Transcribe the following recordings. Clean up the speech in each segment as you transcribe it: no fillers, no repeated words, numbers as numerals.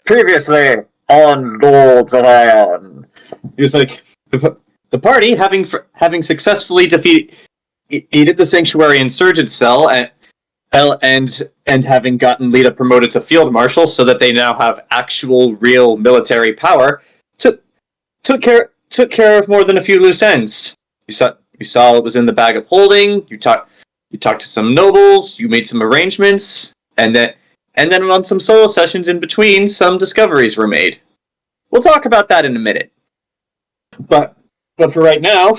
Previously on Lords of Aion. He's like, the party, having successfully defeated the Sanctuary Insurgent Cell and having gotten Lita promoted to Field Marshal so that they now have actual, real military power, took care of more than a few loose ends. You saw it was in the bag of holding. You talked to some nobles. You made some arrangements, and then on some solo sessions in between, some discoveries were made. We'll talk about that in a minute. But for right now,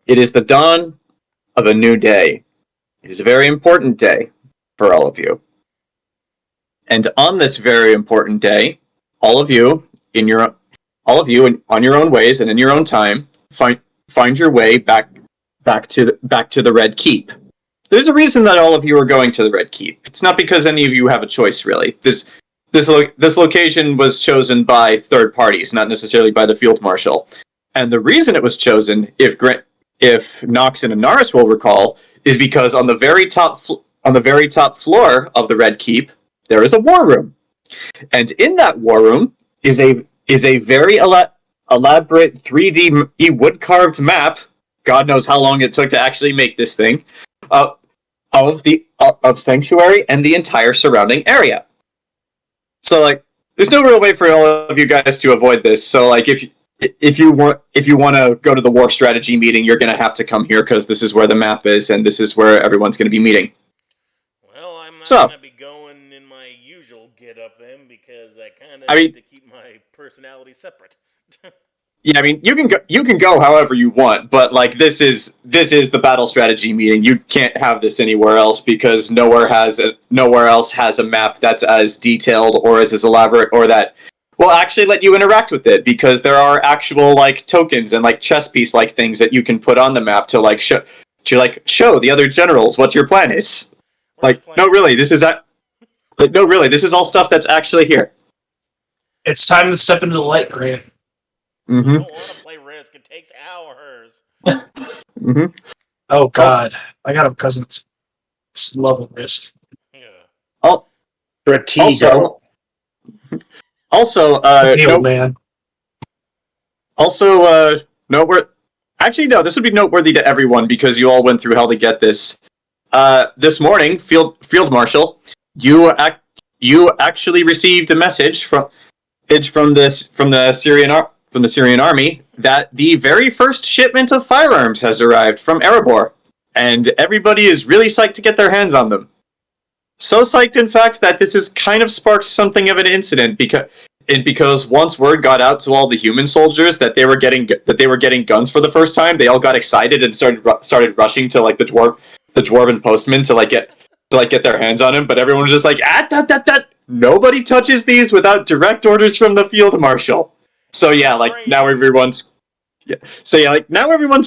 it is the dawn of a new day. It is a very important day for all of you. And on this very important day, all of you on your own ways and in your own time, find your way back to the Red Keep. There's a reason that all of you are going to the Red Keep. It's not because any of you have a choice, really. This location was chosen by third parties, not necessarily by the Field Marshal. And the reason it was chosen, if Nox and Anaris will recall, is because on the very top floor of the Red Keep, there is a war room. And in that war room is a very elaborate 3D wood-carved map. God knows how long it took to actually make this thing. Of Sanctuary and the entire surrounding area. So, like, there's no real way for all of you guys to avoid this. So, like, if you want to go to the war strategy meeting, you're going to have to come here because this is where the map is and this is where everyone's going to be meeting. Well, I'm not going to be going in my usual get-up then because I kind of need to keep my personality separate. Yeah, I mean, you can go however you want, but like this is the battle strategy meeting. You can't have this anywhere else because nowhere else has a map that's as detailed or as elaborate or that will actually let you interact with it, because there are actual like tokens and like chess piece like things that you can put on the map to show the other generals what your plan is. This is all stuff that's actually here. It's time to step into the light, Grant. Mm-hmm. I don't want to play Risk. It takes hours. Mm-hmm. Oh, God. I got a cousin that's in love with Risk. Yeah. Oh, man. Also, actually, no, this would be noteworthy to everyone because you all went through hell to get this. This morning, Field Marshal, you actually received a message from the Syrian army that the very first shipment of firearms has arrived from Erebor, and everybody is really psyched to get their hands on them. So psyched, in fact, that this has kind of sparked something of an incident because once word got out to all the human soldiers that they were getting guns for the first time, they all got excited and started rushing to like the dwarven postman to get their hands on him. But everyone was just like, nobody touches these without direct orders from the Field Marshal. So yeah, now everyone's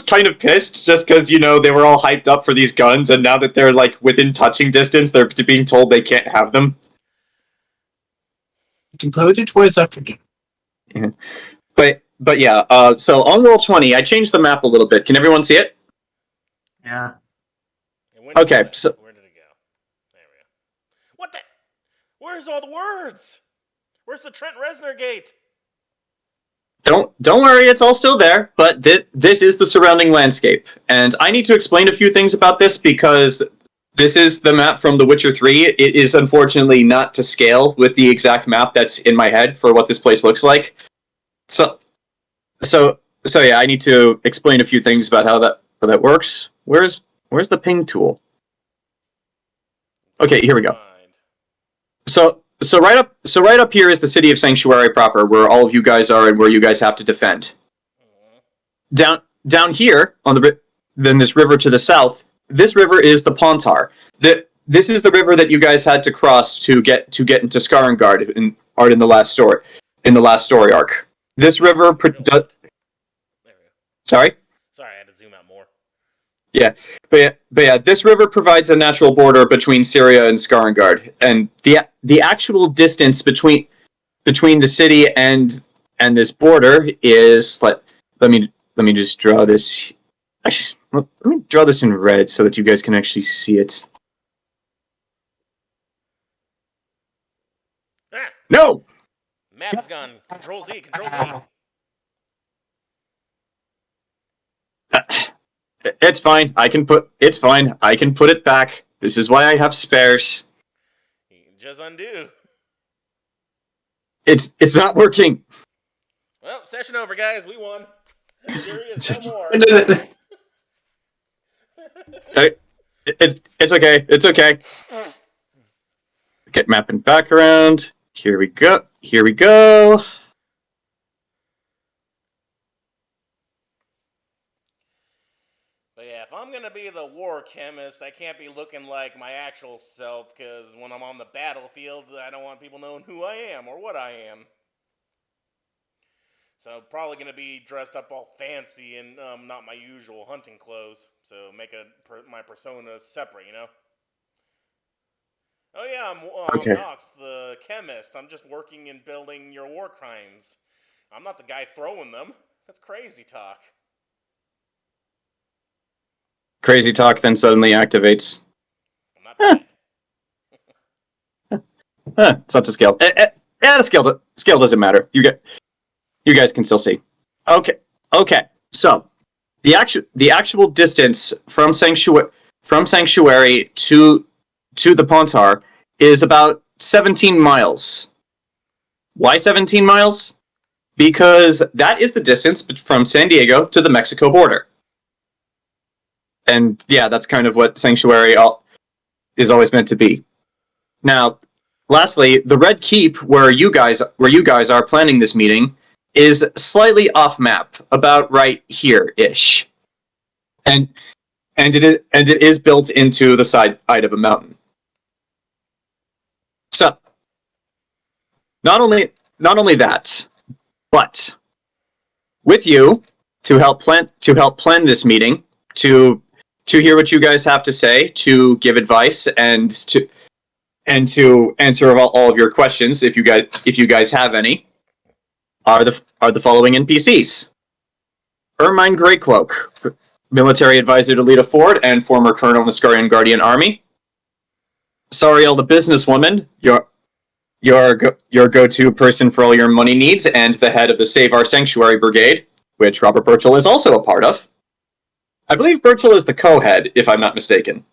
kind of pissed just because, they were all hyped up for these guns, and now that they're like within touching distance, they're being told they can't have them. You can play with your toys after dinner. Yeah. But yeah, so on Roll20, I changed the map a little bit. Can everyone see it? Yeah. Okay, so where did it go? There we go. What the? Where's all the words? Where's the Trent Reznor gate? Don't worry, it's all still there, but this is the surrounding landscape. And I need to explain a few things about this because this is the map from The Witcher 3. It is unfortunately not to scale with the exact map that's in my head for what this place looks like. So yeah, I need to explain a few things about how that works. Where's the ping tool? Okay, here we go. So right up here is the city of Sanctuary proper, where all of you guys are and where you guys have to defend. Down here on then this river to the south. This river is the Pontar. This is the river that you guys had to cross to get into Skarengard in the last story arc. This river. Sorry, I had to zoom out more. Yeah, but yeah, this river provides a natural border between Syria and Skarengard, and the actual distance between the city and this border is let me just draw this. Actually, let me draw this in red so that you guys can actually see it. No! Map is gone. Control Z, Control Z. It's fine. It's fine. I can put it back. This is why I have spares. You can just undo. It's not working. Well, session over, guys. We won. Serious, no more. It's okay. It's okay. Get mapping back around. Here we go. Here we go. But yeah, if I'm gonna be the war chemist, I can't be looking like my actual self, because when I'm on the battlefield, I don't want people knowing who I am or what I am. So I'm probably gonna be dressed up all fancy and not my usual hunting clothes. So make my persona separate, you know. Oh yeah, I'm Okay. Nox, the chemist. I'm just working and building your war crimes. I'm not the guy throwing them. That's crazy talk. Crazy talk then suddenly activates. I'm not bad. It's up to scale. The scale doesn't matter. You guys can still see. Okay. So the actual distance from Sanctuary to the Pontar is about 17 miles. Why 17 miles? Because that is the distance from San Diego to the Mexico border. And yeah, that's kind of what Sanctuary is always meant to be. Now, lastly, the Red Keep, where you guys are planning this meeting, is slightly off map, about right here-ish. And it is built into the side of a mountain. So, not only that, but with you to help plan this meeting, to hear what you guys have to say, to give advice, and to answer all of your questions if you guys have any, are the following NPCs: Ermine Greycloak, military advisor to Lita Ford and former colonel in the Skarian Guardian Army. Sariel, the businesswoman, your go-to person for all your money needs, and the head of the Save Our Sanctuary Brigade, which Robert Burchill is also a part of. I believe Burchill is the co-head, if I'm not mistaken.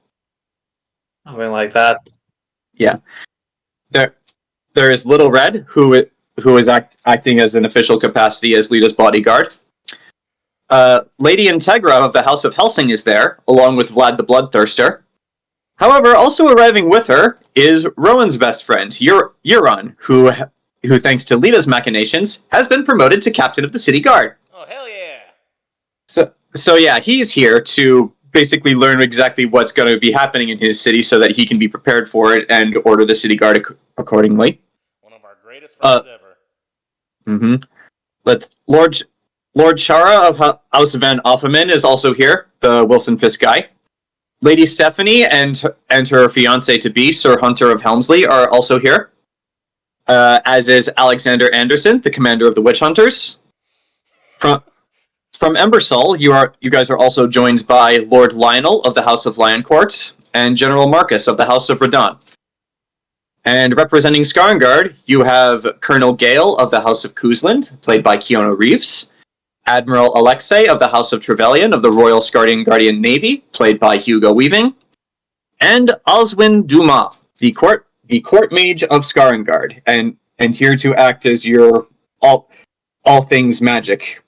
Something like that. Yeah. There is Little Red, who is acting as an official capacity as Lita's bodyguard. Lady Integra of the House of Helsing is there, along with Vlad the Bloodthirster. However, also arriving with her is Rowan's best friend, Euron, who thanks to Lita's machinations, has been promoted to captain of the city guard. Oh, hell yeah! So yeah, he's here to basically learn exactly what's going to be happening in his city so that he can be prepared for it and order the city guard accordingly. One of our greatest friends ever. Lord Shara of House Van Offerman is also here, the Wilson Fisk guy. Lady Stephanie and her fiancé-to-be, Sir Hunter of Helmsley, are also here. As is Alexander Anderson, the commander of the Witch Hunters. From Embersol, you guys are also joined by Lord Lionel of the House of Lioncourt and General Marcus of the House of Radon. And representing Skarngard, you have Colonel Gale of the House of Kuzland, played by Keanu Reeves. Admiral Alexei of the House of Trevelyan of the Royal Skardian Guardian Navy, played by Hugo Weaving. And Oswin Dumas, the court mage of Skarngard, and here to act as your all things magic.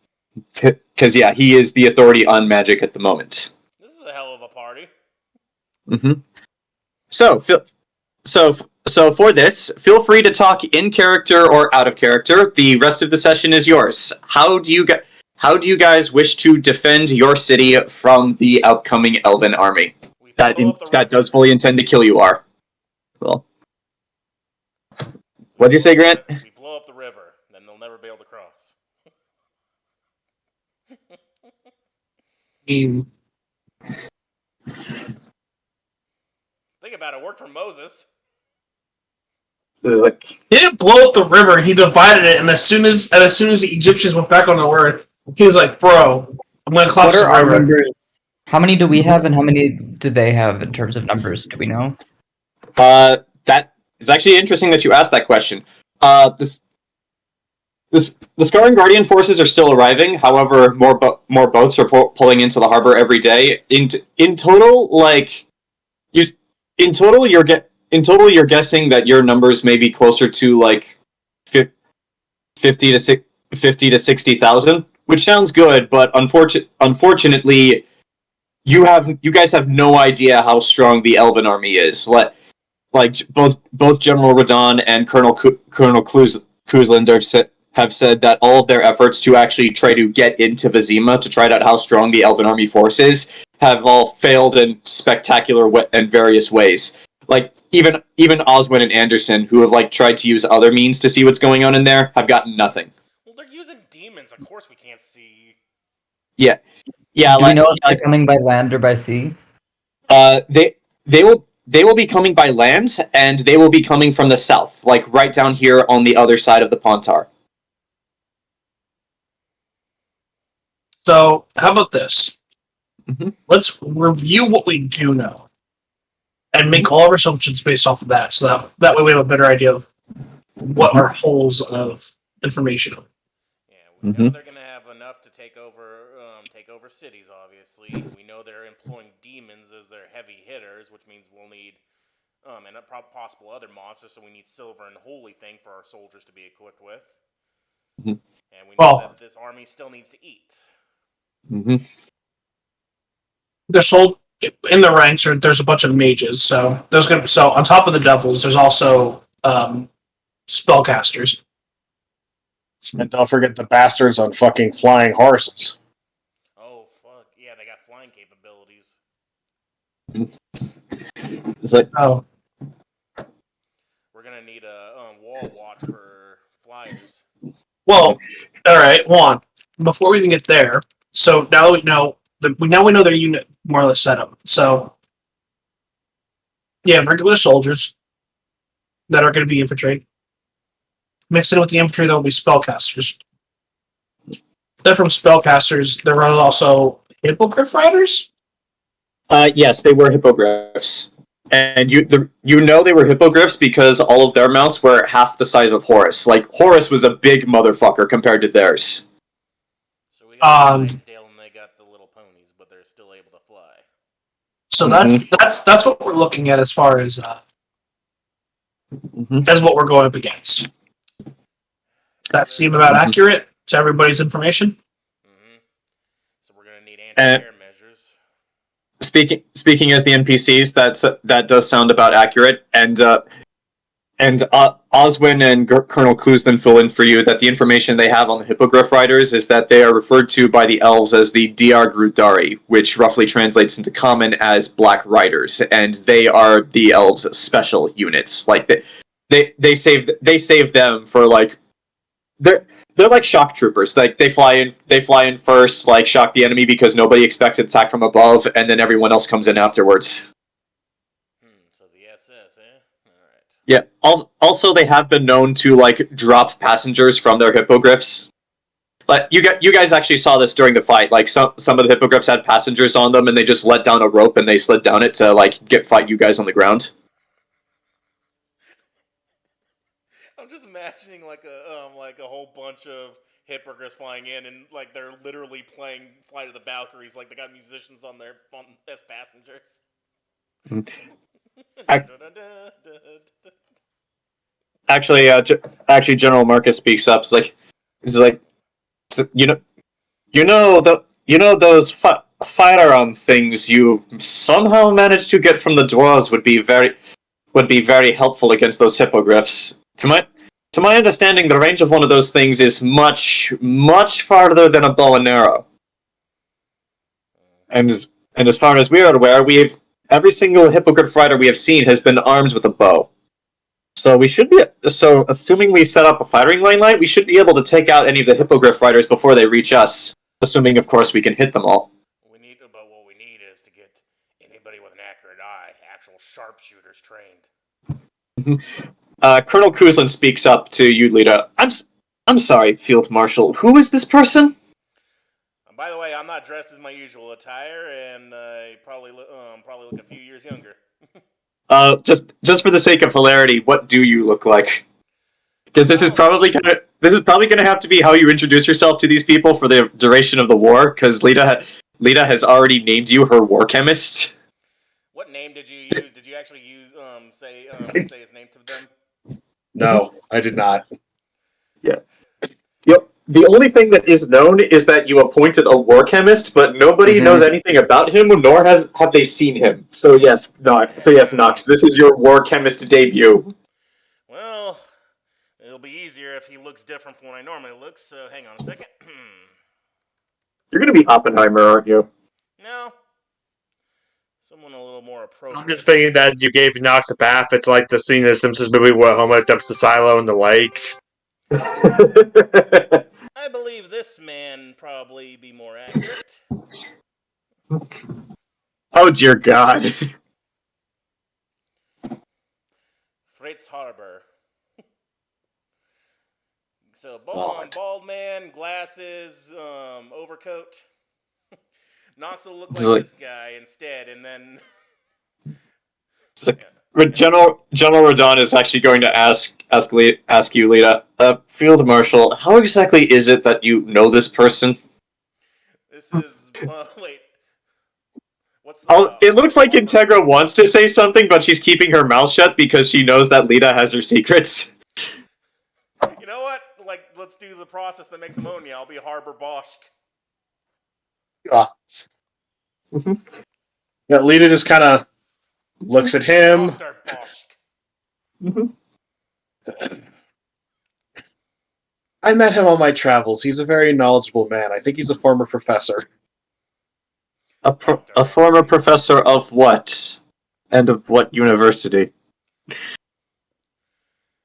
Because yeah, he is the authority on magic at the moment. This is a hell of a party. So for this, feel free to talk in character or out of character. The rest of the session is yours. How do you guys wish to defend your city from the upcoming Elven army? That does fully intend to kill you, are. Well, what'd you say, Grant? We blow up the river, then they'll never be able to cross. Think about it. Worked for Moses. Like, he didn't blow up the river. He divided it, and as soon as the Egyptians went back on their word, he was like, "Bro, I'm gonna collapse the river." Numbers? How many do we have, and how many do they have in terms of numbers? Do we know? That is actually interesting that you asked that question. The Scarring Guardian forces are still arriving. However, more boats are pulling into the harbor every day. In total, you're guessing that your numbers may be closer to like 50 to 60,000, which sounds good, but unfortunately, you guys have no idea how strong the Elven army is. Like both General Radon and Colonel Kuzlin have said that all of their efforts to actually try to get into Vizima to try out how strong the Elven army force is have all failed in spectacular and various ways. Like even Oswin and Anderson, who have like tried to use other means to see what's going on in there, have gotten nothing. Well, they're using demons. Of course, we can't see. Yeah. Do we know if they're coming by land or by sea? They will be coming by land, and they will be coming from the south, like right down here on the other side of the Pontar. So, how about this? Mhm. Let's review what we do know, and make all of our assumptions based off of that. So that way we have a better idea of what our holes of information are. Yeah, we know they're gonna have enough to take over cities. Obviously, we know they're employing demons as their heavy hitters, which means we'll need and possible other monsters. So we need silver and holy thing for our soldiers to be equipped with. Mhm. And we know that this army still needs to eat. They're sold in the ranks. Or there's a bunch of mages. So on top of the devils, there's also spellcasters. And don't forget the bastards on fucking flying horses. Oh fuck yeah, they got flying capabilities. It's like, oh, we're gonna need a wall watch for flyers. Well, all right, Juan. Before we even get there, so now we know their unit more or less setup. So you have regular soldiers that are going to be infantry. Mixed in with the infantry, there will be spellcasters. Then from spellcasters, there are also hippogriff riders. Yes, they were hippogriffs, and you know they were hippogriffs because all of their mounts were half the size of Horus. Like Horus was a big motherfucker compared to theirs. So we got the Clydesdale and they got the little ponies, but they're still able to fly. So that's what we're looking at as far as what we're going up against. That seem about accurate to everybody's information. So we're gonna need anti-air measures. Speaking as the NPCs, that does sound about accurate, and Oswin and Colonel Kuzlin fill in for you that the information they have on the Hippogriff Riders is that they are referred to by the elves as the Diar Grudari, which roughly translates into common as Black Riders, and they are the elves' special units. Like they save them for like they're like shock troopers. Like they fly in first, like shock the enemy because nobody expects an attack from above, and then everyone else comes in afterwards. So the SS, eh? Alright. Yeah. Also, they have been known to like drop passengers from their hippogriffs. But you guys actually saw this during the fight. Like some of the hippogriffs had passengers on them, and they just let down a rope and they slid down it to like fight you guys on the ground. I'm just imagining like a whole bunch of hippogriffs flying in, and like they're literally playing Flight of the Valkyries, like they got musicians on as passengers. Actually, General Marcus speaks up. He's like, you know those firearm things you somehow managed to get from the dwarves would be very helpful against those hippogriffs. To my understanding, the range of one of those things is much farther than a bow and arrow. And as far as we are aware, every single hippogriff rider we have seen has been armed with a bow. So assuming we set up a firing line, we should be able to take out any of the hippogriff riders before they reach us. Assuming, of course, we can hit them all. But what we need is to get anybody with an accurate eye, actual sharpshooters trained. Colonel Kuzlin speaks up to you, Lita. I'm sorry, Field Marshal. Who is this person? By the way, I'm not dressed as my usual attire, and I probably look a few years younger. Just for the sake of hilarity, what do you look like? Because this is probably gonna have to be how you introduce yourself to these people for the duration of the war. Because Lita has already named you her war chemist. What name did you use? Did you actually use say his name to them? No, I did not. Yep. The only thing that is known is that you appointed a war chemist, but nobody knows anything about him, nor have they seen him. So yes, Nox, this is your war chemist debut. Well, it'll be easier if he looks different from what I normally look. So hang on a second. You're gonna be Oppenheimer, aren't you? No. Someone a little more appropriate. I'm just thinking that you gave Nox a bath. It's like the scene in the Simpsons movie where Homer dumps the silo in the lake. I believe this man probably be more accurate. Oh dear God. Fritz Harbor. So Lord. bald man, glasses, overcoat. Nox will look It's like like- this guy instead, and then General Radon is actually going to ask you, Lita, Field Marshal, how exactly is it that you know this person? this is wait. What's the, It looks like Integra wants to say something, but she's keeping her mouth shut because she knows that Lita has her secrets. You know what? Like, let's do the process that makes ammonia. I'll be Harbor Bosch. Yeah, Lita just kind of looks at him. Dr. Bosch. I met him on my travels. He's a very knowledgeable man. I think he's a former professor. A former professor of what? And of what university?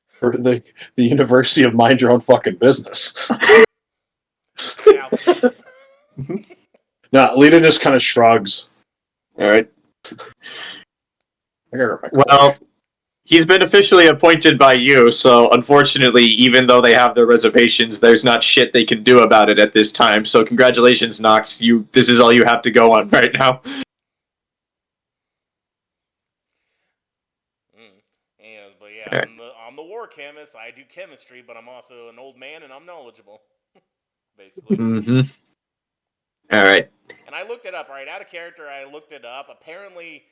For the University of Mind Your Own Fucking Business. Yeah. No, Lita just kind of shrugs. Alright. I gotta Well, he's been officially appointed by you, so unfortunately, even though they have their reservations, there's not shit they can do about it at this time. So congratulations, Nox. This is all you have to go on right now. Yes, but yeah, Alright. I'm the war chemist. I do chemistry, but I'm also an old man and I'm knowledgeable. Basically. Mm-hmm. Alright. And I looked it up, right? Out of character, I looked it up. Apparently,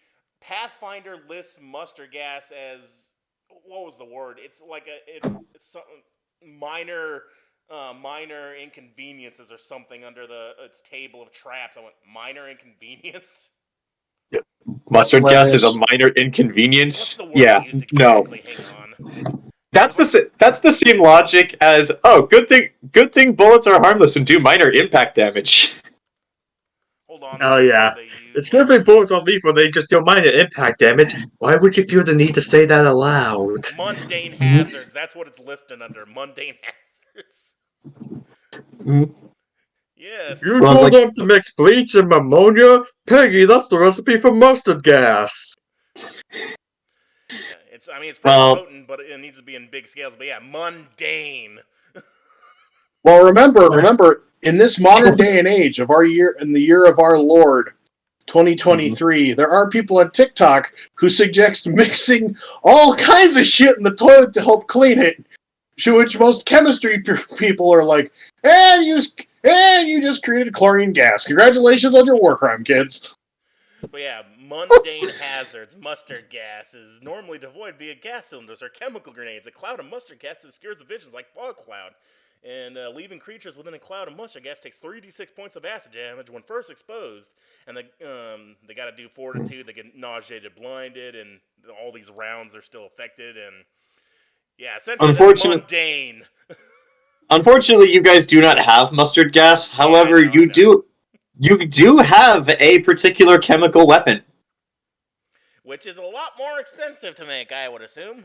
Pathfinder lists mustard gas as what was the word? It's like it's something minor inconveniences or something under its table of traps. I went minor inconvenience. Mustard gas is a Slash. minor inconvenience. What's the word Yeah, I used no. exactly? Hang on. That's the same logic as good thing bullets are harmless and do minor impact damage. Hold on. Oh, yeah. They use It's good like- if bullets on lethal, they just do minor impact damage. Why would you feel the need to say that aloud? Mundane hazards. That's what it's listed under. Mundane hazards. Yes. You Well, told like- them to mix bleach and ammonia? Peggy, that's the recipe for mustard gas. Yeah, it's pretty Well- potent, but it needs to be in big scales. But yeah, mundane. Well, remember, in this modern day and age of our year, in the year of our Lord, 2023, there are people on TikTok who suggest mixing all kinds of shit in the toilet to help clean it. To which most chemistry people are like, you just created chlorine gas. Congratulations on your war crime, kids. But yeah, mundane hazards. Mustard gas is normally devoid via gas cylinders or chemical grenades. A cloud of mustard gas obscures the visions like fog cloud. And leaving creatures within a cloud of mustard gas takes 3d6 points of acid damage when first exposed. And they got to do fortitude. They get nauseated, blinded, and all these rounds are still affected. And yeah, essentially that's mundane. Unfortunately, you guys do not have mustard gas. However, I know. you do have a particular chemical weapon. Which is a lot more expensive to make, I would assume.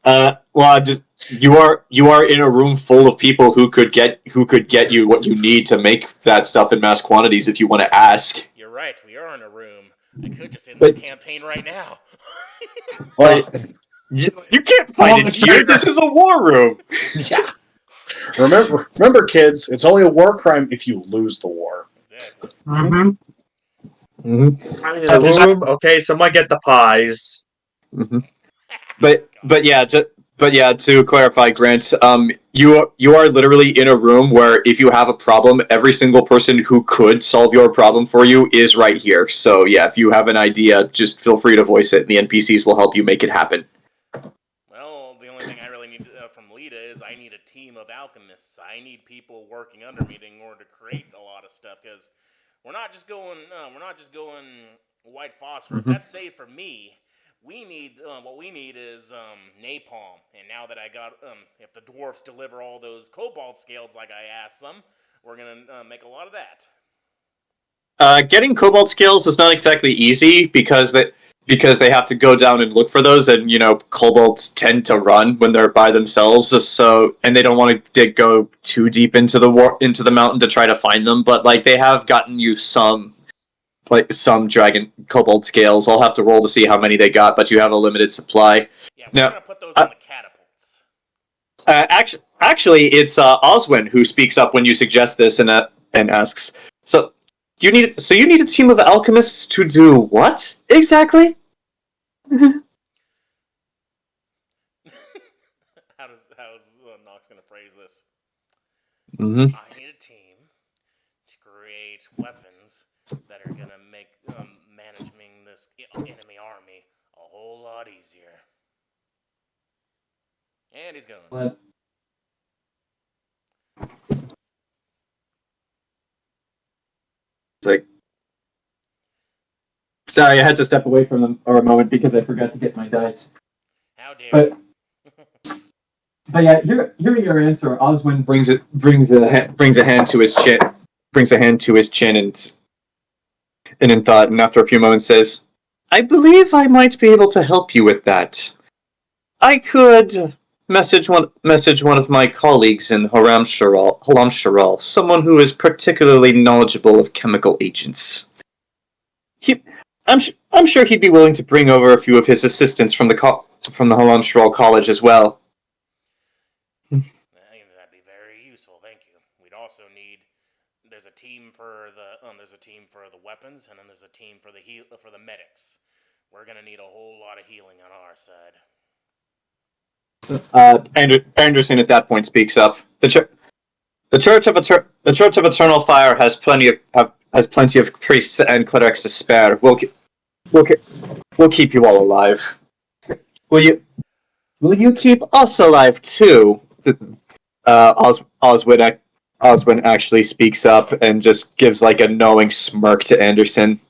Well, you are in a room full of people who could get you what you need to make that stuff in mass quantities if you want to ask. You're right, we are in a room. I could just end this campaign right now. Well, You can't fight it here. This is a war room. yeah. Remember, kids, it's only a war crime if you lose the war. Exactly. Mm-hmm. In the room, okay, someone get the pies. But yeah, But yeah, to clarify, Grant, you are literally in a room where if you have a problem, every single person who could solve your problem for you is right here. So yeah, if you have an idea, just feel free to voice it. The NPCs will help you make it happen. Well, the only thing I really need from Lita is I need a team of alchemists. I need people working under me in order to create a lot of stuff because we're not just going white phosphorus. Mhm. That's safe for me. We need what we need is napalm. And now that I got if the dwarfs deliver all those cobalt scales like I asked them, we're gonna make a lot of that. Getting cobalt scales is not exactly easy because they have to go down and look for those, and kobolds tend to run when they're by themselves. So and they don't want to go too deep into the mountain to try to find them. But like they have gotten you some dragon cobalt scales. I'll have to roll to see how many they got, but you have a limited supply. Yeah, we're gonna put those on the catapults. Actually, it's Oswin who speaks up when you suggest this and asks. So you need a team of alchemists to do what exactly? How's Nox gonna phrase this? Mm-hmm. I need a team to create weapons that are gonna make managing this enemy army a whole lot easier. And he's gone. What? It's like, sorry, I had to step away from them for a moment because I forgot to get my dice. How dare you? But yeah, hearing your answer, Oswin brings a hand to his chin, and in thought, and after a few moments says, "I believe I might be able to help you with that. I could message one of my colleagues in Halam-Sharal, someone who is particularly knowledgeable of chemical agents. I'm sure he'd be willing to bring over a few of his assistants from the Halam-Sharal College as well." That'd be very useful. Thank you. We'd also need. There's a team for the weapons, and then there's a team for the medics. We're gonna need a whole lot of healing on our side. Anderson at that point speaks up. The Church of Eternal Fire has plenty of priests and clerics to spare. We'll keep you all alive. Will you keep us alive too? Oswin actually speaks up and just gives like a knowing smirk to Anderson.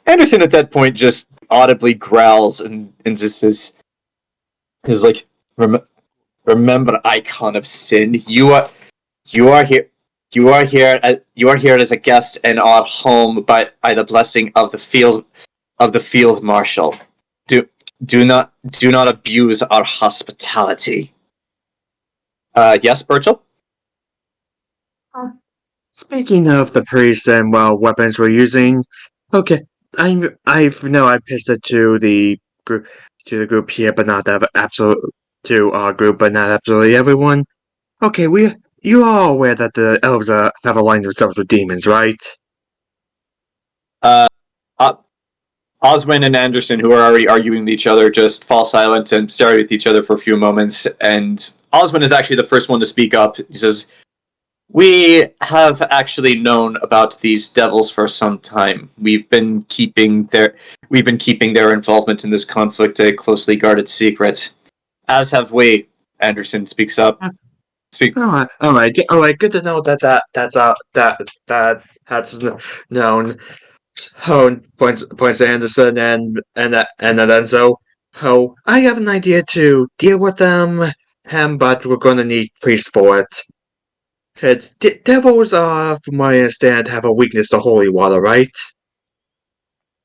Anderson at that point just audibly growls and just is like, remember, Icon of Sin, you are here. You are here as a guest in our home by the blessing of the field marshal. Do not abuse our hospitality. Yes, Burchill? Speaking of the priests and weapons we're using, okay, I pitched it to the group here, but not absolutely everyone. Okay, you are all aware that the elves have aligned themselves with demons, right? Oswin and Anderson, who are already arguing with each other, just fall silent and stare at each other for a few moments. And Oswin is actually the first one to speak up. He says, "We have actually known about these devils for some time. We've been keeping their involvement in this conflict a closely guarded secret. As have we." Anderson speaks up. All right. Good to know that's known. Points to Anderson and Enzo. Oh, I have an idea to deal with them, but we're gonna need priests for it. Devils, from what I understand, have a weakness to holy water, right?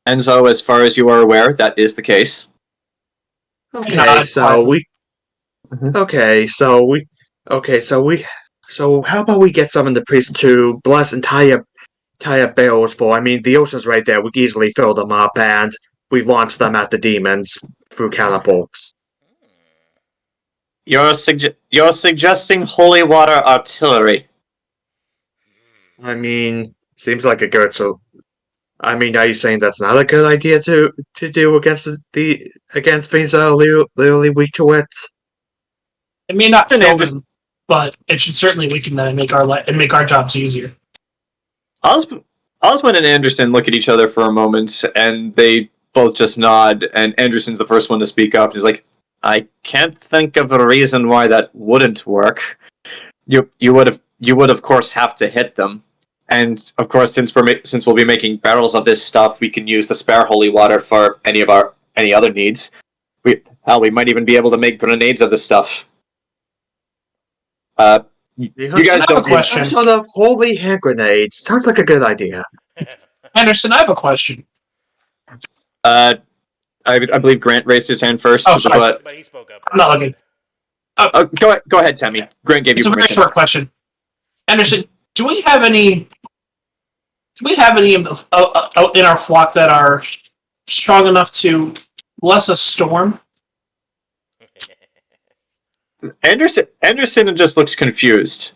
Enzo, as far as you are aware, that is the case. Okay, so how about we get some of the priests to bless and tie up barrels full? I mean, the ocean's right there. We can easily fill them up, and we launch them at the demons through catapults. You're suggesting holy water artillery. I mean, seems like a good. So, I mean, are you saying that's not a good idea to do against things that are literally weak to it? It may not And kill Anderson- them, but it should certainly weaken them and make our jobs easier. Osmond and Anderson look at each other for a moment, and they both just nod. And Anderson's the first one to speak up. He's like, "I can't think of a reason why that wouldn't work. You would of course have to hit them, and of course since we'll be making barrels of this stuff, we can use the spare holy water for any other needs. We might even be able to make grenades of this stuff." You guys I have a don't. question. Some sort of holy hand grenade. Sounds like a good idea. Anderson, I have a question. I believe Grant raised his hand first. Oh, sorry. But he spoke up. I'm not looking. Go ahead, Temme. Grant gave It's you a very permission. short question. Anderson, do we have any of the out in our flock that are strong enough to bless a storm? Anderson just looks confused.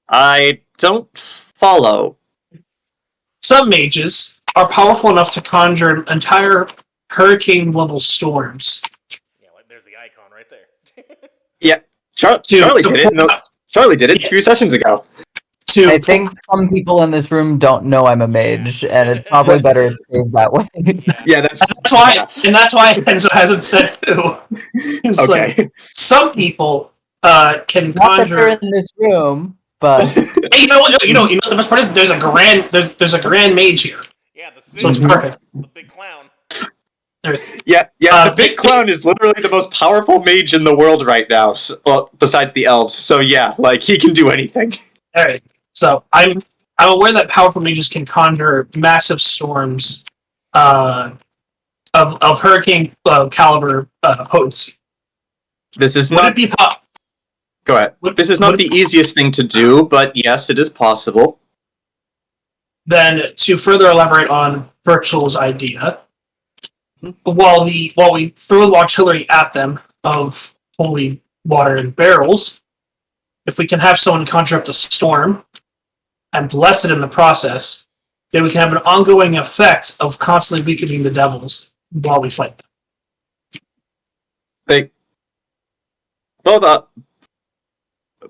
I don't follow. Some mages are powerful enough to conjure entire hurricane-level storms. Yeah, like there's the icon right there. Yeah, Charlie did it. No, Charlie did it 2 sessions ago. I think some people in this room don't know I'm a mage, and it's probably better it stays that way. Yeah, that's why Enzo hasn't said who. It's okay. like, some people can Not that conjure. they're in this room, but Hey, you know what? You know the best part is there's a grand mage here, Yeah, the so it's Singh, perfect. the big clown. Yeah. The big big- clown is literally the most powerful mage in the world right now. Well, besides the elves. So yeah, like he can do anything. All right. So I'm aware that powerful mages can conjure massive storms of hurricane caliber potency. This is Would not. it be Go ahead. This is not the easiest thing to do, but yes, it is possible. then to further elaborate on Burchill's idea, while we throw artillery at them of holy water in barrels, if we can have someone conjure up the storm and bless it in the process, then we can have an ongoing effect of constantly weakening the devils while we fight them.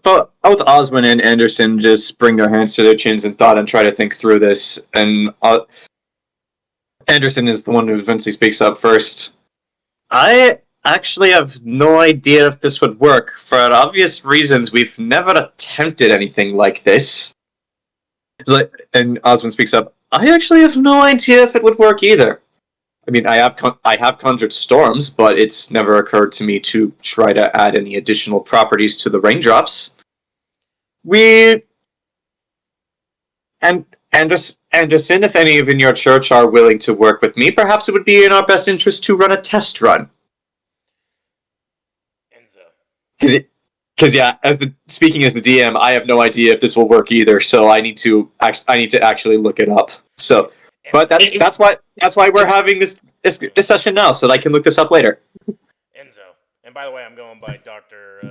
Both Osmond and Anderson just bring their hands to their chins in thought and try to think through this. And Anderson is the one who eventually speaks up first. I actually have no idea if this would work. For obvious reasons, we've never attempted anything like this. And Osmond speaks up. I actually have no idea if it would work either. I mean, I have conjured storms, but it's never occurred to me to try to add any additional properties to the raindrops. Anderson, if any of in your church are willing to work with me, perhaps it would be in our best interest to run a test run. Enzo. Because yeah, speaking as the DM, I have no idea if this will work either. So I need to actually look it up. So, but that's why we're having this session now, so that I can look this up later. Enzo. And by the way, I'm going by Dr.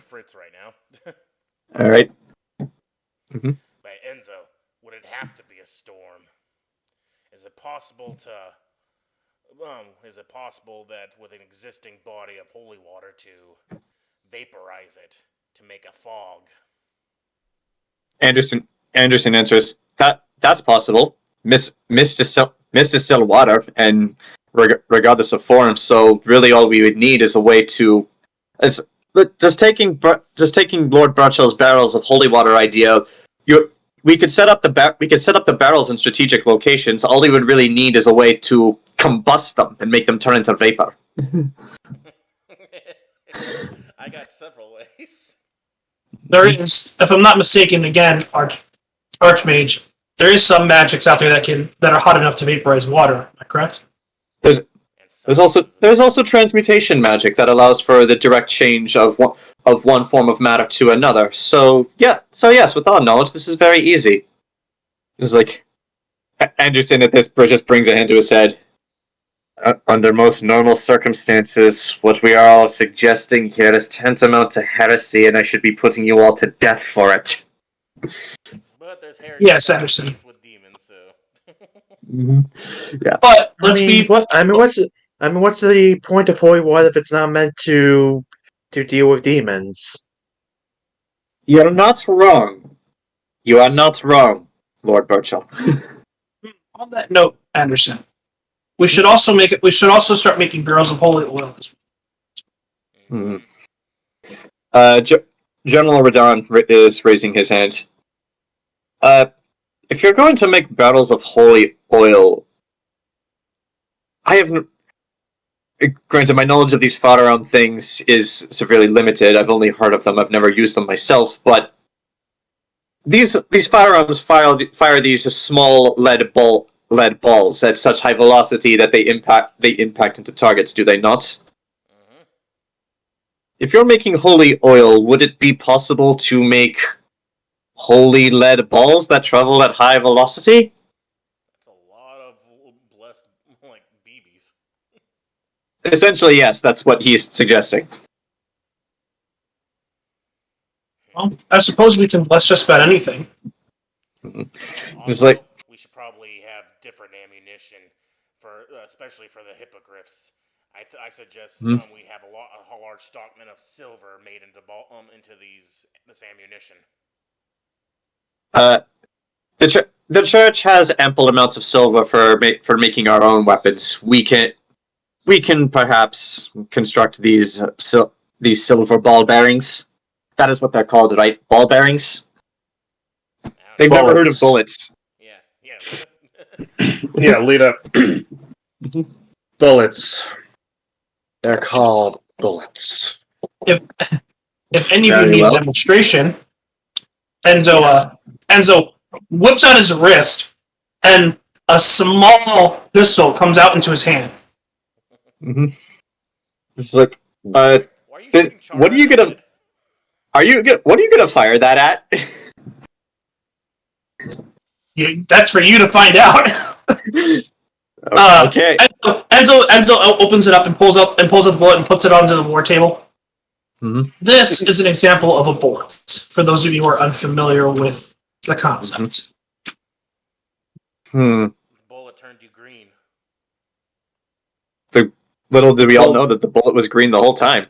Fritz right now. All right. By Enzo, would it have to be a storm? Is it possible that with an existing body of holy water to vaporize it to make a fog? Anderson answers, that's possible. Mist is still water, and regardless of form, so really all we would need is a way to... Just taking Lord Burchill's barrels of holy water idea, we could set up the barrels in strategic locations. All we would really need is a way to combust them and make them turn into vapor. I got several ways. There is, if I'm not mistaken, again, Archmage, there is some magics out there that are hot enough to vaporize water. Am I correct? There's also transmutation magic that allows for the direct change of one form of matter to another. So yes, with our knowledge, this is very easy. It's like Anderson at this just brings a hand to his head. Under most normal circumstances, what we are all suggesting here is tantamount to heresy, and I should be putting you all to death for it. But there's heresy Yes, Anderson. with demons, so. Yeah. But What's the point of holy water if it's not meant to to deal with demons. You're not wrong. You are not wrong, Lord Burchill. On that note, Anderson, we should also make it. We should also start making barrels of holy oil. Hmm. General Radon is raising his hand. If you're going to make barrels of holy oil, I haven't. Granted, my knowledge of these firearm things is severely limited. I've only heard of them. I've never used them myself. But these firearms fire these small lead balls at such high velocity that they impact into targets. Do they not? If you're making holy oil, would it be possible to make holy lead balls that travel at high velocity? That's a lot of blessed, like, BBs. Essentially, yes, that's what he's suggesting. Well, I suppose we can bless just about anything. It's like, we should probably have different ammunition for, especially for the hippogriffs. I suggest we have a large stockman of silver made into this ammunition. The church has ample amounts of silver for making our own weapons. We can perhaps construct these silver ball bearings. That is what they're called, right? Ball bearings. They've never heard of bullets. Yeah. Yeah, Lita. Bullets. They're called bullets. If any of you Very need well. a demonstration, Enzo whips out his wrist, and a small pistol comes out into his hand. Mm-hmm. It's like, Why are you shooting what are you Charlie in the head? what are you gonna fire that at? That's for you to find out. Okay. Enzo opens it up and pulls out the bullet and puts it onto the war table. Mm-hmm. This is an example of a bullet, for those of you who are unfamiliar with the concept. Hmm. The bullet turned you green. Little did we all know that the bullet was green the whole time.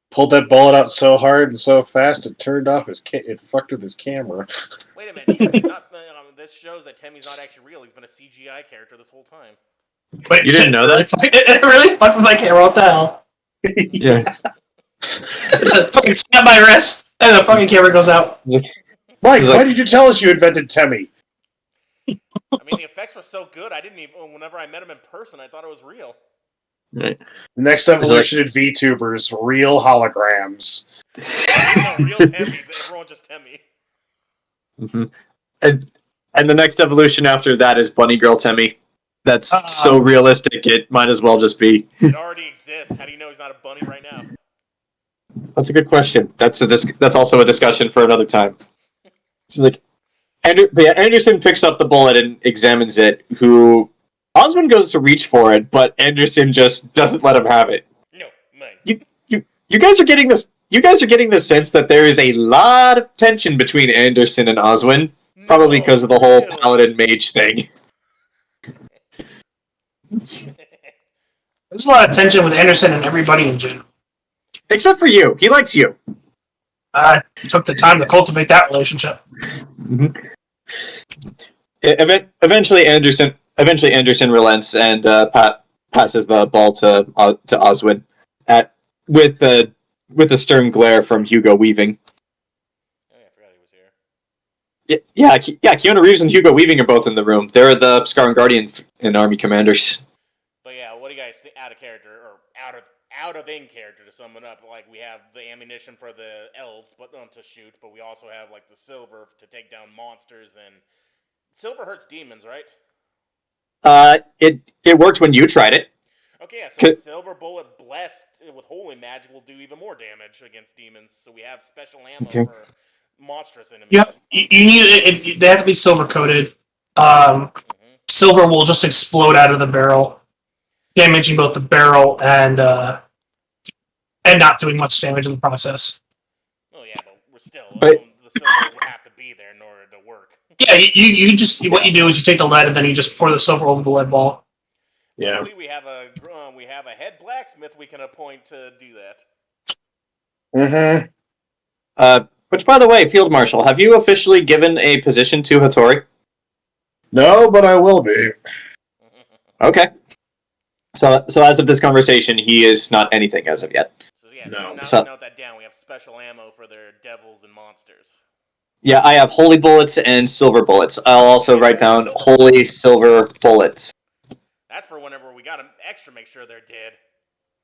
Pulled that bullet out so hard and so fast it turned off it fucked with his camera. Wait a minute, Temme's not. This shows that Temme's not actually real. He's been a CGI character this whole time. Wait, You didn't know that? It really fucked with my camera. What the hell? Yeah. Fucking snap my wrist, and the fucking camera goes out. Mike, why did you tell us you invented Temme? I mean, the effects were so good. I didn't even. Whenever I met him in person, I thought it was real. Right. The next evolution in VTubers, real holograms. No, real Temme's. Everyone just Temme. Mm-hmm. And the next evolution after that is Bunny Girl Temme. That's so realistic, it might as well just be. It already exists. How do you know he's not a bunny right now? That's a good question. That's also a discussion for another time. It's like, Anderson picks up the bullet and examines it. Osmond goes to reach for it, but Anderson just doesn't let him have it. No, man. You guys are getting this. You guys are getting the sense that there is a lot of tension between Anderson and Oswin, probably because of the whole paladin mage thing. There's a lot of tension with Anderson and everybody in general. Except for you. He likes you. I took the time to cultivate that relationship. Mm-hmm. Eventually, Anderson relents and passes the ball to Oswin with a stern glare from Hugo Weaving. Oh, yeah, I forgot he was here. Yeah, Keanu Reeves and Hugo Weaving are both in the room. They're the Scar and Guardian and Army commanders. But yeah, what do you guys think? Out of character or out of in character to sum it up? Like we have the ammunition for the elves, but to shoot. But we also have like the silver to take down monsters, and silver hurts demons, right? It worked when you tried it. Okay, yeah, so the silver bullet blessed with holy magic will do even more damage against demons. So we have special ammo for monstrous enemies. Yep, you need they have to be silver coated. Silver will just explode out of the barrel, damaging both the barrel and not doing much damage in the process. Oh yeah, but we're still the silver would have to be there in order to work. Yeah, you just what you do is you take the lead and then you just pour the silver over the lead ball. Yeah. We have a head blacksmith we can appoint to do that. Mm-hmm. Which, by the way, Field Marshal, have you officially given a position to Hattori? No, but I will be. Okay. So as of this conversation, he is not anything as of yet. So yeah, No. note that down. We have special ammo for their devils and monsters. Yeah, I have holy bullets and silver bullets. I'll also write down holy silver bullets. That's for whenever we gotta extra make sure they're dead.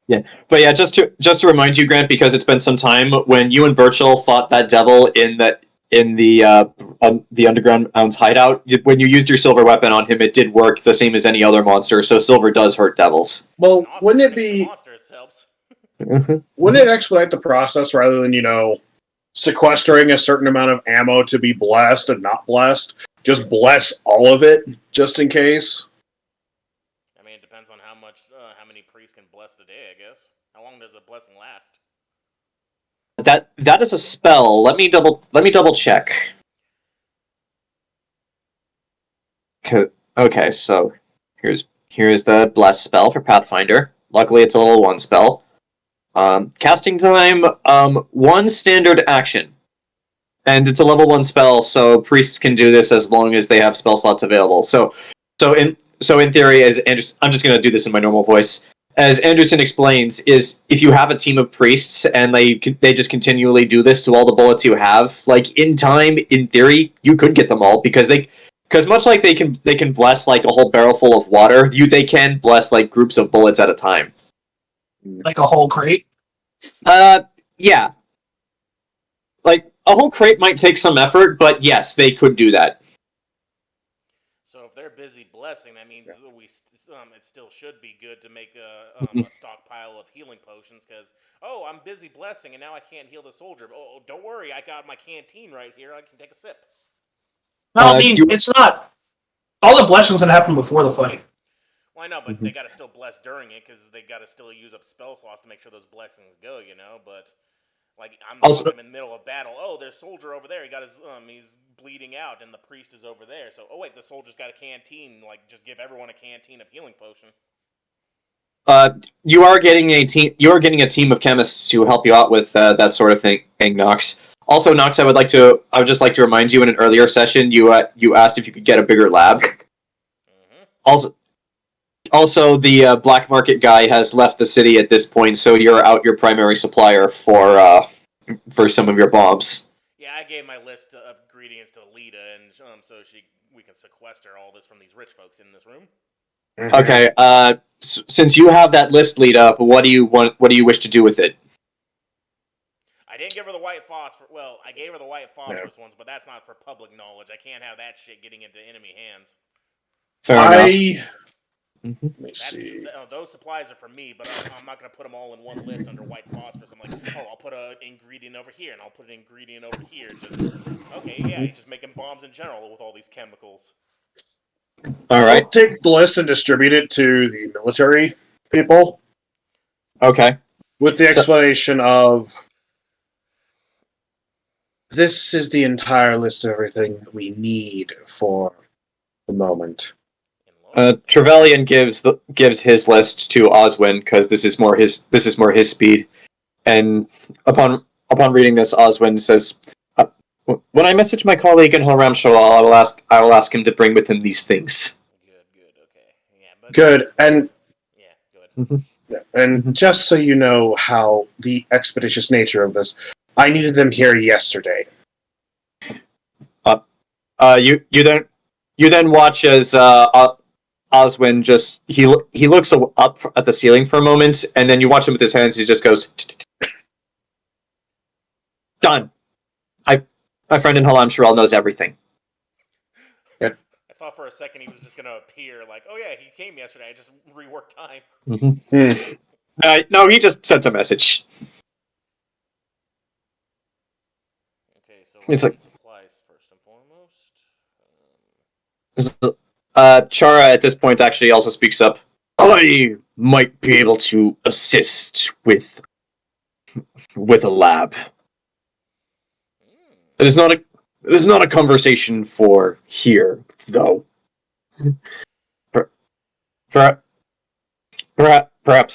Yeah, but yeah, just to remind you, Grant, because it's been some time, when you and Burchill fought that devil in the underground mounds hideout, when you used your silver weapon on him, it did work the same as any other monster. So silver does hurt devils. Well, And also, wouldn't it turning into be? monsters helps. Wouldn't it expedite the process rather than sequestering a certain amount of ammo to be blessed and not blessed? Just bless all of it, just in case. I mean, it depends on how many priests can bless a day, I guess. How long does a blessing last? That is a spell. Let me double check. Okay, so here's the bless spell for Pathfinder. Luckily, it's a level 1 spell. Casting time, 1 standard action, and it's a level 1 spell, so priests can do this as long as they have spell slots available. So in theory, as Anderson, I'm just going to do this in my normal voice. As Anderson explains, is if you have a team of priests and they just continually do this to all the bullets you have, like in time, in theory, you could get them all because much like they can bless like a whole barrel full of water, they can bless like groups of bullets at a time. Like a whole crate? Yeah. Like a whole crate might take some effort, but yes, they could do that. So if they're busy blessing, that means it still should be good to make a stockpile of healing potions. Because I'm busy blessing and now I can't heal the soldier. Oh, don't worry, I got my canteen right here. I can take a sip. No, I mean, it's not. All the blessings that happen before the fight. Well, I know, but they got to still bless during it because they got to still use up spell slots to make sure those blessings go. But like I'm in the middle of battle. Oh, there's a soldier over there. He got his he's bleeding out, and the priest is over there. So wait, the soldier's got a canteen. Like just give everyone a canteen of healing potion. You are getting a team. You are getting a team of chemists to help you out with that sort of thing, Nox. Also, Nox, I would just like to remind you in an earlier session, you asked if you could get a bigger lab. Mm-hmm. Also, the black market guy has left the city at this point, so you're out your primary supplier for some of your bombs. Yeah, I gave my list of ingredients to Lita, and so we can sequester all this from these rich folks in this room. Okay. Since you have that list, Lita, what do you want? What do you wish to do with it? I didn't give her the white phosphorus. Well, I gave her the white phosphorus ones, but that's not for public knowledge. I can't have that shit getting into enemy hands. Fair enough. Let me see. Those supplies are for me, but I'm not going to put them all in one list under white phosphorus. I'm like, I'll put an ingredient over here, and I'll put an ingredient over here. He's just making bombs in general with all these chemicals. All right. I'll take the list and distribute it to the military people. Okay. With the explanation of, this is the entire list of everything we need for the moment. Trevelyan gives his list to Oswin because this is more his speed. And upon reading this, Oswin says, "When I message my colleague in Halramshal, I will ask him to bring with him these things." Good, okay, yeah, good, and yeah, good. And just so you know how the expeditious nature of this, I needed them here yesterday. You then watch as Oswin just he looks up at the ceiling for a moment, and then you watch him with his hands. He just goes, "Done. My friend in Halam Shirel knows everything." I thought for a second he was just going to appear like, oh yeah, he came yesterday. I just reworked time. No, he just sent a message. Okay, so it's like supplies first and foremost. Chara at this point actually also speaks up. I might be able to assist with a lab. It is not a conversation for here, though. Perhaps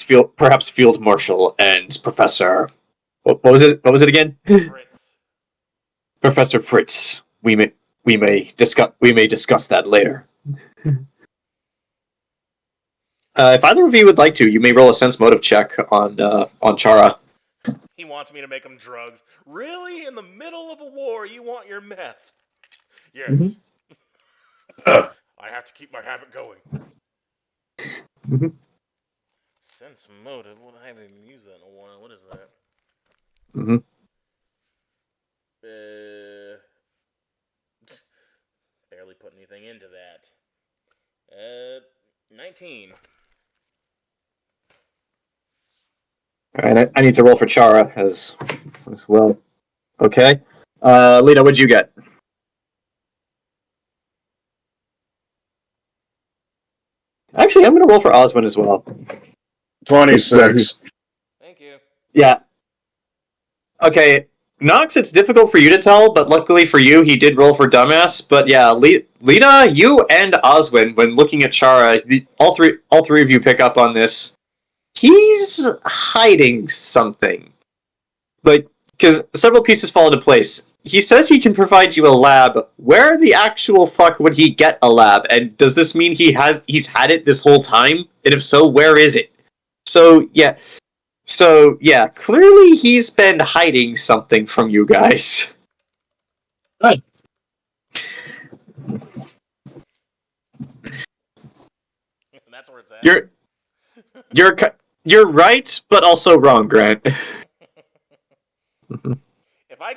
Field Marshal and Professor What was it? What was it again? Fritz. Professor Fritz. We may discuss that later. If either of you would like to, you may roll a sense motive check on Chara. He wants me to make him drugs. Really? In the middle of a war, you want your meth? Yes. Mhm. I have to keep my habit going. Mhm. Sense motive? Well, I haven't even used that in a while. What is that? Mm-hmm. Barely put anything into that. 19. All right, I need to roll for Chara as well. Okay. Lita, what'd you get? Actually, I'm going to roll for Osmond as well. 26. Thank you. Yeah. Okay, Nox, it's difficult for you to tell, but luckily for you, he did roll for dumbass. But yeah, Lita, you and Oswin, when looking at Chara, all three of you pick up on this. He's hiding something. Like, because several pieces fall into place. He says he can provide you a lab. Where the actual fuck would he get a lab? And does this mean he's had it this whole time? And if so, where is it? So yeah, clearly he's been hiding something from you guys. Good. That's where it's at. You're right, but also wrong, Grant. If I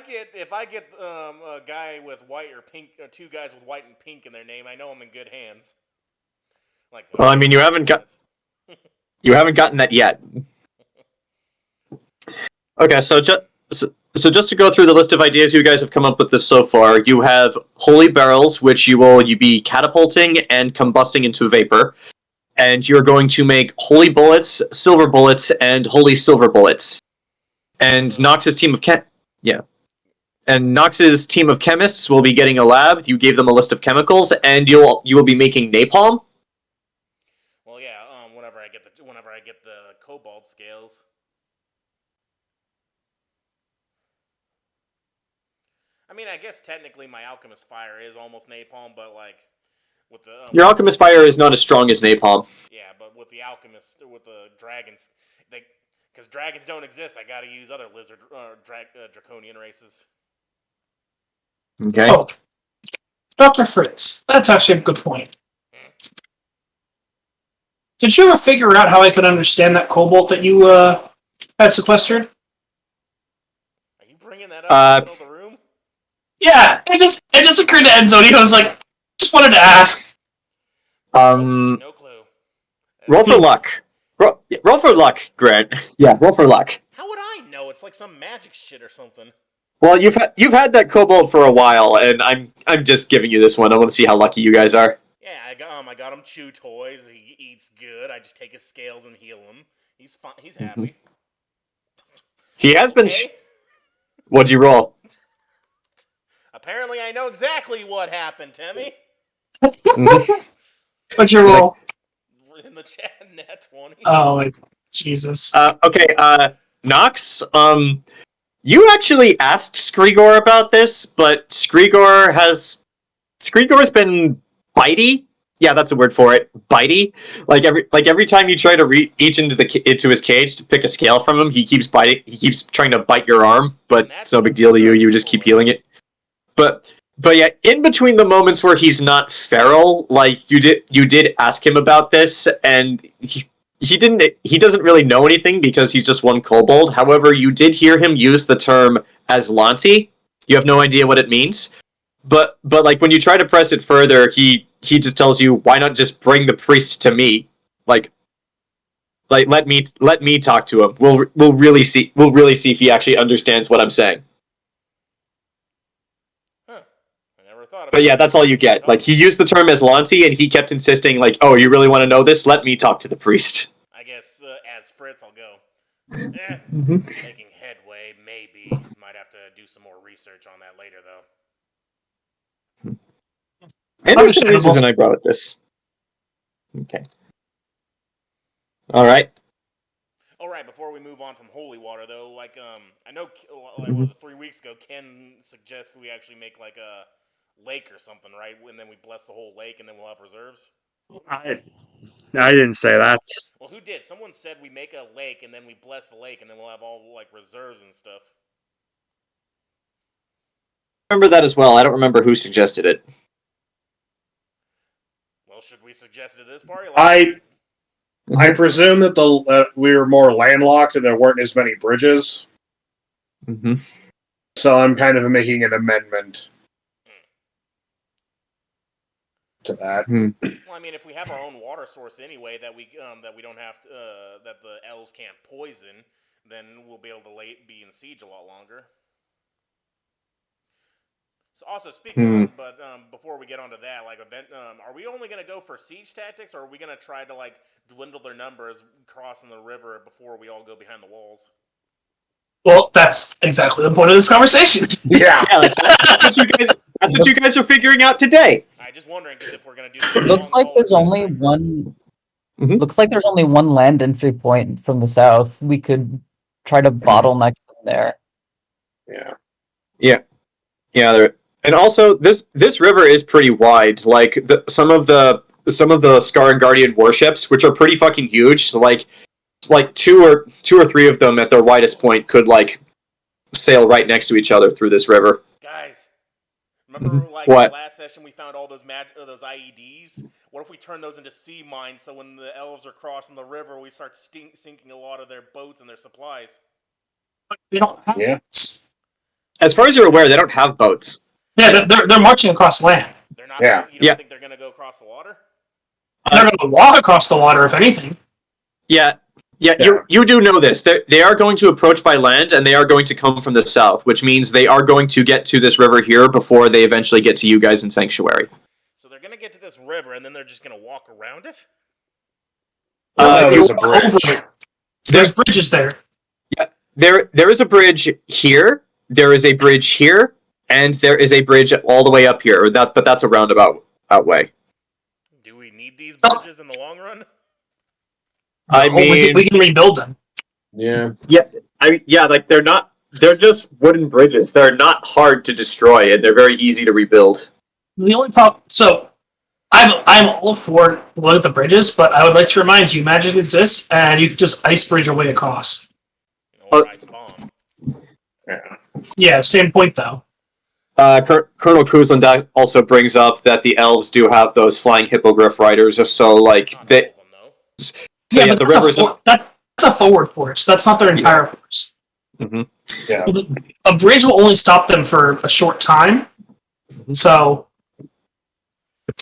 get a guy with white or pink, or two guys with white and pink in their name, I know I'm in good hands. Like, Well, I mean, you haven't gotten that yet. Okay, so just to go through the list of ideas you guys have come up with this so far, you have holy barrels, which you be catapulting and combusting into vapor, and you're going to make holy bullets, silver bullets, and holy silver bullets. And Nox's team of Nox's team of chemists will be getting a lab. You gave them a list of chemicals, and you will be making napalm. Well, yeah. Whenever I get the cobalt scales. I mean, I guess technically my alchemist fire is almost napalm, but like with the Your alchemist fire is not as strong as napalm. Yeah, but with the alchemist, with the dragons, because dragons don't exist, I gotta use other lizard draconian races. Okay. Oh, Dr. Fritz, that's actually a good point. Did you ever figure out how I could understand that cobalt that you had sequestered? Are you bringing that up in the middle of the room? Yeah, it just occurred to Enzo, and he was like, just wanted to ask. No clue. Roll for luck. Roll for luck, Grant. Yeah, roll for luck. How would I know? It's like some magic shit or something. Well, you've had that kobold for a while, and I'm just giving you this one. I want to see how lucky you guys are. Yeah, I got him chew toys. He eats good. I just take his scales and heal him. He's fine. He's happy. He has been. Okay. What'd you roll? Apparently, I know exactly what happened, Temme. What'd you roll? In the chat, net 20. Oh, my Jesus. Okay, Nox, you actually asked Skrigor about this, but Skrigor's been bitey. Yeah, that's a word for it. Bitey. Like every time you try to reach into his cage to pick a scale from him, he keeps biting. He keeps trying to bite your arm, but it's no big deal to you. You just keep healing it. But yeah, in between the moments where he's not feral, like you did ask him about this, and he doesn't really know anything because he's just one kobold. However, you did hear him use the term Aslanti. You have no idea what it means. But like when you try to press it further, he just tells you, why not just bring the priest to me? Like let me talk to him. We'll really see if he actually understands what I'm saying. But yeah, that's all you get. Like, he used the term Aslanti, and he kept insisting, like, oh, you really want to know this? Let me talk to the priest. I guess, as Fritz, I'll go. Making headway, maybe. Might have to do some more research on that later, though. And there's some reason I brought up this. Okay. Alright. All right, before we move on from holy water, though, like I know, like was it 3 weeks ago? Ken suggested we actually make like a lake or something, right? And then we bless the whole lake, and then we'll have reserves. I didn't say that. Well, who did? Someone said we make a lake, and then we bless the lake, and then we'll have all like reserves and stuff. I remember that as well. I don't remember who suggested it. Well, should we suggest it to this party? Like, I presume that we were more landlocked and there weren't as many bridges. Mm-hmm. So I'm kind of making an amendment to that. well, I mean, if we have our own water source anyway, that we don't have to, that the elves can't poison, then we'll be able to be in siege a lot longer. So also speaking, but before we get onto that, like are we only gonna go for siege tactics, or are we gonna try to like dwindle their numbers crossing the river before we all go behind the walls? Well, that's exactly the point of this conversation. Yeah. That's what you guys are figuring out today. I just wondering because if we're gonna do. Looks like there's only one. Mhm. Looks like there's only one land entry point from the south. We could try to bottleneck them there. Yeah. And also, this river is pretty wide. Like some of the Scar and Guardian warships, which are pretty fucking huge. So like two or three of them at their widest point could like sail right next to each other through this river. Guys, remember like What? last session we found all those those IEDs? What if we turn those into sea mines so when the elves are crossing the river, we start sinking a lot of their boats and their supplies? They don't have boats. As far as you're aware, they don't have boats. Yeah, they're marching across land. They're not. Yeah. You don't think they're gonna go across the water? They're going to walk across the water, if anything. Yeah. You do know this. They are going to approach by land, and they are going to come from the south, which means they are going to get to this river here before they eventually get to you guys in Sanctuary. So they're gonna get to this river, and then they're just gonna walk around it? There's a bridge. There's bridges there. Yeah, there is a bridge here. There is a bridge here, and there is a bridge all the way up here. But that's a roundabout way. Do we need these bridges in the long run? I mean, we can rebuild them. Yeah. Like they're just wooden bridges. They're not hard to destroy, and they're very easy to rebuild. The only problem, so I'm all for one of the bridges, but I would like to remind you, magic exists, and you can just ice bridge your way across. Or ice bomb. Yeah, same point though. Colonel Kuzland also brings up that the elves do have those flying hippogriff riders, so like Not they. all of them, though. So yeah, but the that's rivers. that's a forward force. That's not their entire force. Mm-hmm. Yeah. A bridge will only stop them for a short time. So,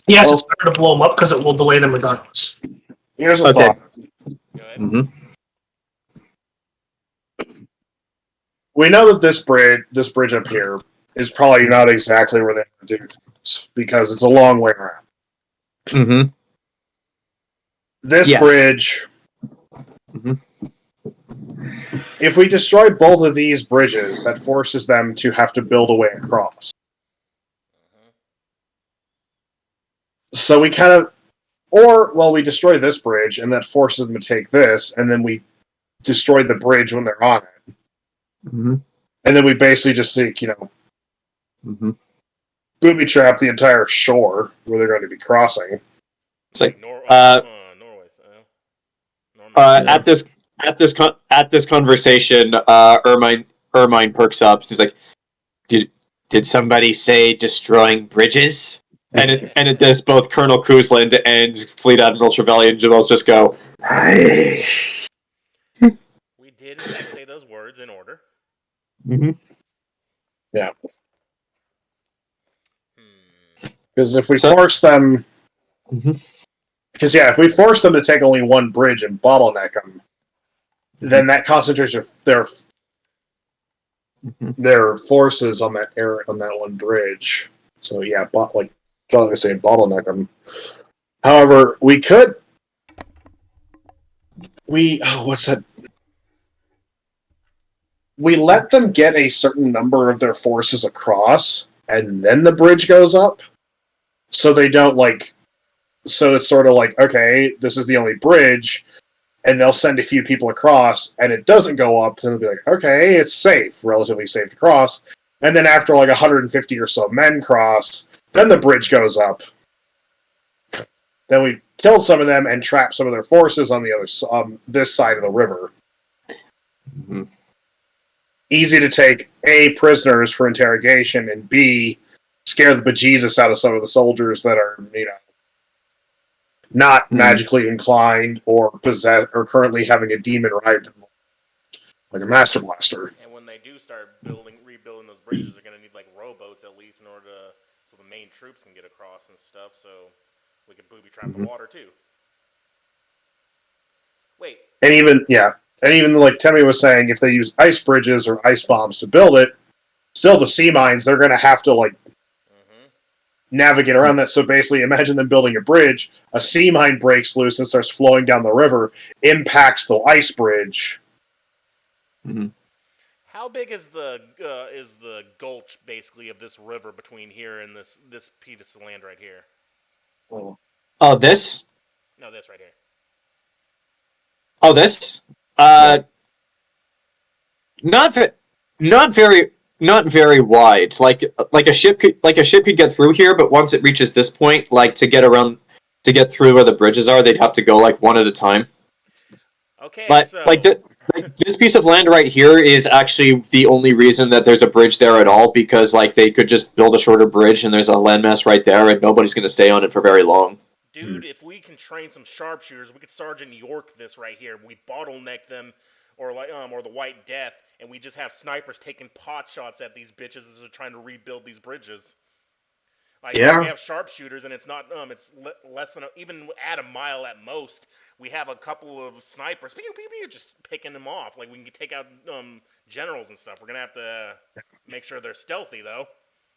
yes, it's better to blow them up because it will delay them regardless. Here's a Okay. thought. Go ahead. Mm-hmm. We know that this bridge up here is probably not exactly where they do things because it's a long way around. Mm-hmm. This Yes. bridge. Mhm. If we destroy both of these bridges, that forces them to have to build a way across. So we kind of, we destroy this bridge, and that forces them to take this, and then we destroy the bridge when they're on it. Mm-hmm. And then we basically just think, Mm-hmm. booby trap the entire shore where they're going to be crossing. It's like Norway. at this conversation, Ermine perks up. He's like, "Did somebody say destroying bridges?" And at this, both Colonel Kuzland and Fleet Admiral Trevelyan just go, "Hey." We did in fact say those words in order. Mm-hmm. Because if we force them... Mhm. Because, if we force them to take only one bridge and bottleneck them, then that concentration of their forces on that one bridge. So, like I was saying, bottleneck them. However, we could... what's that? We let them get a certain number of their forces across, and then the bridge goes up. So they don't, so it's sort of like, okay, this is the only bridge, and they'll send a few people across, and it doesn't go up, then they'll be like, okay, it's safe, relatively safe to cross. And then after like 150 or so men cross, then the bridge goes up. Then we killed some of them and trapped some of their forces on the other this side of the river. Mm-hmm. Easy to take A, prisoners for interrogation, and B, scare the bejesus out of some of the soldiers that are, not magically inclined or possessed or currently having a demon ride them like a Master Blaster. And when they do start rebuilding those bridges, they're going to need like rowboats at least in order so the main troops can get across and stuff. So we could booby trap the water too. Wait. And even like Temme was saying, if they use ice bridges or ice bombs to build it, still the sea mines, they're going to have to like navigate around that. So basically, imagine them building a bridge, a sea mine breaks loose and starts flowing down the river, impacts the ice bridge. Mm-hmm. How big is the gulch basically of this river between here and this piece of land right here? Oh, this? No, this right here. Oh, this? Not very wide. Like a ship could get through here, but once it reaches this point, like to get through where the bridges are, they'd have to go like one at a time. Okay, but so this piece of land right here is actually the only reason that there's a bridge there at all, because like they could just build a shorter bridge and there's a landmass right there and nobody's going to stay on it for very long. Dude, if we can train some sharpshooters, we could Sergeant York this right here. We bottleneck them, or the White Death, and we just have snipers taking pot shots at these bitches as they're trying to rebuild these bridges. Like, Yeah. we have sharpshooters, and it's not it's less than even at a mile at most. We have a couple of snipers, pew, pew, pew, just picking them off. Like, we can take out generals and stuff. We're gonna have to make sure they're stealthy though,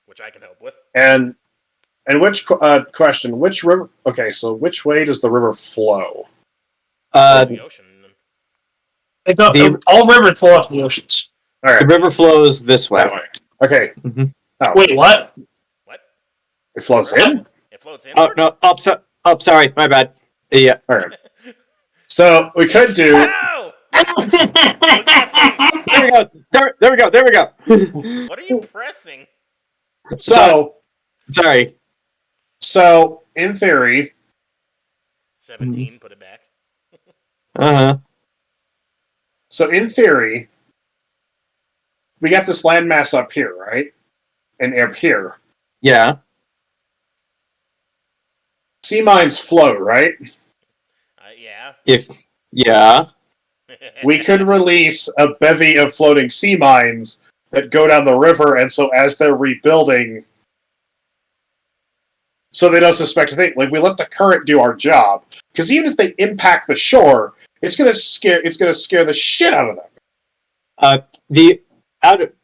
which I can help with. And which question? Which river? Okay, so which way does the river flow? The ocean. All rivers flow up the oceans. All right, The river flows this way. that way. Okay. Mhm. Oh, Wait, what? What? it flows in. It floats in. Oh no! Sorry, my bad. Yeah. All right. So we could do. Ow! Look at that There we go. face. What are you pressing? So Sorry. So in theory, 17. Put it back. Uh-huh. So in theory, we got this landmass up here, right? And up here. Yeah. Sea mines float, right? Yeah. Yeah. We could release a bevy of floating sea mines that go down the river, and so as they're rebuilding, so they don't suspect a thing. Like, we let the current do our job, because even if they impact the shore, it's gonna scare the shit out of them.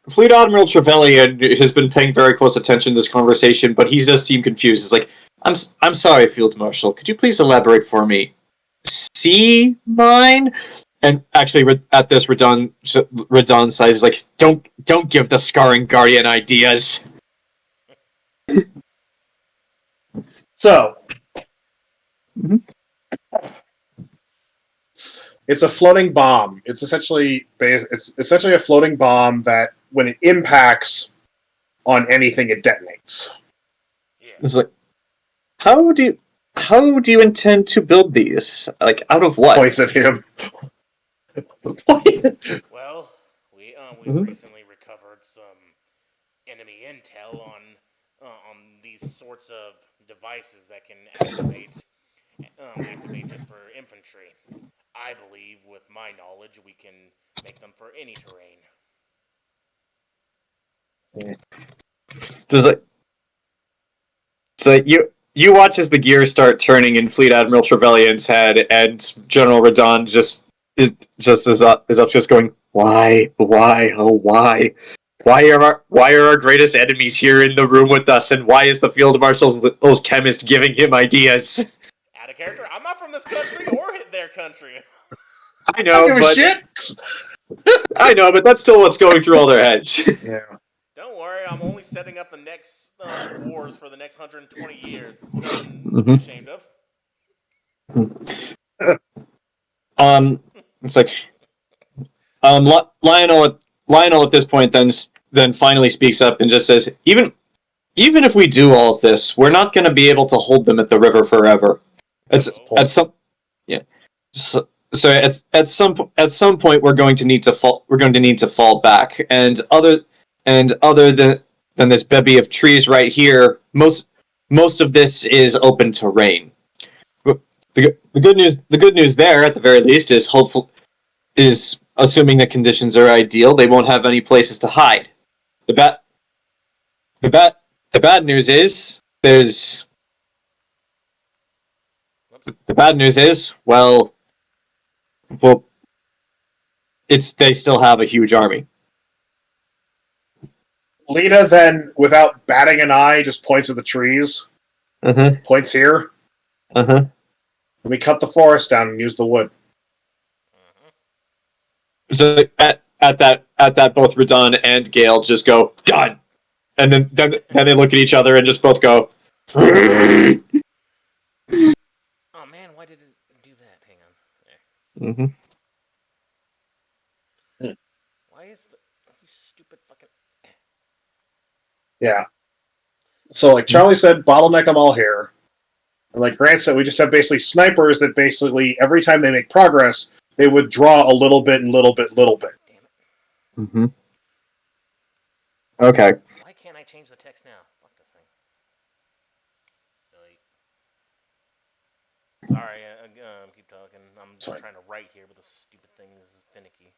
Fleet Admiral Trevelyan has been paying very close attention to this conversation, but he does seem confused. He's like, I'm sorry, Field Marshal. Could you please elaborate for me? Sea mine? And actually, at this, Radon says, like, don't give the Scarring Guardian ideas. So, it's a floating bomb. It's essentially a floating bomb that, when it impacts on anything, it detonates. Yeah. It's like, how do you intend to build these? Like, out of what? Points at him. Well, we've recently recovered some enemy intel on these sorts of devices that can activate just for infantry. I believe, with my knowledge, we can make them for any terrain. So you watch as the gears start turning in Fleet Admiral Trevelyan's head, and General Radon is up going, why, oh why? Why are our greatest enemies here in the room with us, and why is the Field Marshal's chemist giving him ideas? Out of character, I'm not from this country or their country. I know, Give a but shit. I know, but that's still what's going through all their heads. Yeah. Don't worry, I'm only setting up the next wars for the next 120 years. It's nothing to be ashamed of. It's like Lionel at this point then finally speaks up and just says, even if we do all of this, we're not going to be able to hold them at the river forever. At some some point we're going to need to fall back, and other than this bevy of trees right here, most of this is open terrain. The good news there, at the very least, is assuming the conditions are ideal, they won't have any places to hide. The bad news is well, they still have a huge army. Lita then, without batting an eye, just points at the trees. Points here. Let me cut the forest down and use the wood. So at that, both Radon and Gale just go, done. And then they look at each other and just both go. Oh man, why did it do that? Hang on. There. Why is you stupid fucking? Yeah. So, like Charlie said, bottleneck them all here. And like Grant said, we just have basically snipers that basically every time they make progress, they would draw a little bit and little bit. Damn it. Okay. Why can't I change the text now? Fuck this thing. Sorry, keep talking. I'm just trying to write here, but the stupid thing is finicky.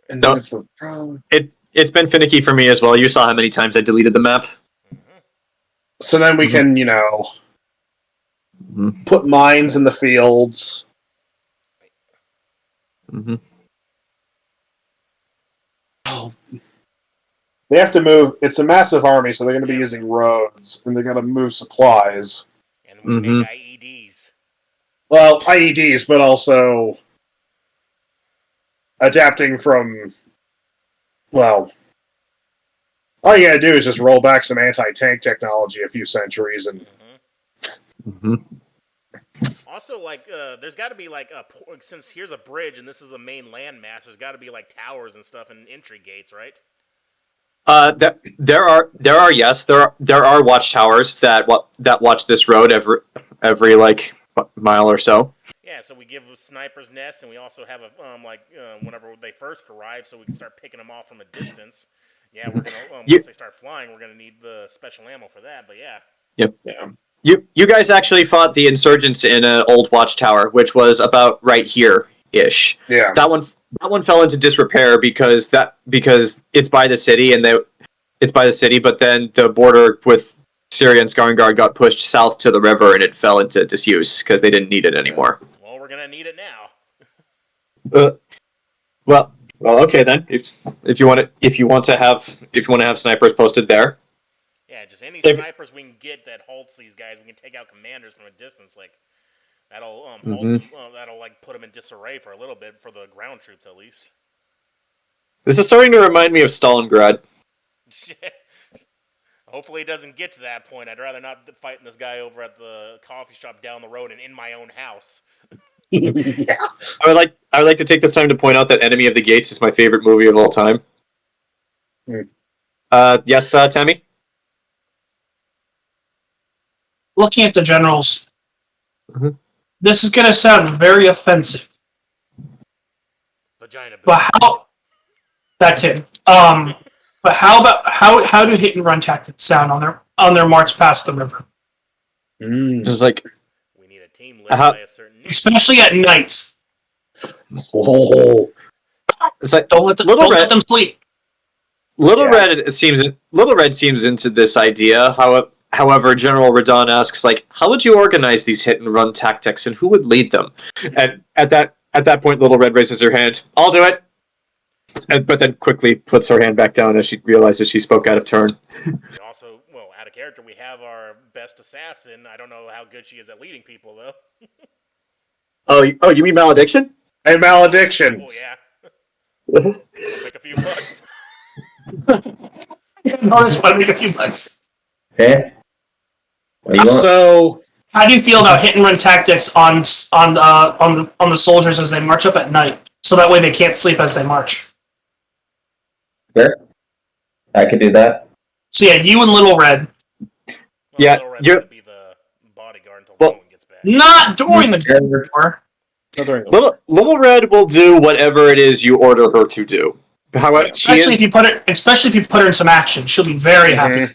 And then It's been finicky for me as well. You saw how many times I deleted the map. So then we can, put mines in the fields. Oh. They have to move. It's a massive army, so they're going to be using roads, and they're going to move supplies. And we make IEDs. Well, IEDs, but also adapting from, well, all you gotta do is just roll back some anti-tank technology a few centuries and... Also, like, there's got to be, like, since here's a bridge and this is a main landmass, there's got to be, like, towers and stuff and entry gates, right? There are watchtowers that watch this road every like mile or so. Yeah, so we give snipers nests, and we also have a whenever they first arrive, so we can start picking them off from a distance. Yeah, we're gonna once they start flying, we're gonna need the special ammo for that. But yeah. Yep. Yeah. You guys actually fought the insurgents in an old watchtower, which was about right here ish. Yeah. That one fell into disrepair because it's by the city but then the border with Syria and Skarngard got pushed south to the river and it fell into disuse because they didn't need it anymore. Well, we're gonna need it now. Well, okay then. If you want to have snipers posted there. Yeah, just any snipers we can get that halts these guys. We can take out commanders from a distance. Like that'll that'll like put them in disarray for a little bit for the ground troops at least. This is starting to remind me of Stalingrad. Hopefully it doesn't get to that point. I'd rather not fighting this guy over at the coffee shop down the road and in my own house. Yeah. I would like to take this time to point out that Enemy of the Gates is my favorite movie of all time. Yes, Temme? Looking at the generals, this is going to sound very offensive. Vagina. But how? That's it. But how about how do hit and run tactics sound on their march past the river? Just like we need a team led by a certain, especially at night. Oh, it's like Don't let them sleep. Little Red seems into this idea. However, General Radon asks, like, how would you organize these hit and run tactics, and who would lead them? And at that point, Little Red raises her hand. I'll do it. But then quickly puts her hand back down as she realizes she spoke out of turn. We also, out of character, we have our best assassin. I don't know how good she is at leading people, though. Oh, you mean Malediction? Hey, Malediction. Oh, yeah. Make a few bucks. I just want to make a few bucks. Okay. What do you want? So, How do you feel about hit and run tactics on the soldiers as they march up at night, so that way they can't sleep as they march? Sure. I could do that. So yeah, you and Little Red. Well, Yeah, Little Red's you're- gonna be the bodyguard until Well- Rowan gets back. Not during the war. Little Red will do whatever it is you order her to do. However, Especially if you put her in some action, she'll be very happy.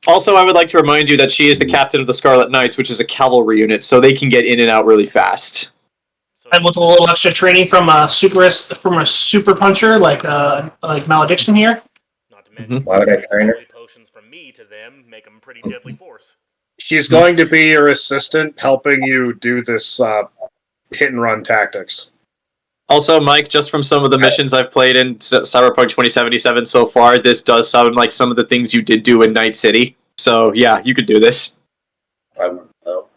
Also, I would like to remind you that she is the captain of the Scarlet Knights, which is a cavalry unit, so they can get in and out really fast. So And with a little extra training from a super puncher like Malediction here. not to mention Why would I train her? potions from me to them make them a pretty deadly force. She's going to be your assistant, helping you do this hit and run tactics. Also, Mike, just from some of the missions I've played in Cyberpunk 2077 so far, this does sound like some of the things you did do in Night City. So, yeah, you could do this. No.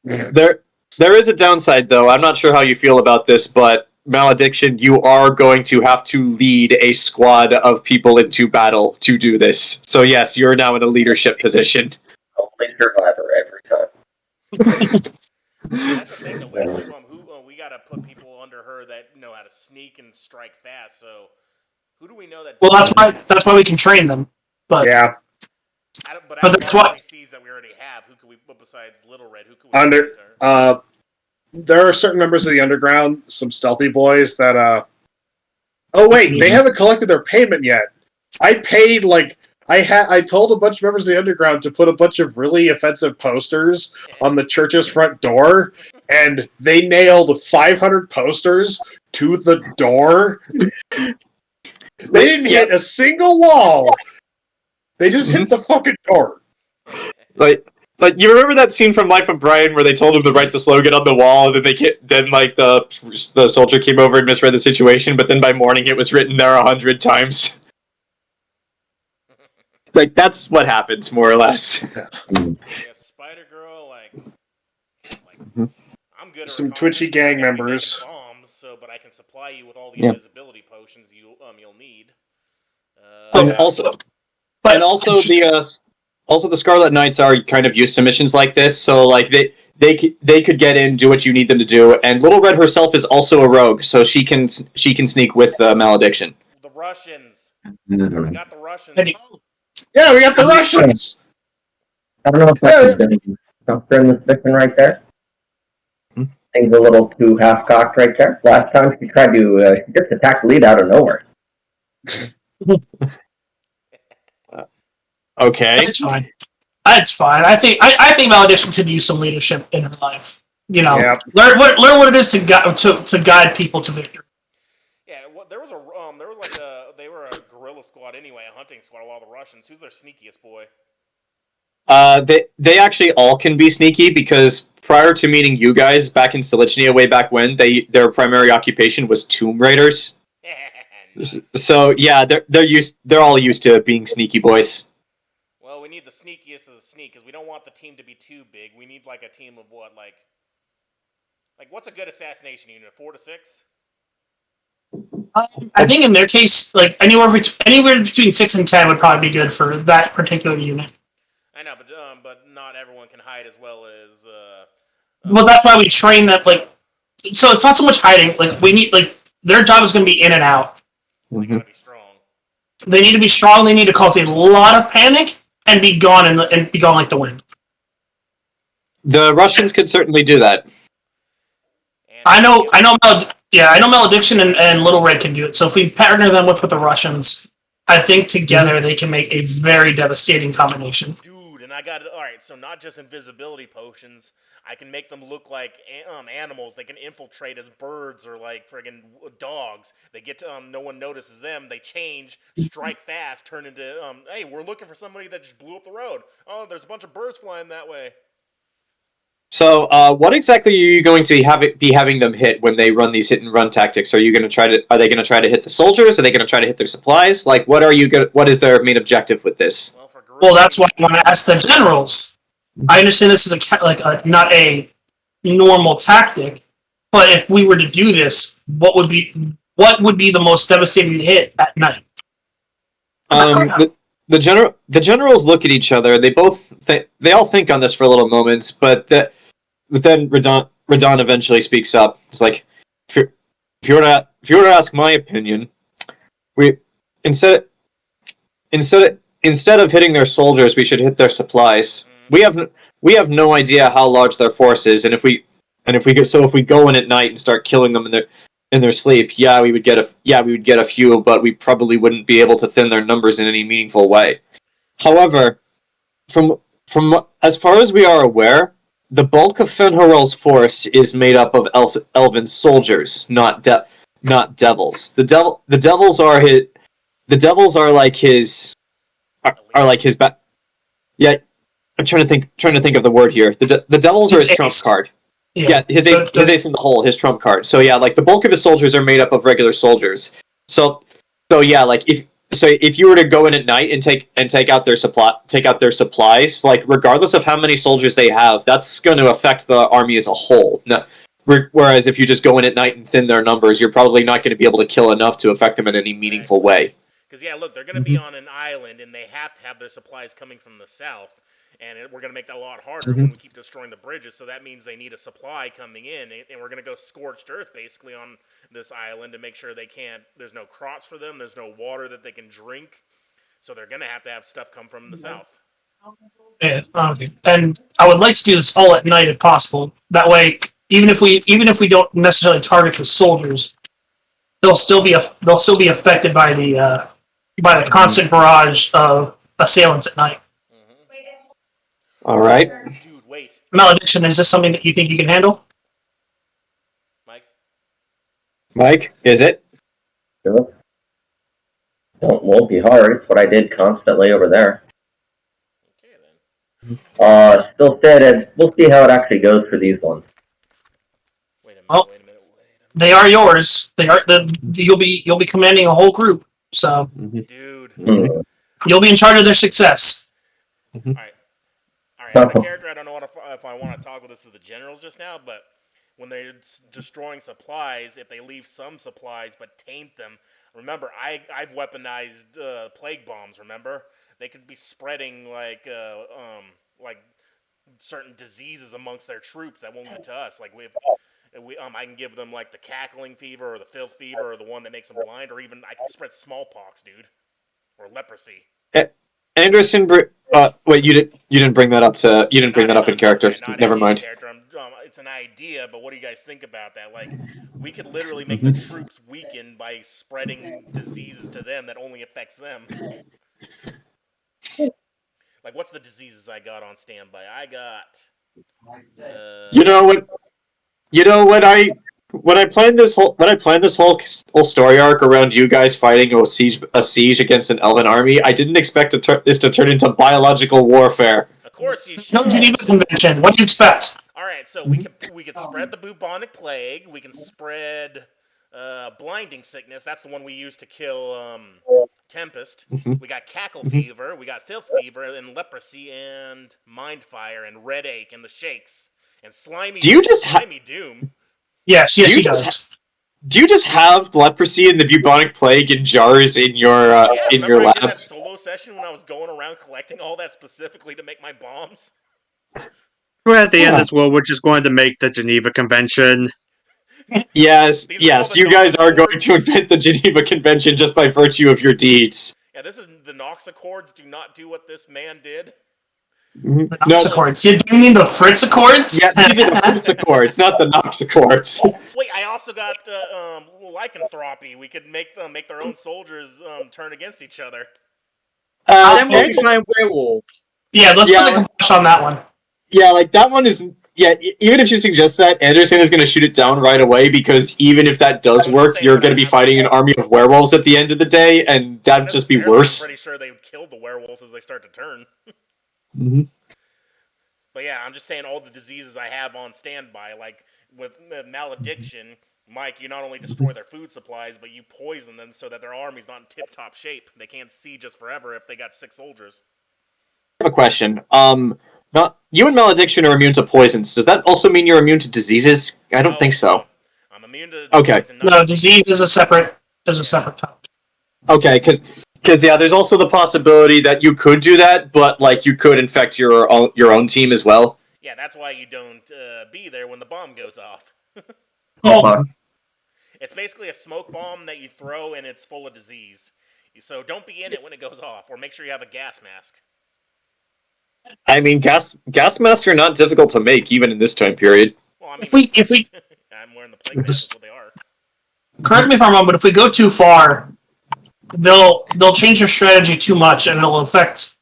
There is a downside, though. I'm not sure how you feel about this, but Malediction, you are going to have to lead a squad of people into battle to do this. So, yes, you're now in a leadership position. Only survivor every time. That's the thing, though. We gotta put people under her that know how to sneak and strike fast. So, who do we know that? Well, that's why we can train them. But Yeah. But But out of that's all what- the NPCs that we already have, who could we put besides Little Red? Who could we put her? There are certain members of the underground, some stealthy boys that oh wait, they haven't collected their payment yet. I paid I told a bunch of members of the underground to put a bunch of really offensive posters on the church's front door, and they nailed 500 posters to the door. They didn't hit a single wall. They just hit the fucking door. Like you remember that scene from Life of Brian where they told him to write the slogan on the wall, and then the soldier came over and misread the situation, but then by morning it was written there 100 times. Like, that's what happens, more or less. If Spider Girl, I'm good. at Some reconnaissance, twitchy I gang gotta be members. making bombs, but I can supply you with all the Yeah. invisibility potions you'll need. Also, but the Scarlet Knights are kind of used to missions like this, so like they could get in, do what you need them to do, and Little Red herself is also a rogue, so she can sneak with Malediction. The Russians. We got the Russians. Yeah, we got the Russians. I don't know if that's been in this mission right there. Thing's a little too half-cocked right there. Last time she tried to she just attacked Lita out of nowhere. Okay. It's fine. It's fine. I think Malediction could use some leadership in her life. You know, Yep. learn what it is to guide people to victory. Yeah, there was they were a guerrilla squad anyway, a hunting squad. A lot of the Russians. Who's their sneakiest boy? They actually all can be sneaky because prior to meeting you guys back in Stolichnia way back when, their primary occupation was tomb raiders. Nice. So yeah, they're all used to being sneaky boys. Well, we need the sneakiest of the sneak because we don't want the team to be too big. We need like a team of what, like what's a good assassination unit? 4 to 6. I think in their case, like anywhere between 6 and 10 would probably be good for that particular unit. I know, but not everyone can hide as well as. Well, that's why we train that. Like, so it's not so much hiding. Like we need their job is going to be in and out. They gotta be strong. They need to be strong. They need to cause a lot of panic and be gone and be gone like the wind. The Russians could certainly do that. And I know Malediction and Little Red can do it. So if we partner them with the Russians, I think together they can make a very devastating combination. Dude, and I got it. All right, so not just invisibility potions. I can make them look like animals. They can infiltrate as birds or like friggin' dogs. They get to, no one notices them. They change, strike fast, turn into hey, we're looking for somebody that just blew up the road. Oh, there's a bunch of birds flying that way. So, what exactly are you going to be having them hit when they run these hit and run tactics? Are they going to try to hit the soldiers? Are they going to try to hit their supplies? Like, what is their main objective with this? Well, that's why I want to ask the generals. I understand this is not a normal tactic, but if we were to do this, what would be the most devastating hit at night? the generals look at each other. They all think on this for a little moments, but then Radon eventually speaks up. It's like, if you were to ask my opinion, we instead of hitting their soldiers, we should hit their supplies. We have no idea how large their force is, and if we go in at night and start killing them in their sleep, we would get a few, but we probably wouldn't be able to thin their numbers in any meaningful way. However, from as far as we are aware, the bulk of Fen'Harel's force is made up of elven soldiers, not devils. The devils are like his Yeah, I'm trying to think of the word here. The devils are his trump card. Yeah, his ace in the hole, his trump card. So yeah, like the bulk of his soldiers are made up of regular soldiers. So yeah, like if you were to go in at night and take out their supplies, like regardless of how many soldiers they have, that's going to affect the army as a whole. No, whereas if you just go in at night and thin their numbers, you're probably not going to be able to kill enough to affect them in any meaningful way. Because look, they're going to be on an island, and they have to have their supplies coming from the south. And we're going to make that a lot harder when we keep destroying the bridges. So that means they need a supply coming in, and we're going to go scorched earth basically on this island to make sure there's no crops for them, there's no water that they can drink. So they're going to have stuff come from the south. Yeah, okay. And I would like to do this all at night if possible. That way, even if we don't necessarily target the soldiers, they'll still be affected by the constant barrage of assailants at night. All right. Dude, wait. Malediction, is this something that you think you can handle? Mike, is it? Sure. Won't be hard. It's what I did constantly over there. Okay, then. Still stated. We'll see how it actually goes for these ones. Wait a minute. They are yours. You'll be commanding a whole group. So, Dude. You'll be in charge of their success. All right. As a character, I don't know if I want to talk with this to the generals just now, but when they're destroying supplies, if they leave some supplies but taint them, remember, I've weaponized plague bombs, remember? They could be spreading like certain diseases amongst their troops that won't get to us. Like I can give them like the cackling fever or the filth fever or the one that makes them blind, or even I can spread smallpox, dude, or leprosy. Anderson, wait, you didn't bring that up in character. Never mind. It's an idea, but what do you guys think about that? Like, we could literally make the troops weaken by spreading diseases to them that only affects them. Like, what's the diseases I got on standby? I got. When I planned this whole story arc around you guys fighting a siege against an elven army, I didn't expect this to turn into biological warfare. Of course you should. No Geneva Convention. What do you expect? All right, so we could spread the bubonic plague. We can spread blinding sickness. That's the one we use to kill Tempest. We got cackle fever. We got filth fever and leprosy and mind fire and red ache and the shakes and slimy. Slimy doom? Yes, he does. Do you just have leprosy and the bubonic plague in jars in your lab? I did that solo session when I was going around collecting all that specifically to make my bombs. We're at the end as well. We're just going to make the Geneva Convention. Yes. You guys are going to invent the Geneva Convention just by virtue of your deeds. Yeah, this is the Nox Accords. Do not do what this man did. The Nox Accords. Do you mean the Fritz Accords? Yeah, these are the Fritz Accords, not the Nox Accords. Wait, I also got lycanthropy. We could make their own soldiers turn against each other. Then we'll be fighting werewolves. Yeah, let's put the kibosh on that one. Yeah, like that one is. Yeah, even if you suggest that, Anderson is going to shoot it down right away, because even if that does work, you're going to be fighting an army of werewolves at the end of the day, and that'd just be worse. I'm pretty sure they would kill the werewolves as they start to turn. But yeah, I'm just saying all the diseases I have on standby, like with malediction, Mike, you not only destroy their food supplies, but you poison them so that their army's not in tip-top shape. They can't siege us forever if they got 6 soldiers. I have a question. You and malediction are immune to poisons. Does that also mean you're immune to diseases? I don't think so. I'm immune to okay. Poison. No, disease is a separate topic. Okay, because Because there's also the possibility that you could do that, but like you could infect your own team as well. Yeah, that's why you don't be there when the bomb goes off. Oh, It's basically a smoke bomb that you throw and it's full of disease. So don't be in it when it goes off, or make sure you have a gas mask. I mean, gas masks are not difficult to make, even in this time period. Well, I mean, if we I'm wearing the plague mask, that's what they are. correct me if I'm wrong, but if we go too far, they'll change their strategy too much, and it'll affect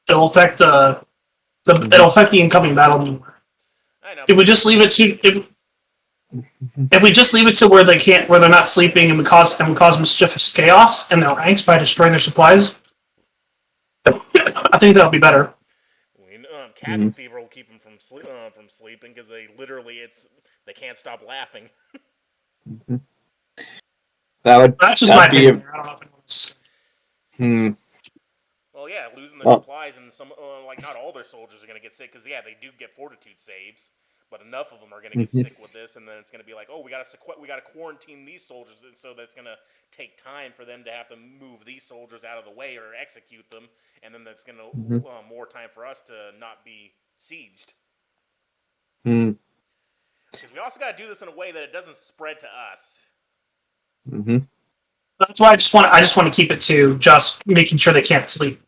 the incoming battle more. I know. If we just leave it to if we just leave it to where they're not sleeping, and we cause mischievous chaos in their ranks by destroying their supplies, I think that'll be better. Cabin fever will keep them from sleeping because they can't stop laughing. That's just my opinion. I don't know if anyone's... Well, yeah, losing their supplies and some not all their soldiers are gonna get sick because they do get fortitude saves, but enough of them are gonna get sick with this, and then it's gonna be like, we gotta quarantine these soldiers, and so that's gonna take time for them to have to move these soldiers out of the way or execute them, and then that's gonna more time for us to not be sieged. Because we also gotta do this in a way that it doesn't spread to us. That's why I just want to keep it to just making sure they can't sleep.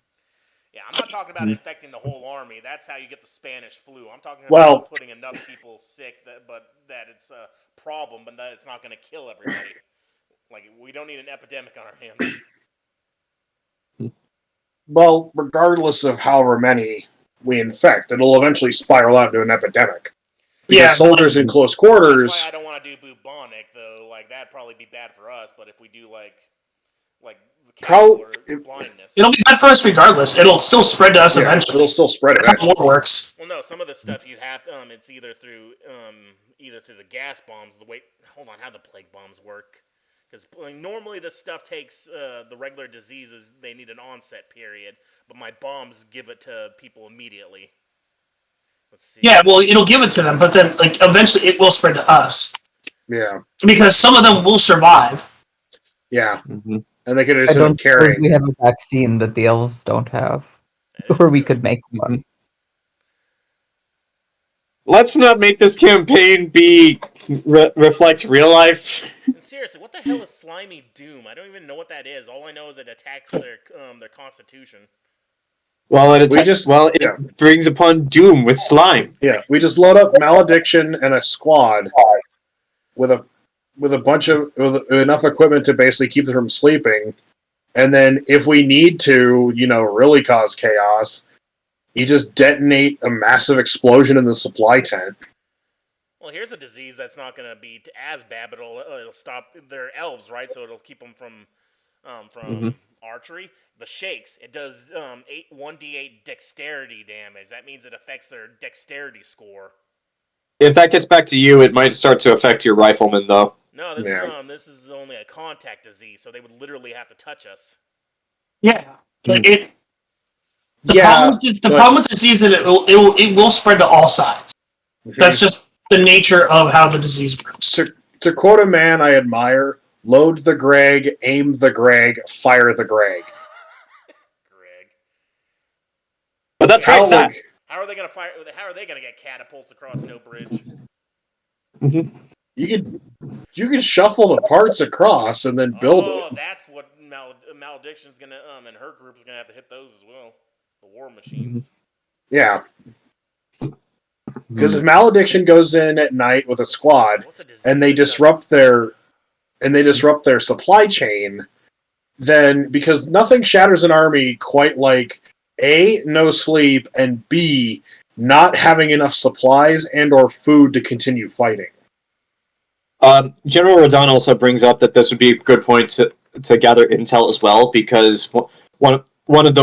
Yeah, I'm not talking about infecting the whole army. That's how you get the Spanish flu. I'm talking about putting enough people sick that it's a problem, but that it's not going to kill everybody. Like, we don't need an epidemic on our hands. Well, regardless of however many we infect, it'll eventually spiral out into an epidemic. Because soldiers in close quarters... That's why I don't want to do bubonic, though. Like, that'd probably be bad for us, but if we do, like blindness. It'll be bad for us regardless. It'll still spread to us eventually. It'll still spread That's how war works. Well, no, some of the stuff you have, it's either through the gas bombs. Hold on, how the plague bombs work? Because normally this stuff takes the regular diseases. They need an onset period, but my bombs give it to people immediately. Let's see. Yeah, well, it'll give it to them, but then eventually it will spread to us. Yeah, because some of them will survive. Yeah. And they could assume carrying. We have a vaccine that the elves don't have, or we could make one. Let's not make this campaign reflect real life. And seriously, what the hell is slimy doom? I don't even know what that is. All I know is it attacks their constitution. Well, it brings upon doom with slime. Yeah, we just load up malediction and a squad with enough equipment to basically keep them from sleeping, and then if we need to, really cause chaos, you just detonate a massive explosion in the supply tent. Well, here's a disease that's not going to be as bad, but it'll stop. They're elves, right? So it'll keep them from archery. The shakes, it does 1d8 dexterity damage. That means it affects their dexterity score. If that gets back to you, it might start to affect your riflemen, though. No, this is only a contact disease, so they would literally have to touch us. Yeah, the problem with disease is it will spread to all sides. Mm-hmm. That's just the nature of how the disease works. To quote a man I admire, load the Greg, aim the Greg, fire the Greg. Greg. But that's how are they going to fire? How are they going to get catapults across no bridge? Mm-hmm. You can shuffle the parts across and then build it. Oh, that's what Malediction's going to and her group is going to have to hit those as well. The war machines. Yeah. Because if Malediction goes in at night with a squad and they disrupt their supply chain, then because nothing shatters an army quite like A, no sleep, and B, not having enough supplies and or food to continue fighting. General Rodon also brings up that this would be a good point to gather intel as well, because one of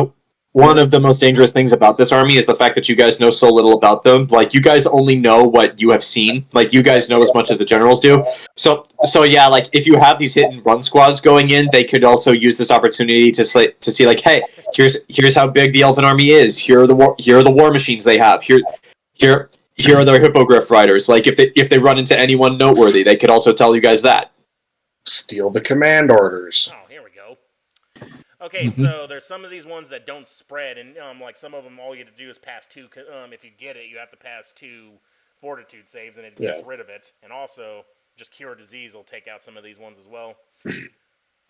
the most dangerous things about this army is the fact that you guys know so little about them. Like, you guys only know what you have seen. Like, you guys know as much as the generals do. So yeah, like, if you have these hit and run squads going in, they could also use this opportunity to see, like, hey, here's how big the Elven army is. Here are the war machines they have. Here are their hippogriff riders. Like, if they run into anyone noteworthy, they could also tell you guys that. Steal the command orders. Oh, here we go. Okay, so there's some of these ones that don't spread, and like some of them, all you have to do is pass 2. If you get it, you have to pass 2 fortitude saves, and it gets rid of it. And also, just cure disease will take out some of these ones as well.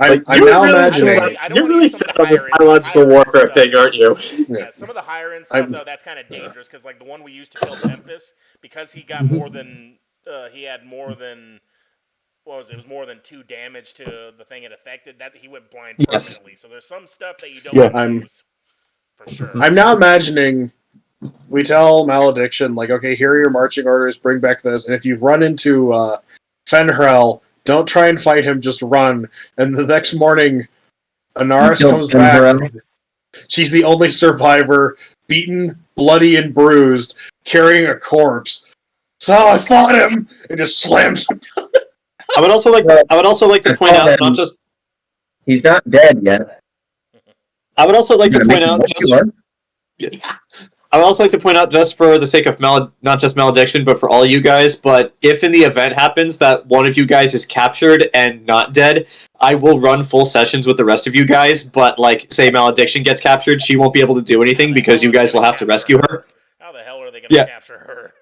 I'm now imagining. You're really set on this biological warfare thing, aren't you? Yeah, some of the higher end stuff though, that's kind of dangerous because like the one we used to kill Tempest, because he got more than he had more than. What was it? It was more than 2 damage to the thing it affected. That he went blind permanently. So there's some stuff that you don't use for sure. I'm now imagining we tell Malediction, like, okay, here are your marching orders, bring back this, and if you've run into Fenhrel, don't try and fight him, just run. And the next morning, Anaris comes back. She's the only survivor, beaten, bloody, and bruised, carrying a corpse. So I fought him, and just slams him down. I would also like to point out not just he's not dead yet. I would also like to point out just for the sake of not just Malediction, but for all you guys, but if in the event happens that one of you guys is captured and not dead, I will run full sessions with the rest of you guys, but like say Malediction gets captured, she won't be able to do anything because you guys will have to rescue her. How the hell are they going to capture her?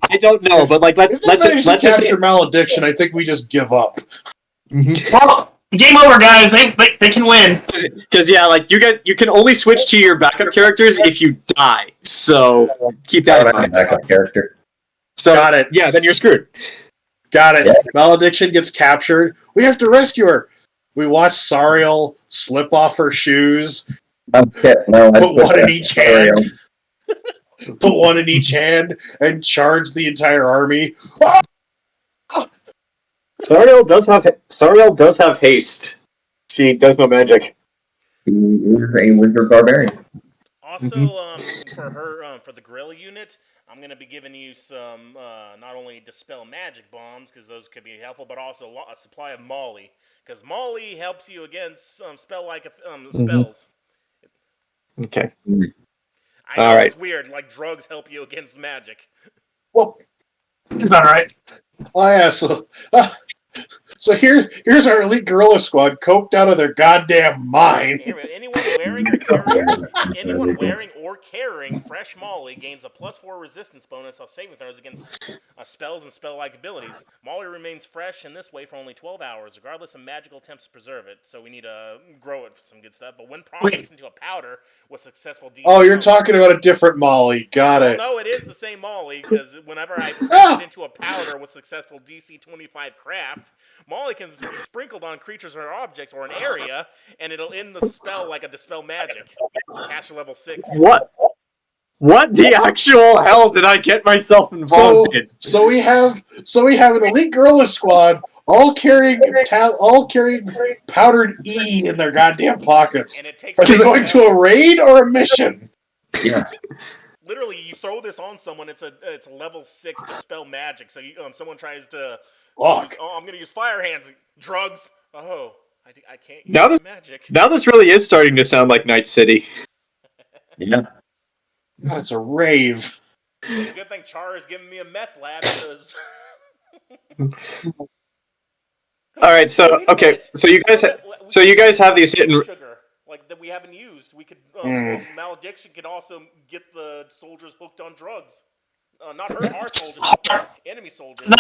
I don't know, but like let's just capture Malediction. I think we just give up. Well, game over, guys. They can win. Because like you can only switch to your backup characters if you die. So keep that in mind. Backup character. So got it. Yeah, then you're screwed. Got it. Yeah. Malediction gets captured. We have to rescue her. We watch Sariel slip off her shoes. Put one in each hand. Put one in each hand and charge the entire army. Sariel does have haste. She does no magic. She is a wizard barbarian. Also, for her, for the guerrilla unit, I'm going to be giving you some not only dispel magic bombs because those could be helpful, but also a supply of Molly because Molly helps you against spell-like spells. Okay. I know it's weird. Like drugs help you against magic. Well, it's about right. Oh yeah. So here's our elite guerrilla squad, coked out of their goddamn mind. Anyone wearing or carrying fresh Molly gains a +4 resistance bonus on saving throws against spells and spell-like abilities. Molly remains fresh in this way for only 12 hours, regardless of magical attempts to preserve it. So we need to grow it for some good stuff. But when processed into a powder with successful DC... Oh, you're talking about a different Molly. Got it. No, it is the same Molly, because whenever I put it into a powder with successful DC 25 craft, Molly can be sprinkled on creatures or objects or an area, and it'll end the spell like a dispel magic. Caster level 6. What the actual hell did I get myself involved in? So we have an elite guerrilla squad all carrying powdered E in their goddamn pockets. And it takes Are they going to a raid or a mission? Yeah. Literally, you throw this on someone, it's a level 6 dispel magic. So someone tries to I'm going to use fire hands, drugs. Oh, I can't use magic. Now this really is starting to sound like Night City. Yeah. God, it's a rave. It's a good thing Char is giving me a meth lab because. All right, so you guys have these hidden sugar like that we haven't used. We could Malediction could also get the soldiers hooked on drugs. Not our soldiers, but enemy soldiers.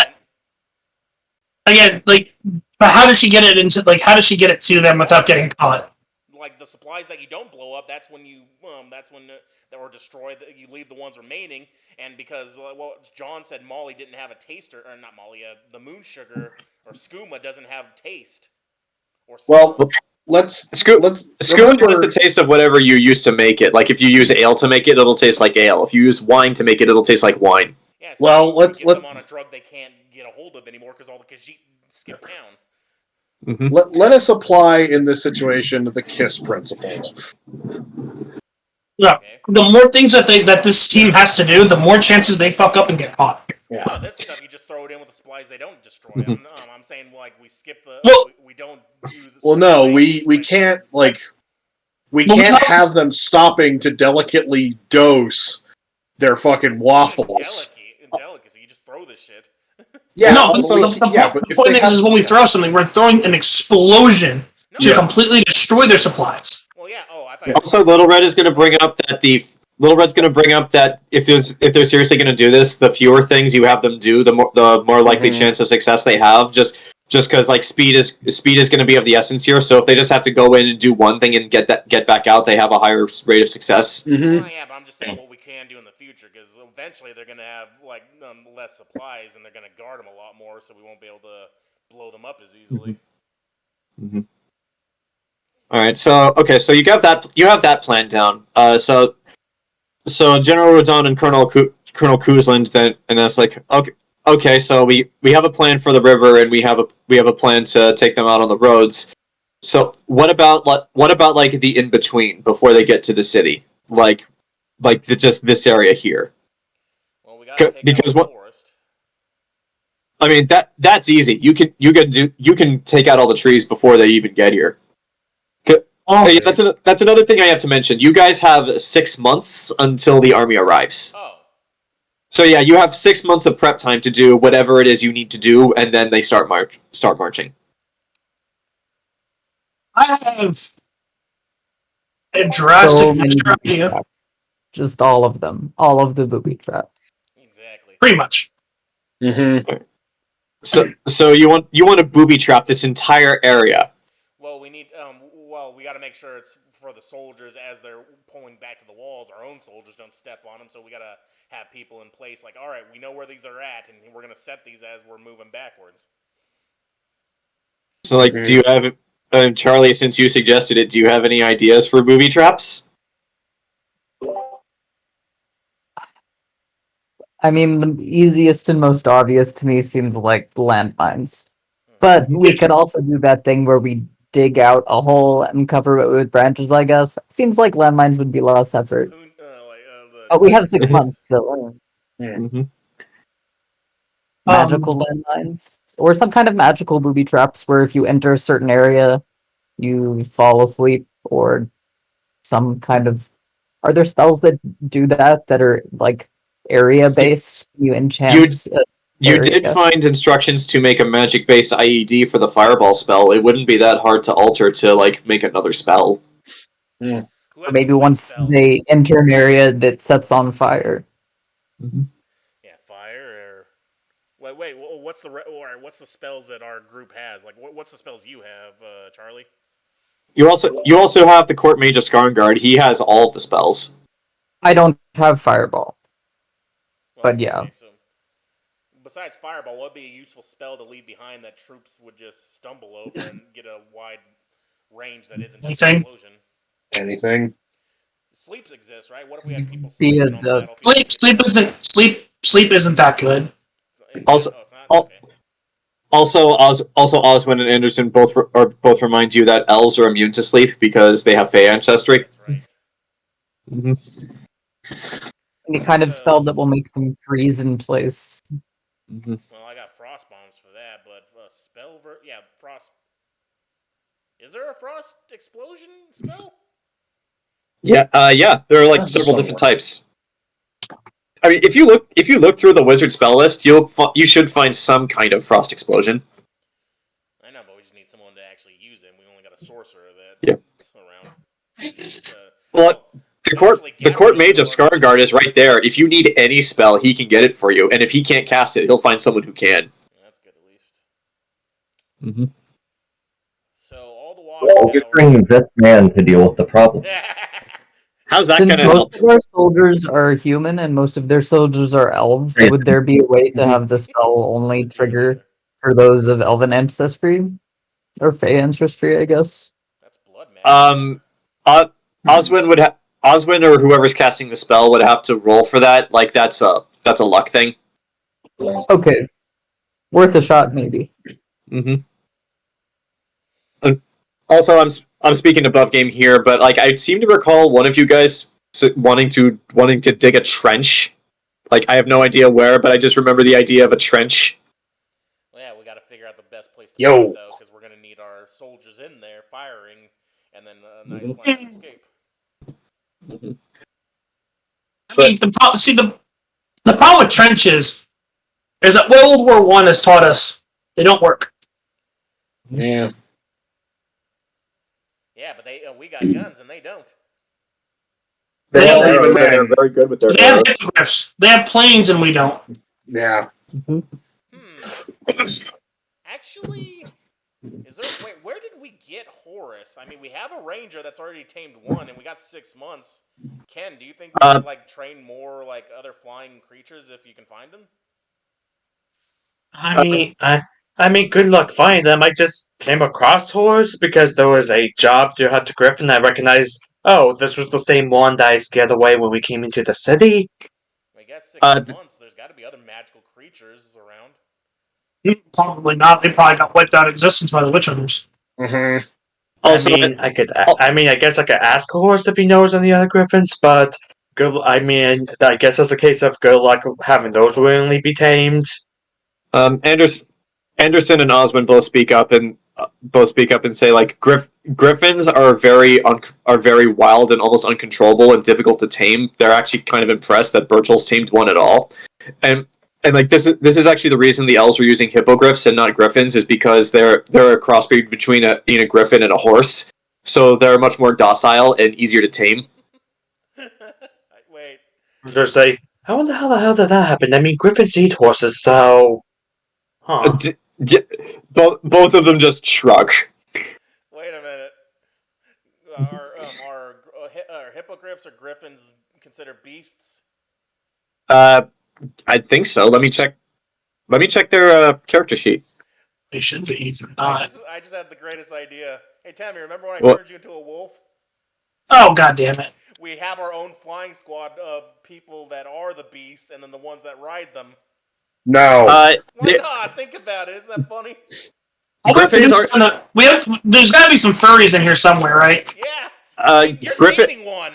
Again, but how does she get it into? How does she get it to them without getting caught? Like the supplies that you don't blow up, that's when that were destroyed. That you leave the ones remaining, and because John said Molly didn't have a taster, or not Molly, the moon sugar or skooma doesn't have taste. Skooma has the taste of whatever you use to make it. Like if you use ale to make it, it'll taste like ale. If you use wine to make it, it'll taste like wine. Yeah, so let's them on a drug they can't get a hold of anymore because all the Khajiit skip town. Mm-hmm. Let us apply in this situation the KISS principles. Yeah, the more things that this team has to do, the more chances they fuck up and get caught. Yeah. No, this stuff you just throw it in with the supplies they don't destroy. I'm saying we skip the we don't do the. Well, no, we can't we can't have them stopping to delicately dose their fucking waffles. Delicacy, you just throw this shit. Yeah, no. The point is when we throw something, we're throwing an explosion to completely destroy their supplies. thought Also, Little Red is going to bring up that if they're seriously going to do this, the fewer things you have them do, the more likely chance of success they have. Just because like speed is going to be of the essence here. So if they just have to go in and do one thing and get back out, they have a higher rate of success. Mm-hmm. Oh, yeah, but I'm just saying what we can do in the future, because eventually they're going to have like less supplies, and they're going to guard them a lot more, so we won't be able to blow them up as easily. Mm-hmm. All right, so you have that plan down. So General Rodon and Colonel Kuzland then, and that's like okay. So we have a plan for the river, and we have a plan to take them out on the roads. So what about like the in between before they get to the city, like just this area here? Well, we got to take out the forest. I mean that's easy. You can take out all the trees before they even get here. Okay. That's another thing I have to mention. You guys have 6 months until the army arrives. Oh. So yeah, you have 6 months of prep time to do whatever it is you need to do, and then they start marching. I have a drastic extra idea. Traps. Just all of them. All of the booby traps. Exactly. Pretty much. Mm-hmm. So you want to booby trap this entire area. Well, we need. We got to make sure it's for the soldiers as they're pulling back to the walls. Our own soldiers don't step on them, so we got to have people in place. Like, all right, we know where these are at, and we're gonna set these as we're moving backwards. So, like, do you have, Charlie? Since you suggested it, do you have any ideas for booby traps? I mean, the easiest and most obvious to me seems like landmines. But we could also do that thing where we dig out a hole and cover it with branches, I guess. Seems like landmines would be less effort. Oh, we have 6 months, so... Mm-hmm. Magical landmines? Or some kind of magical booby traps where if you enter a certain area, you fall asleep, or some kind of... Are there spells that do that are, like, area-based? You enchant... You did find instructions to make a magic-based IED for the fireball spell. It wouldn't be that hard to alter to, like, make another spell. Or maybe once they enter an area that sets on fire. Mm-hmm. Yeah, fire or... Wait, what's the spells that our group has? Like, what's the spells you have, Charlie? You also have the Court Mage of Skarngard. He has all of the spells. I don't have fireball. But yeah. Okay, so besides fireball, what would be a useful spell to leave behind that troops would just stumble over and get a wide range that isn't just an explosion? Anything? Sleeps exist, right? What if we had people sleeping on the battlefield? Sleep isn't that good. Also, Oswin and Anderson both remind you that elves are immune to sleep because they have Fey ancestry. That's right. Mm-hmm. Any kind of spell that will make them freeze in place. Mm-hmm. Well, I got frost bombs for that, but frost. Is there a frost explosion spell? Yeah, there are like several different types. I mean, if you look through the wizard spell list, you should find some kind of frost explosion. I know, but we just need someone to actually use it. We only got a sorcerer that's around. Well, the court mage of Skarngard is right there. If you need any spell, he can get it for you, and if he can't cast it, he'll find someone who can. Yeah, that's good, at least. Mm-hmm. So all the walls. Well, you're bringing this man to deal with the problem. How's that going to Since help? most of our soldiers are human and most of their soldiers are elves, would there be a way to have the spell only trigger for those of elven ancestry? Or Fey ancestry, I guess? That's blood magic. Oswin or whoever's casting the spell would have to roll for that. Like that's a luck thing. Okay. Worth a shot, maybe. Mm-hmm. Also, I'm speaking above game here, but like I seem to recall one of you guys wanting to dig a trench. Like I have no idea where, but I just remember the idea of a trench. Well, yeah, we got to figure out the best place to put it though, because we're gonna need our soldiers in there firing, and then a nice line of escape. Mm-hmm. I mean, the problem with trenches is that World War I has taught us they don't work. Yeah. Yeah, but we got guns and they don't. They have have arrows, and they're very good with their They have arrows. hippogriffs. They have planes, and we don't. Yeah. Actually, where did we get Horus? I mean, we have a ranger that's already tamed one, and we got 6 months. Ken, do you think we could train more other flying creatures if you can find them? I mean, good luck finding them. I just came across horse because there was a job to hunt a griffin. I recognized. Oh, this was the same one that I scared away when we came into the city. We got 6 months. There's got to be other magical creatures around. Probably not. They probably got wiped out of existence by the witch hunters. Mm-hmm. Also, I guess I could ask a horse if he knows any other griffins, but I guess it's a case of good luck having those willingly be tamed. Anderson and Osmond both speak up and say griffins are very wild and almost uncontrollable and difficult to tame. They're actually kind of impressed that Burchill's tamed one at all, and this is actually the reason the elves were using hippogriffs and not griffins, is because they're a crossbreed between a griffin and a horse, so they're much more docile and easier to tame. Wait. Just say, how the hell did that happen? I mean, griffins eat horses, so. Huh. Both of them just shrug. Wait a minute. Are hippogriffs or griffins considered beasts? I think so. Let me check their character sheet. They should be. I just had the greatest idea. Hey, Temme, remember when I turned you into a wolf? Oh, god damn it. We have our own flying squad of people that are the beasts, and then the ones that ride them. No. Why not? Think about it. Isn't that funny? There's got to be some furries in here somewhere, right? Yeah. You're naming one.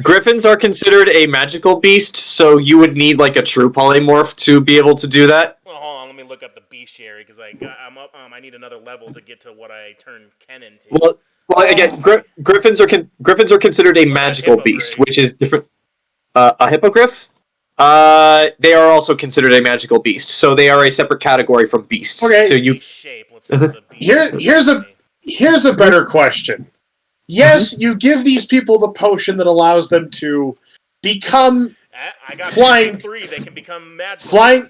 Griffins are considered a magical beast, so you would need a true polymorph to be able to do that. Well, hold on. Let me look up the bestiary because I'm up. I need another level to get to what I turned Ken into. Well, again, griffins are considered a magical beast, which is different. A hippogriff. They are also considered a magical beast, so they are a separate category from beasts. Okay. So you shape. Let's see what the here's a better question. Yes, you give these people the potion that allows them to become flying. 3. They can become magical.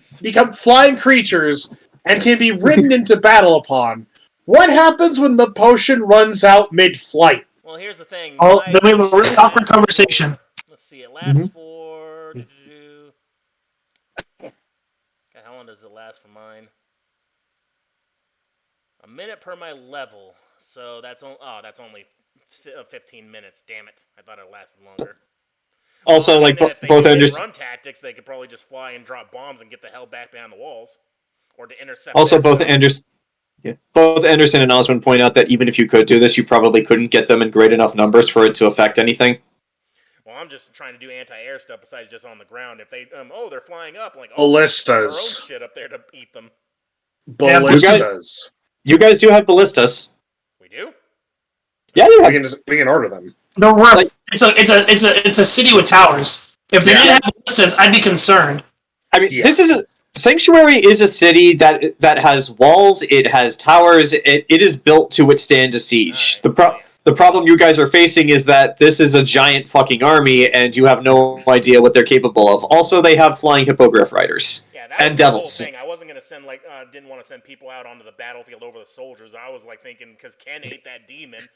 Flying creatures and can be ridden into battle upon. What happens when the potion runs out mid-flight? Well, here's the thing. Oh, then we have a really awkward conversation. Let's see. It lasts for. How long does it last for mine? A minute per my level. So that's only 15 minutes. Damn it! I thought it lasted longer. Also, both run tactics, they could probably just fly and drop bombs and get the hell back behind the walls, or to intercept. Also, both Anderson and Osmond point out that even if you could do this, you probably couldn't get them in great enough numbers for it to affect anything. Well, I'm just trying to do anti-air stuff besides just on the ground. If they, they're flying up, ballistas. Our own shit up there to eat them. Ballistas. You guys do have ballistas. We do. Yeah, we can order them. No, it's a city with towers. If they didn't have ballistas, I'd be concerned. I mean, Sanctuary is a city that has walls. It has towers. It is built to withstand a siege. Right. The problem you guys are facing is that this is a giant fucking army, and you have no idea what they're capable of. Also, they have flying hippogriff riders and devils. The whole thing. I wasn't gonna send didn't want to send people out onto the battlefield over the soldiers. I was thinking because Ken ate that demon,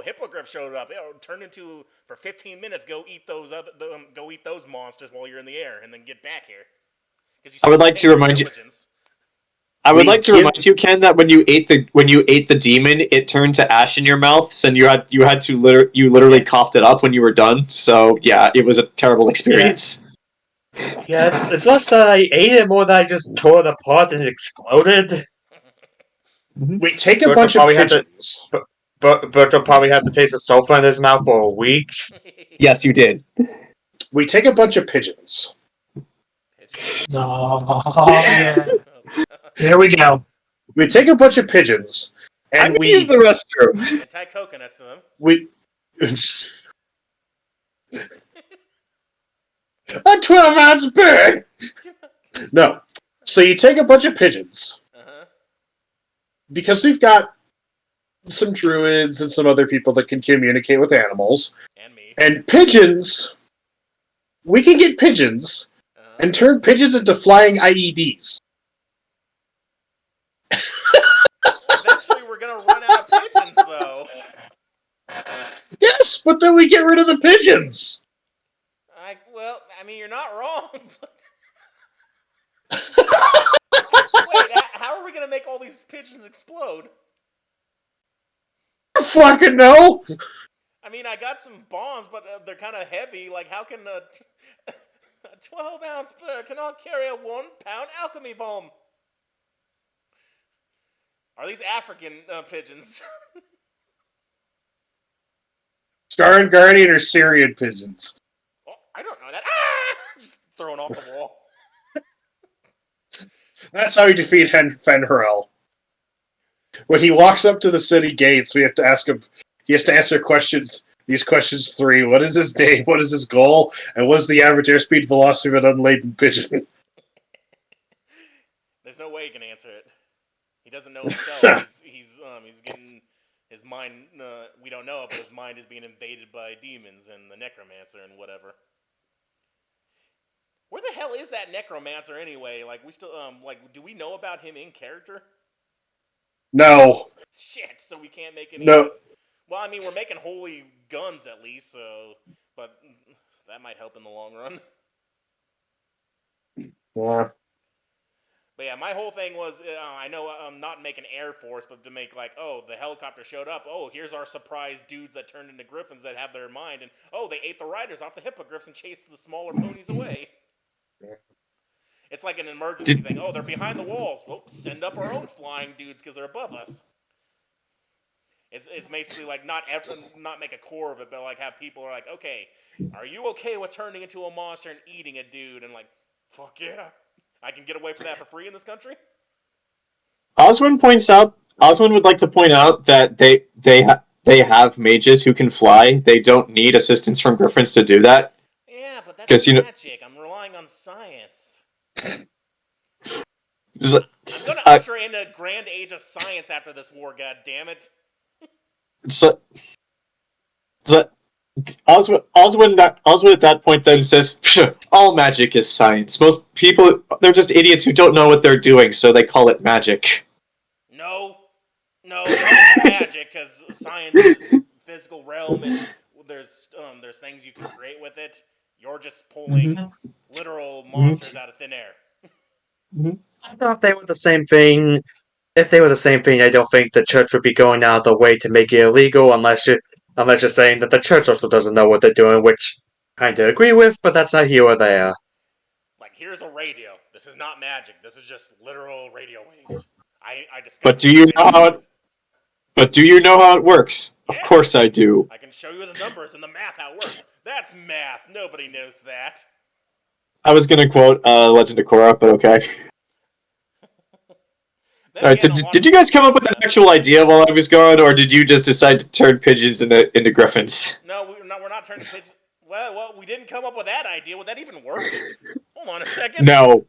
hippogriff showed up. Turn into for 15 minutes. Go eat those monsters while you're in the air, and then get back here. I would like to remind you. I would like to remind you, Ken, that when you ate the demon, it turned to ash in your mouth, and you literally coughed it up when you were done. So yeah, it was a terrible experience. Yeah, it's less that I ate it, more that I just tore it apart and it exploded. We take a bunch of pigeons. Burchill probably had to taste the sulfur in his mouth for a week. Yes, you did. We take a bunch of pigeons. Oh, yeah. There we go. We take a bunch of pigeons, and we use the restroom. And tie coconuts to them. A 12-ounce bird! No. So you take a bunch of pigeons. Because we've got some druids and some other people that can communicate with animals. And me. And pigeons, we can get pigeons and turn pigeons into flying IEDs. Eventually, we're gonna run out of pigeons, though. Yes, but then we get rid of the pigeons. You're not wrong. Wait, how are we gonna make all these pigeons explode? I fucking know. I got some bombs, but they're kind of heavy. Like, how can a 12-ounce cannot carry a 1-pound alchemy bomb? Are these African pigeons? Scar and Guardian are Syrian pigeons. Oh, I don't know that. Ah! Just thrown off the wall. That's how you defeat Fenrirel. When he walks up to the city gates, we have to ask him. He has to answer questions. These questions 3: what is his name? What is his goal? And what is the average airspeed velocity of an unladen pigeon? There's no way he can answer it. He doesn't know himself. he's getting his mind. We don't know it, but his mind is being invaded by demons and the necromancer and whatever. Where the hell is that necromancer anyway? Like, we still do we know about him in character? No. Shit. So we can't make any. No. Well, we're making holy guns at least, but that might help in the long run. Yeah. But yeah, my whole thing was, I know I'm not making Air Force, but to make the helicopter showed up. Oh, here's our surprise dudes that turned into griffins that have their mind, and they ate the riders off the hippogriffs and chased the smaller ponies away. It's like an emergency thing. Oh, they're behind the walls. Well, send up our own flying dudes because they're above us. It's basically like not make a core of it, but have people are like, okay, are you okay with turning into a monster and eating a dude? And fuck yeah, I can get away from that for free in this country. Oswin would like to point out that they have mages who can fly. They don't need assistance from griffins to do that. Yeah, but that's magic. I'm relying on science. I'm gonna usher in a grand age of science after this war. God damn it! Oswin at that point then says, all magic is science. Most people, they're just idiots who don't know what they're doing, so they call it magic. No, it's magic, because science is physical realm, and there's things you can create with it. You're just pulling literal monsters out of thin air. I thought if they were the same thing. If they were the same thing, I don't think the church would be going out of the way to make it illegal, unless you're saying that the church also doesn't know what they're doing, which I kind of agree with, but that's not here or there. Like, here's a radio. This is not magic. This is just literal radio waves. I discovered. But do you know how it works? Yeah. Of course I do. I can show you the numbers and the math how it works. That's math. Nobody knows that. I was gonna quote Legend of Korra, but okay. Alright, did you guys come up with an actual idea while I was gone, or did you just decide to turn pigeons into griffins? No, we're not turning pigeons. Well, we didn't come up with that idea. Would that even work? Hold on a second. No,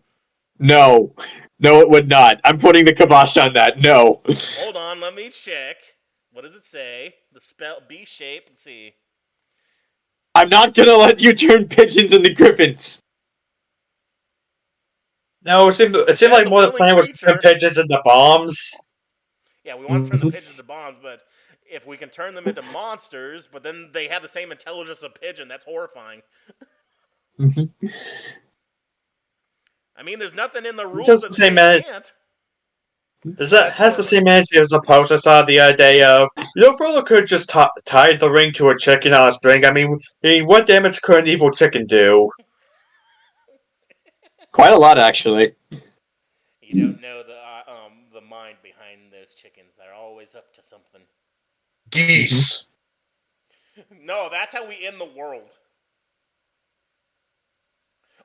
it would not. I'm putting the kibosh on that. No. Hold on, let me check. What does it say? The spell B shape. Let's see. I'm not gonna let you turn pigeons into griffins. No, it seemed like more the plan was to turn pigeons into bombs. Yeah, we want to turn the pigeons into bombs, but if we can turn them into monsters, but then they have the same intelligence as a pigeon, that's horrifying. There's nothing in the rules that say you can't. Has the same energy as the post I saw the other day of, your brother could just tie the ring to a chicken on a string. What damage could an evil chicken do? Quite a lot, actually. You don't know the mind behind those chickens. They're always up to something. Geese. No, that's how we end the world.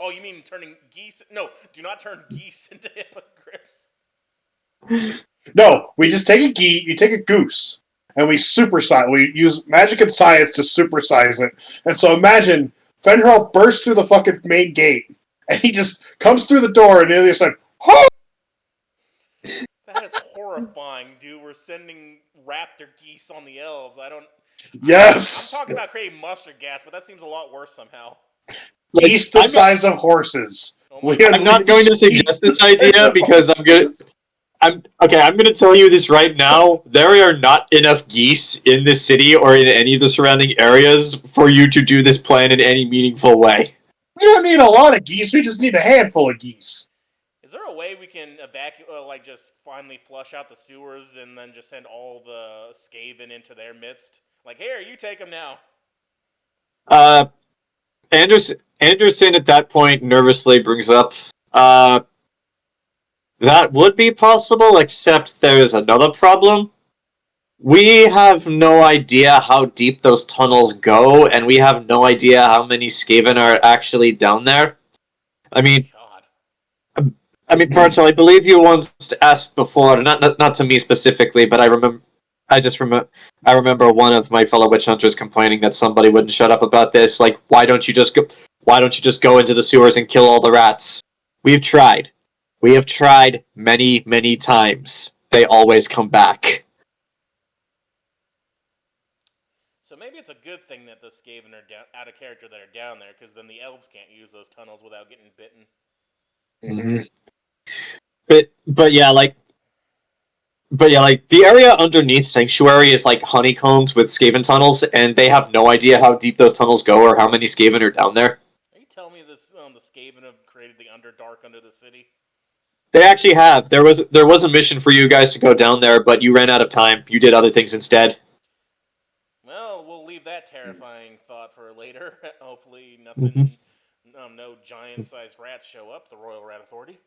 Oh, you mean turning geese? No, do not turn geese into hippogriffs. No, we just take a geese. You take a goose, and we supersize. We use magic and science to supersize it. And so imagine Fenrirel bursts through the fucking main gate. And he just comes through the door, and he's like, "Oh!" That is horrifying, dude. We're sending raptor geese on the elves. Yes! I'm talking about creating mustard gas, but that seems a lot worse somehow. Geese the size of horses. Oh my I'm not going to suggest this idea because I'm going to tell you this right now. There are not enough geese in this city or in any of the surrounding areas for you to do this plan in any meaningful way. We don't need a lot of geese. We just need a handful of geese. Is there a way we can evacuate, just finally flush out the sewers and then just send all the Skaven into their midst? Like, here, you take them now. Anderson at that point nervously brings up, that would be possible, except there's another problem. We have no idea how deep those tunnels go, and we have no idea how many Skaven are actually down there. I mean, Burchill, I believe you once asked before, not to me specifically, but I remember one of my fellow witch hunters complaining that somebody wouldn't shut up about this. Like, why don't you just go into the sewers and kill all the rats? We've tried. We have tried many, many times. They always come back. So maybe it's a good thing that the Skaven are out of character that are down there, because then the elves can't use those tunnels without getting bitten. Mm-hmm. But yeah, the area underneath Sanctuary is like honeycombed with Skaven tunnels, and they have no idea how deep those tunnels go or how many Skaven are down there. Are you telling me this? The Skaven have created the Underdark under the city? They actually have. There was a mission for you guys to go down there, but you ran out of time. You did other things instead. Well, we'll leave that terrifying thought for later. Hopefully, nothing, no giant-sized rats show up. The Royal Rat Authority.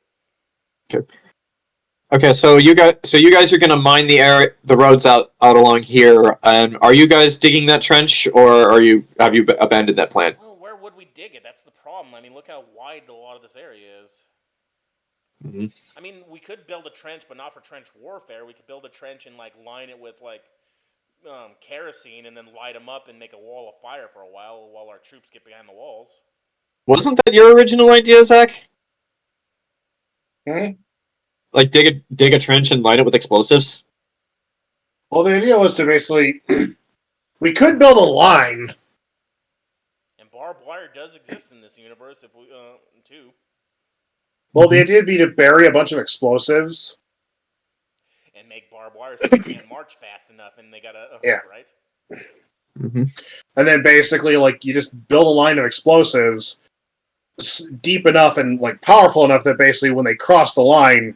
Okay, so you guys are gonna mine the roads out along here, and are you guys digging that trench, or have you abandoned that plan? Well, where would we dig it? That's the problem. I mean, look how wide a lot of this area is. Mm-hmm. I mean, we could build a trench, but not for trench warfare. We could build a trench and line it with kerosene, and then light them up and make a wall of fire for a while our troops get behind the walls. Wasn't that your original idea, Zach? Hmm? Like dig a trench and light it with explosives? Well, the idea was to basically we could build a line. And barbed wire does exist in this universe if we too. Well, the idea would be to bury a bunch of explosives. And make barbed wire so they can't march fast enough, and they gotta right? Mm-hmm. And then basically, you just build a line of explosives deep enough and powerful enough that basically when they cross the line,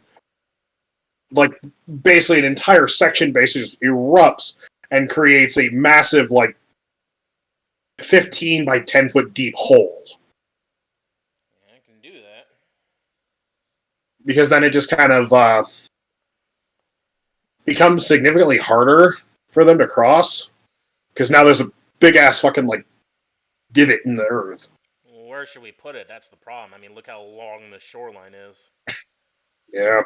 basically an entire section basically just erupts and creates a massive 15 by 10 foot deep hole. Yeah, I can do that. Because then it just kind of becomes significantly harder for them to cross. Because now there's a big ass fucking divot in the earth. Well, where should we put it? That's the problem. I mean, look how long the shoreline is. Yeah.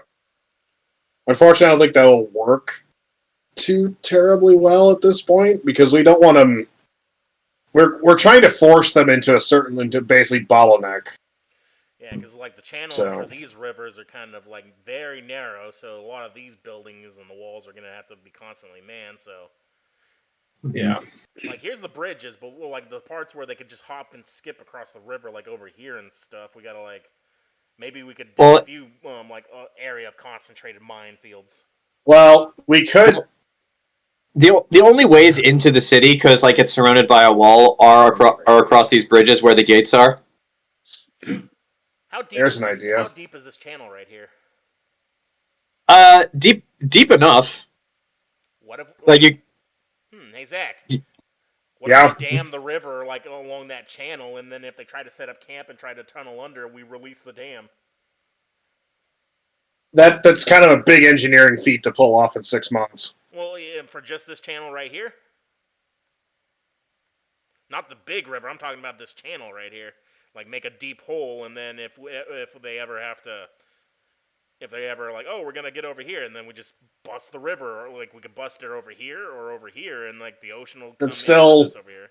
Unfortunately, I don't think that'll work too terribly well at this point because we don't want them. We're trying to force them into basically bottleneck. Yeah, because the channels for these rivers are kind of very narrow, so a lot of these buildings and the walls are gonna have to be constantly manned. So yeah, here's the bridges, but the parts where they could just hop and skip across the river, over here and stuff. We gotta maybe we could dig a few area of concentrated minefields. Well, we could. The only ways into the city, because it's surrounded by a wall, are across these bridges where the gates are. How deep? There's an idea. How deep is this channel right here? Deep enough. What if you? Hey Zach. What Yeah. if we dam the river along that channel, and then if they try to set up camp and try to tunnel under, we release the dam? That's kind of a big engineering feat to pull off in 6 months. Well, yeah, for just this channel right here? Not the big river, I'm talking about this channel right here. Make a deep hole, and then if they ever have to... If they ever oh, we're gonna get over here, and then we just bust the river, or we could bust it over here, and the ocean will come still, in over here.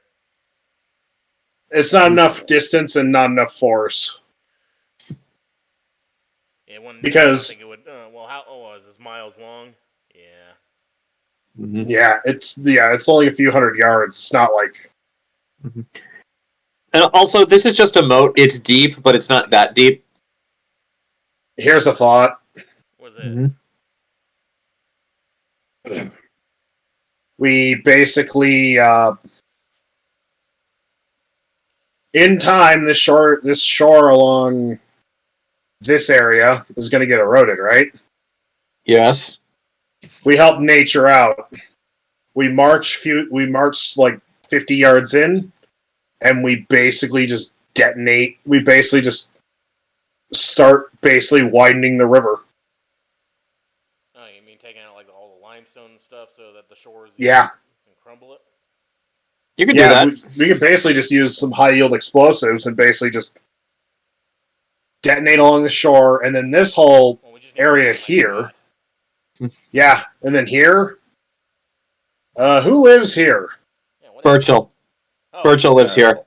It's not enough distance and not enough force. Yeah, because I think it would. Well, how? Oh, is this miles long? Yeah. Mhm. Yeah, it's only a few hundred yards. It's not like And also, this is just a moat. It's deep, but it's not that deep. here's a thought. Was it? We basically in time this shore along this area is going to get eroded, right? Yes. We help nature out. We march like 50 yards in, and we basically just detonate. We basically just start widening the river. Oh, you mean taking out like all the limestone and stuff so that the shores Yeah. can crumble it? You can do that. We can basically just use some high yield explosives and basically just detonate along the shore, and then this whole Well, we just need area to here. Yeah, and then here. Who lives here? Yeah, what Burchill. Oh, Burchill lives here.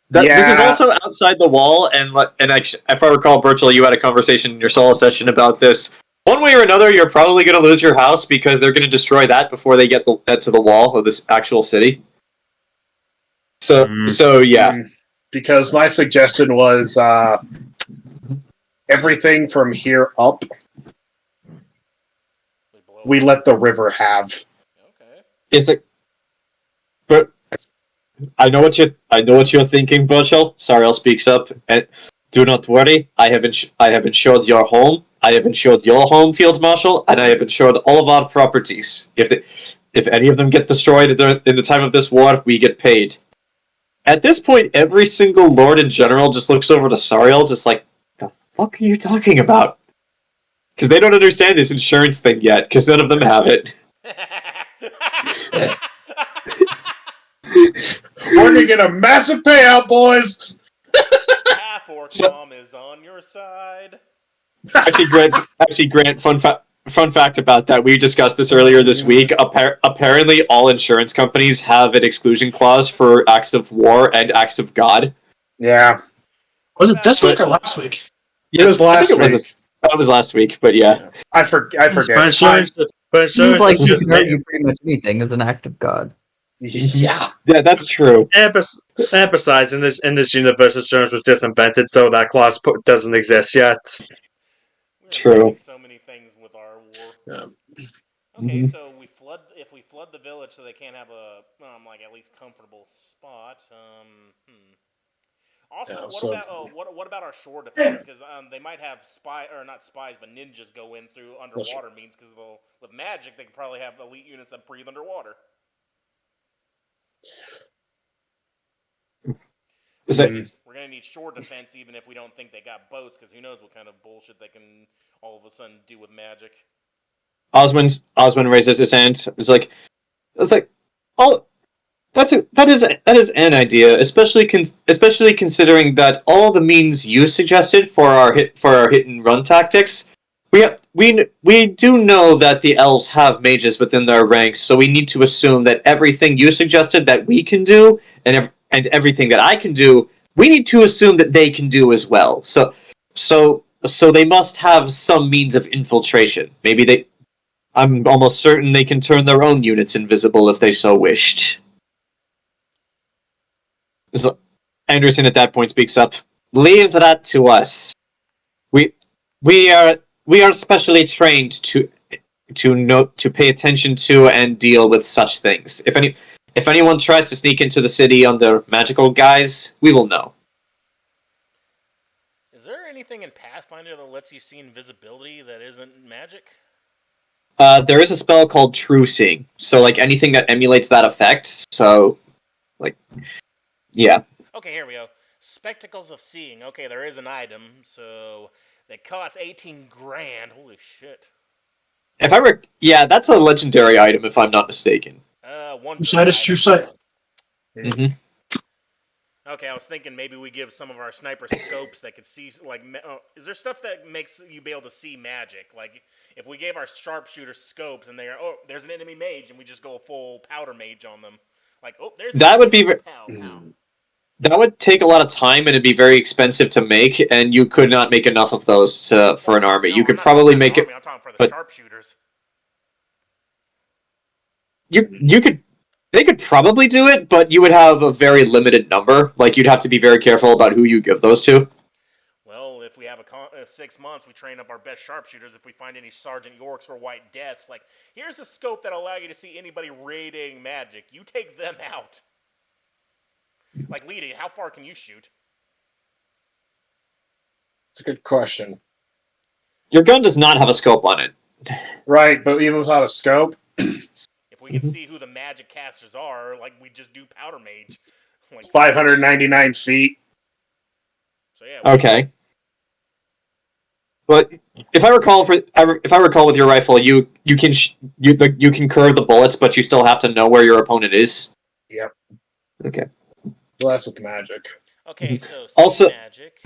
This is Yeah. also outside the wall, and actually, if I recall, Burchill, you had a conversation in your solo session about this. One way or another, you're probably going to lose your house because they're going to destroy that before they get to the wall of this actual city. So yeah. Because my suggestion was everything from here up, we let the river have. Okay. It's like, but I know what you're thinking, Burchill. Sariel speaks up, and do not worry. I have insured your home. I have insured your home, Field Marshal, and I have insured all of our properties. If any of them get destroyed in the time of this war, we get paid. At this point, every single Lord in general just looks over to Sariel, just like, the fuck are you talking about? Because they don't understand this insurance thing yet, because none of them have it. We're gonna get a massive payout, boys. Half Orcom is on your side. Actually, Grant, fun fact about that. We discussed this earlier this week. Apparently, all insurance companies have an exclusion clause for acts of war and acts of God. Yeah. Was it this week or last week? It was last week. It was last week, but yeah. I forget. But Seems like you just can argue pretty much anything as an act of God. Yeah. Yeah, that's true. and besides, in this universe, insurance was just invented, so that clause doesn't exist yet. We're True. inventing so many things with our war. Yeah. Okay, Mhm. so if we flood the village so they can't have a like at least comfortable spot. Also, Yeah, what about our shore defense? Because they might have not spies, but ninjas go in through underwater means. Because with magic, they could probably have elite units that breathe underwater. We're gonna need shore defense, even if we don't think they got boats. Because who knows what kind of bullshit they can all of a sudden do with magic. Osmond raises his hand. It's like, oh, that is an idea, especially considering that all the means you suggested for our hit and run tactics. We do know that the elves have mages within their ranks, so we need to assume that everything you suggested that we can do and everything that I can do, we need to assume that they can do as well. So they must have some means of infiltration. I'm almost certain they can turn their own units invisible if they so wished. So Anderson at that point speaks up. Leave that to us. We are specially trained to pay attention to and deal with such things. If anyone tries to sneak into the city under magical guise, we will know. Is there anything in Pathfinder that lets you see invisibility that isn't magic? There is a spell called True Seeing. So like anything that emulates that effect. So like yeah. Okay, here we go. Spectacles of Seeing. Okay, there is an item, so they cost 18 grand. Holy shit. Yeah, that's a legendary item if I'm not mistaken. One. Sight is true sight. Mm-hmm. Okay, I was thinking maybe we give some of our sniper scopes that could see, like, is there stuff that makes you be able to see magic? Like, if we gave our sharpshooter scopes and they're, there's an enemy mage, and we just go full powder mage on them. Like, there's that would be pow. That would take a lot of time and it'd be very expensive to make, and you could not make enough of those for an army. No, you could I'm probably not make it. I'm talking for the sharpshooters. They could probably do it, but you would have a very limited number. Like, you'd have to be very careful about who you give those to. Well, if we have 6 months, we train up our best sharpshooters. If we find any Sergeant Yorks or White Deaths, like, here's a scope that'll allow you to see anybody radiating magic. You take them out. Like, Lita, how far can you shoot? It's a good question. Your gun does not have a scope on it. Right, but even without a scope, If we can see who the magic casters are, like, we just do Powder Mage. Like, 599 feet. So yeah. Okay. But if I recall, with your rifle, you can curve the bullets, but you still have to know where your opponent is. Yep. Okay. Well, that's with magic. Okay, so Also- magic,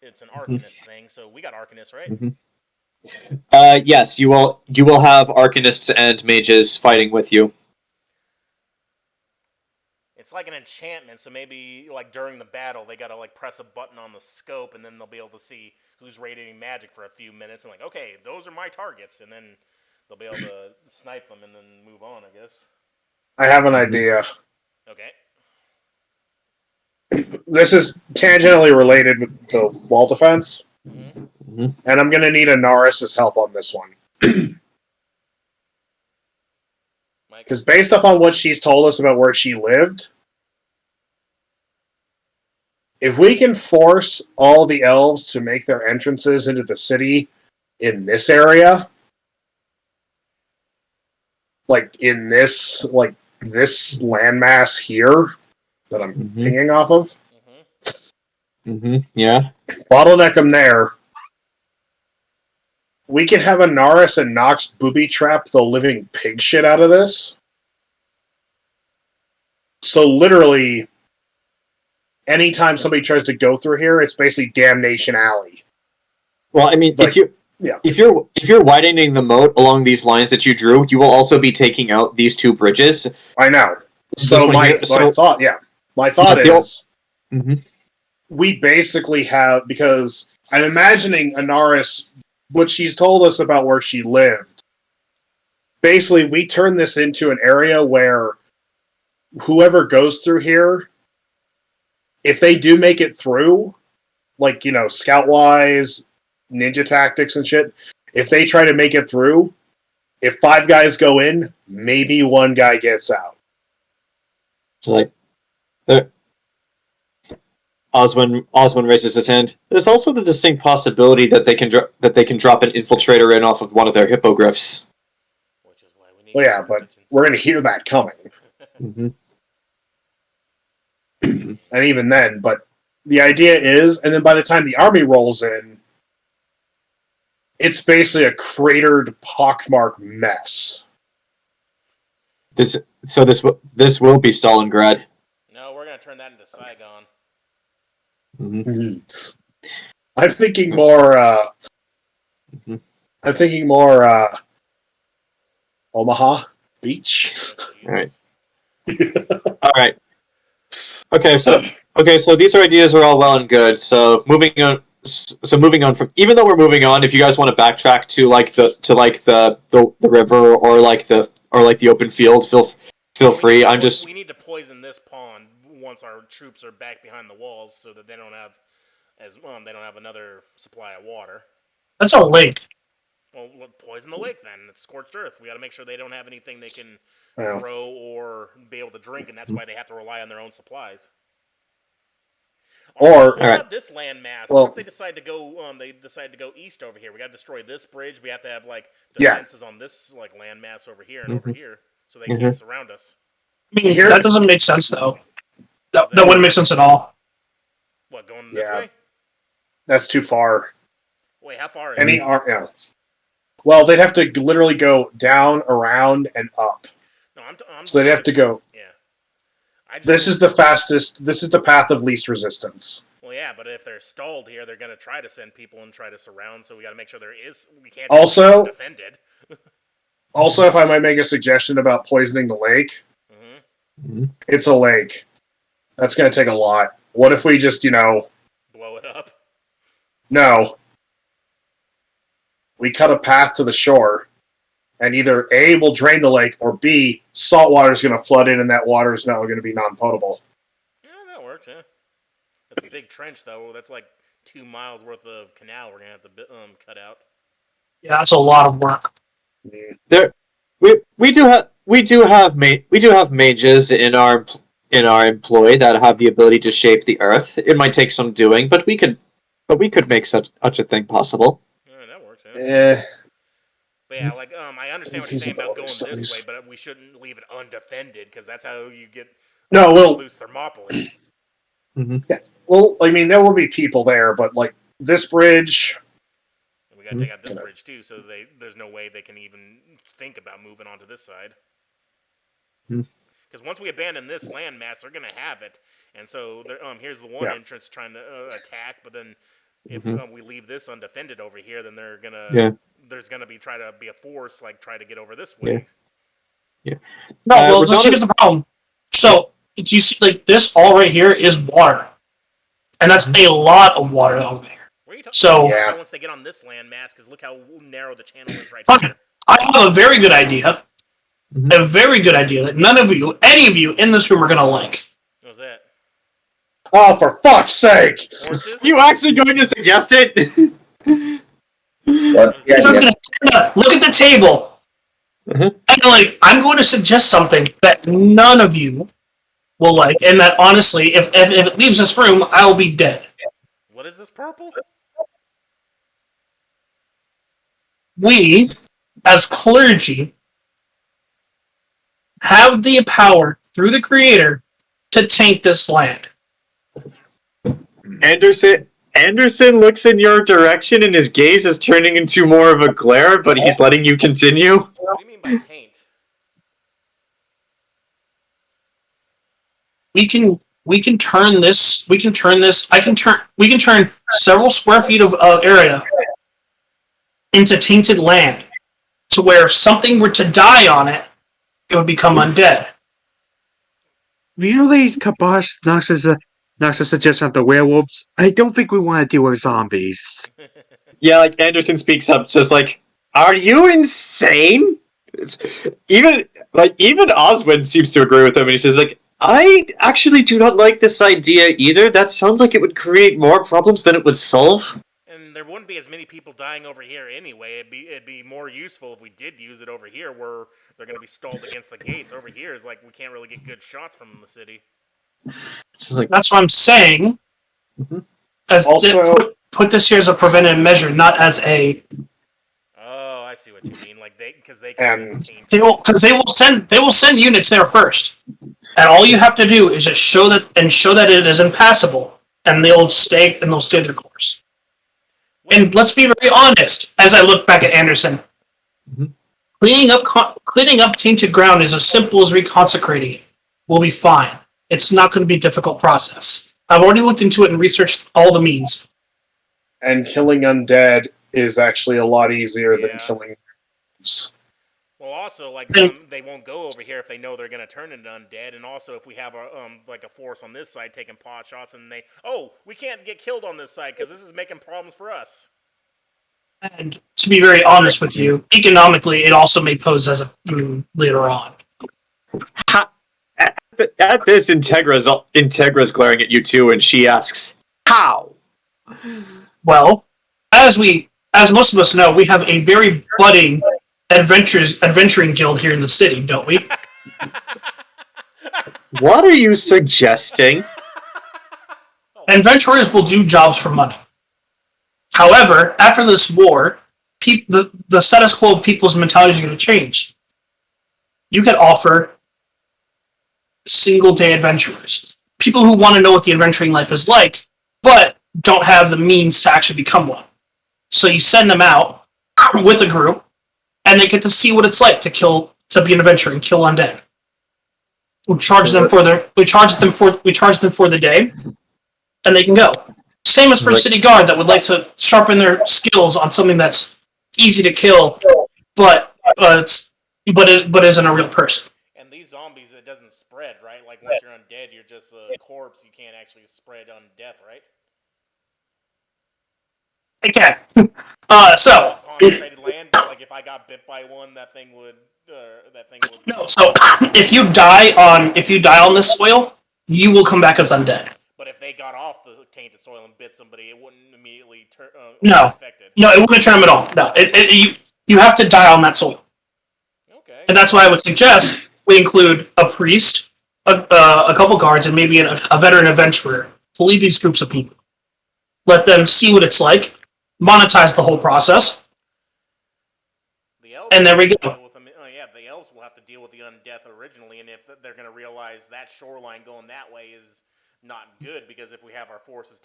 it's an Arcanist thing, so we got Arcanists, right? Yes, you will have Arcanists and Mages fighting with you. It's like an enchantment, so maybe like during the battle they gotta like press a button on the scope, and then they'll be able to see who's radiating magic for a few minutes, and like, okay, those are my targets, and then they'll be able to snipe them and then move on, I guess. I have an idea. Okay. This is tangentially related with the wall defense, and I'm going to need Anaris' help on this one. Because based upon what she's told us about where she lived, if we can force all the elves to make their entrances into the city in this area, like in this landmass here that I'm pinging off of, Yeah. bottleneck them there. We can have Anaris and Nox booby trap the living pig shit out of this. So literally, anytime somebody tries to go through here, it's basically Damnation Alley. Well, I mean, Like, if you're widening the moat along these lines that you drew, you will also be taking out these two bridges. I know. So This one my here- so- thought the is, we basically have, because I'm imagining Anaris, what she's told us about where she lived. Basically, we turn this into an area where whoever goes through here, if they do make it through, like, scout-wise, ninja tactics and shit, if they try to make it through, if 5 guys go in, maybe 1 guy gets out. It's like, Osman raises his hand. There's also the distinct possibility that they can drop an infiltrator in off of one of their hippogriffs. Which is why we need. Well, yeah, but we're going to hear that coming. And even then, but the idea is, and then by the time the army rolls in, it's basically a cratered, pockmarked mess. This will be Stalingrad. No, we're gonna turn that into Saigon. I'm thinking more. Omaha Beach. All right. All right. Okay, so these ideas are all well and good. So moving on from, even though we're moving on, if you guys want to backtrack to the river or the open field, feel free. We need to poison this pond once our troops are back behind the walls, so that they don't have another supply of water. That's a lake. Well, poison the lake then. It's scorched earth. We got to make sure they don't have anything they can Yeah. grow or be able to drink, and that's why they have to rely on their own supplies. Or- what about this landmass? Well- What if they decide to go? They decide to go east over here. We got to destroy this bridge. We have to have Yeah. defenses on this landmass over here and over here, so they can't surround us. I mean, Here- that doesn't make sense, though. That wouldn't make sense at all. What, going this Yeah. way? That's too far. Wait, how far? Yeah. Well, they'd have to literally go down, around, and up. No, I'm So they'd have to go. Yeah. This is the fastest. This is the path of least resistance. Well, yeah, but if they're stalled here, they're gonna try to send people and try to surround. So we got to make sure we can't Also- be defended. Also, if I might make a suggestion about poisoning the lake, it's a lake. That's going to take a lot. What if we just, Blow it up. no. We cut a path to the shore, And either A, will drain the lake, or B, salt water is going to flood in, and that water is now going to be non-potable. Yeah, that works, yeah. That's a big trench, though. That's like 2 miles worth of canal we're going to have to cut out. Yeah, that's a lot of work. We do have mages in our employ that have the ability to shape the earth. It might take some doing, but we could make such a thing possible. Yeah, that works, yeah. But yeah, I understand what you're saying about going this way, but we shouldn't leave it undefended, because that's how you get loose Thermopylae. Mm-hmm. Yeah. Well, I mean, there will be people there, but like this bridge. And we got to take out this bridge too, so there's no way they can even think about moving onto this side. Because once we abandon this landmass, they're going to have it, and so here's the one entrance trying to attack, but then if we leave this undefended over here, then they're gonna there's gonna be a force try to get over this way. Yeah. No, well, here's the problem. So you see, this all right here is water, and that's a lot of water over here. What are you talking about once they get on this landmass? Because look how narrow the channel is right here. I have a very good idea. A very good idea that any of you in this room are gonna like. What's that? Oh, for fuck's sake! Horses? You actually going to suggest it? So I'm gonna look at the table, and I'm going to suggest something that none of you will like, and that honestly, if it leaves this room, I will be dead. What is this purple? We, as clergy, have the power through the Creator to taint this land. Anderson looks in your direction and his gaze is turning into more of a glare, but he's letting you continue. What do you mean by taint? We can turn this. We can turn several square feet of area into tainted land, to where if something were to die on it, it would become undead. Really, Kabosh knocks a suggestion of the werewolves. I don't think we want to deal with zombies. Yeah, Anderson speaks up, just are you insane? Even Oswin seems to agree with him, and he says, I actually do not like this idea either. That sounds like it would create more problems than it would solve. And there wouldn't be as many people dying over here anyway. It'd be more useful if we did use it over here, where they're going to be stalled against the gates. Over here is we can't really get good shots from the city. That's what I'm saying. As Also, put this here as a preventive measure, not as a. Oh, I see what you mean. Because they can sense They will send units there first, and all you have to do is just show that it is impassable, and they'll stay their course. And let's be very honest. As I look back at Anderson, cleaning up tainted ground is as simple as reconsecrating it. We'll be fine. It's not going to be a difficult process. I've already looked into it and researched all the means. And killing undead is actually a lot easier than killing wolves. Well, also, they won't go over here if they know they're going to turn into undead, and also if we have a force on this side taking pot shots, and we can't get killed on this side because this is making problems for us. And to be very honest with you, economically, it also may pose as a later on. At this, Integra's glaring at you too, and she asks, "How?" Well, as most of us know, we have a very budding adventuring guild here in the city, don't we? What are you suggesting? Adventurers will do jobs for money. However, after this war, the status quo of people's mentality is going to change. You could offer single-day adventurers, people who want to know what the adventuring life is like, but don't have the means to actually become one. So you send them out with a group, and they get to see what it's like to be an adventurer and kill undead. We charge them for the day, and they can go. Same as for city guard that would like to sharpen their skills on something that's easy to kill, but isn't a real person. And these zombies, it doesn't spread, right? Once you're undead, you're just a corpse. You can't actually spread on death, right? It can. So concentrated land. If if I got bit by one, that thing would. No. So if you die on this soil, you will come back as undead. But if they got off the tainted soil and bit somebody, it wouldn't immediately turn. No. Infected. No, it wouldn't turn them at all. No, you have to die on that soil. Okay. And that's why I would suggest we include a priest, a couple guards, and maybe a veteran adventurer to lead these groups of people. Let them see what it's like, monetize the whole process, and there we go. The elves will have to deal with the undeath originally, and if they're going to realize that shoreline going that way is not good, because if we have our forces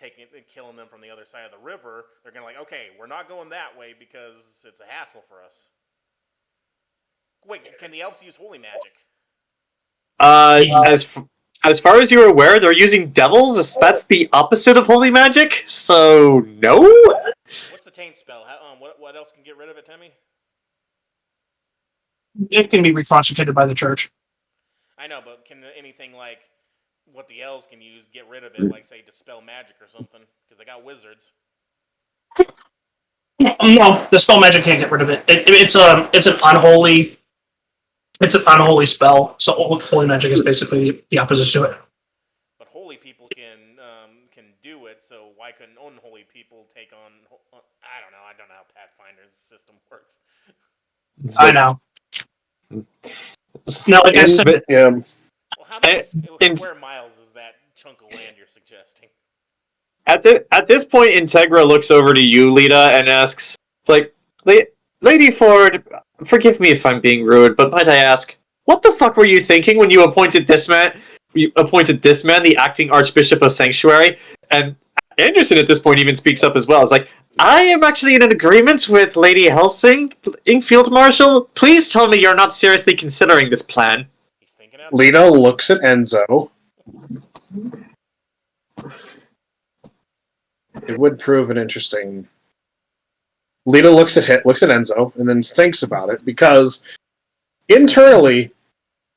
killing them from the other side of the river, they're going to okay, we're not going that way because it's a hassle for us. Wait, can the elves use holy magic? As far as you're aware, they're using devils. That's the opposite of holy magic. So no. What's the taint spell? What else can get rid of it, Temme? It can be reconstituted by the church. I know, but can anything like what the elves can use get rid of it, like say dispel magic or something? Because they got wizards. No, the spell magic can't get rid of it. It's an unholy spell. So holy magic is basically the opposite to it. But holy people can do it. So why couldn't unholy people take on? I don't know. I don't know how Pathfinder's system works. I know. No, like I said, Well, how many square miles is that chunk of land you're suggesting? At this point, Integra looks over to you, Lita, and asks, Lady Ford, forgive me if I'm being rude, but might I ask, what the fuck were you thinking when you appointed this man? You appointed this man the acting Archbishop of Sanctuary, and Anderson at this point even speaks up as well. It's like, I am actually in an agreement with Lady Helsing, Field Marshal. Please tell me you're not seriously considering this plan. Lita looks at Enzo. It would prove an interesting. Lita looks at Enzo and then thinks about it, because internally,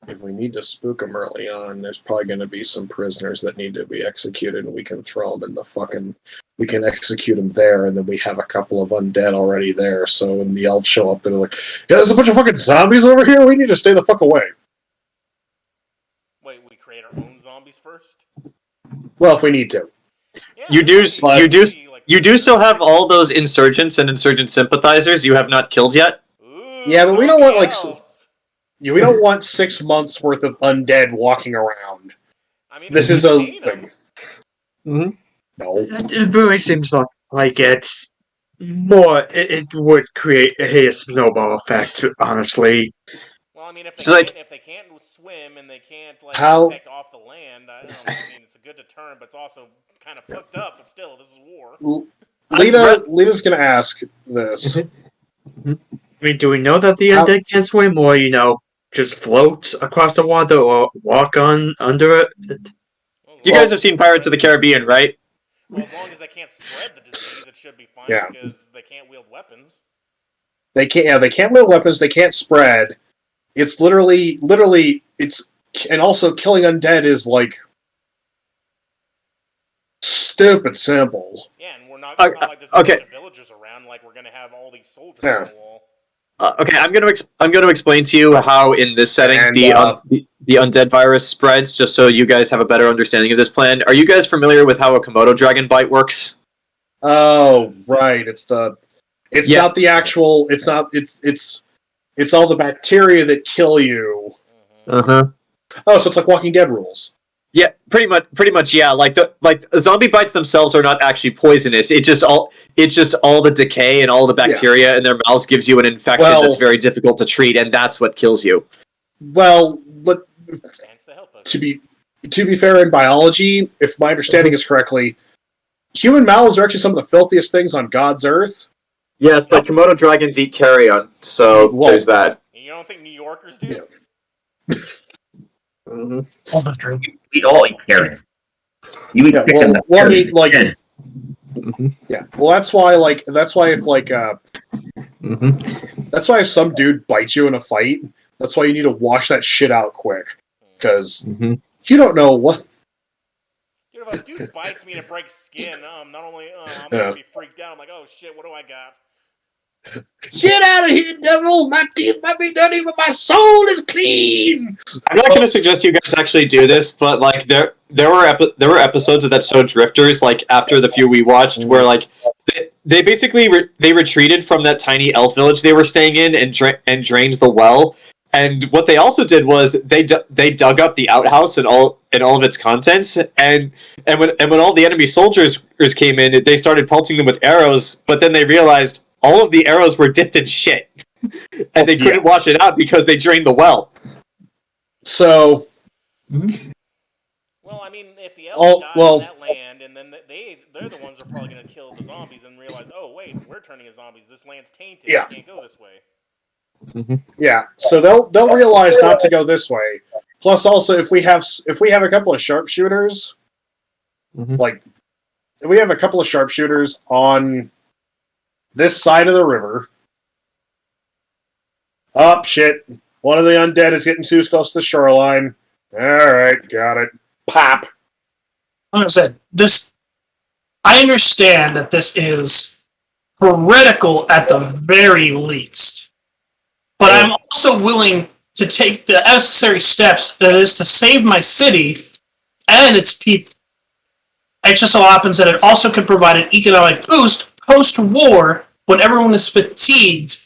if we need to spook him early on, there's probably going to be some prisoners that need to be executed, and we can throw them in the fucking. We can execute them there, and then we have a couple of undead already there. So when the elves show up, they're like, "Yeah, there's a bunch of fucking zombies over here. We need to stay the fuck away." Wait, we create our own zombies first? Well, if we need to. Yeah, You do still have all those insurgents and insurgent sympathizers you have not killed yet. Ooh, yeah, but we don't want we don't want 6 months worth of undead walking around. I mean, this is a thing. Mm-hmm. No, it really seems like it's more. It would create a snowball effect, honestly. Well, I mean, if they can't swim and they can't infect off the land, I mean, it's a good deterrent, but it's also kind of fucked up. But still, this is war. Lita's gonna ask this. I mean, do we know that the undead can swim, or just float across the water, or walk under it? You guys have seen Pirates of the Caribbean, right? Well, as long as they can't spread the disease, it should be fine, because they can't wield weapons. They can't. Yeah, they can't wield weapons. They can't spread. It's literally. It's and also killing undead is stupid simple. Yeah, and we're not. It's not like there's a bunch of villagers around. Like we're gonna have all these soldiers on the wall. Okay, I'm gonna explain to you how in this setting the undead virus spreads, just so you guys have a better understanding of this plan. Are you guys familiar with how a Komodo dragon bite works? Oh, right. It's not the actual. It's all the bacteria that kill you. Uh-huh. Oh, so it's like Walking Dead rules. Yeah, pretty much. Yeah, like zombie bites themselves are not actually poisonous. It's just all the decay and all the bacteria in their mouths gives you an infection that's very difficult to treat, and that's what kills you. Well, but to be fair, in biology, if my understanding is correctly, human mouths are actually some of the filthiest things on God's earth. Yes, but Komodo dragons eat carrion, so there's that. You don't think New Yorkers do? Yeah. Mm-hmm. All that's true. We all eat carrots. You eat chicken. Well, I mean, yeah. Well, that's why if some dude bites you in a fight, that's why you need to wash that shit out quick, because you don't know what. Dude, if a dude bites me and it breaks skin, not only I'm gonna be freaked out. I'm like, oh shit, what do I got? Get out of here, devil! My teeth might be dirty, but my soul is clean. I'm not going to suggest you guys actually do this, but like there were episodes of that show Drifters, like after the few we watched, where like they basically they retreated from that tiny elf village they were staying in and drained the well. And what they also did was they dug up the outhouse and all of its contents, and when all the enemy soldiers came in, they started pelting them with arrows. But then they realized all of the arrows were dipped in shit, and they couldn't wash it out because they drained the well. So, well, I mean, if the elves died in that land, and then they're the ones that are probably going to kill the zombies and realize, oh wait, we're turning into zombies. This land's tainted. Yeah. We can't go this way. Yeah, so they'll realize not to go this way. Plus, also if we have a couple of sharpshooters, like if we have a couple of sharpshooters on this side of the river. Oh shit! One of the undead is getting too close to the shoreline. All right, got it. Pop. Like I said, this. I understand that this is heretical at the very least. But I'm also willing to take the necessary steps that is to save my city and its people. It just so happens that it also could provide an economic boost post-war when everyone is fatigued.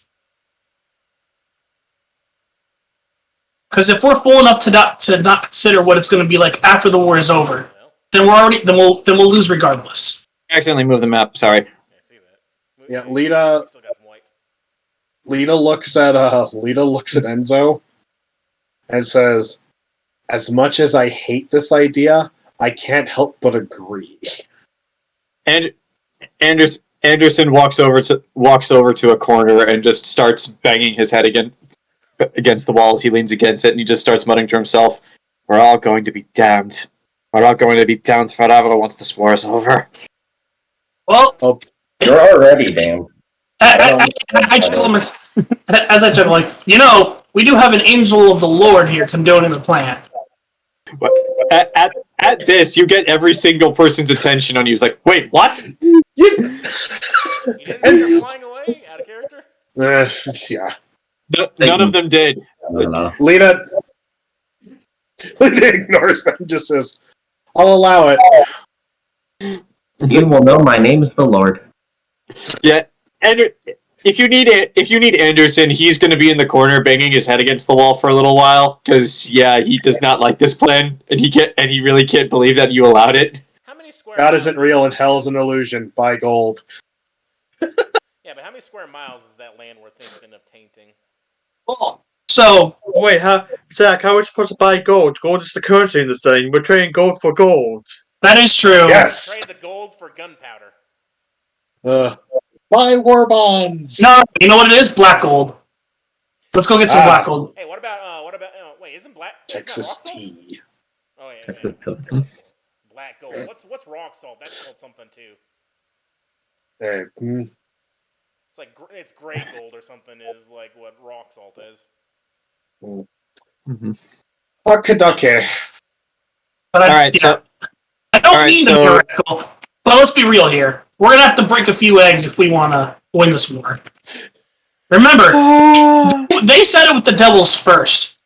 Because if we're full enough to not consider what it's going to be like after the war is over, then we'll lose regardless. I accidentally moved the map. Sorry. Yeah, I see that. Yeah, Lita. Still got some white. Lita looks at Enzo and says, "As much as I hate this idea, I can't help but agree." And Anderson walks over to a corner and just starts banging his head against the walls. He leans against it and he just starts muttering to himself, "We're all going to be damned. We're all going to be damned forever once this war is over." Well, You're already damned. I chuckle as I chuckle, like, we do have an angel of the Lord here condoning the plan. At this, you get every single person's attention on you. It's like, wait, what? You didn't think you're flying away out of character? Yeah. None of them did. Lita ignores them and just says, "I'll allow it." You will know my name is the Lord. Yeah, and if you need Anderson, he's going to be in the corner banging his head against the wall for a little while because he does not like this plan, and he really can't believe that you allowed it. How many square God miles isn't real and hell is an illusion. Buy gold. Yeah, but how many square miles is that land we're thinking of tainting? Oh, so Wait, Zach, how are we supposed to buy gold? Gold is the currency in this thing. We're trading gold for gold. that is true. Yes. Trade the gold for gunpowder. Buy war bonds. No, you know what it is? Black gold. Let's go get some black gold. Hey, what about wait, isn't black Texas isn't that rock salt? tea. Oh yeah. Black gold. What's rock salt? That's called something too. It's like it's gray gold or something is like what rock salt is. Okay. But All so I don't mean to be heretical, but let's be real here. We're gonna have to break a few eggs if we want to win this war. Remember, they said it with the Devils first.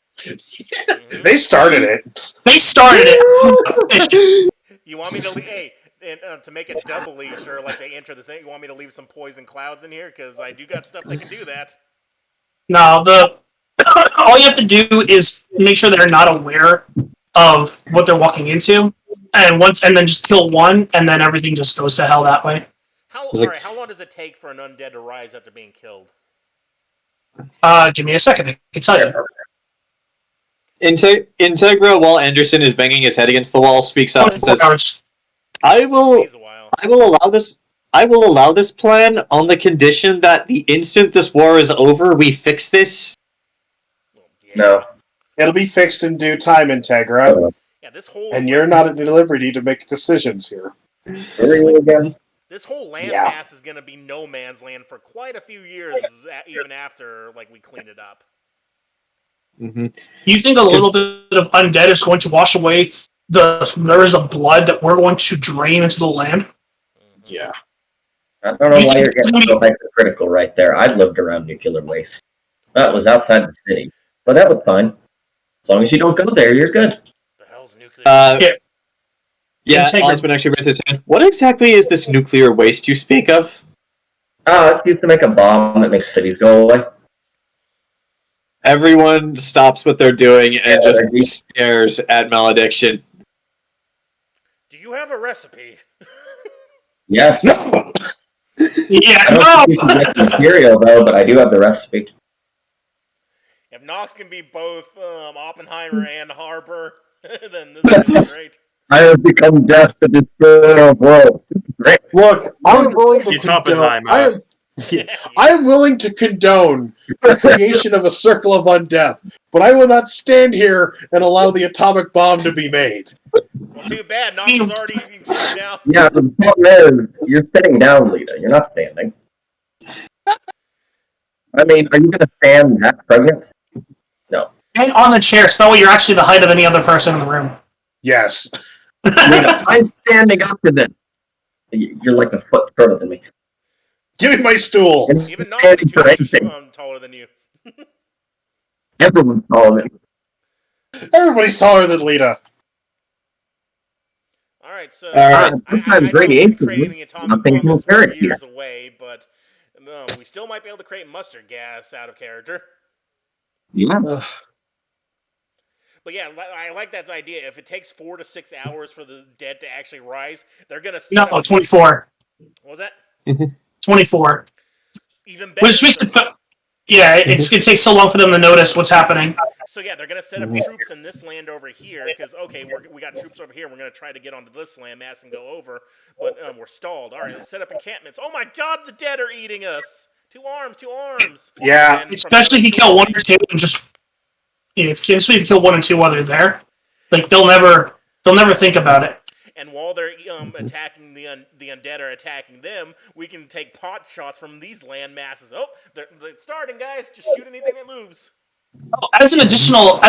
They started it. They started it. You want me to to make it doubly sure, like they enter the same? You want me to leave some poison clouds in here because I do got stuff that can do that. No, all you have to do is make sure they're not aware of what they're walking into, and then just kill one, and then everything just goes to hell that way. How long does it take for an undead to rise after being killed? Give me a second. I can tell you. Integra, while Anderson is banging his head against the wall, speaks up and 24 says, hours. I will allow this plan on the condition that the instant this war is over, we fix this. No. It'll be fixed in due time, Integra. Yeah, this whole And you're not at liberty to make decisions here. This whole land mass is going to be no man's land for quite a few years, even after we cleaned it up. Mm-hmm. You think a little bit of undead is going to wash away the rivers of blood that we're going to drain into the land? Yeah. I don't know why you're getting so hypercritical right there. I've lived around nuclear waste. That was outside the city. But that was fine. As long as you don't go there, you're good. The hell's nuclear? Yeah, Osmond actually raised his hand. What exactly is this nuclear waste you speak of? It's used to make a bomb that makes cities go away. Everyone stops what they're doing and just stares at Malediction. Do you have a recipe? Yes. No! Yeah, I don't no! think you can get the material, though, but I do have the recipe. If Nox can be both Oppenheimer and Harper, then this is gonna be great. I have become death to destroy the world. Great. Look, I am willing to It's condone. Oppenheimer. I am willing to condone the creation of a circle of undeath, but I will not stand here and allow the atomic bomb to be made. Well, too bad. Nox is already eating soup now. Yeah, the problem is, you're sitting down, Lita. You're not standing. I mean, are you going to stand that pregnant? No. Hang on the chair so that way you're actually the height of any other person in the room. Yes. Lita, I'm standing up to this. You're like a foot shorter than me. Give me my stool. Even Nox is 2 inches taller than you. Everyone's taller than me. Everybody's taller than Lita. All right, so Alright. I know radiation, creating the atomic nothing bomb is compared here. years away, but we still might be able to create mustard gas out of character. Yeah. But yeah, I like that idea. If it takes 4 to 6 hours for the dead to actually rise, they're gonna set No, up. 24. What was that? 24. Even better. Which makes it it's going to take so long for them to notice what's happening. So yeah, they're gonna set up troops in this land over here because okay, we got troops over here. We're gonna try to get onto this landmass and go over, but we're stalled. All right, let's set up encampments. Oh my God, the dead are eating us. 2 arms, 2 arms. Yeah. And Especially if you kill 1 or 2 and just... especially if you kill 1 and 2 while they're there. Like, they'll never think about it. And while they're attacking the undead are attacking them, we can take pot shots from these land masses. Oh, they're starting, guys. Just shoot anything that moves. As an additional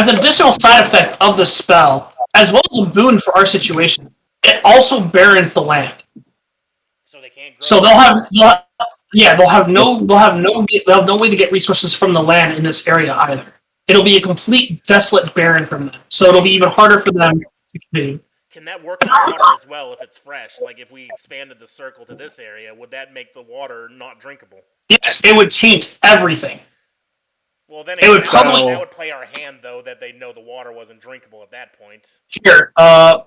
side effect of the spell, as well as a boon for our situation, it also barrens the land. So they can't grow. So they'll have no way to get resources from the land in this area either. It'll be a complete desolate barren from them. So it'll be even harder for them to continue. Can that work on water as well if it's fresh? Like if we expanded the circle to this area, would that make the water not drinkable? Yes, it would taint everything. Well, then It would probably- that would play our hand though that they know the water wasn't drinkable at that point. Here,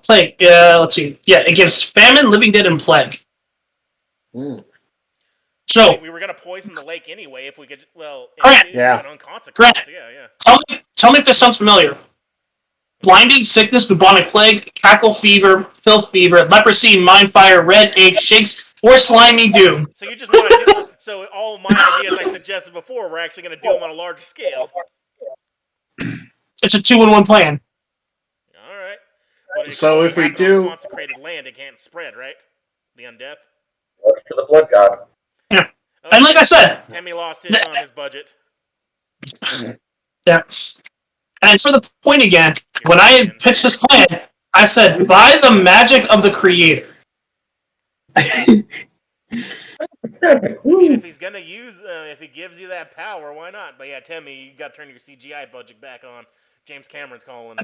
plague. Let's see. Yeah, it gives famine, living dead, and plague. So We were gonna poison the lake anyway if we could. Well, Grant. Yeah. unconsequenced. Grant. Yeah. tell me if this sounds familiar. Blinding, sickness, bubonic plague, cackle fever, filth fever, leprosy, mind fire, red ache, shakes, or slimy doom. So you just want to. So all of my ideas I suggested before, we're actually gonna do them on a larger scale. It's a 2-in-1 plan. All right. But it So can if we happen on do- consecrated land, it can't spread, right? The undeath. Look to the blood god. Yeah. Oh, And like I said, Temme lost his budget. yeah. And for the point again, when I had pitched this plan, I said, by the magic of the creator. If he's gonna use, if he gives you that power, why not? But yeah, Temme, you got to turn your CGI budget back on. James Cameron's calling.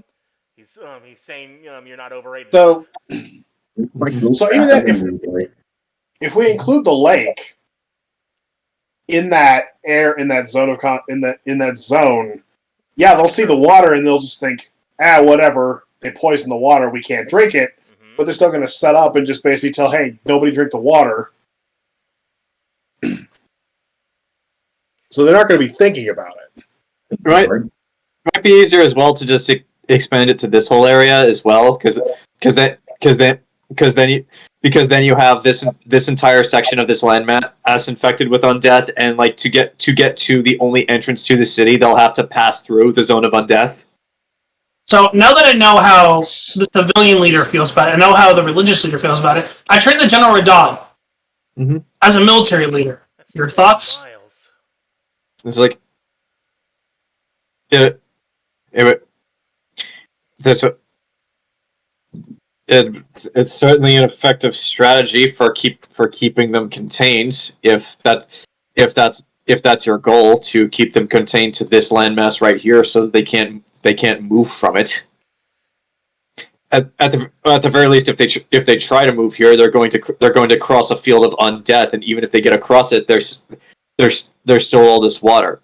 He's saying you're not overrated. So even that, if we include the lake in that zone, yeah, they'll see the water and they'll just think, whatever. They poison the water, we can't drink it. Mhm. But they're still going to set up and just basically tell, hey, nobody drink the water. So they're not going to be thinking about it. Right. Might be easier as well to just expand it to this whole area as well, because then you have this entire section of this landmass infected with undeath, and like to get to the only entrance to the city, they'll have to pass through the zone of undeath. So now that I know how the civilian leader feels about it, I know how the religious leader feels about it, I trained the General Radon as a military leader. That's Your just thoughts? Miles. It's like, that's it's certainly an effective strategy for keeping them contained. If that's your goal, to keep them contained to this landmass right here, so that they can't move from it. At the very least, if they try to move here, they're going to cross a field of undeath, and even if they get across it, there's still all this water.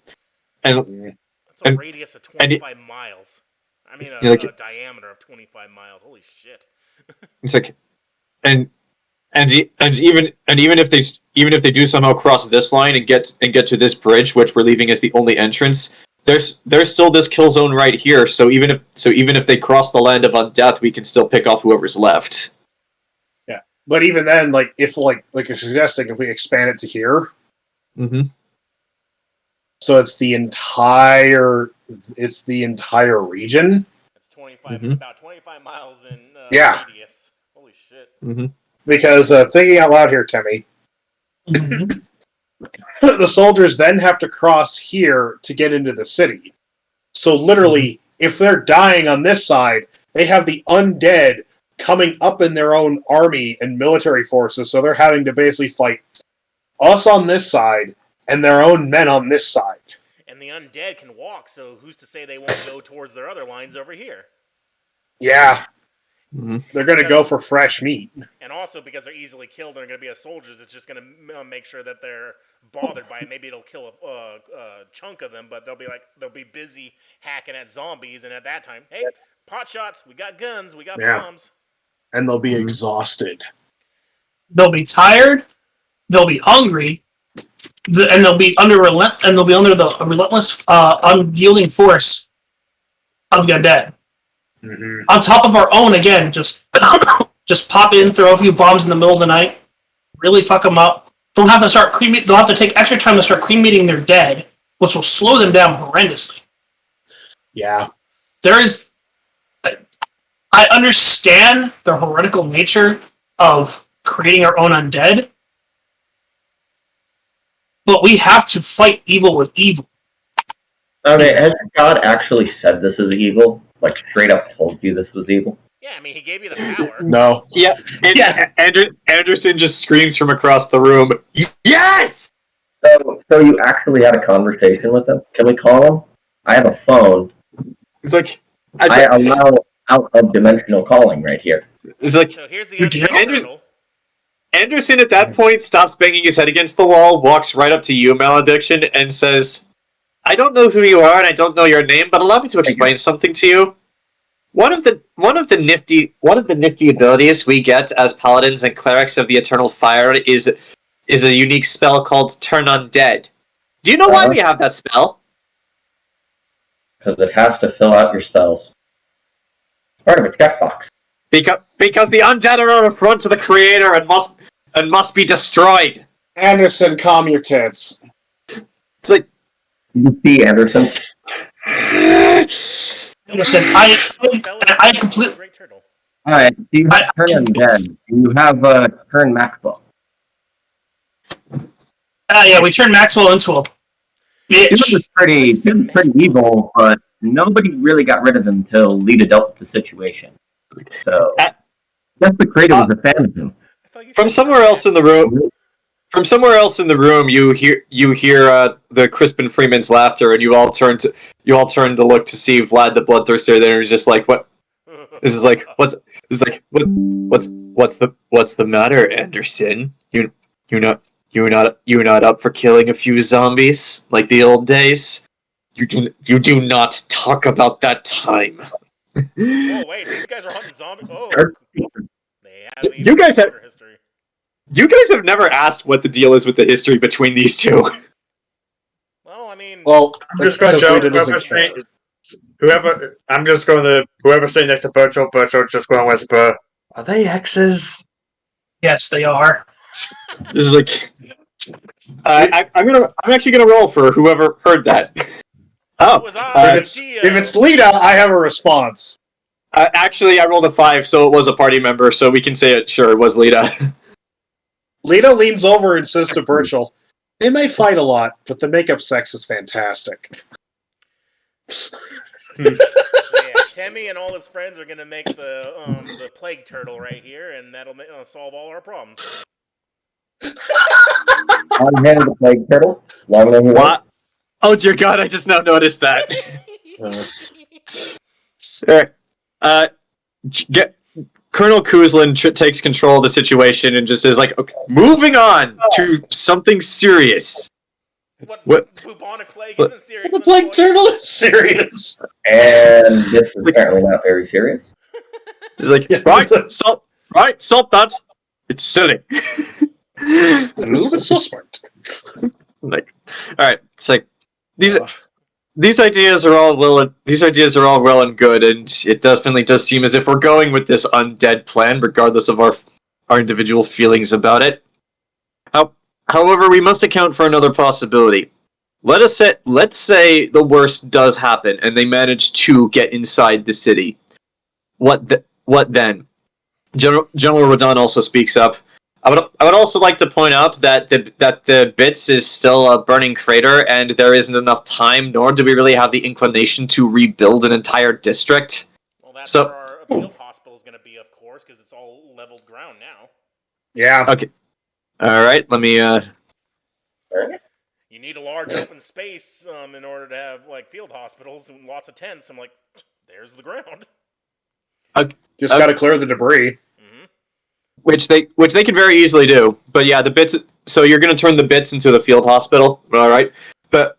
And That's a radius of 25 miles. I mean, a diameter of 25 miles. Holy shit! It's like, and even if they do somehow cross this line and get to this bridge, which we're leaving as the only entrance, there's still this kill zone right here. So even if they cross the land of undeath, we can still pick off whoever's left. Yeah, but even then, like if like you're suggesting, if we expand it to here, so it's the entire region. It's 25, about 25 miles in radius. Holy shit! Because thinking out loud here, Temme, the soldiers then have to cross here to get into the city. So literally, if they're dying on this side, they have the undead coming up in their own army and military forces. So they're having to basically fight us on this side and their own men on this side. And the undead can walk, so who's to say they won't go towards their other lines over here? Yeah. They're going to go for fresh meat. And also, because they're easily killed and they're going to be as soldiers, it's just going to make sure that they're bothered by it. Maybe it'll kill a chunk of them, but they'll be busy hacking at zombies, and at that time, hey, pot shots, we got guns, we got bombs. And they'll be exhausted. They'll be tired, they'll be hungry, and they'll be under the relentless, unyielding force of the undead. On top of our own, again, just pop in, throw a few bombs in the middle of the night, really fuck them up. They'll have to take extra time to start cremating their dead, which will slow them down horrendously. Yeah. I understand the heretical nature of creating our own undead, but we have to fight evil with evil. Okay, has God actually said this is evil? Like, straight up told you this was evil? Yeah, I mean, he gave you the power. No. Yeah. Anderson just screams from across the room, yes! So you actually had a conversation with him? Can we call him? I have a phone. It's like... I allow out-of-dimensional calling right here. It's like... So here's the Anderson at that point stops banging his head against the wall, walks right up to you, Malediction, and says, I don't know who you are and I don't know your name, but allow me to explain something to you. One of the nifty abilities we get as paladins and clerics of the Eternal Fire is a unique spell called Turn Undead. Do you know why we have that spell? Because it has to fill out your spells. Part of a checkbox. Because the undead are an affront to the Creator and must be destroyed. Anderson, calm your tits. It's like, You see, Anderson. Listen, I completely. Great turtle. Alright, so you have Turn Undead. You have Turn Maxwell. Yeah, we turned Maxwell into a bitch. This was pretty evil, but nobody really got rid of him until Lita dealt with the situation. So, that's the creator was a fan of him. From somewhere else in the room, you hear the Crispin Freeman's laughter, and you all turn to look to see Vlad the Bloodthirster. There, is just like, what? It's just like, what's the matter, Anderson? You're not up for killing a few zombies like the old days? You do not talk about that time. Oh wait, these guys are hunting zombies. Oh, they have You guys have history. You guys have never asked what the deal is with the history between these two. Well, I mean, I'm just going to joke. Whoever's sitting next to Burchill's just going to whisper, are they exes? Yes, they are. This is like, I'm actually gonna roll for whoever heard that. Oh, if it's Lita, I have a response. Actually, I rolled a 5, so it was a party member, so we can say it. Sure, it was Lita. Lita leans over and says to Burchill, "They may fight a lot, but the makeup sex is fantastic." yeah, Temme and all his friends are gonna make the plague turtle right here, and that'll solve all our problems. One-handed the plague turtle. Long enough. What? Oh dear God! I just now noticed that. Alright. Colonel Kuzlin takes control of the situation and just is like, okay, moving on to something serious. What? Bubonic plague isn't serious. The plague turtle is serious. And this is apparently not very serious. He's like, stop that. It's silly. It's so smart. Like, all right, it's like these ideas are all well and good, and it definitely does seem as if we're going with this undead plan, regardless of our individual feelings about it. However, we must account for another possibility. Let's say the worst does happen, and they manage to get inside the city. What then? General Radon also speaks up. I would also like to point out that the Bits is still a burning crater, and there isn't enough time, nor do we really have the inclination to rebuild an entire district. Well, that's where our field hospital is going to be, of course, because it's all leveled ground now. Yeah. Okay. All right. Let me. You need a large open space in order to have field hospitals and lots of tents. I'm like, there's the ground. Just got to clear the debris. Which they can very easily do, but yeah, the Bits. So you're going to turn the Bits into the field hospital, all right? But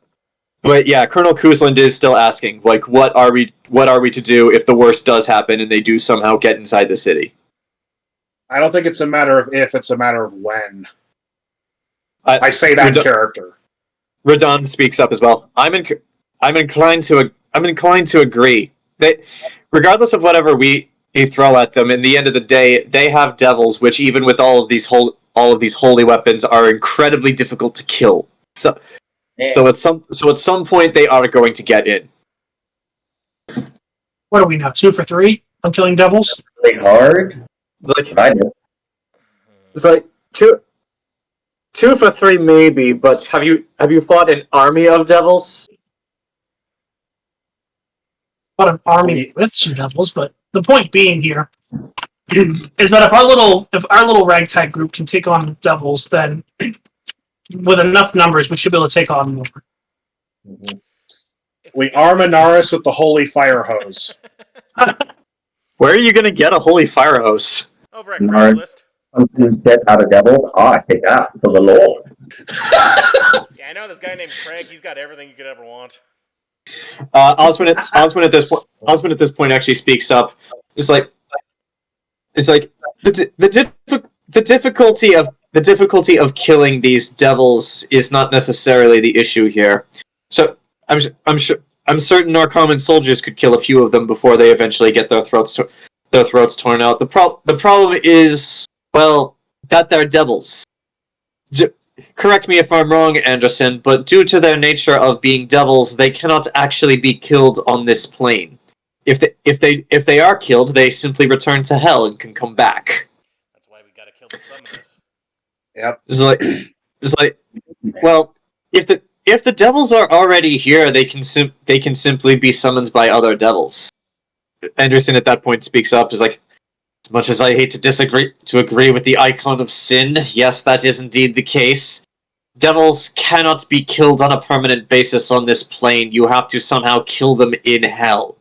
yeah, Colonel Kuzland is still asking, what are we to do if the worst does happen and they do somehow get inside the city? I don't think it's a matter of if; it's a matter of when. I say that in character. Radon speaks up as well. I'm inclined to agree that regardless of whatever we throw at them, in the end of the day, they have devils, which even with all of these holy weapons are incredibly difficult to kill. So at some point they are going to get in. What are we now? 2 for 3 on killing devils? Really hard. It's like 2 for 3 maybe, but have you fought an army of devils? Not an army with some devils, but the point being here is that if our little ragtag group can take on devils, then with enough numbers, we should be able to take on more. We arm Anaris with the holy fire hose. Where are you going to get a holy fire hose? Over at Craigslist. Something dead out of devils. I take that for the Lord. Yeah, I know this guy named Craig. He's got everything you could ever want. Osmond at this point actually speaks up. It's like the difficulty of killing these devils is not necessarily the issue here. So I'm certain our common soldiers could kill a few of them before they eventually get their throats torn out. The problem is, well, that they're devils. Correct me if I'm wrong, Anderson, but due to their nature of being devils, they cannot actually be killed on this plane. If they are killed, they simply return to hell and can come back. That's why we gotta kill the summoners. Yep. It's like, well, if the devils are already here, they can simply be summoned by other devils. Anderson at that point speaks up. Is like, as much as I hate to agree with the icon of sin, yes, that is indeed the case. Devils cannot be killed on a permanent basis on this plane. You have to somehow kill them in hell.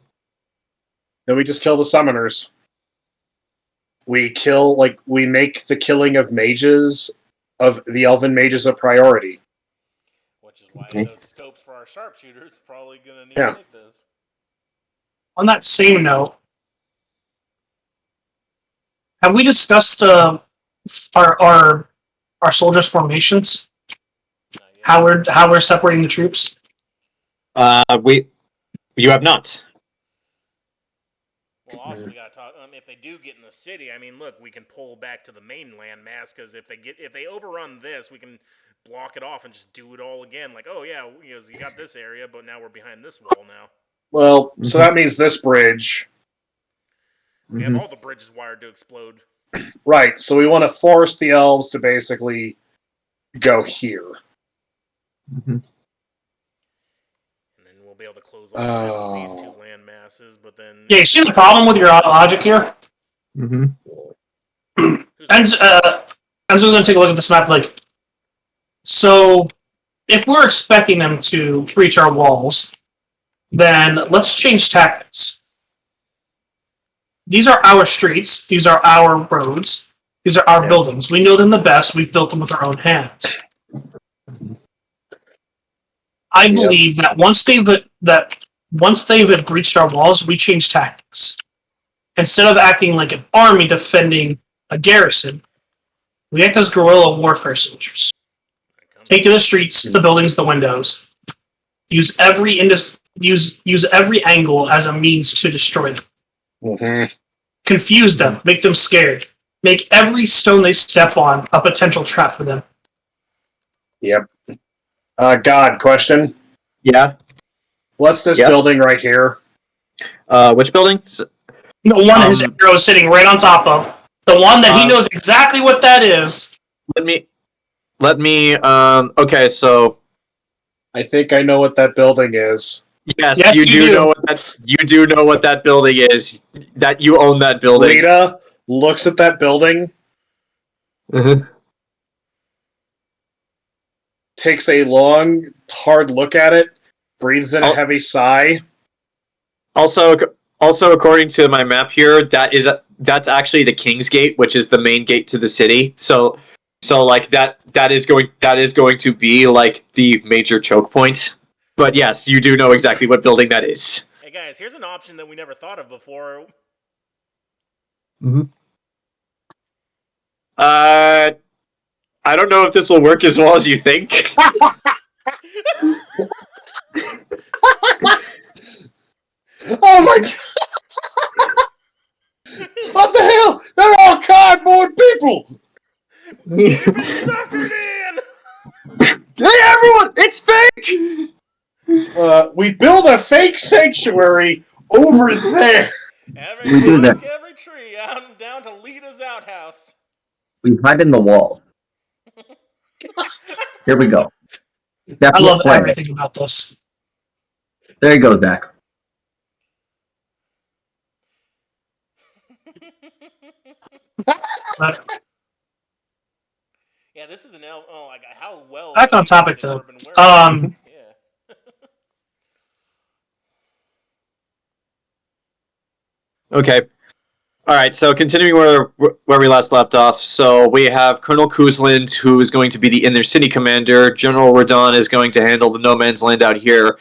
Then we just kill the summoners. We make the killing of mages, of the elven mages, a priority. Which is why those scopes for our sharpshooters probably gonna need like this. On that same note, have we discussed our soldiers' formations? How we're separating the troops? You have not. Well, also we gotta talk. If they do get in the city, I mean, look, we can pull back to the mainland mass because if they overrun this, we can block it off and just do it all again. Like, oh yeah, you got this area, but now we're behind this wall now. Well, so that means this bridge. We have all the bridges wired to explode. Right, so we want to force the elves to basically go here. And then we'll be able to close off these two land masses. masses, but then Yeah, you see the problem with your logic here? Mm-hmm. And Enzo's going to take a look at this map, like, so if we're expecting them to breach our walls, then let's change tactics. These are our streets. These are our roads. These are our buildings. We know them the best. We've built them with our own hands. I believe that once they've breached our walls, we change tactics. Instead of acting like an army defending a garrison, we act as guerrilla warfare soldiers. Take to the streets, the buildings, the windows. Use every angle as a means to destroy them. Mm-hmm. Confuse them, make them scared. Make every stone they step on a potential trap for them. Yep. God, question. Yeah. What's this Yes? building right here? Which building? The one his arrow is sitting right on top of. The one that he knows exactly what that is. Let me. Okay, so. I think I know what that building is. Yes, you do know what that. You do know what that building is. That you own that building. Lita looks at that building, takes a long, hard look at it, breathes in a heavy sigh. Also, according to my map here, that's actually the King's Gate, which is the main gate to the city. So like that is going to be like the major choke point. But yes, you do know exactly what building that is. Hey guys, here's an option that we never thought of before. Mm-hmm. I don't know if this will work as well as you think. Oh my god! What the hell? They're all cardboard people! We've been suckered in! Hey everyone, it's fake! We build a fake sanctuary over there! Every tree, down to Lita's outhouse. We hide in the wall. Here we go. I love everything about this. There you go, Zach. Yeah, this is an like how well. Back on topic though. Yeah. Okay. All right. So continuing where we last left off. So we have Colonel Kuzland, who is going to be the inner city commander. General Radon is going to handle the no man's land out here,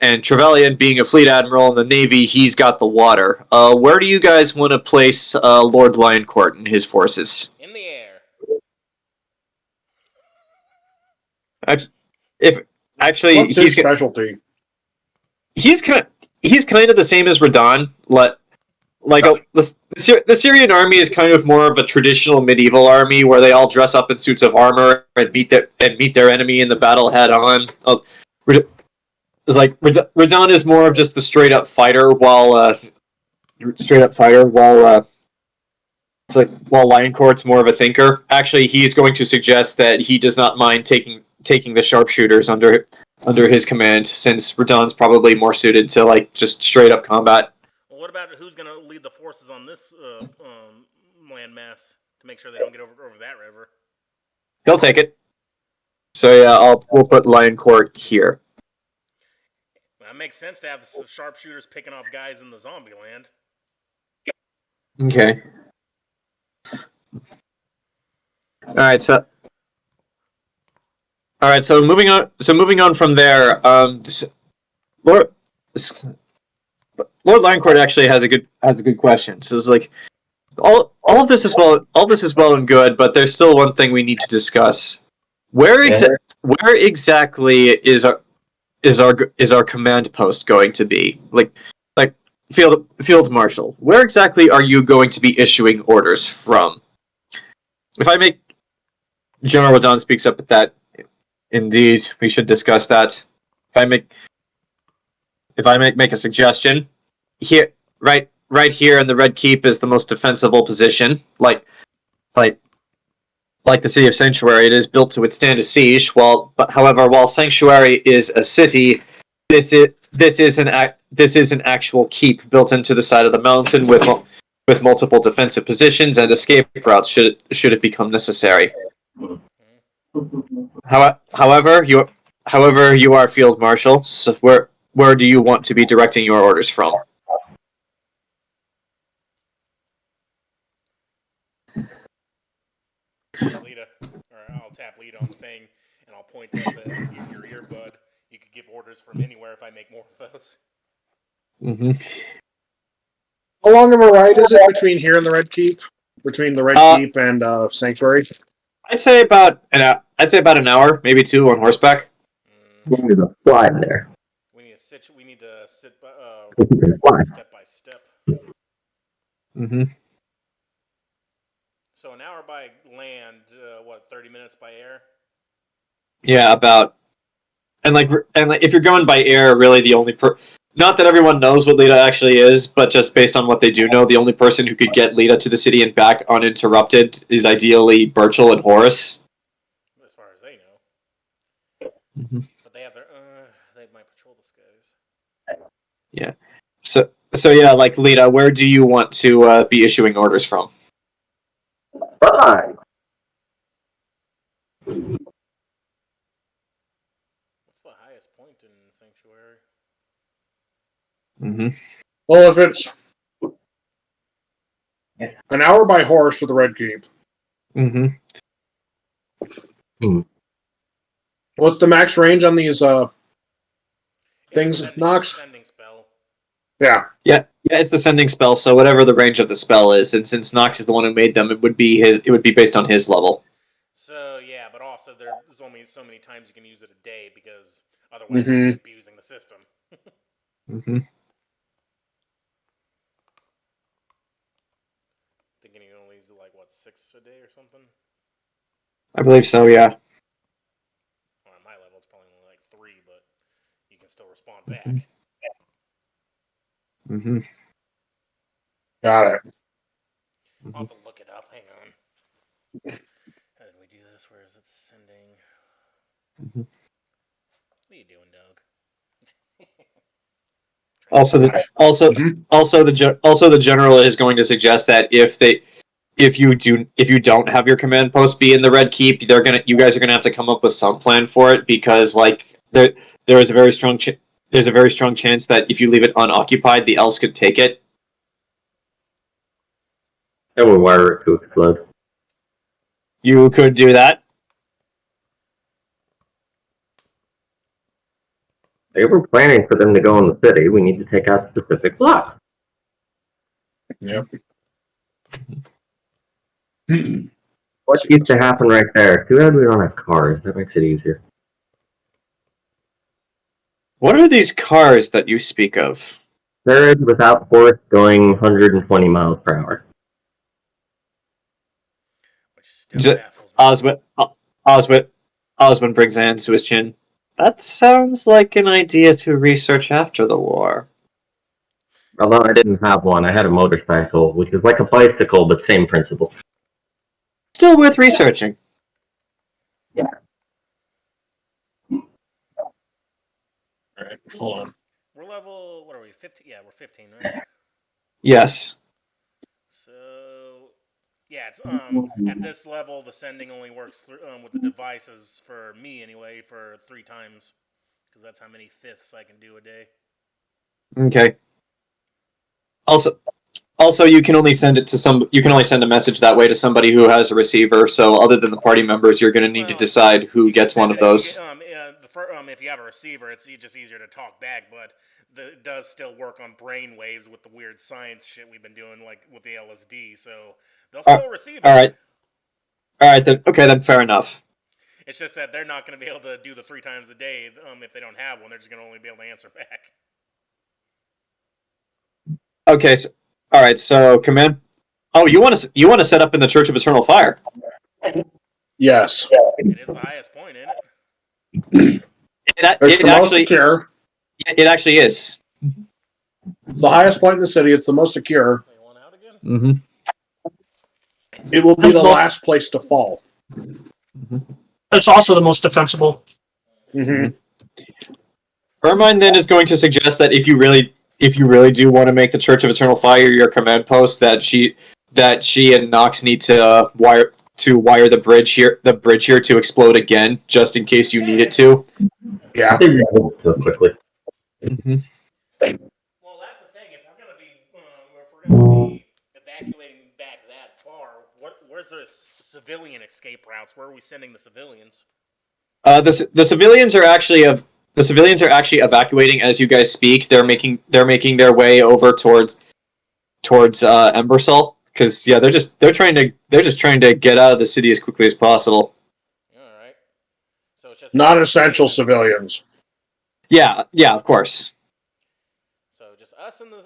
and Trevelyan, being a fleet admiral in the navy, he's got the water. Where do you guys want to place Lord Lioncourt and his forces? In the air. What's He's his specialty? He's kind of the same as Radon. The Syrian army is kind of more of a traditional medieval army where they all dress up in suits of armor and meet their enemy in the battle head on. It's like Radon is more of just the straight up fighter, while Lioncourt's more of a thinker. Actually, he's going to suggest that he does not mind taking the sharpshooters under his command, since Radon's probably more suited to like just straight up combat. Well, what about who's going to lead the forces on this landmass to make sure they don't get over that river? He'll take it. So yeah, we'll put Lioncourt here. That makes sense to have the sharpshooters picking off guys in the zombie land. Okay. All right. So moving on from there, Lord Lioncourt actually has a good question. So it's like all of this is well and good, but there's still one thing we need to discuss. Where exactly is our command post going to be? Like field marshal. Where exactly are you going to be issuing orders from? If I make General Radon speaks up at that. Indeed, we should discuss that. If I make a suggestion, here, right here in the Red Keep is the most defensible position. Like the city of Sanctuary, it is built to withstand a siege. However, while Sanctuary is a city, this this is an actual keep built into the side of the mountain with multiple defensive positions and escape routes should it become necessary. However, you are field marshal. So where do you want to be directing your orders from? Lita, or I'll tap Lita on the thing, and I'll point up at your earbud. You could give orders from anywhere if I make more of those. Mm-hmm. How long of a ride is it between here and the Red Keep? Between the Red Keep and Sanctuary? I'd say about an hour, maybe 2 on horseback. Maybe the fly there. We need to sit Fly. step by step. Mm-hmm. So an hour by land, 30 minutes by air? Yeah, about. And if you're going by air, really the only not that everyone knows what Lita actually is, but just based on what they do know, the only person who could get Lita to the city and back uninterrupted is ideally Burchill and Horace. As far as they know. Mm-hmm. But they have their they might patrol the skies. Yeah. So yeah, like Lita, where do you want to be issuing orders from? Fly. What's the highest point in Sanctuary? Mm-hmm. Well, if it's an hour by horse to the Red Keep. Mm-hmm. What's the max range on these things, Nox? Sending spell. Yeah. Yeah, it's the sending spell, so whatever the range of the spell is, and since Nox is the one who made them, it would be based on his level. So yeah, but also there's only so many times you can use it a day because otherwise Mm-hmm. you're abusing the system. Mm-hmm. Thinking you can only use 6 a day or something? I believe so, yeah. Well, on my level it's probably only 3, but you can still respond back. Mm-hmm. Got it. I'll have to look it up. Hang on. How did we do this? Where is it sending? Mm-hmm. What are you doing, Doug? Also, the general is going to suggest that if you don't have your command post be in the Red Keep, you guys are gonna have to come up with some plan for it because there is a very strong chance that if you leave it unoccupied, the elves could take it. That would wire it to explode. You could do that. If we're planning for them to go in the city, we need to take out specific blocks. Yep. What used to happen right there? Too bad we don't have cars. That makes it easier. What are these cars that you speak of? They're without horse going 120 miles per hour. Which still baffles me. Osmond brings a hand to his chin. That sounds like an idea to research after the war. Although I didn't have one, I had a motorcycle, which is like a bicycle, but same principle. Still worth researching. Yeah. Alright, hold on. We're level, what are we, 15? Yeah, we're 15, right? Yes. So, yeah, it's at this level, the sending only works with the devices, for me anyway, for 3 times. Because that's how many fifths I can do a day. Okay. Also, you can only send a message that way to somebody who has a receiver. So, other than the party members, you're going to need to decide who gets one of those. If you have a receiver, it's just easier to talk back, but it does still work on brain waves with the weird science shit we've been doing, like with the LSD. So they'll still receive it. All right. Then. Okay, then fair enough. It's just that they're not going to be able to do the 3 times a day if they don't have one. They're just going to only be able to answer back. Okay. All right. So command. Oh, you want to set up in the Church of Eternal Fire? Yes. It is the highest point, isn't it? It's the most secure. It actually is. It's the highest point in the city. It's the most secure. You want out again? Mm-hmm. It will be the last place to fall. It's also the most defensible. Mm-hmm. Ermine then is going to suggest that if you really do want to make the Church of Eternal Fire your command post, that she and Nox need to wire the bridge here to explode again, just in case you need it to. Yeah. They resolve so quickly. Mm-hmm. Well, that's the thing. If we're gonna be evacuating back that far, where's the civilian escape routes? Where are we sending the civilians? The civilians are actually evacuating as you guys speak. They're making their way over towards Embersol, because they're just trying to get out of the city as quickly as possible. All right. So it's just Non-essential civilians. Yeah, of course. So just us and the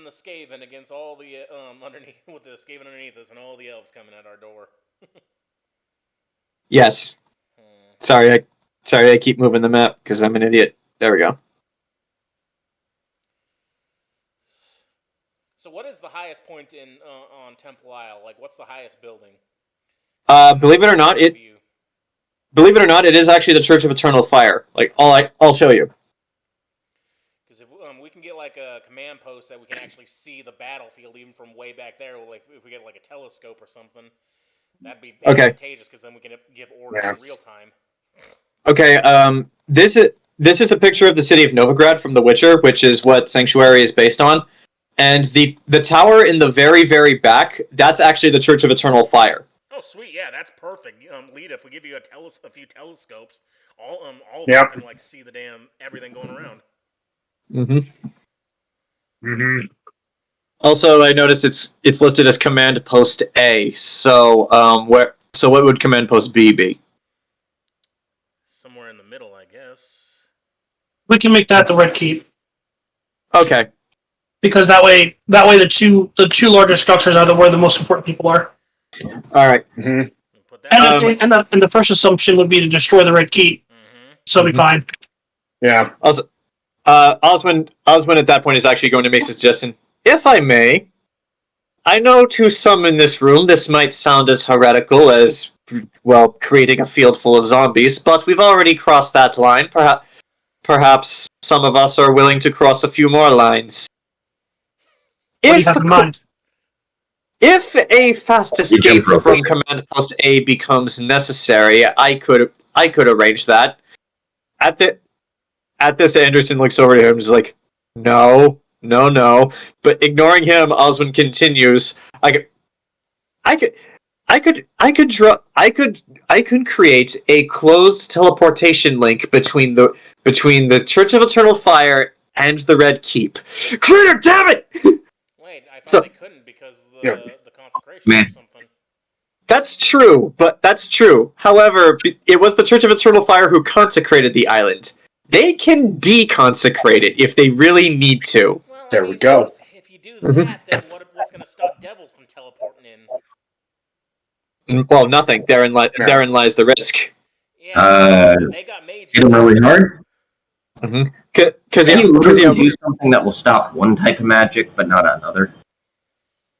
Skaven against all the underneath, with the Skaven underneath us and all the elves coming at our door. Yes. Sorry, I keep moving the map because I'm an idiot. There we go. So what is the highest point in on Temple Isle? Like, what's the highest building? Believe it or not, it is actually the Church of Eternal Fire. Like, I'll show you. Because if we can get like a command post that we can actually see the battlefield even from way back there, like if we get like a telescope or something, that'd be advantageous because then we can give orders in real time. Okay, this is a picture of the city of Novigrad from The Witcher, which is what Sanctuary is based on. And the tower in the very, very back, that's actually the Church of Eternal Fire. Oh, sweet, yeah, that's perfect. Lita, if we give you a few telescopes, all of us can like see the everything going around. Also, I noticed it's listed as Command Post A. So, what would Command Post B be? Somewhere in the middle, I guess. We can make that the Red Keep. Okay. Because that way the two larger structures are where the most important people are. All right. Mm-hmm. And the first assumption would be to destroy the Red Keep. So it'll be fine. Yeah. Also, Osmond at that point is actually going to make a suggestion. If I may, I know to some in this room this might sound as heretical as, well, creating a field full of zombies, but we've already crossed that line. Perhaps some of us are willing to cross a few more lines. What do you have in mind? If a fast escape from Command Post A becomes necessary, I could arrange that. At this, Anderson looks over to him and is like, No. But ignoring him, Osmond continues, I could create a closed teleportation link between the Church of Eternal Fire and the Red Keep. Critter, damn it! Wait, I thought they couldn't because the consecration or something. That's true. However, it was the Church of Eternal Fire who consecrated the island. They can deconsecrate it if they really need to. Well, There we go. If you do that, then what's going to stop devils from teleporting in? Well, nothing. Therein lies the risk. Yeah, they got mages. It's really hard. Because Can you literally do something that will stop one type of magic but not another?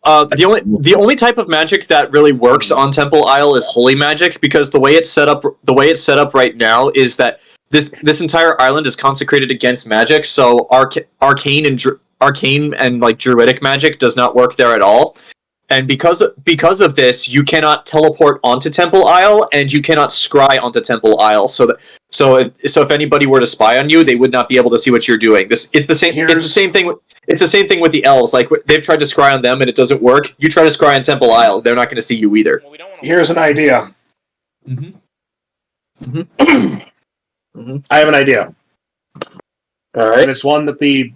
The only type of magic that really works on Temple Isle is holy magic, because the way it's set up right now is that this entire island is consecrated against magic, so arcane and like druidic magic does not work there at all. And because of this, you cannot teleport onto Temple Isle, and you cannot scry onto Temple Isle. So if anybody were to spy on you, they would not be able to see what you're doing. It's the same thing. It's the same thing with the elves. Like, they've tried to scry on them and it doesn't work. You try to scry on Temple Isle, they're not going to see you either. Well, here's an idea. I have an idea. All right. And it's one that the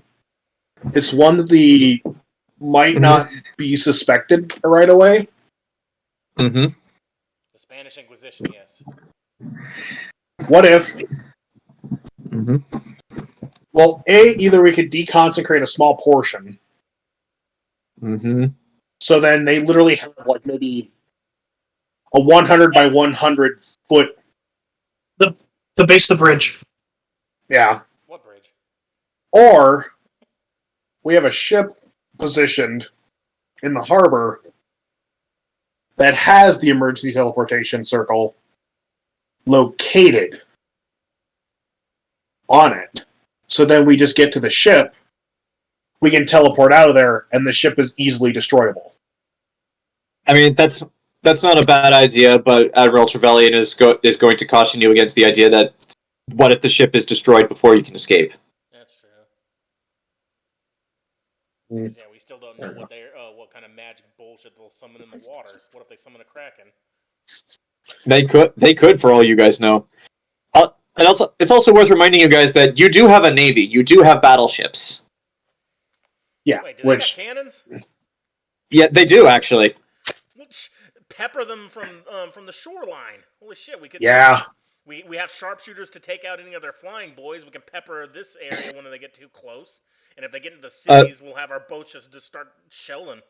might not be suspected right away. The Spanish Inquisition, yes. What if? Well, either we could deconsecrate a small portion. So then they literally have like maybe a 100 by 100 foot. The base of the bridge. Yeah. What bridge? Or we have a ship positioned in the harbor that has the emergency teleportation circle located on it. So then we just get to the ship. We can teleport out of there, and the ship is easily destroyable. I mean, that's not a bad idea, but Admiral Trevelyan is going to caution you against the idea that what if the ship is destroyed before you can escape? That's true. Yeah, we still don't know what kind of magic bullshit they'll summon in the waters. What if they summon a kraken? They could, for all you guys know. And also, it's also worth reminding you guys that you do have a navy. You do have battleships. Yeah, Wait, do they got cannons? Yeah, they do actually. Pepper them from the shoreline. Holy shit, we could. Yeah. We have sharpshooters to take out any of their flying boys. We can pepper this area when they get too close. And if they get into the cities, we'll have our boats just start shelling.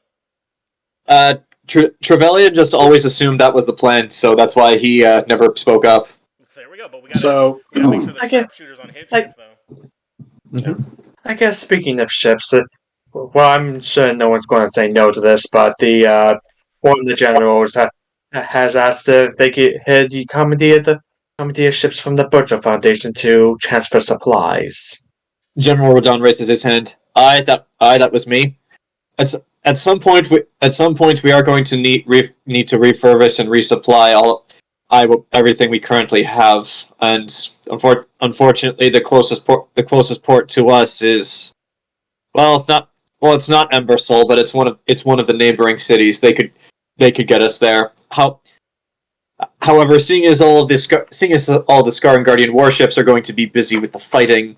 Trevelyan just always assumed that was the plan, so that's why he never spoke up. There we go, but we gotta make sure there's sharpshooters on his ship, though. Mm-hmm. I guess speaking of ships, well, I'm sure no one's going to say no to this, but one of the generals has asked if they could commandeer ships from the Burchill Foundation to transfer supplies. General Rodon raises his hand. That was me. At some point we are going to need to refurbish and resupply everything we currently have, and unfortunately the closest port to us is it's not Embersoul, but it's one of the neighboring cities. They could get us there. However, seeing as all the Scar and Guardian warships are going to be busy with the fighting,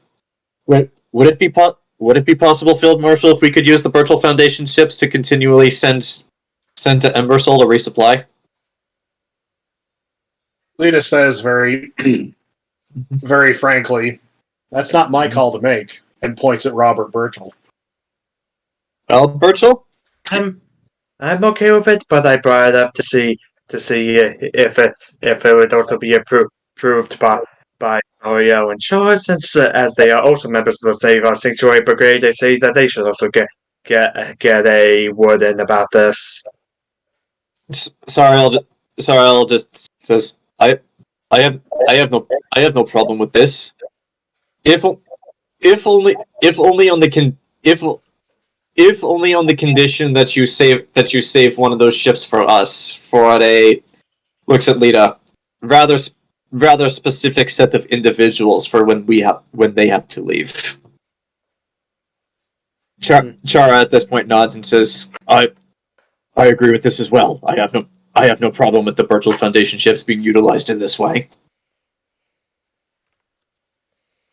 would it be possible, Field Marshal, if we could use the Burchill Foundation ships to continually send to Embersoul to resupply? Lita says very, very frankly, that's not my call to make, and points at Robert Burchill. Well, Burchill? I'm okay with it, but I brought it up to see if it would also be approved by Ariel and Shaw, since as they are also members of the Save Our Sanctuary Brigade, they say that they should also get a word in about this. Sariel just says, I have no problem with this. If only on the condition that you save one of those ships for us, for looks at Lita, rather specific set of individuals for when they have to leave. Chara at this point nods and says, I agree with this as well. I have no problem with the Burchill Foundation ships being utilized in this way.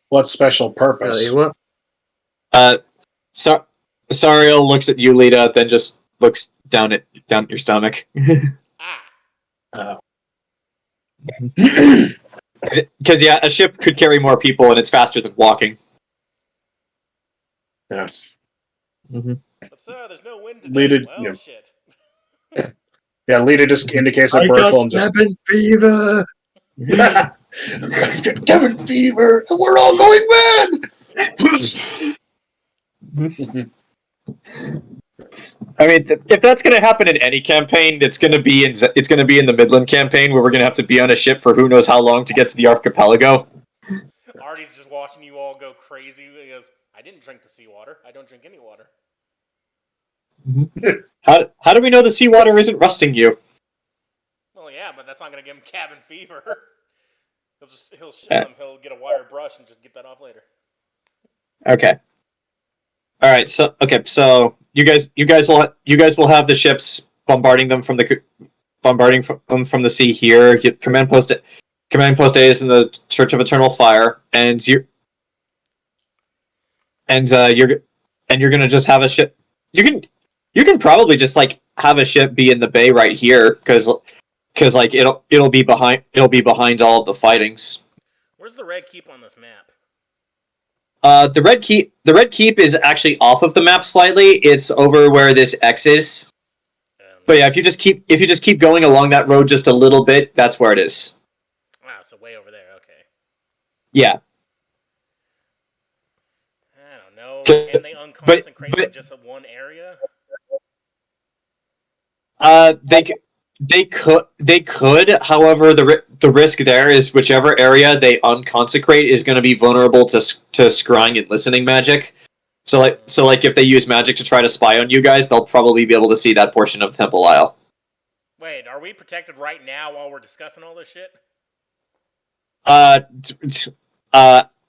What special purpose? What? Sariel looks at you, Lita, then just looks down at your stomach. Because a ship could carry more people, and it's faster than walking. Yes. Mm-hmm. But sir, there's no wind today. Lita, well, shit. Yeah, Lita just indicates that Burchill and just cabin fever. I've got cabin fever, and we're all going mad. I mean, if that's going to happen in any campaign, it's going to be in the Midland campaign, where we're going to have to be on a ship for who knows how long to get to the archipelago. Artie's just watching you all go crazy. He goes, I didn't drink the seawater. I don't drink any water. How do we know the seawater isn't rusting you? Well, yeah, but that's not going to give him cabin fever. He'll get a wire brush and just get that off later. Okay. All right. So you guys will have the ships bombarding them from the sea here. Command post A is in the Church of Eternal Fire, and you're gonna just have a ship. You can probably just have a ship be in the bay right here, because it'll be behind all of the fightings. Where's the Red Keep on this map? The Red Keep is actually off of the map slightly. It's over where this X is. But yeah, if you just keep going along that road just a little bit, that's where it is. Wow, so way over there. Okay. Yeah. I don't know. Can they unconsecrate just one area? They could. However, the risk there is whichever area they unconsecrate is going to be vulnerable to scrying and listening magic. So like if they use magic to try to spy on you guys, they'll probably be able to see that portion of Temple Isle. Wait, are we protected right now while we're discussing all this shit?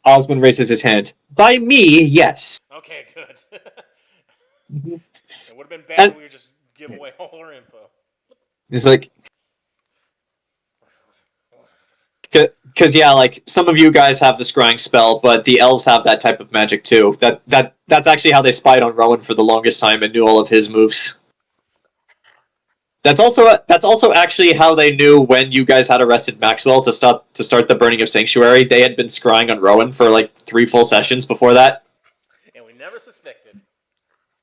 Osmond raises his hand. By me, yes. Okay, good. Mm-hmm. It would have been bad if we would just give away all our info. It's like, because yeah, like some of you guys have the scrying spell, but the elves have that type of magic too. That's actually how they spied on Rowan for the longest time and knew all of his moves. That's also actually how they knew when you guys had arrested Maxwell to start the burning of Sanctuary. They had been scrying on Rowan for like 3 full sessions before that. And we never suspected.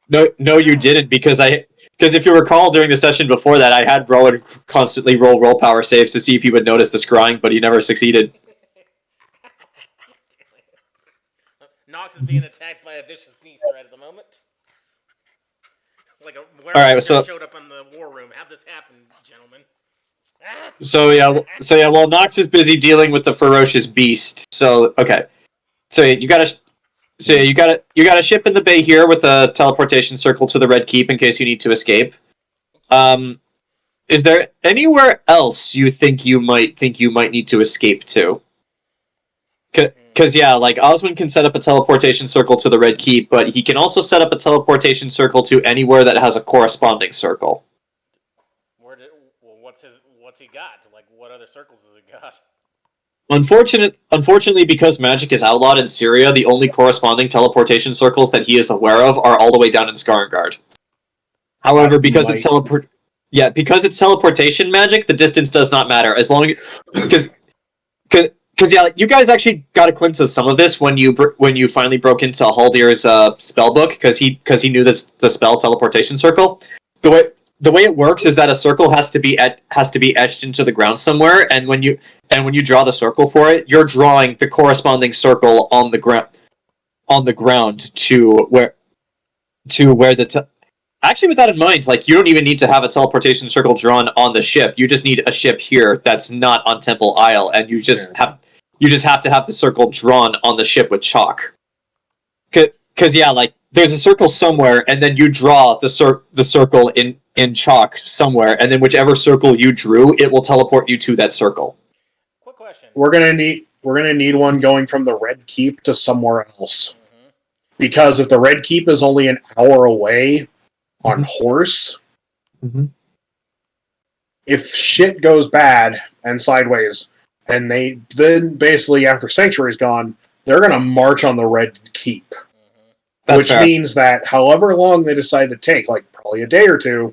No, you didn't, because if you recall during the session before that, I had Rowan constantly roll willpower saves to see if he would notice the scrying, but he never succeeded. Nox is being attacked by a vicious beast right at the moment. Like a Alright, so showed up in the war room. How'd this happen, gentlemen? So yeah, well, Nox is busy dealing with the ferocious beast. So okay, you got a ship in the bay here with a teleportation circle to the Red Keep in case you need to escape. Is there anywhere else you think you might need to escape to? Because yeah, like Osmond can set up a teleportation circle to the Red Keep, but he can also set up a teleportation circle to anywhere that has a corresponding circle. What's he got? Like, what other circles has he got? Unfortunately, because magic is outlawed in Syria, the only corresponding teleportation circles that he is aware of are all the way down in Skarngard. However, because it's teleportation magic, the distance does not matter as long because yeah, you guys actually got a glimpse of some of this when you finally broke into Haldir's spell book because he knew the spell teleportation circle. The way it works is that a circle has to be etched into the ground somewhere, and when you draw the circle for it, you're drawing the corresponding circle on the ground to where the actually, with that in mind, like you don't even need to have a teleportation circle drawn on the ship. You just need a ship here that's not on Temple Isle, and you just have to have the circle drawn on the ship with chalk. Because yeah, like there's a circle somewhere, and then you draw the circle in chalk somewhere, and then whichever circle you drew, it will teleport you to that circle. Quick question. We're gonna need one going from the Red Keep to somewhere else. Mm-hmm. Because if the Red Keep is only an hour away on horse, if shit goes bad and sideways, and they then basically after Sanctuary's gone, they're gonna march on the Red Keep. Which means that however long they decide to take, like probably a day or two,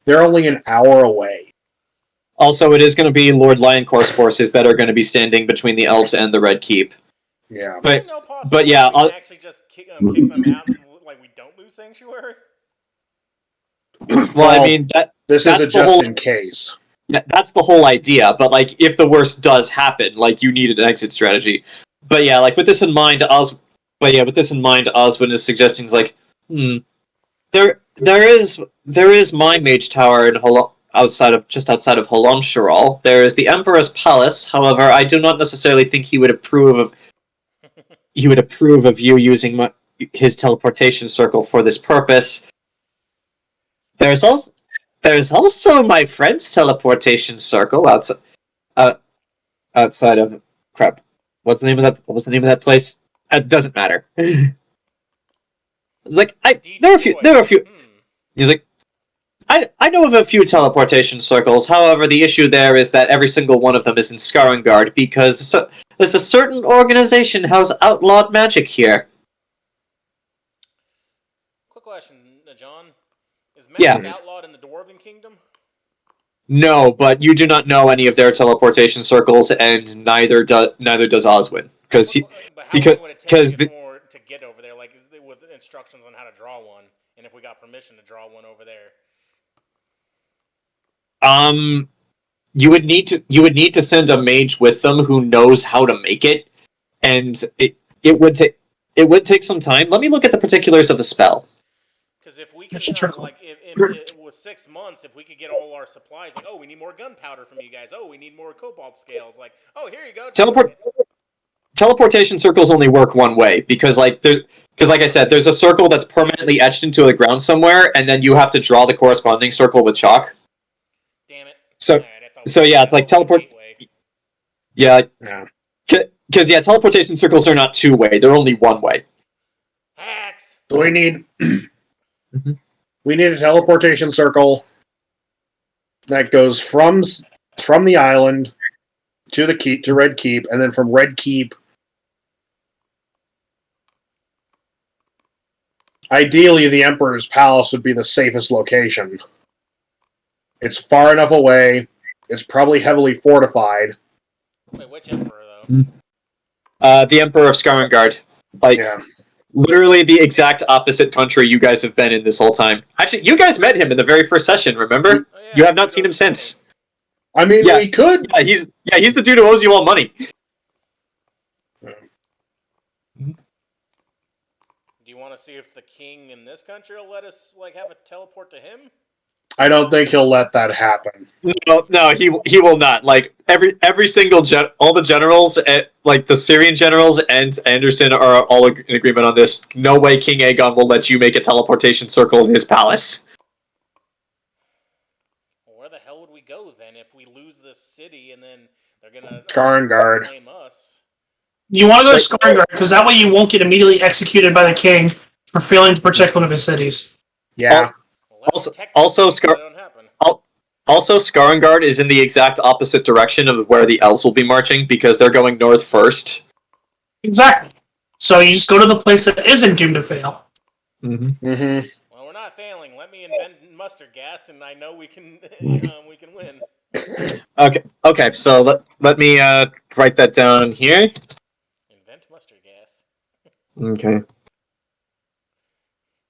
they're only an hour away. Also, it is going to be Lord Lioncourt's forces that are going to be standing between the elves and the Red Keep. Yeah, but yeah, we can actually just kick them out, like we don't lose Sanctuary. Well, I mean this is a just in case. Yeah, that's the whole idea. But like, if the worst does happen, like you need an exit strategy. But yeah, like with this in mind, Oswin is suggesting like, there is my mage tower in outside of Holonsharal. There is the Emperor's Palace. However, I do not necessarily think he would approve of you using his teleportation circle for this purpose. There's also my friend's teleportation circle outside of crap. What was the name of that place? It doesn't matter. It's like there are a few. He's like, I know of a few teleportation circles. However, the issue there is that every single one of them is in Skarngard because there's a certain organization has outlawed magic here. Quick question, John. Is magic outlawed in the Dwarven Kingdom? No, but you do not know any of their teleportation circles, and neither does Oswin because to get over there, like with instructions on how to draw one, and if we got permission to draw one over there. You would need to send a mage with them who knows how to make it, and it would take some time. Let me look at the particulars of the spell. Because if we because should trickle. like if it was 6 months, if we could get all our supplies, like, oh, we need more gunpowder from you guys. Oh, we need more cobalt scales. Like, oh, here you go. Teleportation circles only work one way because like I said, there's a circle that's permanently etched into the ground somewhere, and then you have to draw the corresponding circle with chalk. Damn it. So Alright, I thought we so had yeah, that it's like whole teleport. gateway. Yeah, Yeah. because yeah, teleportation circles are not two way; they're only one way. Hacks. So we need a teleportation circle that goes from the island to the keep to Red Keep, and then from Red Keep, ideally, the Emperor's Palace would be the safest location. It's far enough away. It's probably heavily fortified. Wait, which emperor though? The Emperor of Skarngard, like Yeah. literally the exact opposite country you guys have been in this whole time. Actually, you guys met him in the very first session. Remember? Oh, yeah, You have not seen him since. I mean, Yeah. we could. Yeah, he's the dude who owes you all money. Do you want to see if the king in this country will let us like have a teleport to him? I don't think he'll let that happen. No, he will not. Like every single all the generals, like the Syrian generals and Anderson are all in agreement on this. No way King Aegon will let you make a teleportation circle in his palace. Well, where the hell would we go then if we lose this city and then they're gonna Skarngard. blame us? You want to go to Skarngard because that way you won't get immediately executed by the king for failing to protect one of his cities. Yeah. Well, Also Skarngard is in the exact opposite direction of where the elves will be marching because they're going north first. Exactly. So you just go to the place that isn't doomed to fail. Mm-hmm. Well, we're not failing. Let me invent mustard gas, and I know we can we can win. Okay. So let me write that down here. Invent mustard gas. Okay.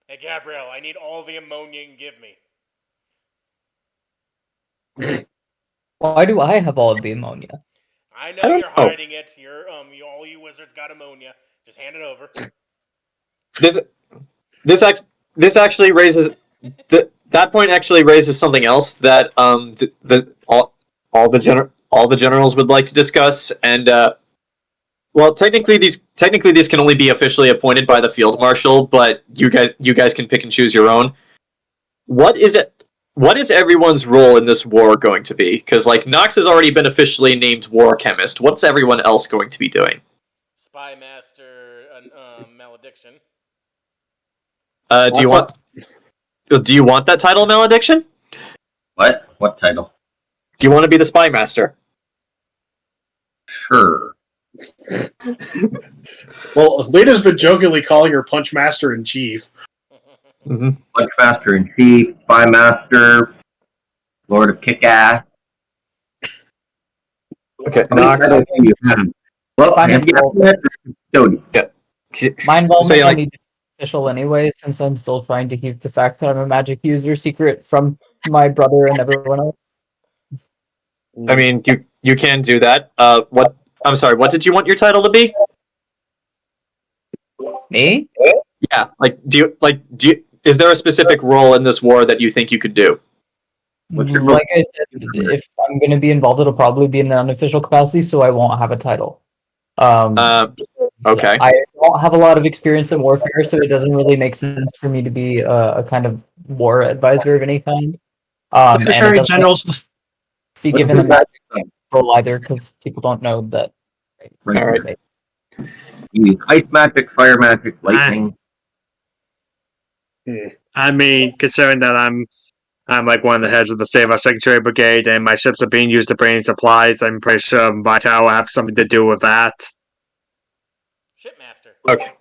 Hey, Gabrielle, I need all the ammonia you can give me. Why do I have all of the ammonia? I I know don't you're know. hiding it. All you wizards got ammonia. Just hand it over. This actually raises that point actually raises something else that all the generals would like to discuss, and well, technically these can only be officially appointed by the field marshal, but you guys can pick and choose your own. What is everyone's role in this war going to be? Because like Nox has already been officially named war chemist. What's everyone else going to be doing? Spy master, malediction. Do you want that title, malediction? What? What title? Do you want to be the spy master? Sure. Well, Lita's been jokingly calling her Punch Master in Chief. Mm-hmm. Punch Master in Chief, Spy Master, Lord of Kick-Ass. Okay, How many Nox. titles do you have? Well, Fine. have you got custodian? My involvement So, will need to be official anyway, since I'm still trying to keep the fact that I'm a magic user secret from my brother and everyone else. I mean, you can do that. What? I'm sorry. What did you want your title to be? Me? Yeah. Is there a specific role in this war that you think you could do? What's your Like I said, if I'm going to be involved, it'll probably be in an unofficial capacity, so I won't have a title. Okay. I don't have a lot of experience in warfare, so it doesn't really make sense for me to be a kind of war advisor of any kind. And it Secretary doesn't General's be given a magic role either, because people don't know that. Right. All right. You use ice magic, fire magic, lightning. I mean, considering that I'm like one of the heads of the Save Our Secretary Brigade, and my ships are being used to bring supplies, I'm pretty sure my tower will have something to do with that. Shipmaster. Okay.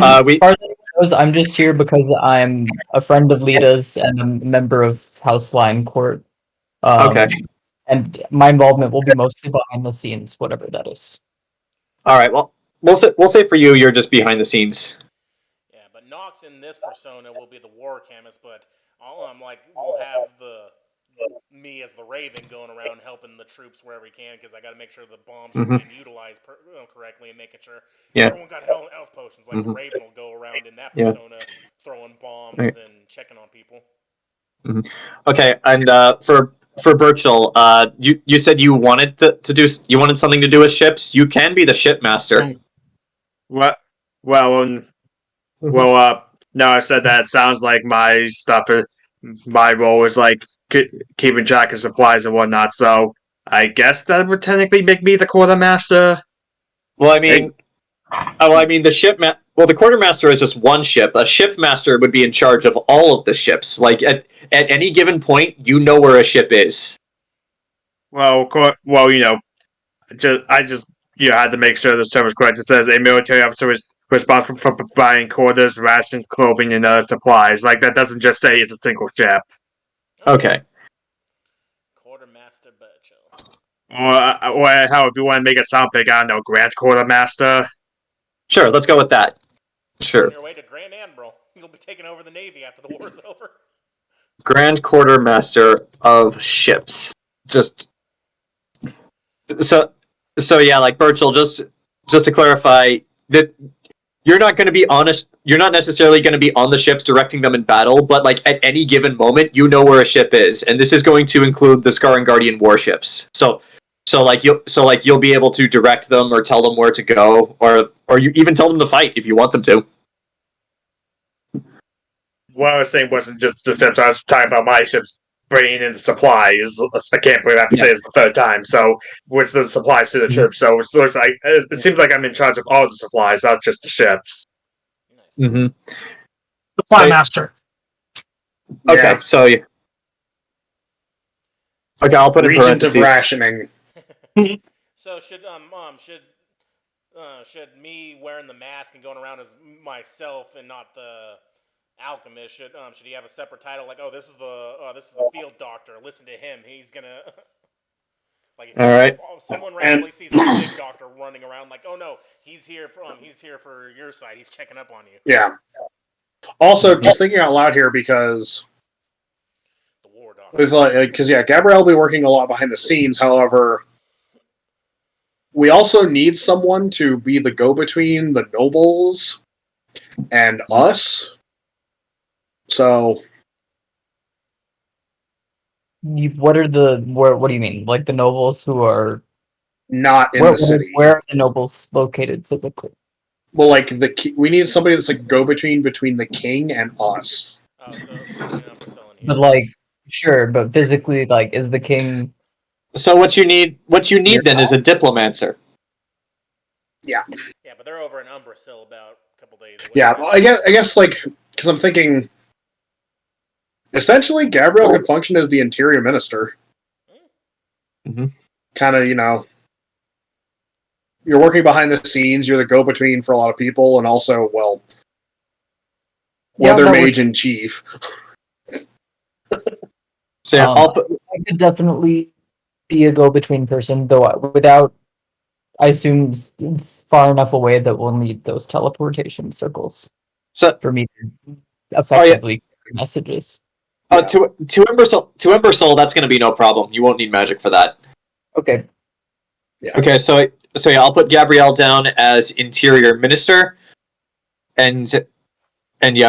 As far as it goes, I'm just here because I'm a friend of Lita's and a member of House Line Court. Okay. And my involvement will be mostly behind the scenes, whatever that is. All right. Well, we'll say for you, you're just behind the scenes. Yeah, but Nox in this persona will be the war chemist, but we'll have me as the Raven going around helping the troops wherever he can, because I got to make sure the bombs are being utilized correctly and making sure everyone got health potions. Like the Raven will go around in that persona throwing bombs and checking on people. Okay, and for Burchill, you said you wanted you wanted something to do with ships. You can be the shipmaster. What? Well, no, I said that. It sounds like my stuff. My role is like keeping track of supplies and whatnot. So I guess that would technically make me the quartermaster. Well, I mean, the quartermaster is just one ship. A shipmaster would be in charge of all of the ships. Like at any given point, you know where a ship is. Well, I just had to make sure this term was correct. It says a military officer is responsible for providing quarters, rations, clothing, and other supplies. Like that doesn't just say it's a single ship. Okay. Quartermaster Burchill. Or how if you want to make it sound big, I don't know, Grand Quartermaster. Sure, let's go with that. Sure. On your way to Grand Admiral, you'll be taking over the Navy after the war's over. Grand Quartermaster of ships. Just so yeah, like Burchill, just to clarify that you're not going to be honest. You're not necessarily going to be on the ships directing them in battle, but like at any given moment, you know where a ship is, and this is going to include the Scar and Guardian warships. So you'll be able to direct them or tell them where to go, or you even tell them to fight if you want them to. What I was saying wasn't just the ships. I was talking about my ships bringing in the supplies. I can't believe I have to say it's the third time. So, which the supplies to the troops. So it's like it seems like I'm in charge of all the supplies, not just the ships. Nice. Mm-hmm. Supply master. Okay, Yeah. so okay, I'll put in Regent of parentheses. rationing. So should me wearing the mask and going around as myself and not the Alchemist, should he have a separate title? Like, this is the field doctor. Listen to him. He's gonna like if someone randomly sees a big doctor running around, like, oh no, he's here for your side. He's checking up on you. Yeah. Also, just thinking out loud here because The war doctor. because Gabrielle will be working a lot behind the scenes. However, we also need someone to be the go-between the nobles and us. So, What do you mean? Like the nobles who are not in the city. Where are the nobles located physically? Well, like we need somebody that's like go-between between the king and us. Oh, so between Umbrella and But like, sure, but physically, like, is the king? So what you need then is a diplomancer. Yeah, but they're over in Umbrella about a couple days away. Yeah, well, I guess like because I'm thinking. Essentially, Gabrielle could function as the interior minister. Mm-hmm. Kind of, you're working behind the scenes. You're the go-between for a lot of people, and also, well, weather mage in chief. So I could definitely be a go-between person, though without. I assume it's far enough away that we'll need those teleportation circles for me to effectively carry messages. To Ember Soul, that's going to be no problem. You won't need magic for that. Okay. Yeah. Okay, so I'll put Gabrielle down as interior minister, and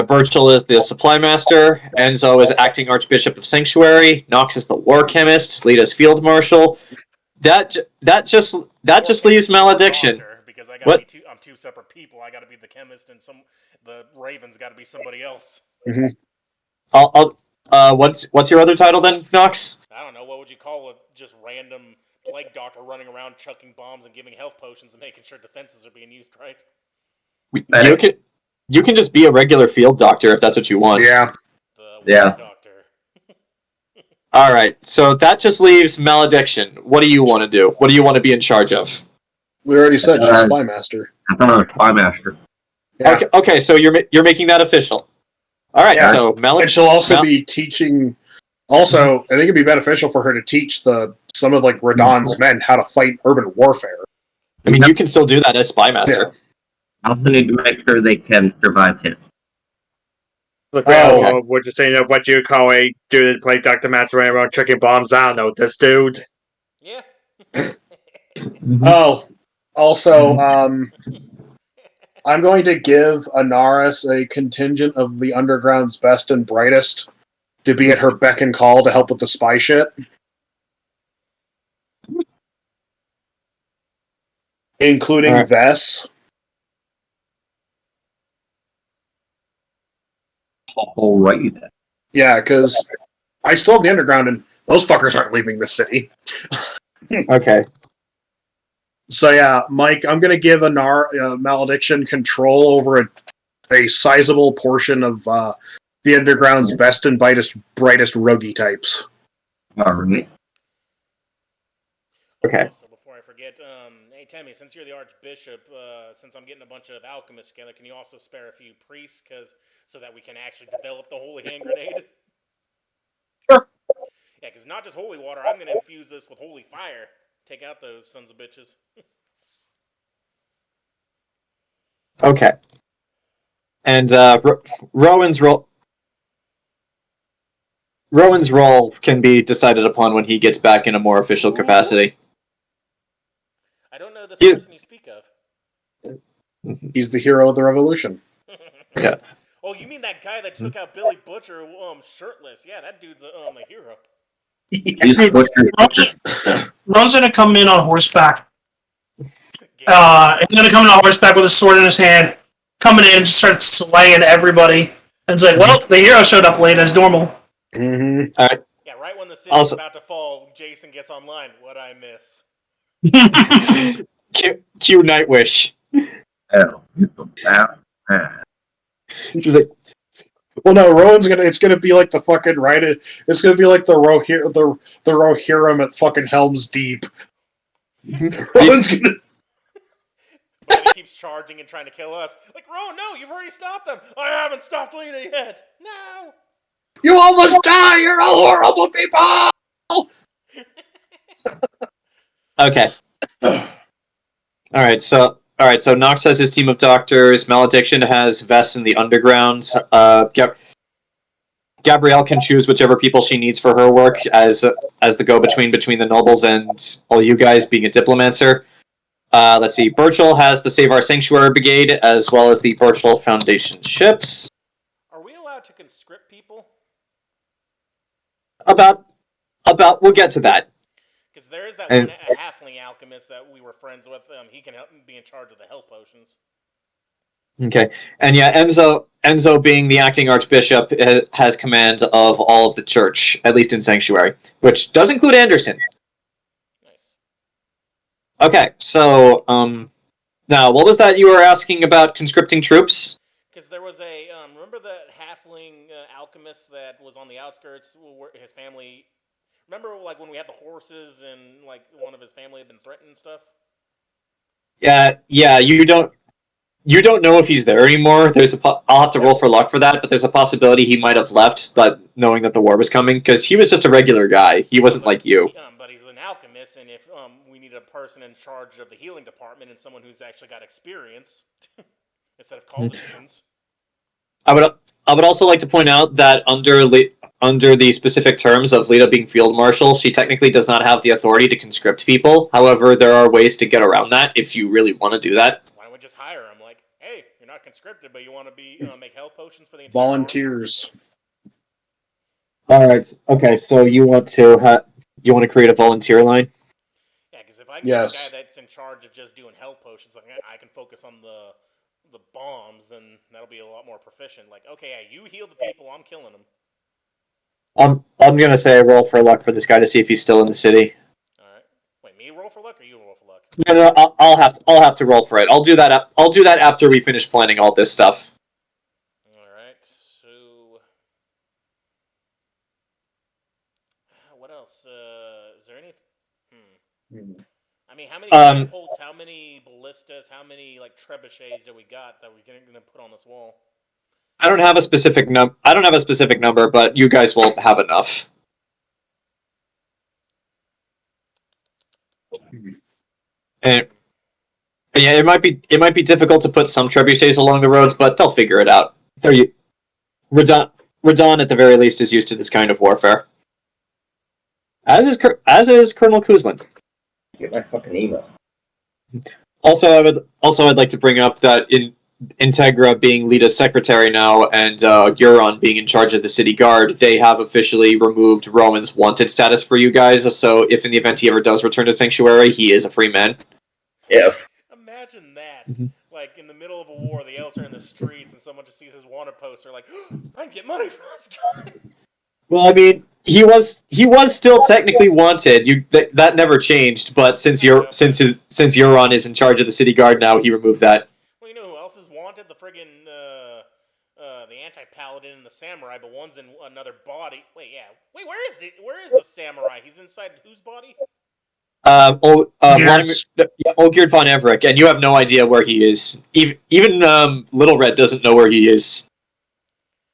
Burchill is the supply master. Enzo is acting archbishop of sanctuary. Nox is the war chemist. Lita's field marshal. That just leaves malediction. Because I gotta be I'm two separate people. I gotta be the chemist, and the Raven's gotta be somebody else. Mm-hmm. What's your other title then, Nox? I don't know. What would you call a just random plague doctor running around chucking bombs and giving health potions and making sure defenses are being used right? You can just be a regular field doctor if that's what you want. Yeah. Doctor. All right. So that just leaves malediction. What do you want to do? What do you want to be in charge of? We already said she's spy master. I thought I was spy master. Yeah. Okay. So you're making that official. All right. Yeah. So and she'll also be teaching. Also, I think it'd be beneficial for her to teach some of like Radon's men how to fight urban warfare. I mean, you can still do that as spy master. Yeah. I also need to make sure they can survive hits. Look, would you say what you call a dude that played Dr. Match running around tricking bombs? I don't know, this dude. Yeah. Oh, also, I'm going to give Anaris a contingent of the Underground's best and brightest to be at her beck and call to help with the spy shit. Including Alright. Vess. Alrighty then. Yeah, because I still have the Underground, and those fuckers aren't leaving the city. Okay. So yeah, Mike, I'm going to give Malediction control over a sizable portion of the Underground's best and brightest roguey types. Alright. Okay. Also, before I forget, hey Temme, since you're the Archbishop, since I'm getting a bunch of alchemists together, can you also spare a few priests, so that we can actually develop the holy hand grenade? Sure. Yeah, because not just holy water, I'm going to infuse this with holy fire. Take out those sons of bitches. Okay. And Rowan's role can be decided upon when he gets back in a more official capacity. I don't know this He's- person you speak of. He's the hero of the revolution. Yeah. Oh, you mean that guy that took out Billy Butcher shirtless? Yeah, that dude's a hero. Ron's gonna come in on horseback. He's gonna come in on horseback with a sword in his hand, coming in and just start slaying everybody. And it's like, well, the hero showed up late as normal. Mm-hmm. Yeah, right when the city's Also- about to fall, Jayson gets online. What'd I miss? Cue Nightwish. Oh, you so bad. She's like, Well, no, it's gonna be like the fucking it's gonna be like the Rohirrim at fucking Helm's Deep. Rowan's gonna. But he keeps charging and trying to kill us. Like, Rowan, no, you've already stopped them. I haven't stopped Lita yet. No. You almost die. You're all horrible people. okay. Alright, so Nox has his team of doctors, Malediction has Vess in the Underground, Gabrielle can choose whichever people she needs for her work as the go-between between the nobles and all you guys, being a diplomancer. Let's see, Burchill has the Save Our Sanctuary Brigade, as well as the Burchill Foundation ships. Are we allowed to conscript people? We'll get to that. Because there is that And- one halfling alchemist that we were friends with. He can help be in charge of the health potions. Okay, and yeah, Enzo being the acting archbishop has command of all of the church, at least in Sanctuary, which does include Anderson. Nice. Okay, so now what was that you were asking about conscripting troops? Because there was a remember that halfling alchemist that was on the outskirts. Where his family. Remember, like when we had the horses and like one of his family had been threatened and stuff. Yeah, you don't know if he's there anymore. I'll have to roll for luck for that, but there's a possibility he might have left, but knowing that the war was coming, because he was just a regular guy. He wasn't like you. But he's an alchemist, and if we need a person in charge of the healing department and someone who's actually got experience instead of college students. I would also like to point out that under the specific terms of Lita being field marshal, she technically does not have the authority to conscript people. However, there are ways to get around that if you really want to do that. Why don't we just hire him? Like, hey, you're not conscripted, but you want to make health potions for the entire Volunteers. All right. Okay. So you want to create a volunteer line? Yeah, because if I get Yes. a guy that's in charge of just doing health potions, like I can focus on the bombs, then that'll be a lot more proficient. Like, okay, yeah, you heal the people, I'm killing them. I'm gonna say roll for luck for this guy to see if he's still in the city. All right. Wait, me roll for luck or you roll for luck? No, I'll have to roll for it. I'll do that after we finish planning all this stuff. All right. So, what else? Is there any? I mean, how many catapults, how many ballistas, how many like trebuchets do we got that we're gonna put on this wall? I don't have a specific number, but you guys will have enough. And yeah, it might be difficult to put some trebuchets along the roads, but they'll figure it out. Radon at the very least is used to this kind of warfare. As is Colonel Kuzlin. Get my fucking email. Also, I'd like to bring up that Integra being Lita's secretary now, and Euron being in charge of the city guard, they have officially removed Rowan's wanted status for you guys. So if in the event he ever does return to Sanctuary, he is a free man. Yes. Imagine that. Mhm. Like, in the middle of a war, the elves are in the streets, and someone just sees his wanted poster, like, I can get money from this guy. Well, I mean, he was still technically wanted. That never changed. But since Euron is in charge of the city guard now, he removed that. Well, you know who else is wanted? The friggin' the anti-paladin and the samurai, but one's in another body. Wait, where is the samurai? He's inside whose body? Olgierd von Everett, and you have no idea where he is. Even Little Red doesn't know where he is.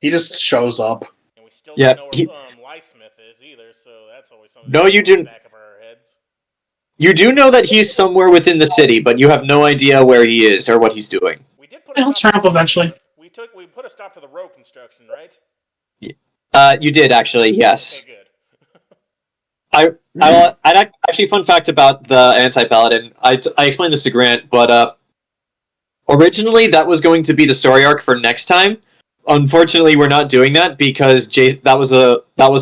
He just shows up. And we still Yeah, don't know where Lysmith is either, so that's always something No, you in the didn't. back of our heads. You do know that he's somewhere within the city, but you have no idea where he is or what he's doing. We did put He'll turn up eventually. We put a stop to the road construction, right? You did actually, yes. Okay, good. Actually, fun fact about the anti-paladin. I explained this to Grant, but originally that was going to be the story arc for next time. Unfortunately, we're not doing that because that was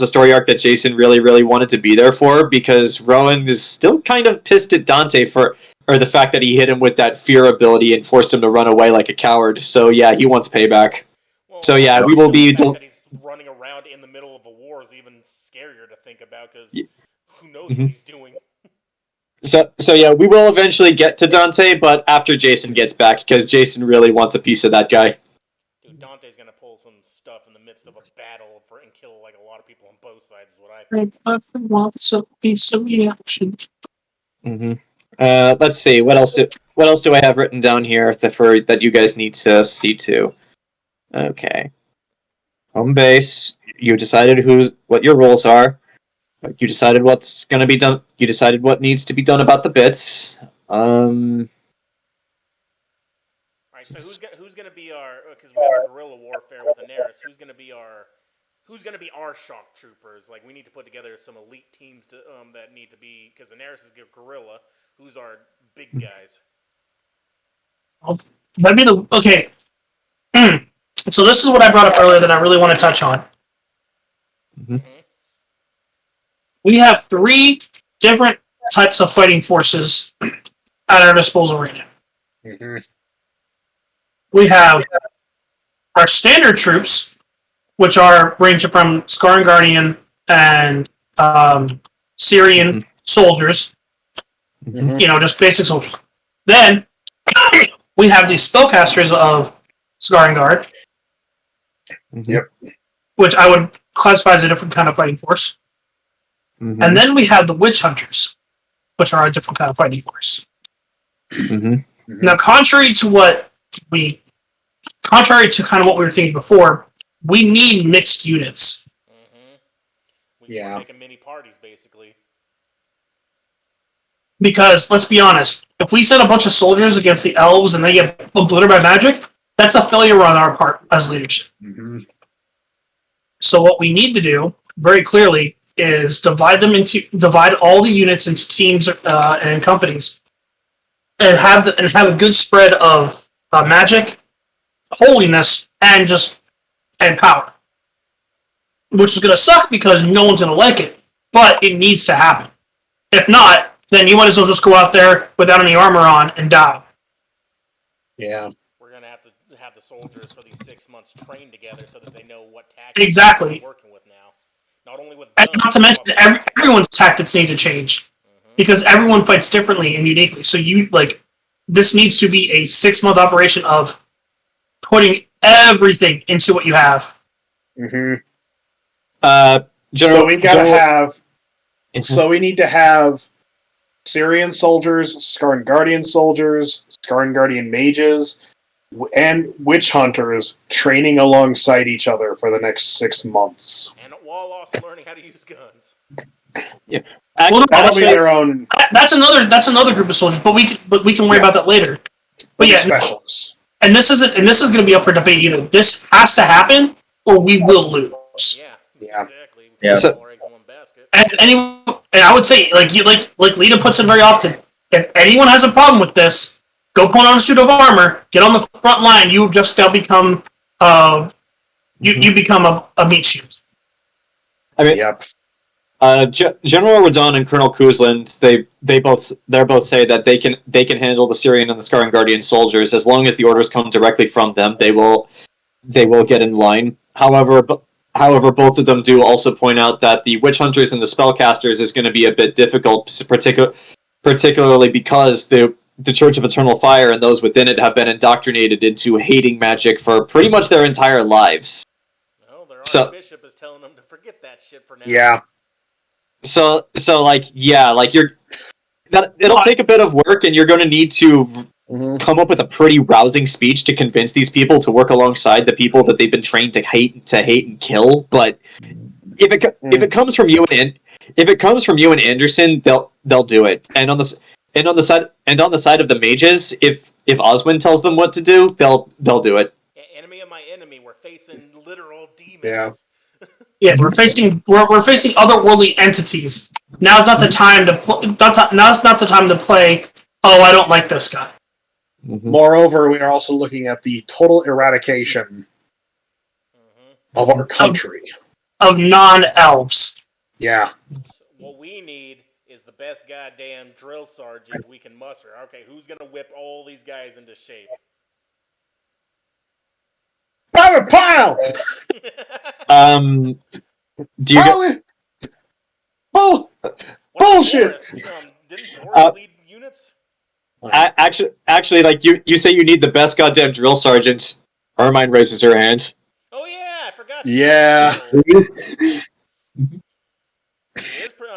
a story arc that Jayson really wanted to be there for, because Rowan is still kind of pissed at Dante for the fact that he hit him with that fear ability and forced him to run away like a coward. So yeah, he wants payback. Well, So yeah, we will be. The fact that he's running around in the middle of a war is even scarier to think about, because who knows what he's doing. So yeah, we will eventually get to Dante, but after Jayson gets back, because Jayson really wants a piece of that guy. Dude, Dante's gonna pull some stuff in the midst of a battle and kill like a lot of people on both sides, is what I think. Wants a piece of reaction. Mm-hmm. Let's see. What else do I have written down here that you guys need to see to? Okay. Home base. You decided what your roles are. You decided what's going to be done. You decided what needs to be done about the bits. Alright, so who's gonna be our? Because we have the guerrilla warfare with Anaris. Who's gonna be our shock troopers? Like, we need to put together some elite teams that need to be, because Anaris is a guerrilla. Who's our big guys? That'd be okay. So this is what I brought up earlier that I really want to touch on. Mm-hmm. We have 3 different types of fighting forces at our disposal right now. Mm-hmm. We have our standard troops, which are ranging from Scarn Guardian and Syrian soldiers. Mm-hmm. You know, just basic soldiers. Then we have the spellcasters of Scarn Guard, Yep. which I would classify as a different kind of fighting force. Mm-hmm. And then we have the witch hunters, which are a different kind of fighting force. Mm-hmm. Now, contrary to kind of what we were thinking before, we need mixed units. We Yeah. We're making mini parties, basically. Because, let's be honest, if we send a bunch of soldiers against the elves and they get obliterated by magic, that's a failure on our part as leadership. Mm-hmm. So what we need to do, very clearly, is divide all the units into teams and companies, and have a good spread of magic, holiness, and power. Which is going to suck because no one's going to like it, but it needs to happen. If not, then you might as well just go out there without any armor on and die. Yeah. We're gonna have to have the soldiers for these 6 months trained together so that they know what tactics Exactly. they're working with now. Not only with And guns, not to mention, but also- everyone's tactics need to change because everyone fights differently and uniquely. So this needs to be a 6-month operation of putting everything into what you have. Mm-hmm. General, So we gotta General- have. So we need to have Syrian soldiers, Scarn Guardian soldiers, Scarn Guardian mages, and witch hunters training alongside each other for the next 6 months. and while also learning how to use guns. Well, That'll be their own That's another group of soldiers, but we can worry about that later. But yeah, specials. and this is going to be up for debate either. This has to happen, or we will lose. Yeah, Yeah. exactly. Yeah. Put all our eggs in one basket. And I would say, like Lita puts it very often, if anyone has a problem with this, Go put on a suit of armor. Get on the front line. You've just now become you become a meat shield. I mean, Yep. General Radon and Colonel Kuzland, they both say that they can handle the Syrian and the Scarring Guardian soldiers as long as the orders come directly from them. They will get in line. However, both of them do also point out that the witch hunters and the spellcasters is going to be a bit difficult, particularly because the Church of Eternal Fire and those within it have been indoctrinated into hating magic for pretty much their entire lives. Well, their So- Archbishop is telling them to forget that shit for now. Yeah. So it'll take a bit of work, and you're going to need to come up with a pretty rousing speech to convince these people to work alongside the people that they've been trained to hate and kill. But if it comes from you and Anderson, they'll do it. And on the side of the mages, if Oswin tells them what to do, they'll do it. Enemy of my enemy, we're facing literal demons. Yeah. Yeah, we're facing otherworldly entities. Now's not the time to now's not the time to play. Oh, I don't like this guy. Moreover, we are also looking at the total eradication of our country. Of non-elves. Yeah. So what we need is the best goddamn drill sergeant we can muster. Okay, who's gonna whip all these guys into shape? Private Pile! Do you Pile! Bullshit! Didn't Boris lead units? actually, like you say you need the best goddamn drill sergeant. Ermine raises her hand. Oh yeah, I forgot. Yeah.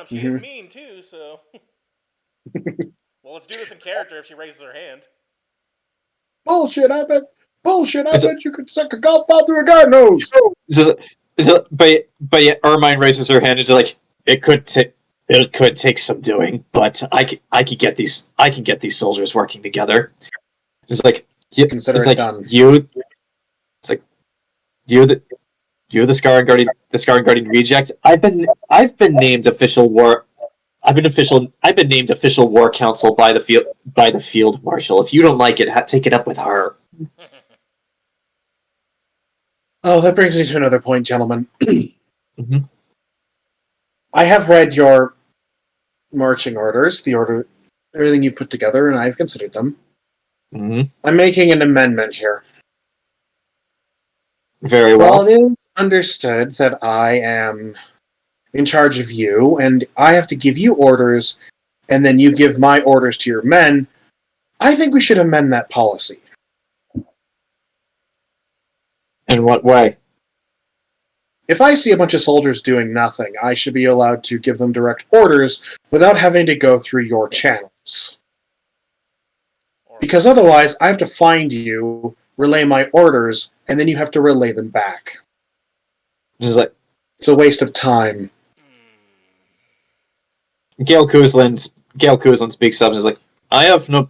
She is mean too. So, well, let's do this in character. If she raises her hand. Bullshit, I bet you could suck a golf ball through a garden hose. But yeah, Ermine raises her hand and just like, it could take some doing, but I can get these soldiers working together. It's like Consider it done. You're the Scarring Guardian reject. I've been named official war. I've been named official war council by the field marshal. If you don't like it, take it up with her. Oh, that brings me to another point, gentlemen. I have read your marching orders, everything you put together, and I've considered them. I'm making an amendment here. Very well. Well, it is understood that I am in charge of you, and I have to give you orders, and then you give my orders to your men. I think we should amend that policy. In what way? If I see a bunch of soldiers doing nothing, I should be allowed to give them direct orders without having to go through your channels. Because otherwise, I have to find you, relay my orders, and then you have to relay them back. Just like it's a waste of time. Gail Kuzlin speaks up and is like, I have no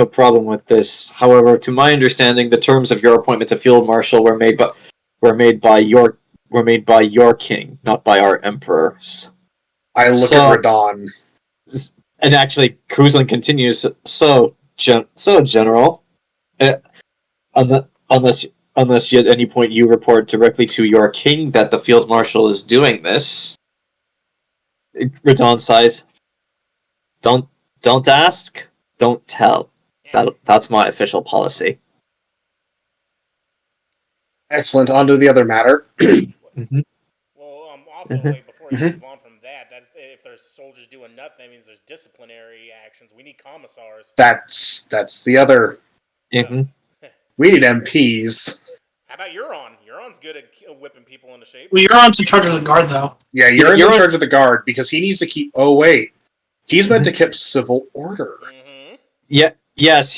problem with this. However, to my understanding, the terms of your appointment to field marshal were made by your king, not by our emperors. I look at Radon. And actually, Kuzlin continues. So General, unless at any point you report directly to your king that the field marshal is doing this, Radon sighs. Don't ask. Don't tell. That's my official policy. Excellent. On to the other matter. Well, also, like, before you move on from that, if there's soldiers doing nothing, that means there's disciplinary actions. We need commissars. That's the other. We need MPs. How about Euron? Euron's good at whipping people into shape. Well, Euron's in charge of the guard, though. Yeah, you're in charge of the guard because he needs to keep. Oh wait, he's meant to keep civil order. Yeah. Yes.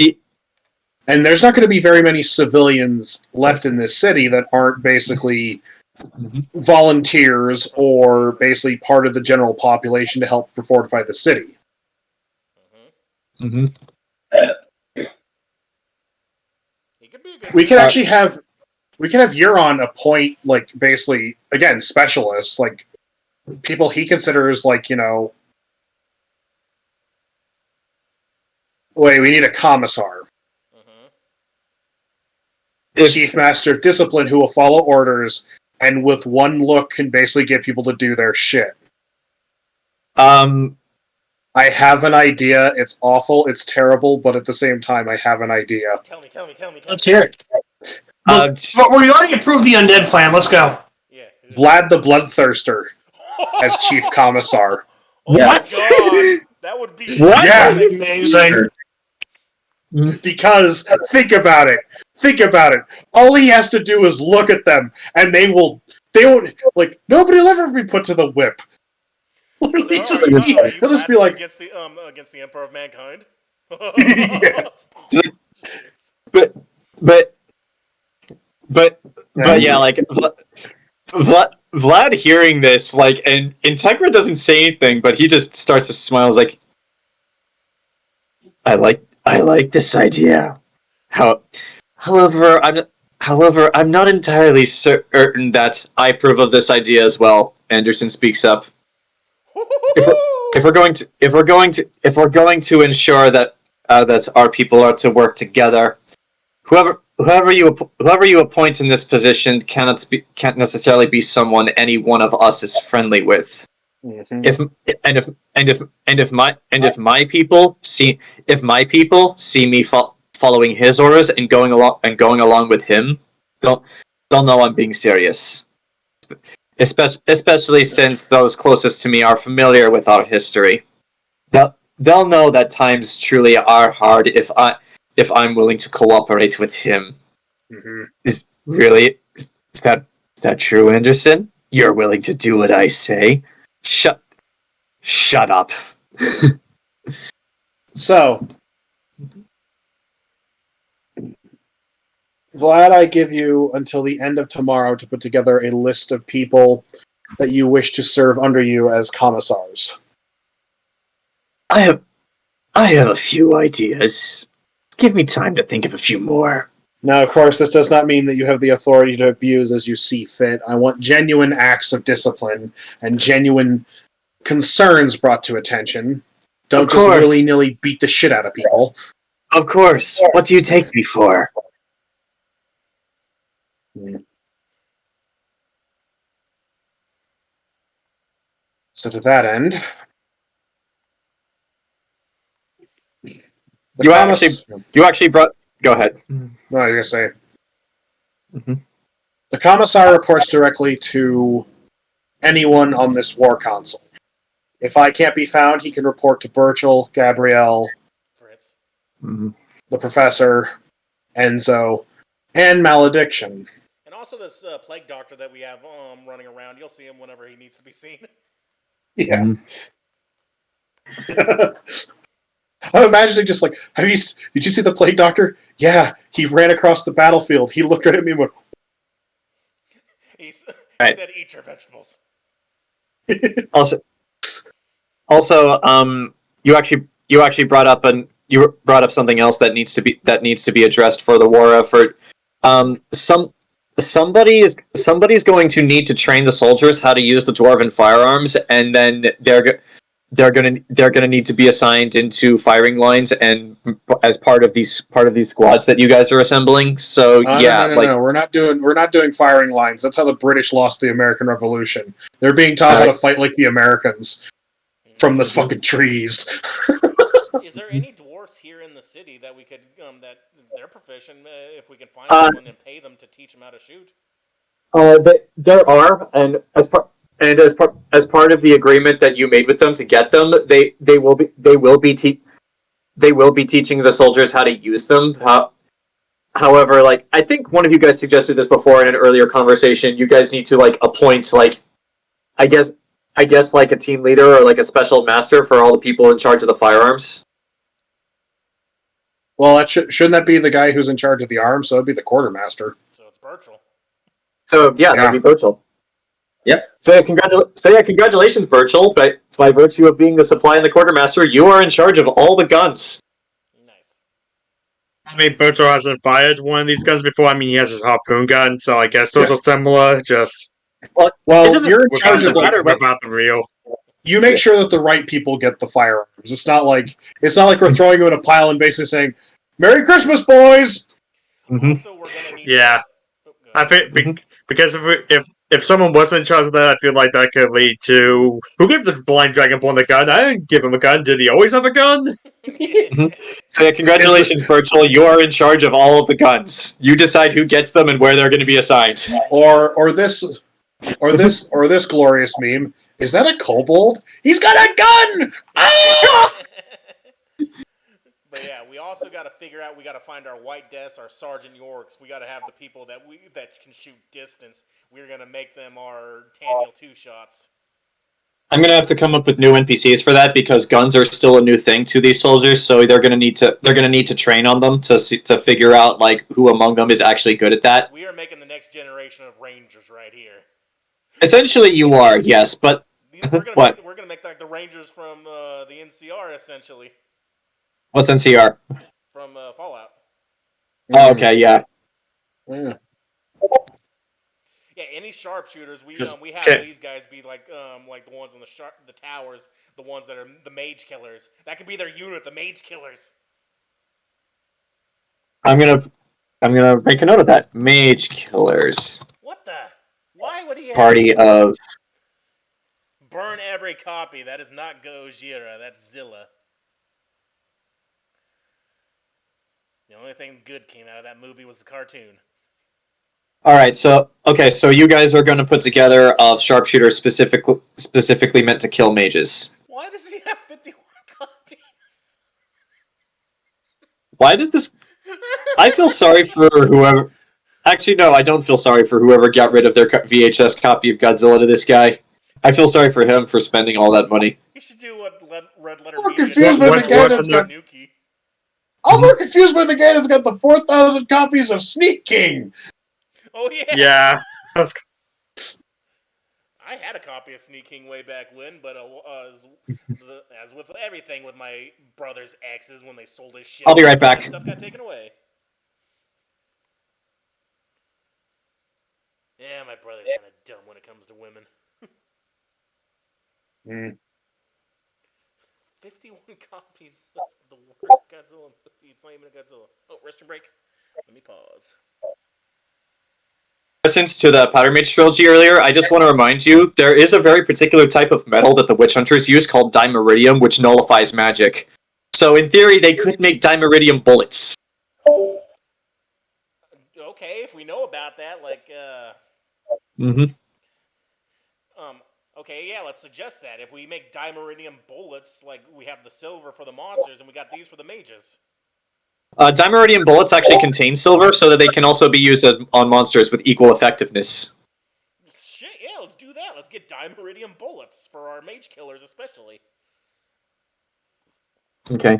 And there's not going to be very many civilians left in this city that aren't basically volunteers or basically part of the general population to help fortify the city. We can actually have Euron appoint, like, basically, again, specialists, like people he considers, like, wait, we need a commissar. chief master of discipline who will follow orders and with one look can basically get people to do their shit. I have an idea. It's awful. It's terrible. But at the same time, I have an idea. Tell me. Let's hear it. But we already approved the undead plan. Let's go. Yeah. Vlad the Bloodthirster as chief commissar. Oh my god, that would be What? Yeah. Amazing. Because think about it. All he has to do is look at them, and they won't like nobody will ever be put to the whip. Literally, he'll just be like against the Emperor of Mankind. But yeah, like Vlad hearing this, like, and Integra doesn't say anything, but he just starts to smile. He's like, I like this idea. However, I'm not entirely certain that I approve of this idea as well. Anderson speaks up. If we're going to ensure that that our people are to work together, whoever you appoint in this position can't necessarily be someone any one of us is friendly with. Mm-hmm. If my people see me following his orders and going along with him, they'll know I'm being serious. Especially since those closest to me are familiar with our history. They'll know that times truly are hard if I'm willing to cooperate with him. Mm-hmm. Is that true, Anderson? You're willing to do what I say? Shut up. So, Vlad, I give you until the end of tomorrow to put together a list of people that you wish to serve under you as commissars. I have a few ideas. Give me time to think of a few more. Now, of course, this does not mean that you have the authority to abuse as you see fit. I want genuine acts of discipline and genuine concerns brought to attention. Don't just willy-nilly beat the shit out of people. Of course. What do you take me for? So to that end... You actually brought... Go ahead. No, I was going to say... Mm-hmm. The commissar reports directly to anyone on this war council. If I can't be found, he can report to Burchill, Gabrielle, Fritz. Mm-hmm. The professor, Enzo, and Malediction. And also this plague doctor that we have running around. You'll see him whenever he needs to be seen. Yeah. I'm imagining just like, did you see the plague doctor? Yeah, he ran across the battlefield. He looked right at me and went... He said, eat your vegetables. Also, you actually brought up something else that needs to be addressed for the war effort. Somebody's going to need to train the soldiers how to use the dwarven firearms, and then they're gonna need to be assigned into firing lines and as part of these squads that you guys are assembling. So no, we're not doing firing lines. That's how the British lost the American Revolution. They're being taught how to fight like the Americans from the fucking trees. Is there any dwarves here in the city that we could that they're proficient if we can find someone and pay them to teach them how to shoot? There are, and as part of the agreement that you made with them to get them, they will be teaching the soldiers how to use them. However, like, I think one of you guys suggested this before in an earlier conversation. You guys need to appoint I guess like a team leader or like a special master for all the people in charge of the firearms. Well, shouldn't that be the guy who's in charge of the arms? So it'd be the quartermaster. So it's Burchill. So that'd be Burchill. Yep. So congratulations, Burchill. By virtue of being the supply and the quartermaster, you are in charge of all the guns. Nice. I mean, Burchill hasn't fired one of these guns before. I mean, he has his harpoon gun, so I guess those are similar. Just well, you're in charge of without the reel. You make sure that the right people get the firearms. It's not like we're throwing you in a pile and basically saying, "Merry Christmas, boys." Mhm. Also, we're gonna need. Yeah. To... Oh, I think because if someone was in charge of that, I feel like that could lead to who gave the blind dragonborn a gun? I didn't give him a gun. Did he always have a gun? So yeah, congratulations, Burchill. You are in charge of all of the guns. You decide who gets them and where they're going to be assigned. Or this glorious meme. Is that a kobold? He's got a gun! Ah! But yeah, we also got to figure out. We got to find our White Deaths, our Sergeant Yorks. We got to have the people that can shoot distance. We're gonna make them our Daniel 2 shots. I'm going to have to come up with new NPCs for that because guns are still a new thing to these soldiers. So they're going to need to train on them to figure out like who among them is actually good at that. We are making the next generation of Rangers right here. Essentially, you are, yes, but what? We're gonna make like the Rangers from the NCR essentially. What's NCR? From Fallout. Oh, okay, yeah. Yeah. Yeah, any sharpshooters, we have these guys be like the ones on the towers, the ones that are the mage killers. That could be their unit, the mage killers. I'm gonna make a note of that. Mage killers. What the? Why would he have Party of burn every copy? That is not Gojira, that's Zilla. The only thing good came out of that movie was the cartoon. Alright, so you guys are going to put together a sharpshooter specifically meant to kill mages. Why does he have 51 copies? Why does this... I feel sorry for whoever... Actually, no, I don't feel sorry for whoever got rid of their VHS copy of Godzilla to this guy. I feel sorry for him for spending all that money. You should do what Red Letter I'm Media confused did. by the guy that's got... Nuki. I'm more confused by the guy that's got the 4,000 copies of Sneak King. Oh yeah. Yeah. I had a copy of Sneak King way back when, but as with everything with my brother's exes, when they sold his shit, I'll be right back. Stuff got taken away. Yeah, my brother's kind of dumb when it comes to women. 51 copies of the worst Godzilla movie. It's not even a Godzilla. Oh, restroom break. Let me pause. Since to the Powder Mage trilogy earlier, I just want to remind you, there is a very particular type of metal that the witch hunters use called dimeridium, which nullifies magic. So in theory, they could make dimeridium bullets. Okay, if we know about that, like, okay, yeah, let's suggest that. If we make dimeridium bullets, like, we have the silver for the monsters, and we got these for the mages. Dimeridium bullets actually contain silver, so that they can also be used on monsters with equal effectiveness. Shit, yeah, let's do that. Let's get dimeridium bullets for our mage killers, especially. Okay.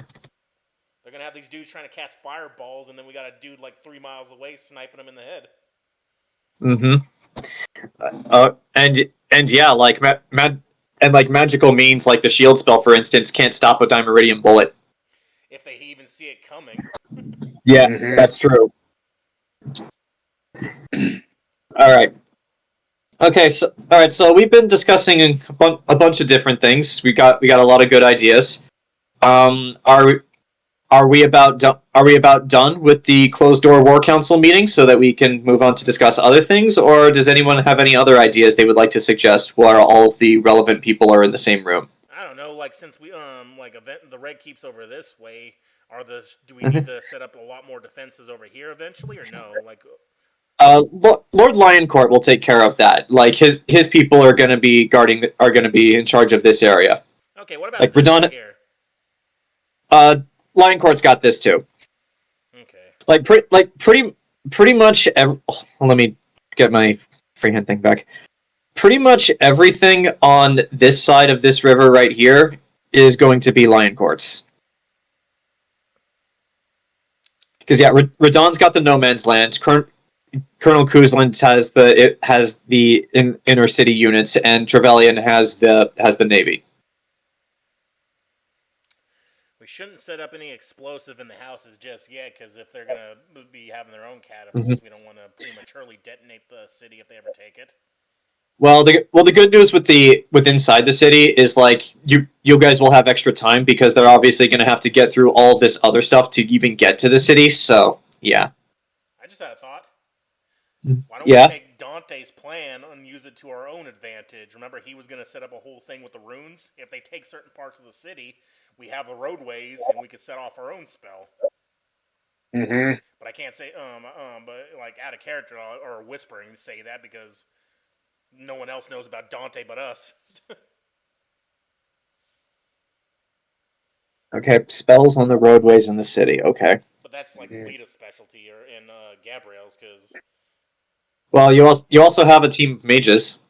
They're gonna have these dudes trying to cast fireballs, and then we got a dude like 3 miles away sniping them in the head. And yeah, like magical means, like the shield spell, for instance, can't stop a dimeridium bullet. If they even see it coming. Yeah, that's true. Alright. Okay, so we've been discussing a bunch of different things. We got a lot of good ideas. Are we about done with the closed door war council meeting so that we can move on to discuss other things, or does anyone have any other ideas they would like to suggest while all of the relevant people are in the same room? I don't know, like since we the red keeps over this way, do we need to set up a lot more defenses over here eventually, or no? Like Lord Lioncourt will take care of that. Like his people are going to be in charge of this area. Okay, what about like this Redon? right here? Lioncourt's got this too. Okay. Pretty much. Let me get my freehand thing back. Pretty much everything on this side of this river right here is going to be Lioncourt's. Because yeah, Redon's got the no man's land. Colonel Kuzland has the inner city units, and Trevelyan has the navy. We shouldn't set up any explosive in the houses just yet, because if they're gonna be having their own catapults, we don't want to prematurely detonate the city if they ever take it. Well, the good news with inside the city is like you guys will have extra time because they're obviously going to have to get through all of this other stuff to even get to the city. So yeah. Why don't Yeah. we take Dante's plan and use it to our own advantage? Remember, he was going to set up a whole thing with the runes. If they take certain parts of the city, we have the roadways, and we could set off our own spell. Mm-hmm. But I can't say but like out of character or whispering to say that because no one else knows about Dante but us. Okay, spells on the roadways in the city. Okay. But that's like Lita's specialty or in Gabrielle's because. Well, you also have a team of mages.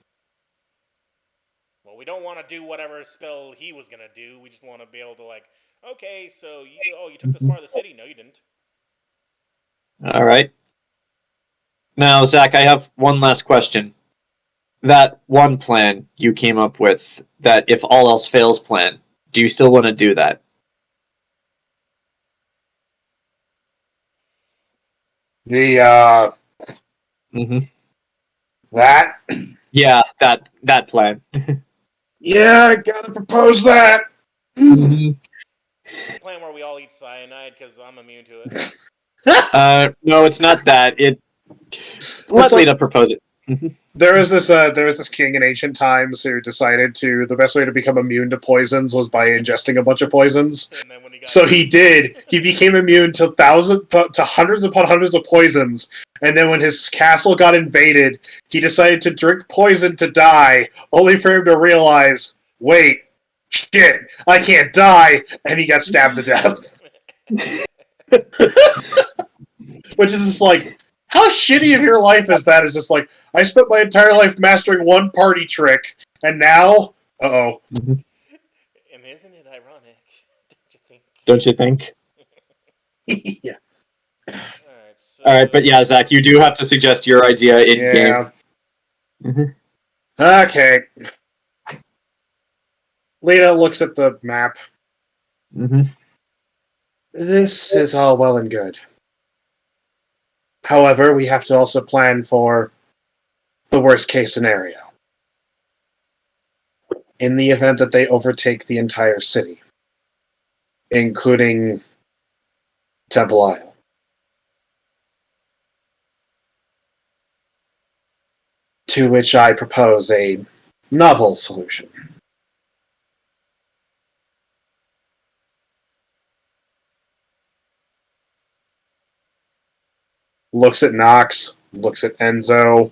Well, we don't want to do whatever spell he was gonna do. We just want to be able to like, okay, so you took this part of the city. No, you didn't. All right. Now, Zach, I have one last question. That one plan you came up with, that if all else fails plan, do you still want to do that? The Mm-hmm. that Yeah, that plan. yeah, I gotta propose that. Mm-hmm. It's a plan where we all eat cyanide because I'm immune to it. No, it's not that. Let Lita propose it. There was this king in ancient times who decided the best way to become immune to poisons was by ingesting a bunch of poisons. And then when he got So he did. He became immune to hundreds upon hundreds of poisons. And then when his castle got invaded, he decided to drink poison to die, only for him to realize, wait, shit, I can't die, and he got stabbed to death. Which is just like, how shitty of your life is that? It's just like, I spent my entire life mastering one party trick, and now, uh-oh. And isn't it ironic? Don't you think? Yeah. All right, but yeah, Zach, you do have to suggest your idea in game. Okay. Lita looks at the map. Mm-hmm. This is all well and good. However, we have to also plan for the worst case scenario. In the event that they overtake the entire city, including Temple Isle. To which I propose a novel solution. Looks at Nox, looks at Enzo,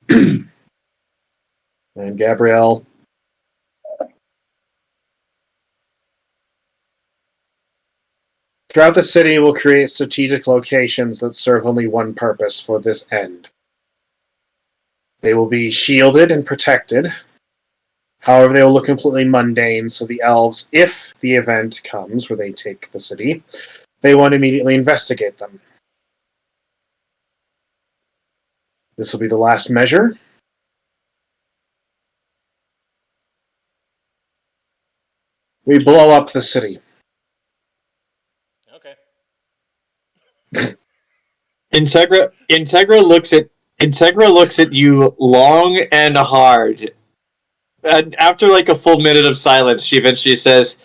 and Gabrielle. Throughout the city, we'll create strategic locations that serve only one purpose for this end. They will be shielded and protected. However, they will look completely mundane, so the elves, if the event comes where they take the city, they won't immediately investigate them. This will be the last measure. We blow up the city. Okay. Integra looks at you long and hard. And after like a full minute of silence, she eventually says,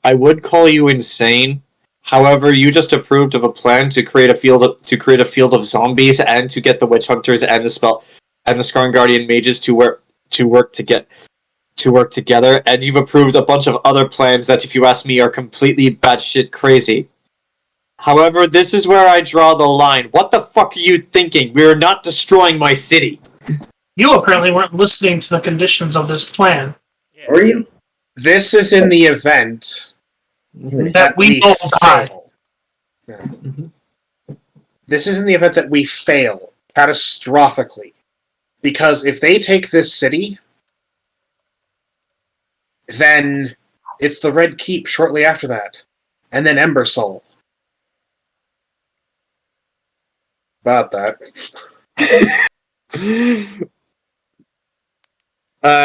"I would call you insane. However, you just approved of a plan to create a field of zombies and to get the witch hunters and the Skarn Guardian mages to work together, and you've approved a bunch of other plans that, if you ask me, are completely batshit crazy. However, this is where I draw the line. What the fuck are you thinking? We're not destroying my city." You apparently weren't listening to the conditions of this plan. Yeah. Were you? This is in the event That we all die. fail. Yeah. This is in the event that we fail catastrophically. Because if they take this city, then it's the Red Keep shortly after that. And then Ember Soul. About that.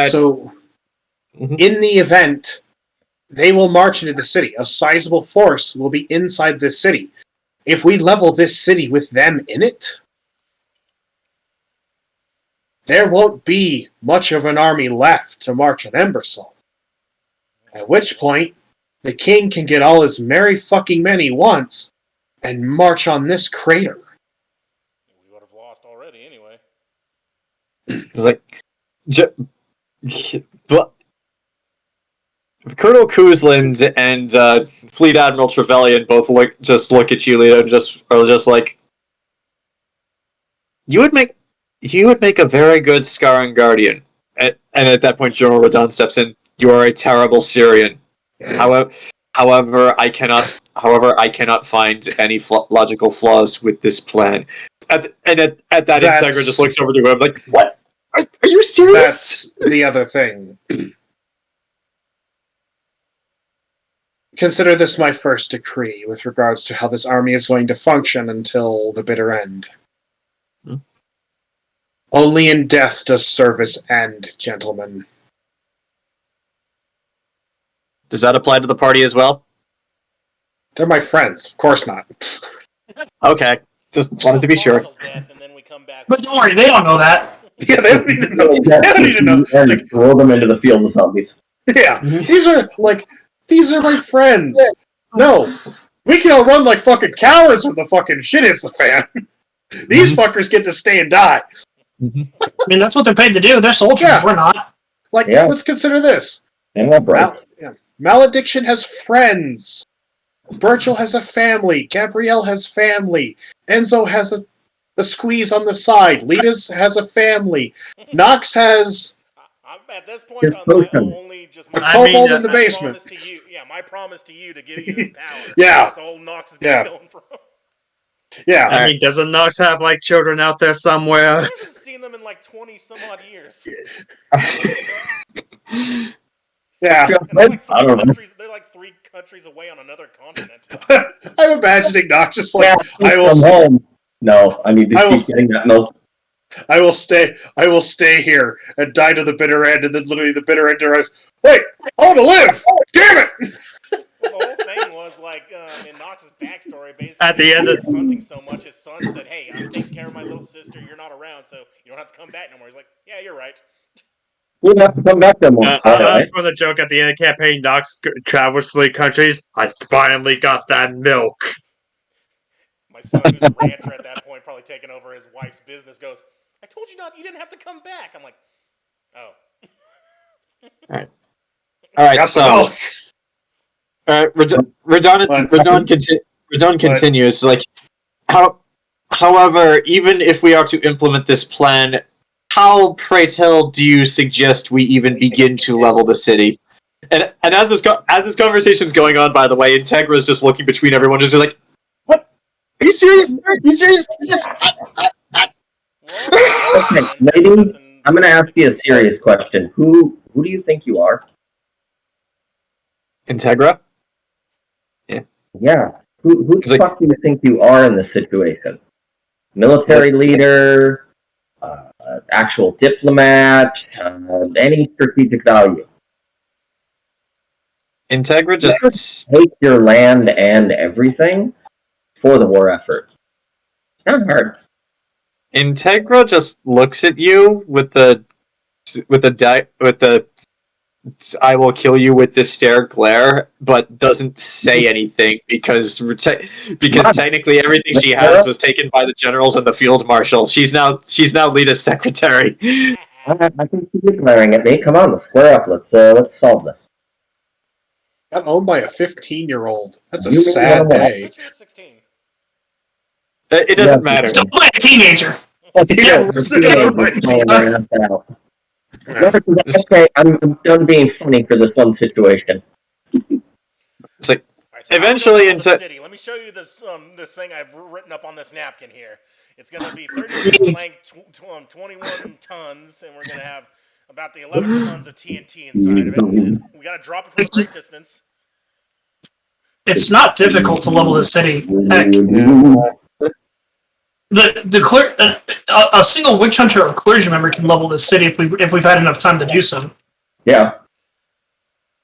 So, in the event, they will march into the city. A sizable force will be inside this city. If we level this city with them in it, there won't be much of an army left to march on Embersoul. At which point, the king can get all his merry fucking men he wants and march on this crater. It's like, but Colonel Kuzland and Fleet Admiral Trevelyan both look at you, Lita, and are just like, you would make a very good Scarring Guardian. And at that point, General Radon steps in. You are a terrible Syrian. However, I cannot find any logical flaws with this plan. At that, Integra just looks over to him like, "What? Are you serious?" That's the other thing. Consider this my first decree with regards to how this army is going to function until the bitter end. Only in death does service end, gentlemen. Does that apply to the party as well? They're my friends. Of course not. Okay. Just wanted to be sure. Death, and then we come back But don't worry, they don't know that. Yeah, they don't need to know. They don't need to know. And throw them into the field of zombies. Yeah, these are my friends. No, we can all run like fucking cowards when the fucking shit hits the fan. These fuckers get to stay and die. I mean, that's what they're paid to do. They're soldiers. Yeah. We're not. Like, Yeah. let's consider this. Right. Malediction has friends. Burchill has a family. Gabrielle has family. Enzo has a squeeze on the side. Lita's has a family. Nox has I'm at this point only just my kobold in the basement. promise to you. Yeah, my promise to you to give you the power. Yeah. That's all Nox is going from. Yeah. I mean, doesn't Nox have like children out there somewhere? I haven't seen them in like 20 some odd years. Yeah. They're like 3 countries away on another continent. I'm imagining Nox just like, I will come home. No, I need to keep getting that milk. I will stay here and die to the bitter end, and then literally the bitter end arrives. Wait, I want to live! Damn it! Well, the whole thing was like in Nox's backstory, basically, At the end of he was hunting so much, his son said, "Hey, I'm taking care of my little sister. You're not around, so you don't have to come back no more." He's like, "Yeah, you're right." You don't have to come back no more. Right? For the joke at the end of the campaign, Nox travels to 3 countries. I finally got that milk. My son, who's a rancher at that point, probably taking over his wife's business, goes, "I told you you didn't have to come back." I'm like, "Oh." All right. So, Radon continues like, however, even if we are to implement this plan, how, pray tell, do you suggest we even begin to level the city? And as this conversation's going on, by the way, Integra's just looking between everyone, just like, "What? Are you serious? Are you serious?" Okay, lady, I'm going to ask you a serious question. Who do you think you are? Integra? Yeah. Who the fuck do you think you are in this situation? Military leader? Actual diplomat? Any strategic value? Integra just take your land and everything for the war effort. It's not hard. Integra just looks at you with the "I will kill you with this stare" glare, but doesn't say anything because technically everything she has was taken by the generals and the field marshal. She's now Lita's secretary. I can see you glaring at me. Come on, let's square up. Let's solve this. Got owned by a 15-year-old. That's a sad day. She was 16. It doesn't matter. Still play a teenager. Okay, I'm done being funny for this one situation. It's like, Right, so eventually into city. Let me show you this this thing I've written up on this napkin here. It's going to be 30 feet length, 21 tons, and we're going to have about the 11 tons of TNT inside of it. And we got to drop it from a great distance. It's not difficult to level the city. Heck, a single witch hunter or clergy member can level this city if we've had enough time to do so. Yeah.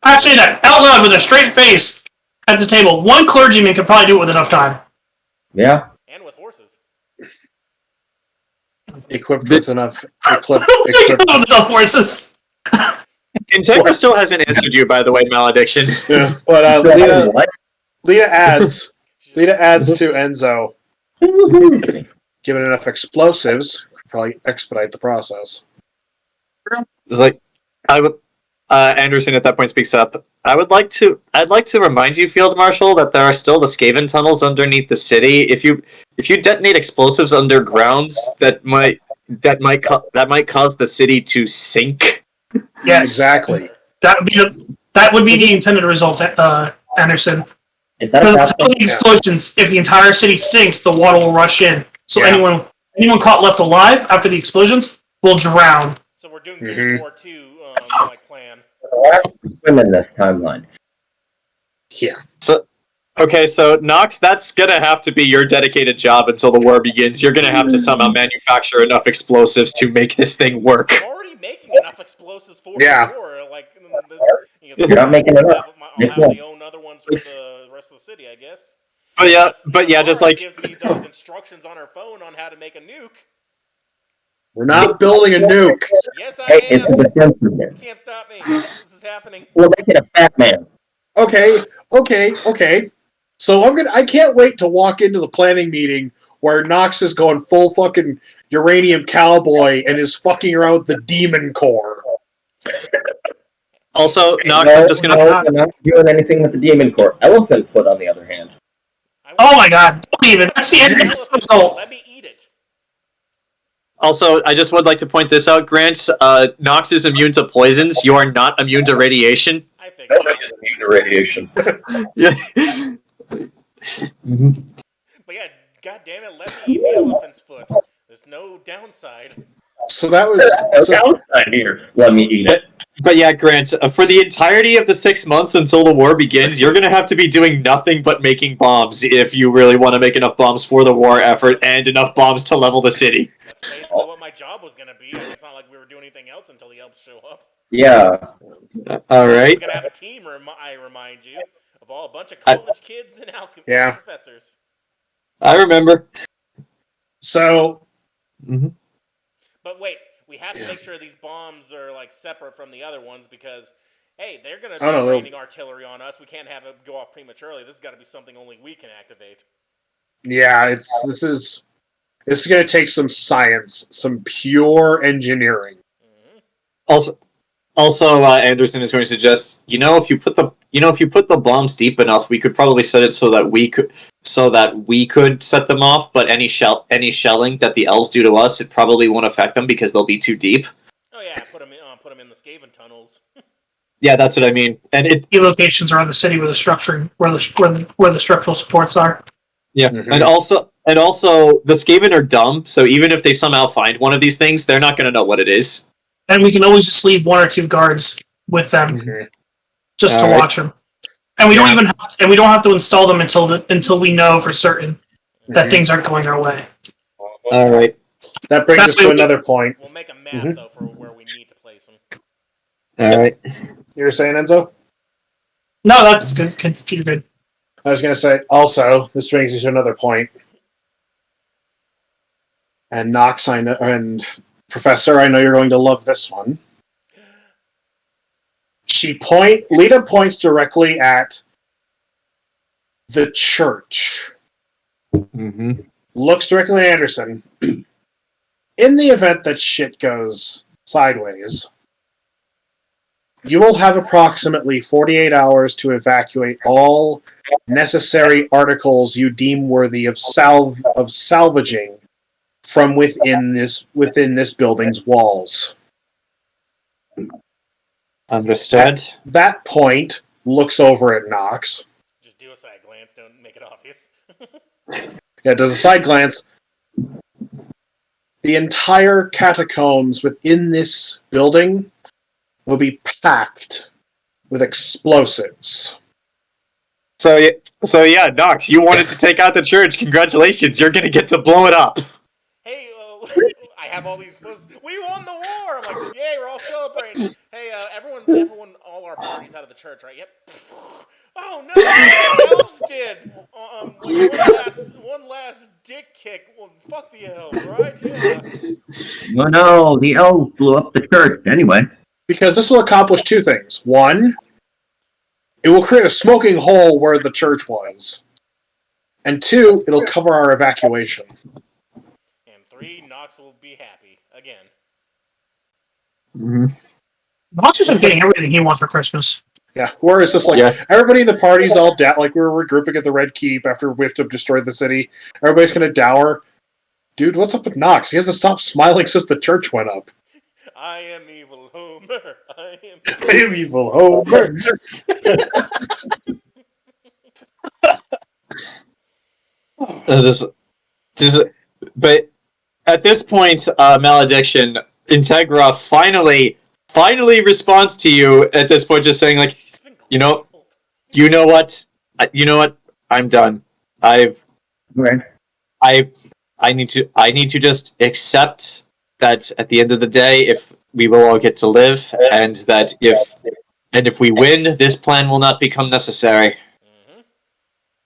I say that out loud with a straight face at the table. One clergyman could probably do it with enough time. Yeah. And with horses. Equipped with enough. Equipped. With enough horses. Integra still hasn't answered you, by the way, Malediction. Yeah. But Lita adds to Enzo. Given enough explosives, could probably expedite the process. It's like I would. Anderson at that point speaks up. I'd like to remind you, Field Marshal, that there are still the Skaven tunnels underneath the city. If you detonate explosives underground, that might cause the city to sink. Yes, Exactly. that would be the intended result, Anderson. Is that Because a of the explosions, if the entire city sinks, the water will rush in. So Yeah. anyone caught left alive after the explosions will drown. So we're doing Mhm. Gears War 2 like plan. swim in this timeline? Yeah. So Nox, that's gonna have to be your dedicated job until the war begins. You're gonna have to somehow manufacture enough explosives to make this thing work. I'm already making enough explosives for Yeah. the war. Like this, You're not making enough. I'll have my own other ones for the rest of the city, I guess. But yeah, Unless just Mara like gives me those instructions on her phone on how to make a nuke. We're not building a nuke. Yes, I Hey, it's am. a defensive You man. can't stop me. This is happening. We're making a Batman. Okay. So I can't wait to walk into the planning meeting where Nox is going full fucking uranium cowboy and is fucking around with the demon core. also Nox, No, I'm just gonna. we're not doing anything with the Demon Core. Elephant Foot, on the other hand. Oh my god, don't even. That's the end result. Let me eat it. Also, I just would like to point this out, Grant. Nox is immune to poisons. You are not immune to radiation. I figured. Nobody's immune to radiation. Yeah. But yeah, god damn it, let me eat the elephant's foot. There's no downside. So that was No downside here. Let me eat it. But yeah, Grant, for the entirety of the 6 months until the war begins, you're going to have to be doing nothing but making bombs if you really want to make enough bombs for the war effort and enough bombs to level the city. That's basically what my job was going to be. It's not like we were doing anything else until the elves show up. Yeah. All right. We're going to have a team, I remind you, of all a bunch of college kids and alchemist professors. I remember. so. But wait, we have to make sure these bombs are like separate from the other ones because, hey, they're going to be raining artillery on us. We can't have it go off prematurely. This has got to be something only we can activate. Yeah, this is going to take some science, some pure engineering. Mm-hmm. Also, Anderson is going to suggest, if you put the bombs deep enough, we could probably set it so that we could set them off. But any shelling that the elves do to us, it probably won't affect them because they'll be too deep. Oh yeah, put them in the Skaven tunnels. Yeah, that's what I mean. And Key locations around the city where the structural supports are. Yeah, and also the Skaven are dumb. So even if they somehow find one of these things, they're not going to know what it is. And we can always just leave 1 or 2 guards with them, just to watch them. And we don't have to install them until we know for certain that things aren't going our way. All right. That brings us to another point. We'll make a map though for where we need to place them. All right. You were saying, Enzo? No, that's good. You're good. I was going to say, also, this brings us to another point. And Nox, I know, and Professor, I know you're going to love this one. Lita points directly at the church. Looks directly at Anderson. In the event that shit goes sideways, you will have approximately 48 hours to evacuate all necessary articles you deem worthy of salvaging from within this building's walls. Understood. At that point, looks over at Nox. Just do a side glance. Don't make it obvious. Yeah, does a side glance. The entire catacombs within this building will be packed with explosives. So yeah, Nox, you wanted to take out the church. Congratulations, you're gonna get to blow it up. Hey, I have all these explosives. We won the war! I'm like, yay, we're all celebrating. Hey, everyone, all our parties out of the church, right? Yep. Oh no, the elves did. One last dick kick. Well, fuck the elves, right? Yeah. Well, no, the elves blew up the church anyway. Because this will accomplish 2 things. 1, it will create a smoking hole where the church was. And 2, it'll cover our evacuation. And 3, Nox will be happy again. Monty's just getting everything he wants for Christmas. Yeah, where it's just like Yeah. everybody in the party's all like we were regrouping at the Red Keep after we have to destroy the city. Everybody's gonna dour. Dude, what's up with Knox? He hasn't stopped smiling since the church went up. I am evil Homer. I am. I am evil Homer. But at this point, Malediction, Integra finally responds to you at this point, just saying like, you know what, I'm done. Okay. I need to just accept that at the end of the day, if we will all get to live, and that if we win, this plan will not become necessary.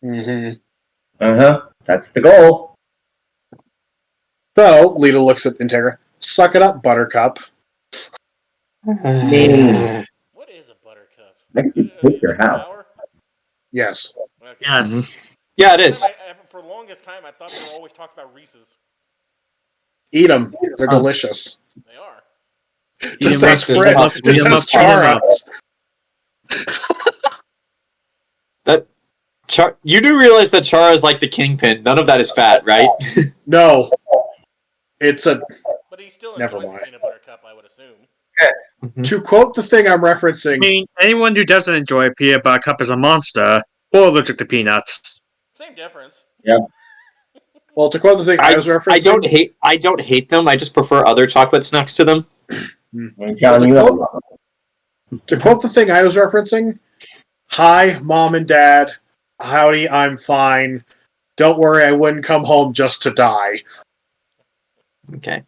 That's the goal. So Lita looks at Integra. Suck it up, Buttercup. What is a buttercup? Next you take your house. Flower? Yes. Okay. Yes. Yeah, it is. For the longest time, I thought they were always talking about Reese's. Eat them. They're delicious. They are. Just them as up, Fred. eat Just them as up, eat them Chara. You do realize that Chara is like the kingpin. None of that is fat, right? No. It's a... But he still Never enjoys mind. peanut butter cup, I would assume. To quote the thing I'm I referencing... mean, anyone who doesn't enjoy peanut butter cup is a monster or allergic to peanuts. Same difference. Well, to quote the thing I was referencing... I don't hate them. I just prefer other chocolate snacks to them. I'm telling you. To quote the thing I was referencing, hi, Mom and Dad. Howdy, I'm fine. Don't worry, I wouldn't come home just to die. Okay.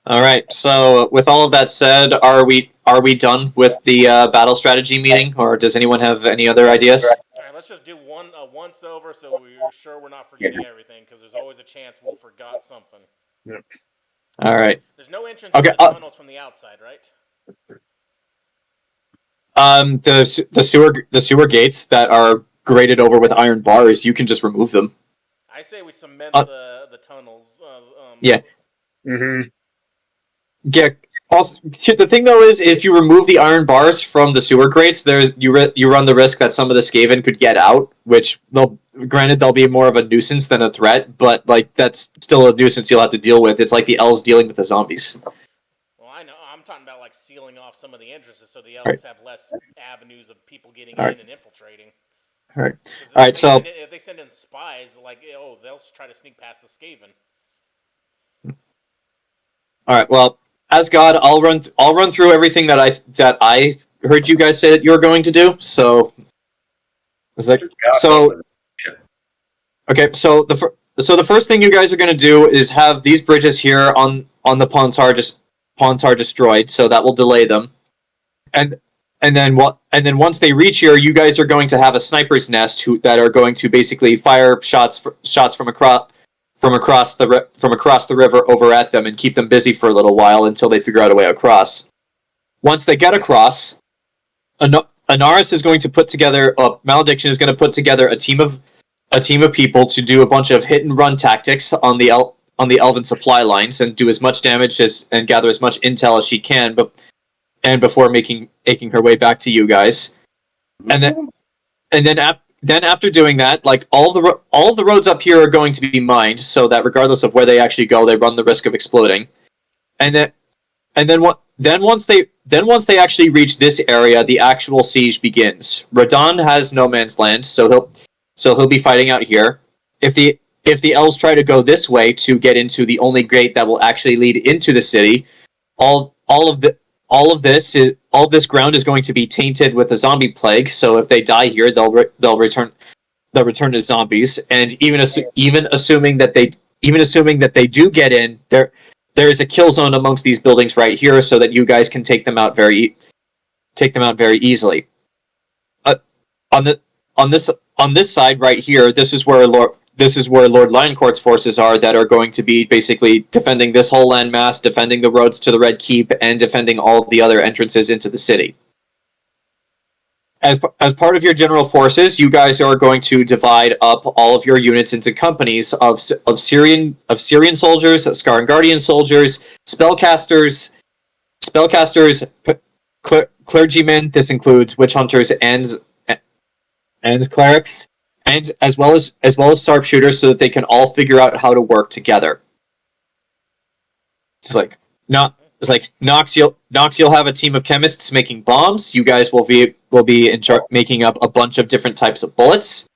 All right. So, with all of that said, are we done with the battle strategy meeting, or does anyone have any other ideas? All right, let's just do one once over, so we're sure we're not forgetting everything, because there's always a chance we'll forgot something. Yep. All right. There's no entrance Okay, to the tunnels from the outside, right? The sewer gates that are grated over with iron bars, you can just remove them. I say we cement the tunnels. Yeah. Mm-hmm. Yeah. Also, the thing though is, if you remove the iron bars from the sewer grates, you run the risk that some of the Skaven could get out, which they'll be more of a nuisance than a threat, but like that's still a nuisance you'll have to deal with. It's like the elves dealing with the zombies. Well, I know. I'm talking about like sealing off some of the entrances so the elves have less avenues of people getting in and infiltrating. All right. 'Cause All right. So if they send in spies, like they'll try to sneak past the Skaven. all right. Well, as God, I'll run through everything that I heard you guys say that you were going to do. So, okay. So the first thing you guys are going to do is have these bridges here on the Pontar destroyed. So that will delay them, and then once they reach here, you guys are going to have a sniper's nest that are going to basically fire shots from across the river over at them and keep them busy for a little while until they figure out a way across. Once they get across, Anaris is going to put together. Malediction is going to put together a team of people to do a bunch of hit and run tactics on the elven supply lines and do as much damage and gather as much intel as she can, before making her way back to you guys, and then after doing that, like all the roads up here are going to be mined, so that regardless of where they actually go, they run the risk of exploding. And then once they actually reach this area, the actual siege begins. Radon has no man's land, so he'll be fighting out here. If the elves try to go this way to get into the only gate that will actually lead into the city, all this ground is going to be tainted with a zombie plague. So if they die here, they'll return to zombies. And even assuming that they do get in, there is a kill zone amongst these buildings right here, so that you guys can take them out very easily. On this side right here, this is where Lord Lioncourt's forces are, that are going to be basically defending this whole landmass, defending the roads to the Red Keep, and defending all of the other entrances into the city. as part of your general forces, you guys are going to divide up all of your units into companies of Syrian soldiers, Scar and Guardian soldiers, spellcasters, clergymen. This includes witch hunters and clerics, and as well as sharpshooters, so that they can all figure out how to work together. It's like Nox. You'll have a team of chemists making bombs. You guys will be in charge making up a bunch of different types of bullets.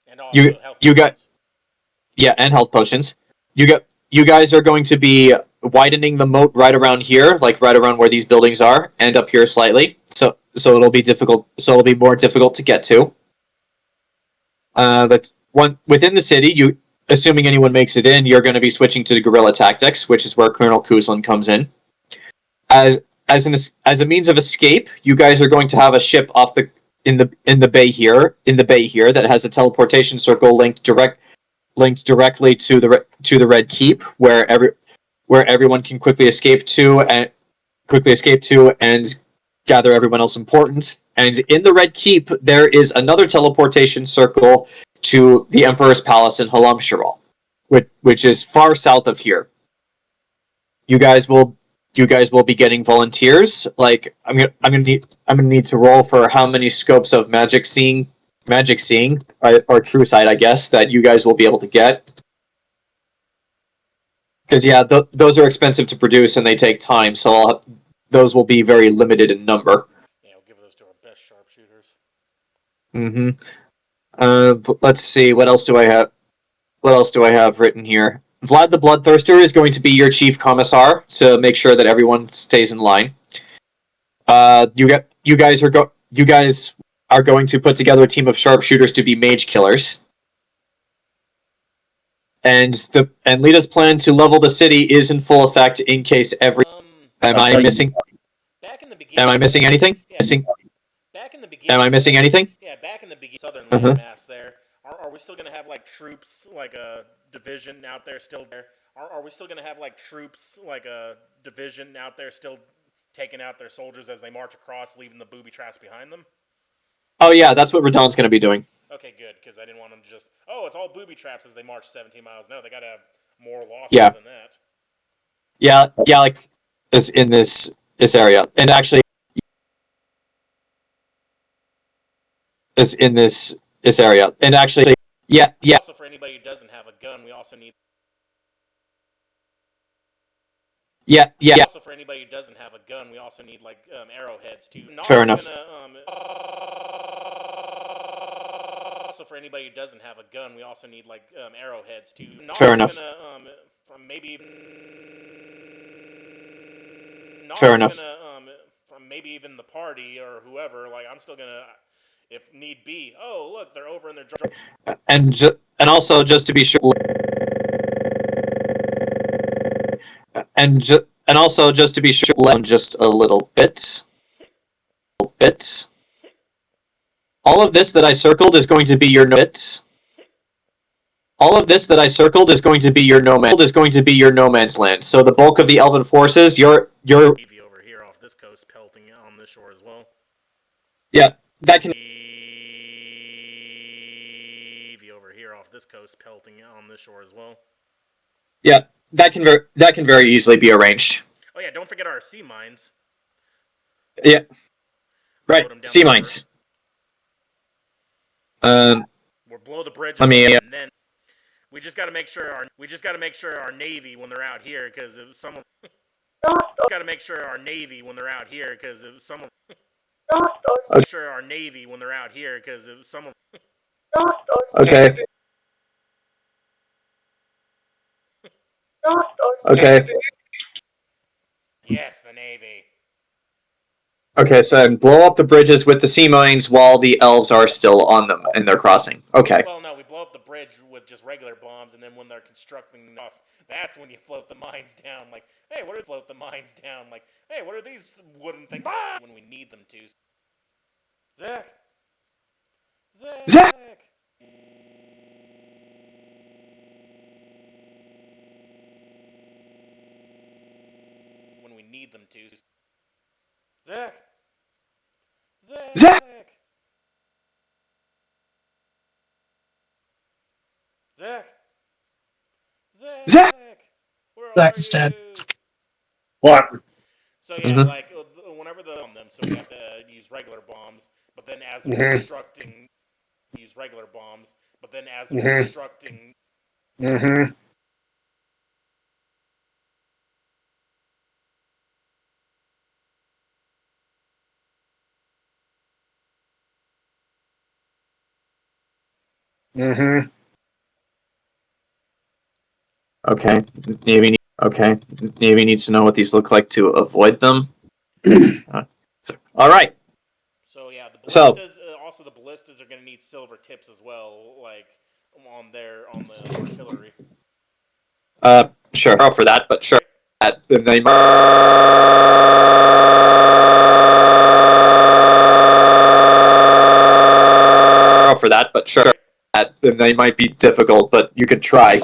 And also You got and health potions. You guys are going to be widening the moat right around here, like right around where these buildings are, and up here slightly. So it'll be difficult. So it'll be more difficult to get to. That's one within the city. Assuming anyone makes it in, you're going to be switching to the guerrilla tactics, which is where Colonel Kuzlin comes in. As a means of escape, you guys are going to have a ship in the bay here that has a teleportation circle linked directly to the Red Keep, where everyone can quickly escape to and gather everyone else important. And in the Red Keep, there is another teleportation circle to the Emperor's Palace in Halamshiral, which is far south of here. You guys will be getting volunteers. Like I'm gonna need to roll for how many scopes of magic seeing or true sight, I guess, that you guys will be able to get. Because those are expensive to produce and they take time, so those will be very limited in number. Yeah, we'll give those to our best sharpshooters. Let's see. What else do I have? What else do I have written here? Vlad the Bloodthirster is going to be your chief commissar to make sure that everyone stays in line. You guys are going to put together a team of sharpshooters to be mage killers. And Lita's plan to level the city is in full effect in case every. Am I missing? Back in the beginning. Am I missing anything? Back in the beginning. Am I missing anything? Yeah, back in the beginning, southern landmass there. Are we still going to have like troops, like a division out there still there? Are we still going to have like troops, like a division out there still taking out their soldiers as they march across, leaving the booby traps behind them? Oh yeah, that's what Radon's going to be doing. Okay, good, because I didn't want them to just, it's all booby traps as they march 17 miles. No, they got to have more losses than that. Yeah, like this in this area, and actually, is in this area, and actually, yeah. Also, for anybody who doesn't have a gun, we also need. Yeah. Also, for anybody who doesn't have a gun, we also need like arrowheads too. Fair enough. Also, for anybody who doesn't have a gun, we also need like arrowheads too. Fair enough. Maybe. Fair enough. Maybe even the party or whoever. Like, I'm still gonna, if need be. Oh, look, they're over in their. And also just to be sure. And also just to be sure, just a little bit. All of this that I circled is going to be your All of this that I circled is going to be your no man's land. So the bulk of the elven forces, your Navy over here off this coast, pelting on this shore as well. Yeah, that can. Navy over here off this coast, pelting on this shore as well. Yeah, that can very easily be arranged. Oh yeah, don't forget our sea mines. Yeah, right. Sea mines. We're below the bridge. Let me. And then we just got to make sure our navy when they're out here, because if someone. Got to make sure our navy when they're out here, because if someone. Make sure our navy when they're out here, because if someone. Okay. Okay. Yes, the navy. Okay, so blow up the bridges with the sea mines while the elves are still on them and they're crossing. Okay. Well, no, we blow up the bridge with just regular bombs, and then when they're constructing us, that's when you float the mines down. Like, hey, what are float the mines down? Like, hey, what are these wooden things? When we need them to. Zach. When we need them to. Zach. Zach. Zach! Where Zach's are dead. you? What? So yeah, Mhm. like whenever the them, so we have to use regular bombs. But then as we're Mhm. constructing, use regular bombs. But then as Mhm. we're constructing, Mm-hmm. Mm-hmm. Okay. Navy needs to know what these look like to avoid them. All right. so yeah, the So- ballistas. Also, the ballistas are going to need silver tips as well, like on the artillery. Sure. For that, but sure. Then they for that, but sure. Then they might be difficult, but you could try.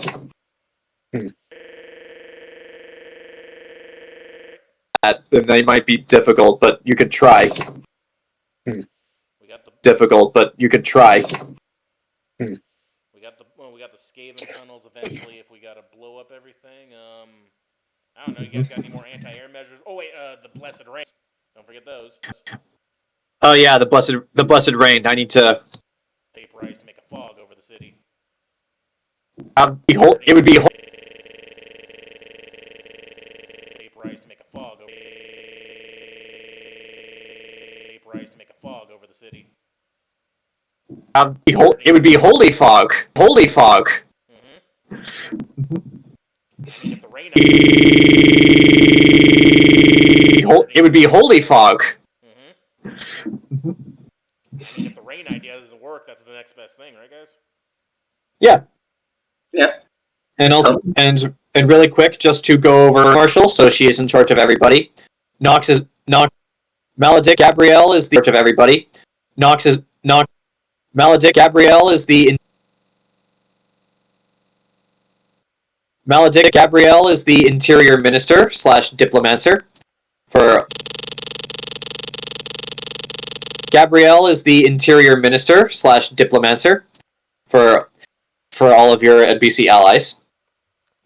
Then they might be difficult, but you could try. We got the Difficult, but you could try. we got the Skaven tunnels eventually if we got to blow up everything. I don't know. You guys got any more anti-air measures? Oh wait, the blessed rain. Don't forget those. Oh yeah, the blessed rain. I need to. Vaporize to make a fog over the city. It would be. Vaporize to make a fog. Vaporize to make a fog over the city. It would be holy fog. Holy fog. I mean, if the rain. It would be holy fog. I mean, if the rain idea doesn't work, that's the next best thing, right, guys? Yeah. Yeah. And also, and really quick, just to go over Marshall, so she is in charge of everybody. Maledict Gabrielle is the charge of everybody. Maledict Gabrielle is the Maledict Gabrielle is the interior minister / diplomancer for. Gabrielle is the interior minister / diplomancer for all of your NBC allies.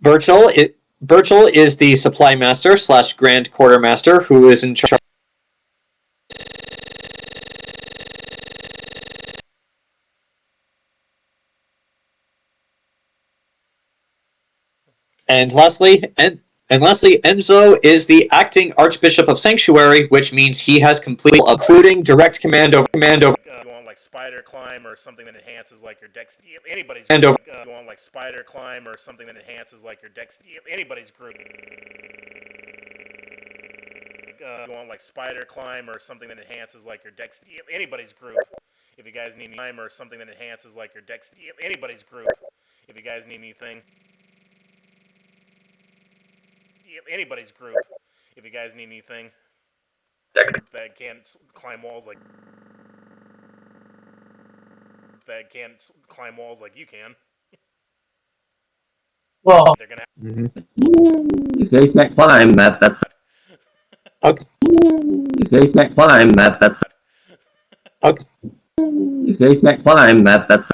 Burchill is the supply master / grand quartermaster who is in charge. And lastly, Enzo is the acting Archbishop of Sanctuary, which means he has complete, including direct command over. You want like spider climb or something that enhances like your dex. Anybody's And group. over. You want like spider climb or something that enhances like your dex. Anybody's group. You want like spider climb or something that enhances like your dex. Anybody's group. If you guys need climb or something that enhances like your dex. Anybody's group. If you guys need anything. Anybody's group. If you guys need anything. That can't climb walls like. That can't climb walls like you can. Well, They're gonna. They can't climb that. That's. Okay. They can't climb that. That's. Okay. They can't climb that. That's.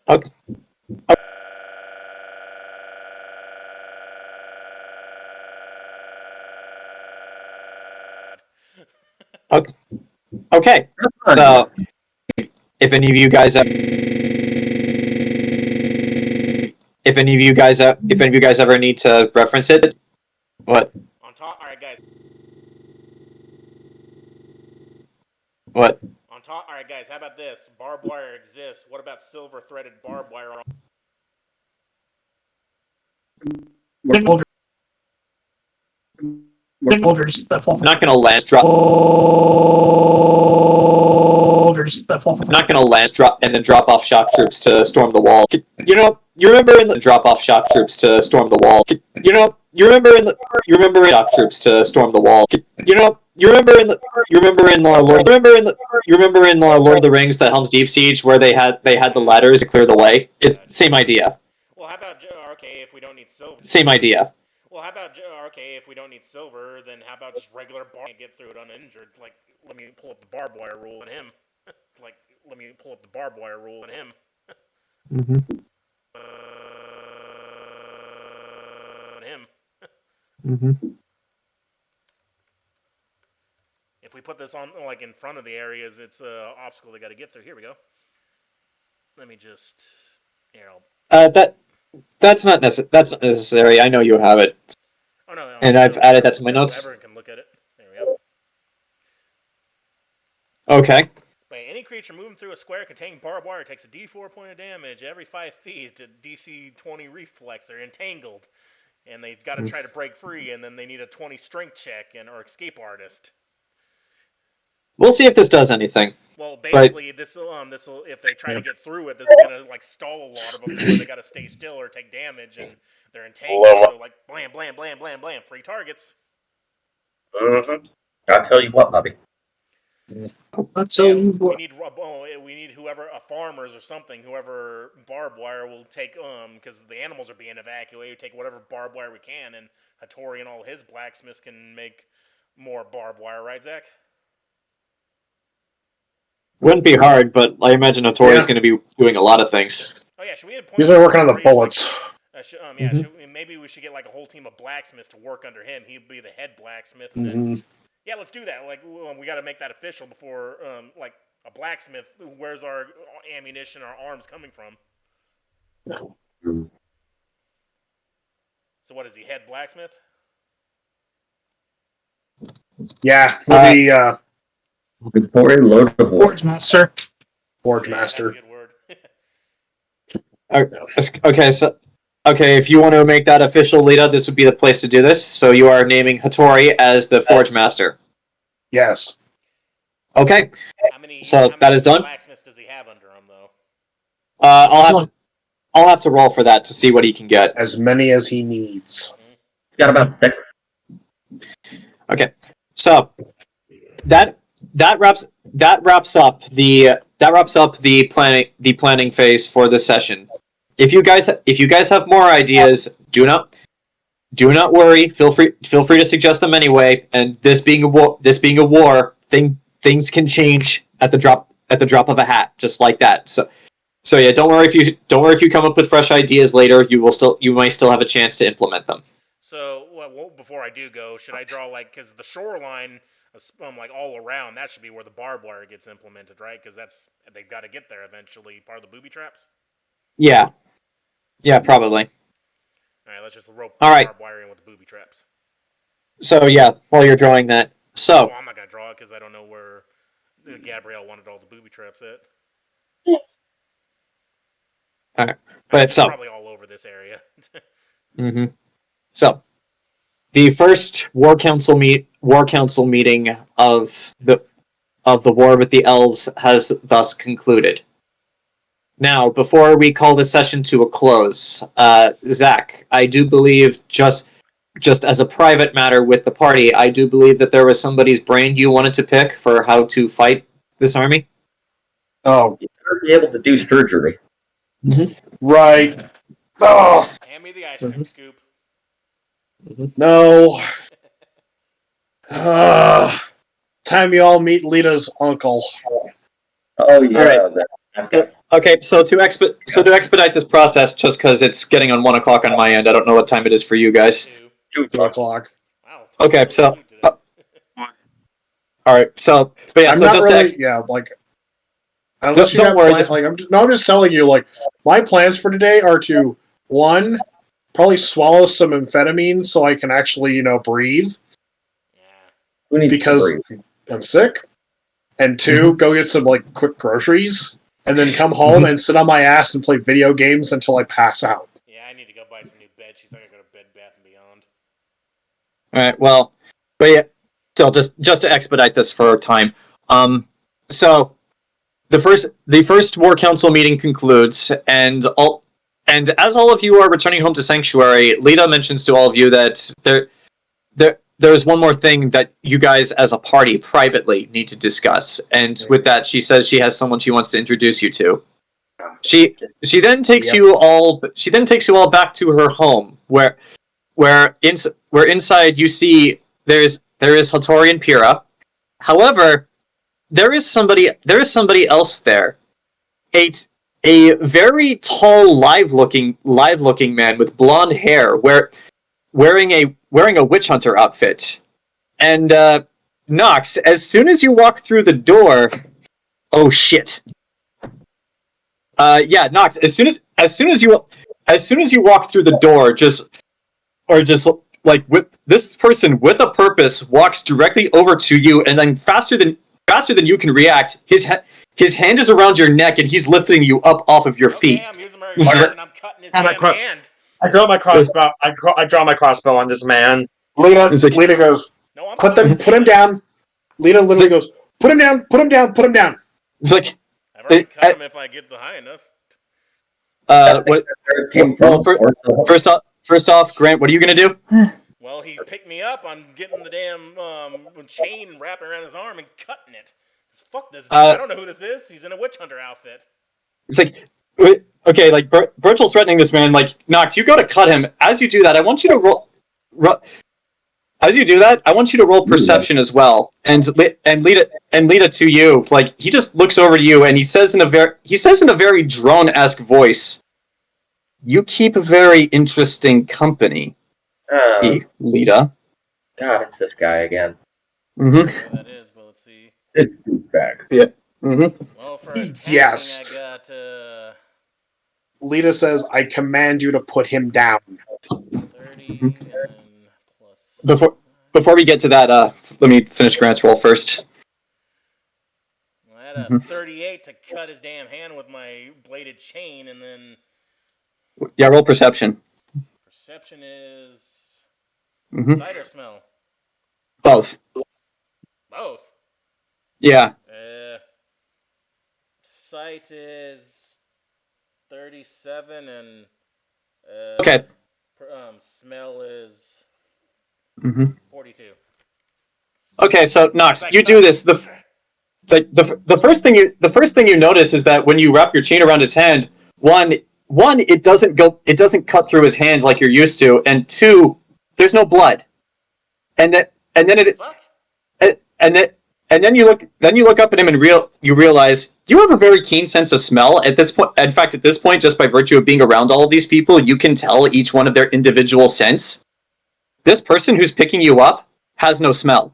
Okay. Okay. So, if any of you guys ever need to reference it, what? On top. All right, guys. What? On top. All right, guys. How about this? Barbed wire exists. What about silver-threaded barbed wire? soldiers that fall I'm not gonna land drop. soldiers that fall. I'm not gonna land drop and then drop off shock troops to storm the wall. You remember in the drop off shock troops to storm the wall. You remember in shock troops to storm the wall. You remember in the Lord of the Rings, the Helm's Deep siege, where they had the ladders to clear the way. Same idea. Well, how about okay? If we don't need silver. Same idea. Well, how about okay? If we don't need silver, then how about just regular bar and get through it uninjured? Like, let me pull up the barbed wire rule and him. Like, let me pull up the barbed wire rule and him. Mm-hmm. If we put this on like in front of the areas, it's an obstacle they got to get through. Here we go. Let me just That's not necessary. I know you have it. Oh no, and I've added that to my notes. Everyone can look at it. There we go. Okay. Wait, any creature moving through a square containing barbed wire takes a D4 point of damage every 5 feet to DC 20 reflex. They're entangled, and they've got to try to break free, and then they need a 20 strength check or escape artist. We'll see if this does anything. Well, basically, this will if they try to get through it, this is gonna like stall a lot of them to where they got to stay still or take damage, and they're entangled. So like blam, blam, blam, blam, blam, free targets. Mm-hmm. I'll tell you what, Bobby. I'll tell you what. We need whoever farmers or something. Whoever barbed wire will take because the animals are being evacuated. Take whatever barbed wire we can, and Hattori and all his blacksmiths can make more barbed wire, right, Zach? Wouldn't be hard, but I imagine Hattori's going to be doing a lot of things. Oh yeah, should we? He's been working on the bullets. Maybe we should get like a whole team of blacksmiths to work under him. He'd be the head blacksmith. And then, yeah, let's do that. Like we got to make that official before like a blacksmith. Where's our ammunition, our arms coming from? So what is he, head blacksmith? Yeah, the Victoria load of war. Forge Master. Forge Yeah, Master. that's a good word. Okay, if you want to make that official, Lita, this would be the place to do this. So you are naming Hattori as the Forge Master. Yes. Okay. How many that is done. Blacksmiths does he have under him, though? I'll have to roll for that to see what he can get. As many as he needs. He's got about 6. Okay. So that wraps up the planning phase for this session. If you guys have more ideas, do not worry. Feel free to suggest them anyway. And this being a war, things can change at the drop of a hat, just like that. So yeah, don't worry if you come up with fresh ideas later. You might still have a chance to implement them. So, well, before I do go, should I draw because the shoreline, like all around, that should be where the barbed wire gets implemented, right? Because they've got to get there eventually. Part of the booby traps. Yeah, probably. All right, let's just rope barbed wire in with the booby traps. So yeah, while you're drawing that, well, I'm not gonna draw it because I don't know where Gabrielle wanted all the booby traps at. All right, but probably all over this area. Mm-hmm. So, the first War Council meeting of the war with the elves has thus concluded. Now, before we call the session to a close, Zach, I do believe just as a private matter with the party, I do believe that there was somebody's brain you wanted to pick for how to fight this army. Oh, You're going to be able to do surgery. Right. Oh, Hand me the ice cream scoop. no. Time you all meet Lita's uncle. Oh yeah. All right. Okay, so to expedite this process, just because it's getting on 1 o'clock on my end, I don't know what time it is for you guys. 2 o'clock. Wow. Okay, so all right, so but yeah, I'm so not just really, unless you don't have worry, plans, I'm just telling you, like, my plans for today are to, 1, probably swallow some amphetamines so I can actually, breathe. Yeah. Because I'm sick. And 2, go get some, quick groceries. And then come home and sit on my ass and play video games until I pass out. Yeah, I need to go buy some new bed sheets. I gotta go to Bed Bath & Beyond. all right, well, but yeah, so just to expedite this for time, so the first War Council meeting concludes, and as all of you are returning home to Sanctuary, Lita mentions to all of you that there's one more thing that you guys as a party privately need to discuss. And with that, she says she has someone she wants to introduce you to. She then takes you all back to her home where inside you see there is Hattori and Pyrrha. However, there is somebody else there. A very tall, live looking man with blonde hair, wearing wearing a witch hunter outfit. And Nox, as soon as you walk through the door, oh shit. Nox, as soon as you walk through the door, just like with this person with a purpose walks directly over to you, and then faster than you can react, his hand is around your neck and he's lifting you up off of your feet. Okay, I'm using my reaction. I'm cutting his damn hand. I draw my crossbow. I draw my crossbow on this man. Lita goes, No, I'm put him down. Lita literally goes, put him down. It's like, I've already cut him if I get the high enough. First off, Grant, what are you gonna do? Well, he picked me up. I'm getting the damn chain wrapping around his arm and cutting it. Fuck this dude. I don't know who this is. He's in a witch hunter outfit. It's like, okay, like Burchill's threatening this man. Like, Nox, you go to cut him. As you do that, I want you to roll. As you do that, I want you to roll perception as well, and Lita to you. Like, he just looks over to you and he says in a very drone-esque voice, "You keep a very interesting company, Lita." God, it's this guy again. Mm-hmm. That is, but let's see. It's douchebag. Yeah. Mm-hmm. Well, for attacking, Yes. I got Lita says, I command you to put him down. 30 and plus. Before we get to that, let me finish Grant's roll first. I had a 38 to cut his damn hand with my bladed chain, and then Yeah, roll perception. perception is sight or smell? Both. Both. Yeah. Sight is 37 and Okay. Smell is 42. Okay, so Nox, you do this. The first thing you notice is that when you wrap your chain around his hand, one it doesn't cut through his hands like you're used to, and two, there's no blood. And then you look up at him and you realize you have a very keen sense of smell at this point. In fact, at this point, just by virtue of being around all of these people, you can tell each one of their individual scents. This person who's picking you up has no smell.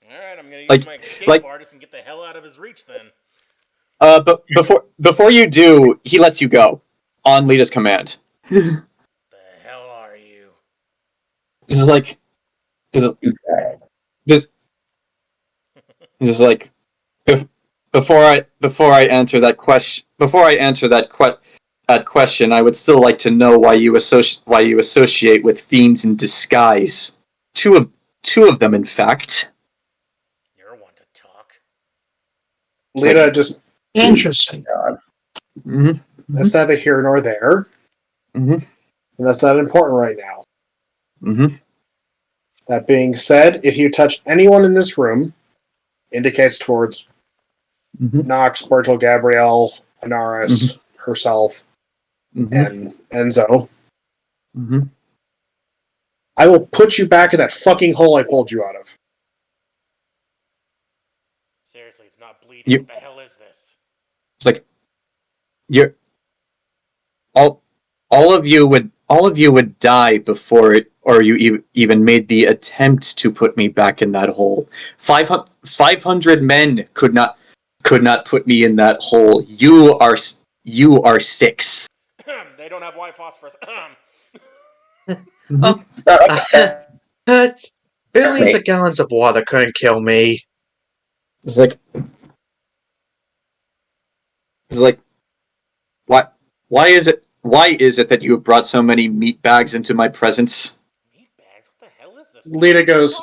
Alright, I'm gonna use my escape artist and get the hell out of his reach then. But before you do, he lets you go on Lita's command. The hell are you? Just like before I answer that question, I would still like to know why you associate with fiends in disguise. Two of them, in fact. You're one to talk. Lita just... Interesting. Mm-hmm. That's neither here nor there. Mm-hmm. And that's not important right now. Mm-hmm. That being said, if you touch anyone in this room, indicates towards Nox, Burchill, Gabrielle, Anaris, herself, and Enzo. I will put you back in that fucking hole I pulled you out of. Seriously, it's not bleeding. What the hell is this? It's like you're all of you would die before it, or you even made the attempt to put me back in that hole. 500 men could not put me in that hole. You are 6. They don't have white phosphorus. Billions of gallons of water couldn't kill me. It's like why is it that you have brought so many meat bags into my presence? Meat bags? What the hell is this? Lita goes.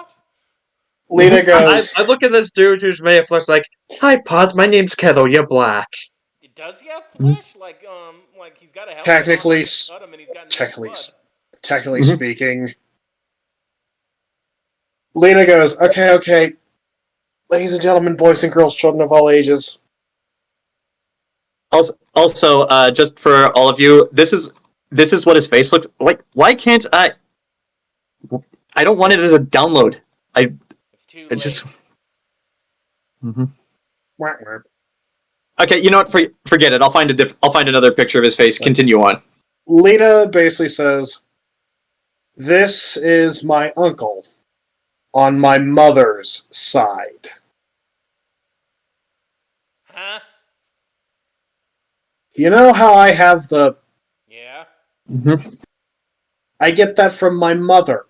I look at this dude who's made of flesh like, "Hi, Pod. My name's Kettle. You're black." Does he have flesh? Like he's got a helmet technically on, and he's got technically speaking. Lita goes, okay. Ladies and gentlemen, boys and girls, children of all ages. Also, just for all of you, this is what his face looks like. Why can't I? I don't want it as a download. It's too late. Okay, you know what? Forget it. I'll find another picture of his face. Continue on. Lita basically says, This is my uncle on my mother's side. Huh? You know how I have the... Yeah? Mm-hmm. I get that from my mother.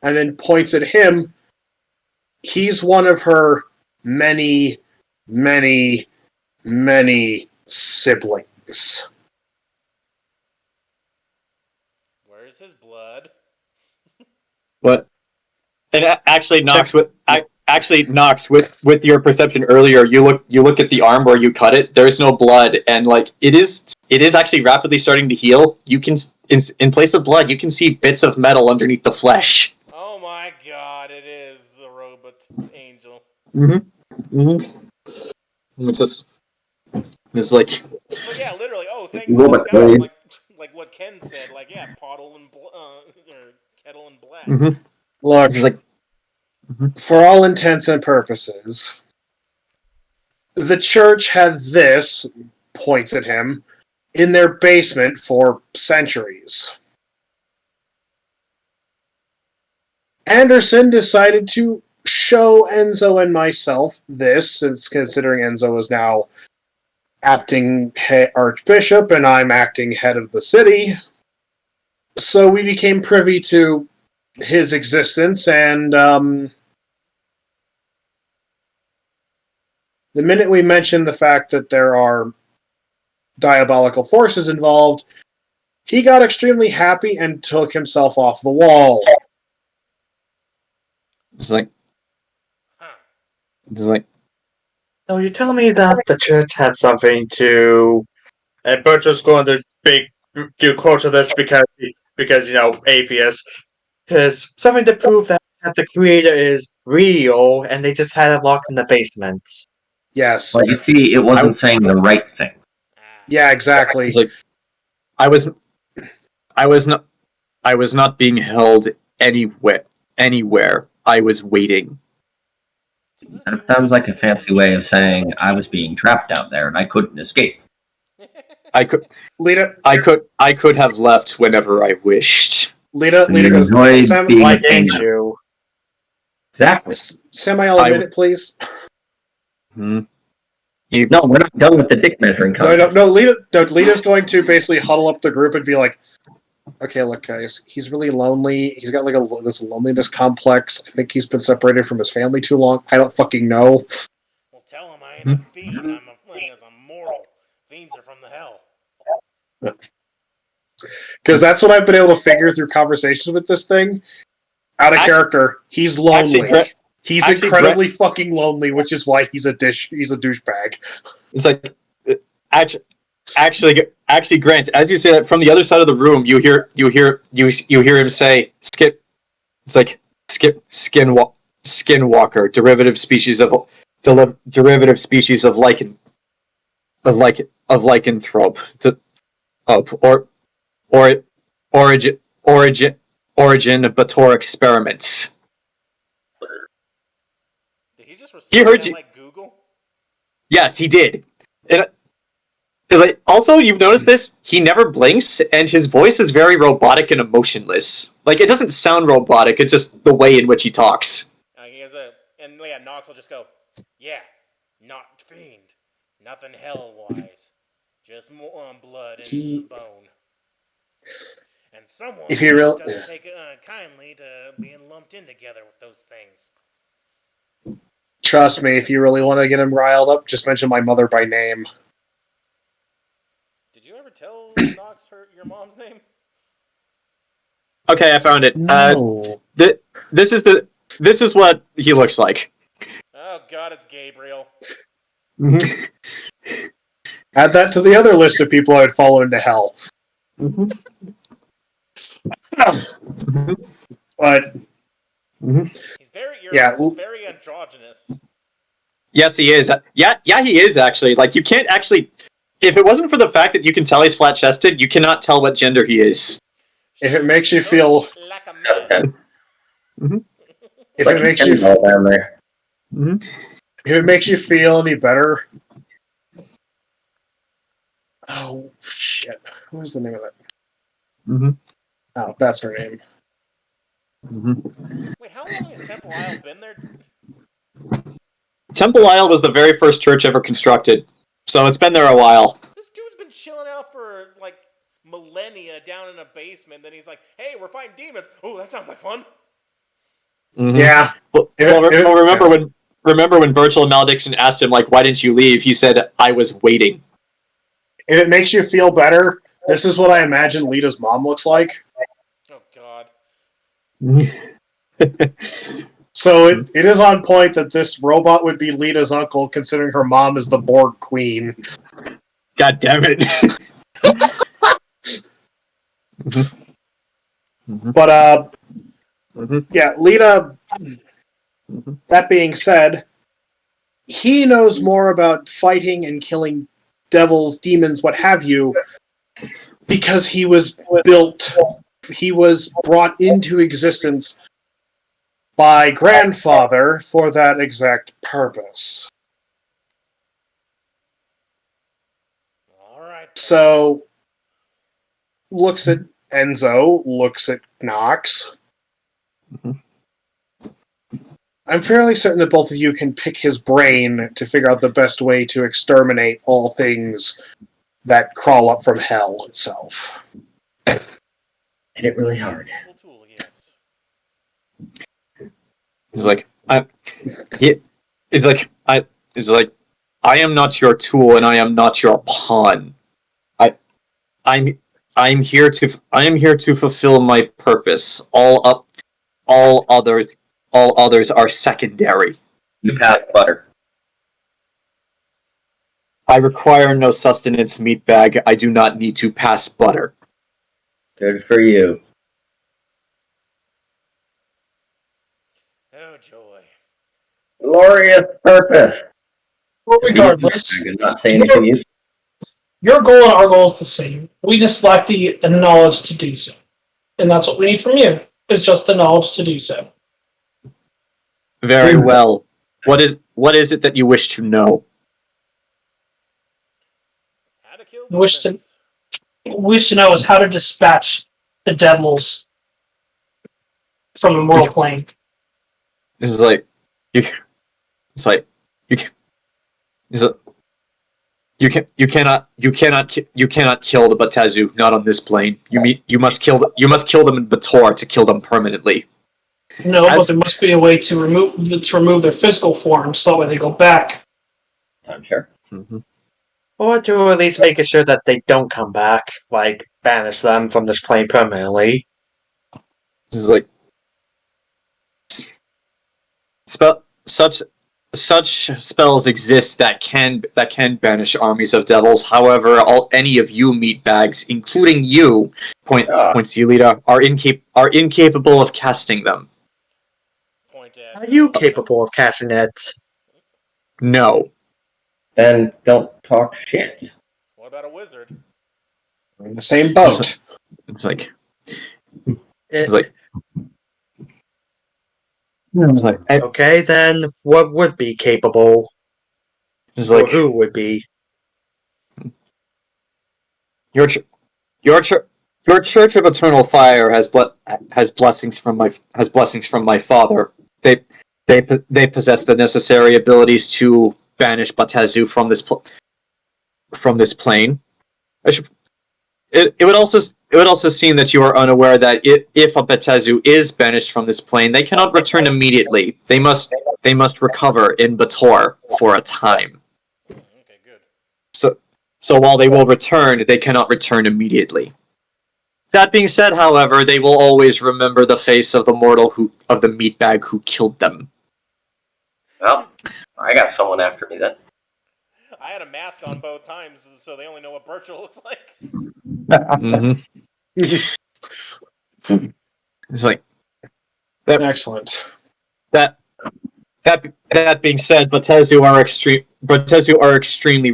And then points at him. He's one of her many, many, many siblings. Where's his blood? What? And actually, Nox, with your perception earlier, you look at the arm where you cut it. There's no blood, and like it is actually rapidly starting to heal. You can, in place of blood, you can see bits of metal underneath the flesh. Oh my god, it is a robot angel. It's like, But yeah, literally. Oh, thanks to Robot this guy. blade. Like what Ken said. Like yeah, pottle and or kettle and black. Look, it's like, for all intents and purposes, the church had this, points at him, in their basement for centuries. Anderson decided to show Enzo and myself this, since considering Enzo is now acting archbishop and I'm acting head of the city. So we became privy to his existence, and the minute we mentioned the fact that there are diabolical forces involved, he got extremely happy and took himself off the wall. it's like, Huh. it's like, So you tell me that the church had something to, and Burchill's going to do quotes of this because atheists, because something to prove that the creator is real, and they just had it locked in the basement. Yes. But you see, it wasn't saying the right thing. Ah. Yeah, exactly. it's like, I was not being held anywhere. I was waiting. So this That dude sounds like a just- fancy way of saying I was being trapped down there and I couldn't escape. I could Lita have left whenever I wished. Lita You goes, enjoyed Sam, being Why a didn't painter. you? Exactly. Semi-I'll I- admit it, please. Hmm. No, we're not done with the dick measuring contest. No, Lita's going to basically huddle up the group and be like, okay, look, guys, he's really lonely. He's got like this loneliness complex. I think he's been separated from his family too long. I don't fucking know. Well, tell him I ain't a fiend. I'm mortal. Fiends are from the hell. Because that's what I've been able to figure through conversations with this thing. Out of character, he's lonely. He's incredibly fucking lonely, which is why he's a douchebag. It's like, actually, Grant, as you say that from the other side of the room, you hear him say, "Skip." It's like Skinwalker, derivative species of lycanthrope, origin of Bator experiments. Did he just He recite heard that you. like Google? Yes, he did. And also, you've noticed this. He never blinks, and his voice is very robotic and emotionless. Like, it doesn't sound robotic. It's just the way in which he talks. He has and yeah, Nox will just go, yeah, not fiend, nothing hell-wise, just more blood and bone. And someone If he really- doesn't take kindly to being lumped in together with those things. Trust me, if you really want to get him riled up, just mention my mother by name. Did you ever tell Nox your mom's name? Okay, I found it. No. This is what he looks like. Oh god, it's Gabrielle. Add that to the other list of people I'd follow into hell. But He's very Yeah. He's very androgynous. Yes, he is. Yeah, he is actually. Like, you can't actually. If it wasn't for the fact that you can tell he's flat-chested, you cannot tell what gender he is. if it makes you feel, like a man. if Like it makes a you, pinball down there. if it makes you feel any better. Oh shit! What was the name of that? Oh, that's her name. Wait, how long has Temple Isle been there? Temple Isle was the very first church ever constructed, so it's been there a while. This dude's been chilling out for like millennia down in a basement. Then he's like, "Hey, we're fighting demons. Oh, that sounds like fun." Mm-hmm. Yeah. Remember when Burchill and Malediction asked him, like, why didn't you leave? He said, I was waiting. If it makes you feel better, this is what I imagine Lita's mom looks like. Oh God. So it is on point that this robot would be Lita's uncle, considering her mom is the Borg queen. God damn it. But, yeah, Lita, that being said, he knows more about fighting and killing devils, demons, what have you, because he was brought into existence by grandfather for that exact purpose. All right. So, looks at Enzo, looks at Knox. I'm fairly certain that both of you can pick his brain to figure out the best way to exterminate all things that crawl up from hell itself. Hit it really hard. Tool, yes. He's like, I am not your tool and I am not your pawn. I am here to fulfill my purpose. All others are secondary. You pass butter. I require no sustenance, meatbag. I do not need to pass butter. Good for you. Oh joy. Glorious purpose. Well, regardless, I did not say anything useful. your goal and our goal is the same. We just lack the knowledge to do so. And that's what we need from you, is just the knowledge to do so. Very well. What is it that you wish to know? How to kill Wish to- demons. What we wish to know is how to dispatch the devils from the mortal plane. It's like you cannot kill the Batazu, not on this plane. You must kill them in Bator to kill them permanently. No, but there must be a way to remove their physical form, so that way they go back. I'm sure. Mm-hmm. Or to at least make sure that they don't come back, like banish them from this plane permanently. It's like such spells exist that can banish armies of devils. However, any of you meatbags, including you, points to you, Lita, are incapable of casting them. Point at. Are you capable of casting it? No. Then don't talk shit. What about a wizard? We're in the same boat. It's like Okay, then what would be capable? it's Or like who would be? your Church of Eternal Fire has blessings from my father. They possess the necessary abilities to banish Batazu from this plane. It would also seem that you are unaware that if a Batazu is banished from this plane, they cannot return immediately. They must recover in Bator for a time. Okay, good. So while they will return, they cannot return immediately. That being said, however, they will always remember the face of the meatbag who killed them. Well, I got someone after me then. I had a mask on both times, so they only know what Burchill looks like. Mm-hmm. It's like that. Excellent. That being said, Batazu are extremely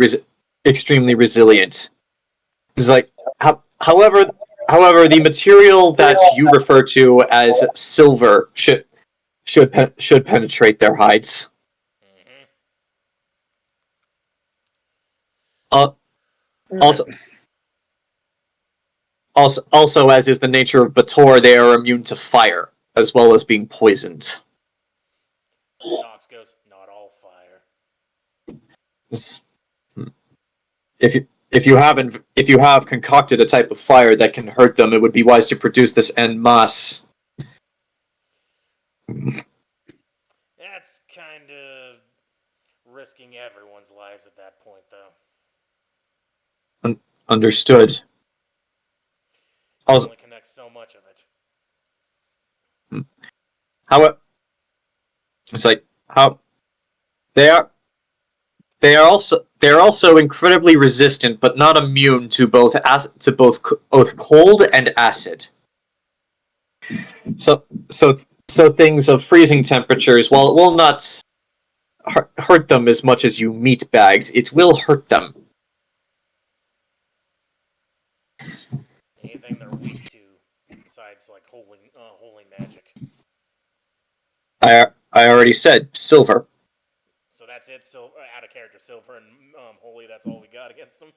resilient. It's like, however, the material that you refer to as silver should penetrate their hides. Mm-hmm. Also, Also, as is the nature of Bator, they are immune to fire, as well as being poisoned. Nox goes, not all fire. If you have concocted a type of fire that can hurt them, it would be wise to produce this en masse. That's kind of risking everyone's lives at that point, though. Understood. You only connect so much of it. How it's like how they are also incredibly resistant, but not immune to both cold and acid. So things of freezing temperatures, while it will not hurt them as much as you meat bags, it will hurt them. Anything they're weak to, besides like holy magic. I already said silver. So that's it. Out of character, silver and holy. That's all we got against them.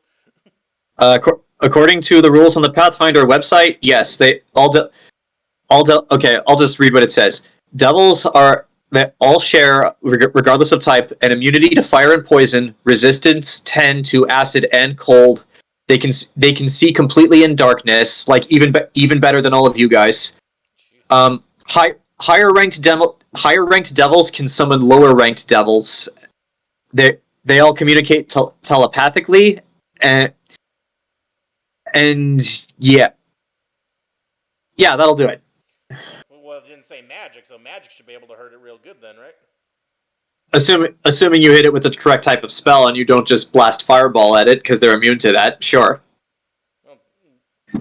According to the rules on the Pathfinder website, yes, they okay, I'll just read what it says. Devils all share, regardless of type, an immunity to fire and poison, resistance 10 to acid and cold. They can see completely in darkness, like even better than all of you guys. Higher ranked devils can summon lower ranked devils. They all communicate telepathically, and yeah, that'll do it. Well, it didn't say magic, so magic should be able to hurt it real good then, right? Assuming you hit it with the correct type of spell and you don't just blast fireball at it because they're immune to that, sure. Well,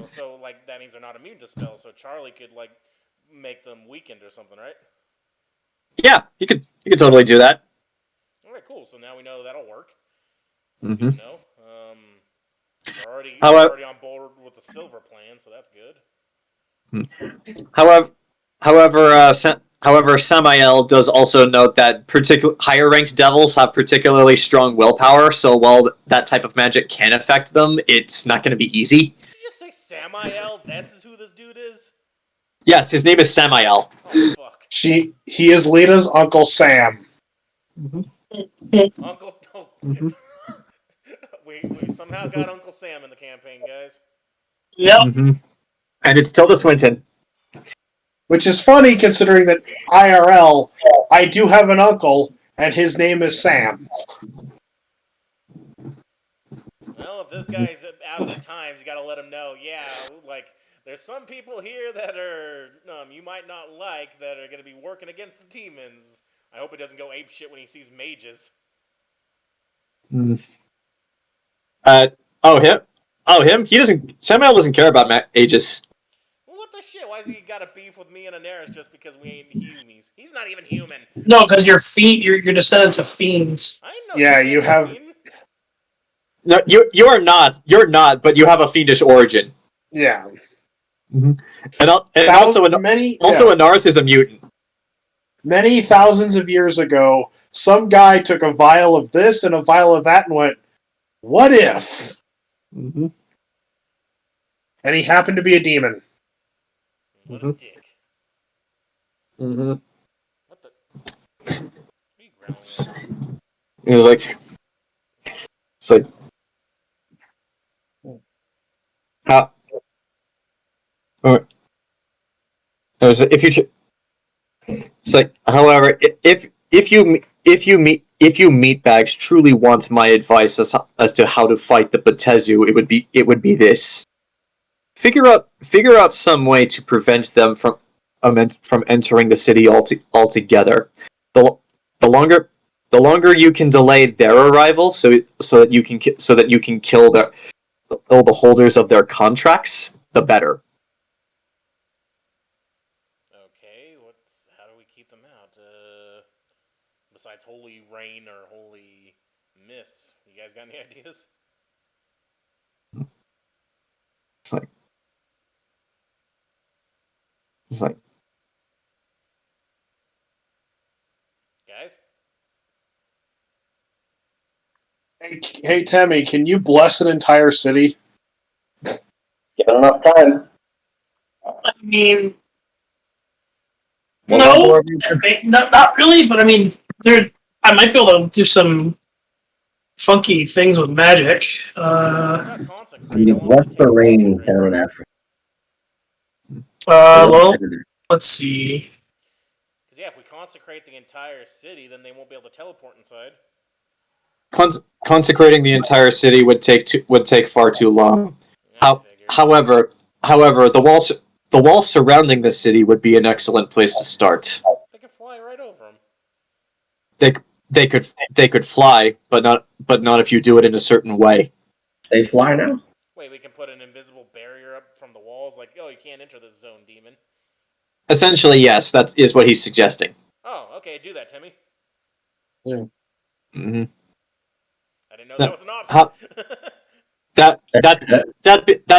so like that means they're not immune to spells. So Charlie could like make them weakened or something, right? Yeah, you could totally do that. All right, cool. So now we know that'll work. Mm-hmm. You know, we're already on board with the silver plan, so that's good. However, Samael does also note that higher ranked devils have particularly strong willpower. So while that type of magic can affect them, it's not going to be easy. Did you just say Samael? This is who this dude is? Yes, his name is Samael. Oh fuck. He is Lita's Uncle Sam. Mm-hmm. Uncle. Oh. Mm-hmm. we somehow got Uncle Sam in the campaign, guys. Yep. Mm-hmm. And it's Tilda Swinton. Which is funny considering that IRL, I do have an uncle, and his name is Sam. Well, if this guy's out of the times, you gotta let him know, yeah, like, there's some people here that are, you might not like, that are gonna be working against the demons. I hope he doesn't go ape shit when he sees mages. Mm. Him? Samuel doesn't care about ages. Well, what the shit? Why has he got a beef with me and Anaris just because we ain't humies? He's not even human. No, because you're descendants of fiends. I know. Yeah, you have. Fiend. No, you're not. You're not, but you have a fiendish origin. Yeah. Mm-hmm. And also Anaris is a mutant. Many thousands of years ago, some guy took a vial of this and a vial of that and went, "What if?" Mm-hmm. And he happened to be a demon. What a dick. Mm-hmm. What the? What are you growling at? He was like, it's like, how? Or it was it's like, however, if you meatbags truly want my advice as to how to fight the Batezu, it would be this: figure out some way to prevent them from entering the city altogether. The longer you can delay their arrival, so that you can kill all the holders of their contracts, the better. Okay, how do we keep them out? Besides holy rain or holy mist, you guys got any ideas? It's like, guys? Hey, Temme, can you bless an entire city? Given enough time. I mean, Well, no, that's not really. But I mean, I might be able to do some funky things with magic. What about consecrate? I want what's to the take rain consecrate. down after? Well, let's see. Because yeah, if we consecrate the entire city, then they won't be able to teleport inside. Consecrating the entire city would take far too long. Yeah, I figured. However, the walls surrounding the city would be an excellent place to start. They can fly right over them. They could fly, but not if you do it in a certain way. They fly now? Wait, we can put an invisible barrier up from the walls, like, oh, you can't enter this zone, demon. Essentially, yes, that is what he's suggesting. Oh, okay, do that, Temme. Mm-hmm. I didn't know that was an option. That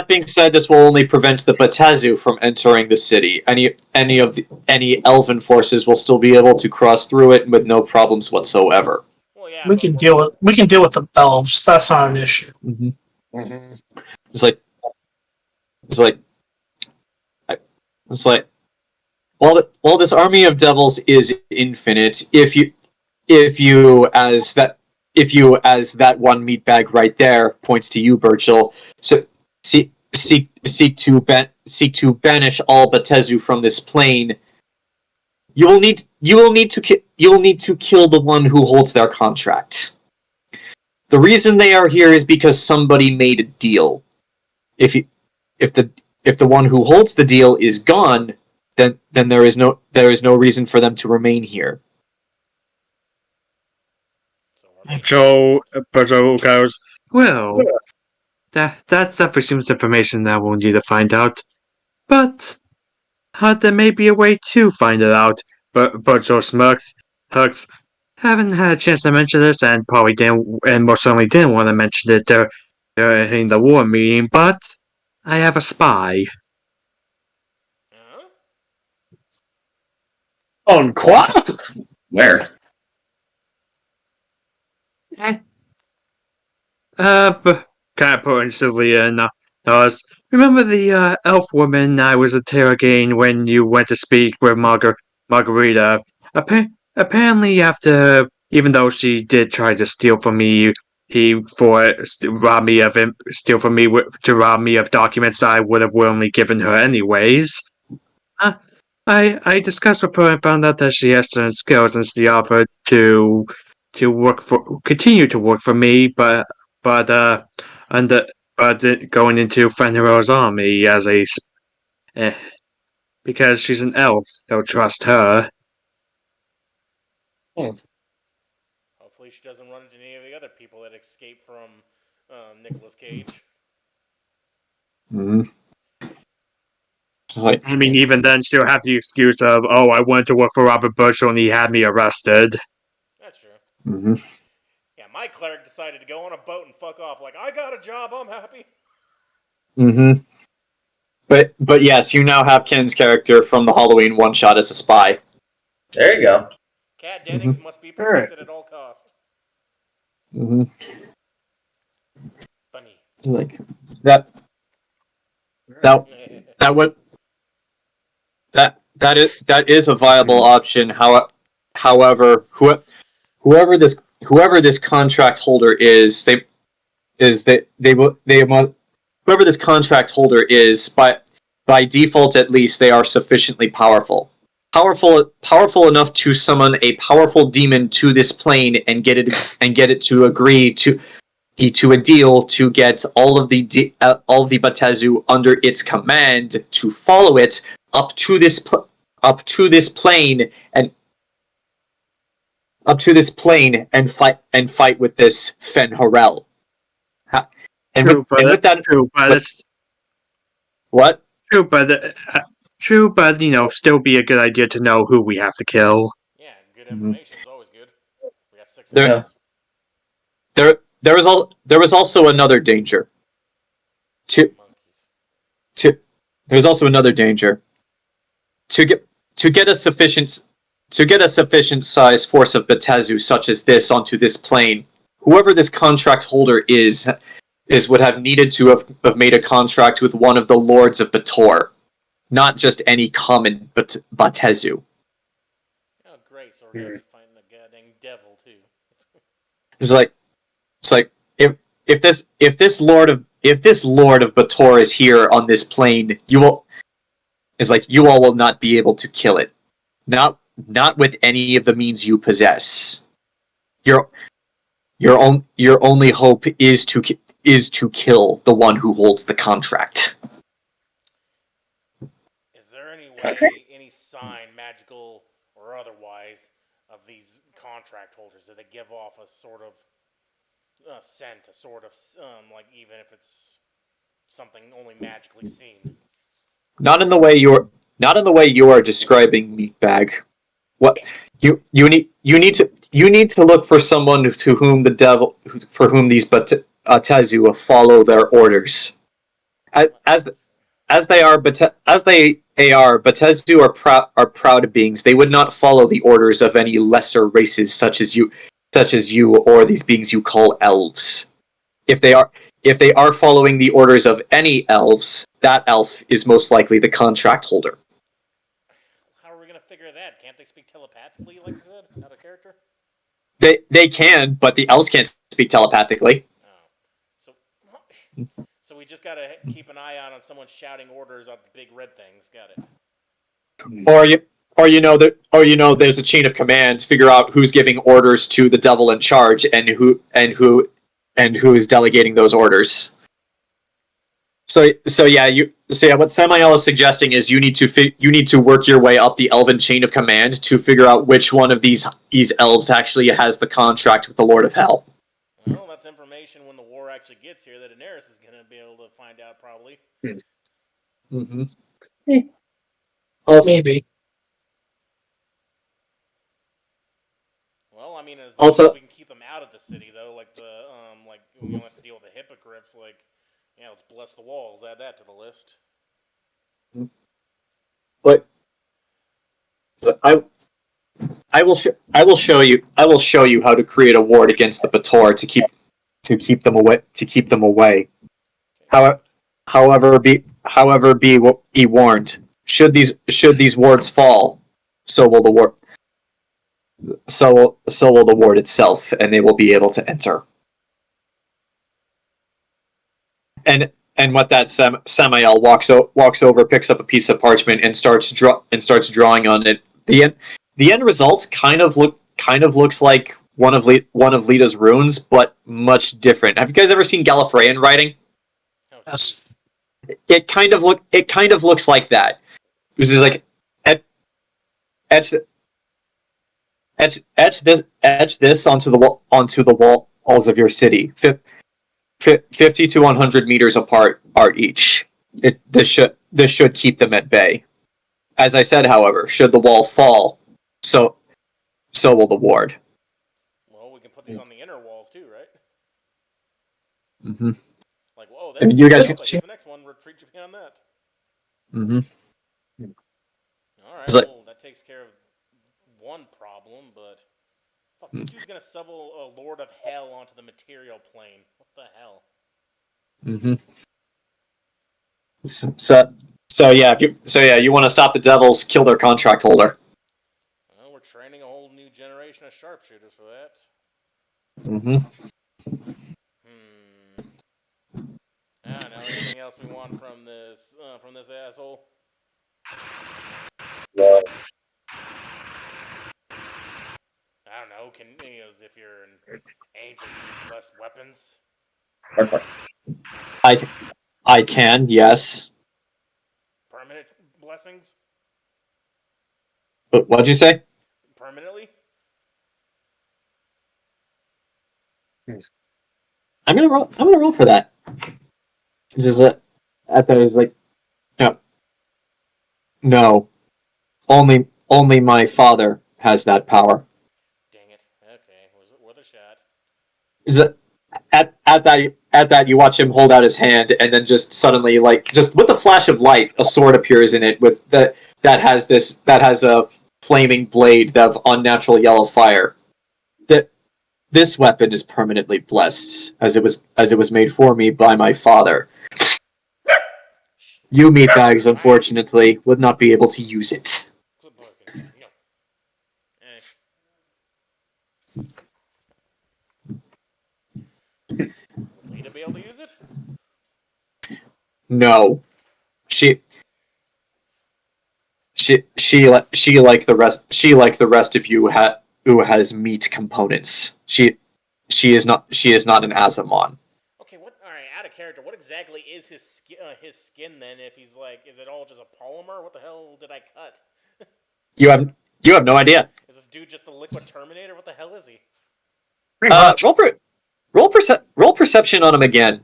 being said, this will only prevent the Batazu from entering the city. Any elven forces will still be able to cross through it with no problems whatsoever. Well, yeah, We can deal with the elves. That's not an issue. Mm-hmm. It's like while this army of devils is infinite, if you as that one meatbag right there points to you, Burchill, so seek to banish all Batazu from this plane, you will need to kill the one who holds their contract. The reason they are here is because somebody made a deal. If the one who holds the deal is gone, then there is no reason for them to remain here. Joe goes, Well, that's definitely some information that we'll need to find out. But there may be a way to find it out. But Joe smirks, hugs. Haven't had a chance to mention this, and probably didn't, and most certainly didn't want to mention it during the war meeting. But I have a spy. Huh? On quoi? Where? But kind of potentially us. Remember the elf woman I was interrogating when you went to speak with Margarita? Apparently, after even though she did try to steal from me, steal from me to rob me of documents that I would have willingly given her anyways. I discussed with her and found out that she has certain skills and she offered to continue to work for me, but going into Fenrir's army as because she's an elf, they'll trust her. Hopefully she doesn't run into any of the other people that escaped from Nicolas Cage. Mm-hmm. Like, I mean, even then, she'll have the excuse of, oh, I went to work for Robert Burchill and he had me arrested. That's true. mm-hmm. Yeah, my cleric decided to go on a boat and fuck off. Like, I got a job, I'm happy. Mm-hmm. But yes, you now have Ken's character from the Halloween one shot as a spy. There you go. Kat Dennings must be protected at all costs. Mm-hmm. Funny. Like that is a viable option. However, whoever this contract holder is, whoever this contract holder is, by default at least, they are sufficiently powerful enough to summon a powerful demon to this plane and get it to agree to a deal to get all of the Batazu under its command to follow it up to this plane and fight with this Fen Harel. True, but still be a good idea to know who we have to kill. Yeah, good information is always good. We got 6 There- minutes. There was also another danger. Monkeys. There's also another danger. To get a sufficient size force of Batazu such as this onto this plane, whoever this contract holder is would have needed to have made a contract with one of the lords of Bator, not just any common Batezu. Oh, great! So we're gonna be fighting the goddamn devil too. It's like if this lord of Bator is here on this plane, you all will not be able to kill it. Not with any of the means you possess. Your only hope is to kill the one who holds the contract. Is there any way, any sign, magical or otherwise, of these contract holders? Do they give off a sort of scent, a sort of like, even if it's something only magically seen? Not in the way you are describing, meatbag. What you need to look for someone to whom the devil, for whom these Batezu follow their orders. As they are Batezu are proud beings. They would not follow the orders of any lesser races such as you or these beings you call elves. If they are following the orders of any elves, that elf is most likely the contract holder. How are we gonna figure that? Can't they speak telepathically, like you said, out of character? They can, but the elves can't speak telepathically. Oh, so we just gotta keep an eye out on someone shouting orders on the big red things. Got it. Or there's a chain of command. Figure out who's giving orders to the devil in charge, and who is delegating those orders. So what Samael is suggesting is you need to work your way up the elven chain of command to figure out which one of these elves actually has the contract with the Lord of Hell. Well, that's information when the war actually gets here that Anaris is going to be able to find out, probably. Mm-hmm. Maybe. Well, I mean, as long as we can keep them out of the city, though, like we don't have to deal with the hippogriffs. Like, yeah, let's bless the walls. Add that to the list. But so I will show you how to create a ward against the Bator to keep them away. However, be warned. Should these wards fall, so will the ward itself, and they will be able to enter. And with that, Samael walks over, picks up a piece of parchment, and starts drawing on it. The end result kind of looks like one of Lita's runes, but much different. Have you guys ever seen Gallifreyan writing? Yes. It kind of looks like that. Which is like etch this onto the walls of your city. 50 to 100 meters apart each. This should keep them at bay. As I said, however, should the wall fall, so will the ward. Well, we can put these on the inner walls too, right? Mm-hmm. Like, whoa, that's you guys. The next one, retreat beyond that. Mm-hmm. All right, well, that takes care of one problem, but fuck, this dude's gonna summon a Lord of Hell onto the material plane. What the hell? Mm-hmm. You want to stop the devils, kill their contract holder. Well, we're training a whole new generation of sharpshooters for that. Mm-hmm. I don't know. Anything else we want from this asshole? No. I don't know. If you're an angel, can you bless weapons? I can, yes. Permanent blessings? What'd you say? Permanently? I'm gonna roll for that. Just I thought it was like, no. Only my father has that power. Dang it. Okay, was it worth a shot? Is it at that you watch him hold out his hand, and then just suddenly, just with a flash of light, a sword appears in it with that has a flaming blade of unnatural yellow fire. The This weapon is permanently blessed, as it was made for me by my father. You meatbags, unfortunately, would not be able to use it. Quit barking. No. Would Lita be able to use it? No, she like the rest of you who has meat components. She is not an Aasimar. Okay, what? All right, out of character. What exactly is his skin then? If he's like, is it all just a polymer? What the hell did I cut? You have no idea. Is this dude just the liquid Terminator? What the hell is he? Roll perception on him again.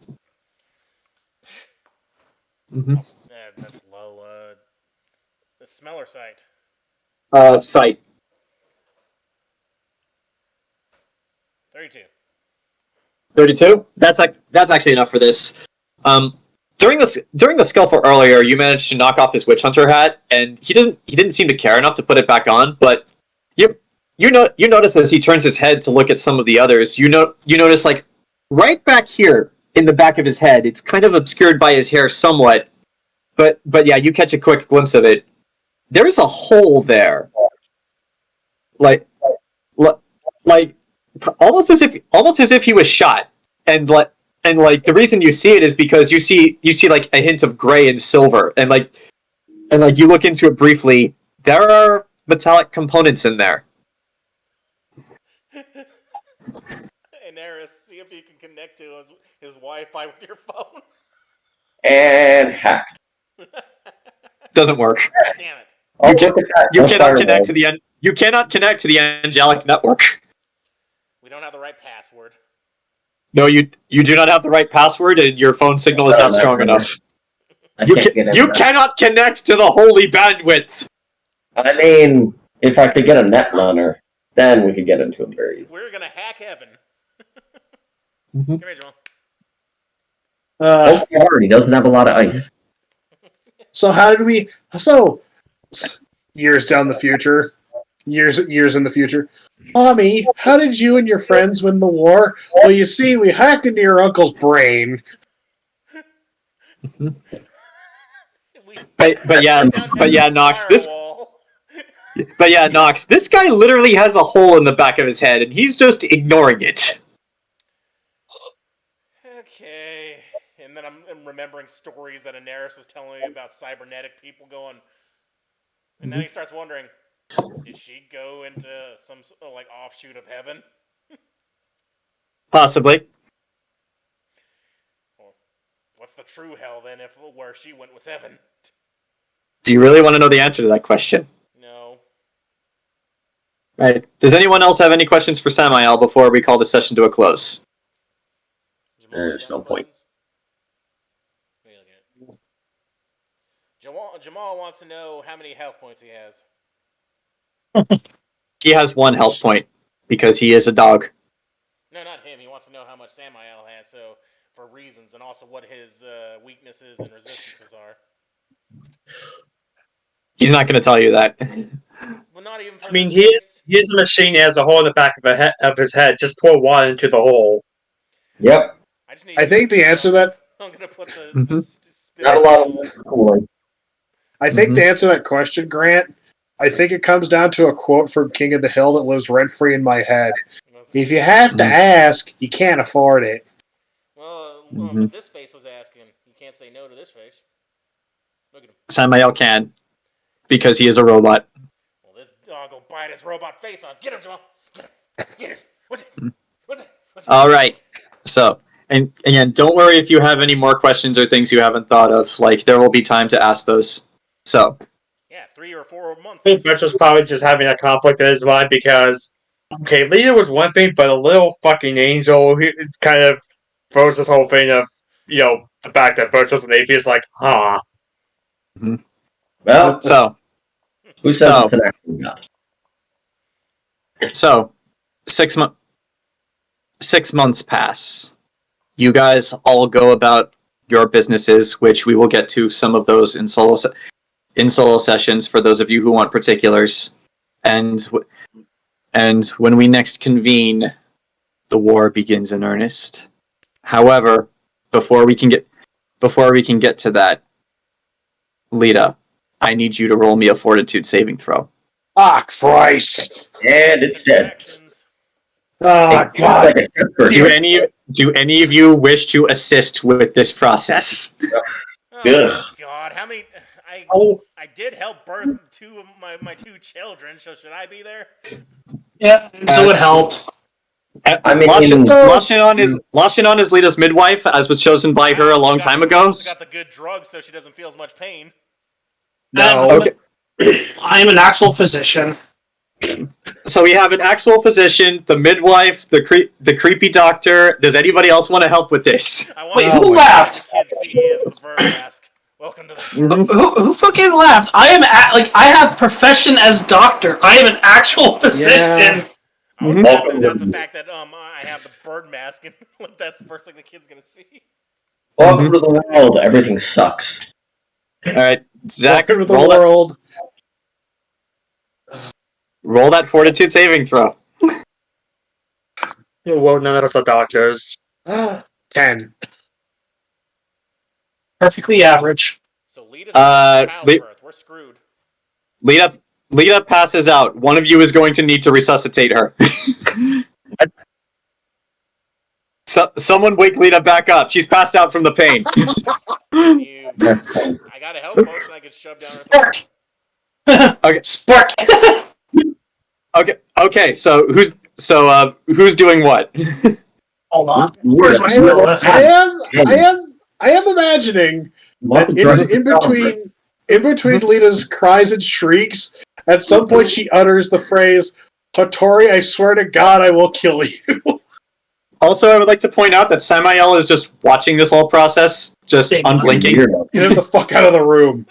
Mm-hmm. That's low. The smell or sight? Sight. 32. 32. That's actually enough for this. During the scuffle earlier, you managed to knock off his witch hunter hat, and he didn't seem to care enough to put it back on. But you notice as he turns his head to look at some of the others, you notice like right back here in the back of his head, it's kind of obscured by his hair somewhat. But yeah, you catch a quick glimpse of it. There is a hole there, like almost as if he was shot, and the reason you see it is because you see like a hint of gray and silver, and you look into it briefly. There are metallic components in there. Anaris, see if you can connect to his Wi-Fi with your phone. And hacked. Doesn't work. Damn it! Oh, look at that. You No cannot connect firewall. to the You cannot connect to the angelic network. We don't have the right password. No, you do not have the right password, and your phone signal is not strong enough. I can't get in You there. cannot connect to the holy bandwidth. I mean, if I could get a net runner, then we could get into it very easy. We're gonna hack heaven. Mm-hmm. Come here, Jamal. Oh, he doesn't have a lot of ice. So how did we? So years down the future, years in the future. Mommy, how did you and your friends win the war? Well, you see, we hacked into your uncle's brain. But yeah, Nox. Nox. This guy literally has a hole in the back of his head, and he's just ignoring it. Okay. And then I'm remembering stories that Anaris was telling me about cybernetic people going. And then he starts wondering, did she go into some like offshoot of heaven? Possibly. Well, what's the true hell then if where she went was heaven? Do you really want to know the answer to that question? No. Right. Does anyone else have any questions for Samael before we call the session to a close? There's no point. Jamal wants to know how many health points he has. He has 1 health point because he is a dog. No, not him. He wants to know how much Samael has, so for reasons, and also what his weaknesses and resistances are. He's not going to tell you that. Well, not even. For I mean, this he face. is a machine. He has a hole in the back of his head. Just pour water into the hole. Yep. I think the answer to that. I'm gonna put the. Mhm. Not a lot of cooling. I think to answer that question, Grant, I think it comes down to a quote from King of the Hill that lives rent free in my head. If you have to ask, you can't afford it. Well, Mhm. but this face was asking. You can't say no to this face. Look at him. Samael can because he is a robot. Well, this dog will bite his robot face off. Get him, Jamal. Get him. What's it? What's it? All right. So, and again, don't worry if you have any more questions or things you haven't thought of. Like, there will be time to ask those. So, Yeah, 3 or 4 months. I think Burchill's probably just having a conflict in his mind because, okay, Lita was one thing, but a little fucking angel, he kind of throws this whole thing of, the fact that Burchill's an atheist, like, huh. Well, so, who says it's an actual god? so, 6 months pass. You guys all go about your businesses, which we will get to some of those in solo sessions for those of you who want particulars. And when we next convene, the war begins in earnest. However, before we can get to that, Lita, I need you to roll me a fortitude saving throw. Ah, Christ! And it's dead. Actions. Ah, It's God. like a shepherd. Do any of you wish to assist with this process? Oh Good. God, how many? Oh, I did help birth two of my two children, so should I be there? Yeah, so it would help. I mean, Lashinon is Lita's midwife, as was chosen by her a long time ago. I also got the good drugs, so she doesn't feel as much pain. no. Okay. I am an actual physician. So we have an actual physician, the midwife, the creepy doctor. Does anybody else want to help with this? I want Wait, to who let laughed? Kids see me as the bird mask. Welcome to the Who fucking laughed? I am I have profession as doctor. I am an actual physician. Yeah. I was laughing at the fact that I have the bird mask, and that's the first thing the kid's gonna see. Welcome to the world. Everything sucks. All right, Zach, Welcome to the world. Roll that fortitude saving throw. Well, none of us are doctors. 10. Perfectly average. So Lita's childbirth. We're screwed. Lita passes out. One of you is going to need to resuscitate her. Someone wake Lita back up. She's passed out from the pain. I got a health potion I could shove down her throat. Okay. Spark. Okay. So who's doing what? Hold on. Where's my skill list? I am imagining that in between Lita's cries and shrieks, at some point she utters the phrase, "Hattori, I swear to God, I will kill you." Also, I would like to point out that Samael is just watching this whole process, just unblinking. Get him the fuck out of the room.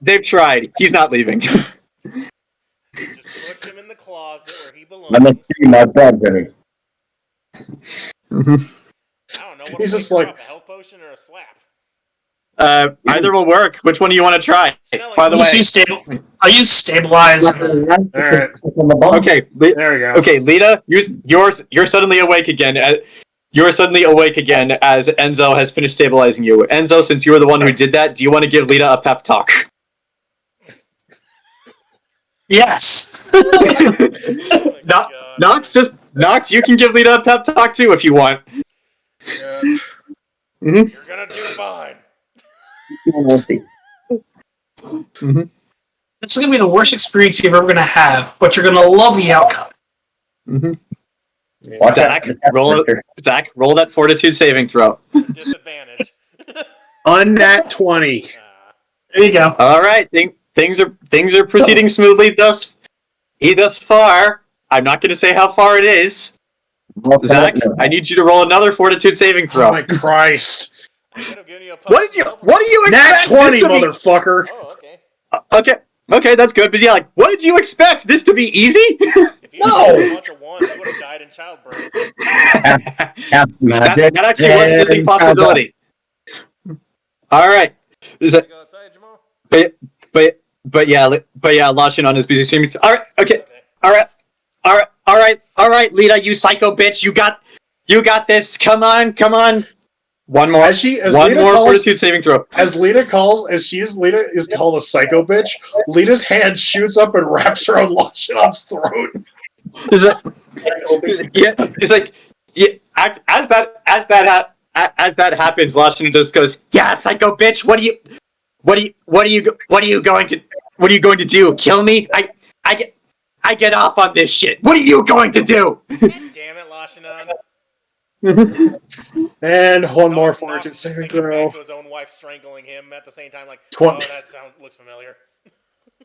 They've tried. He's not leaving. Just push him in the closet where he belongs. I'm gonna see my brother. I don't know. What He's do just I like- drop, a health potion or a slap? Either will work. Which one do you want to try? By the way, I use stabilize. Alright. okay, There we go. okay, Lita, you're suddenly awake again. You're suddenly awake again as Enzo has finished stabilizing you. Enzo, since you were the one who did that, do you want to give Lita a pep talk? Yes. Nox, you can give Lita a pep talk too if you want. Yeah. Mm-hmm. You're gonna do fine. Mm-hmm. This is gonna be the worst experience you're ever gonna have, but you're gonna love the outcome. Mm-hmm. Zach, roll that fortitude saving throw. Disadvantage. Unnat 20. There you go. All right, things are proceeding smoothly thus far. I'm not going to say how far it is. Zach, I need you to roll another fortitude saving throw. Oh my Christ. What do you expect? Nat 20, motherfucker. Oh, okay. Okay, that's good. But yeah, like, what did you expect? This to be easy? If you had a bunch of ones, you would have died in childbirth. that actually was a distinct possibility. All right. Go outside, Jamal. But yeah, Lashinon is busy streaming. All right. Okay. All right, Lita, you psycho bitch. You got this. Come on. One more. As Lita Lita calls, fortitude saving throw. As Lita is called a psycho bitch, Lita's hand shoots up and wraps around Lashinon's throat. As that happens, Lashinon just goes, "Yeah, psycho bitch. What are you going to do? Kill me? I get off on this shit. What are you going to do?" God damn it, Lashinon. And one more fortune saving throw. Back to his own wife strangling him at the same time, like, 20. oh, that looks familiar.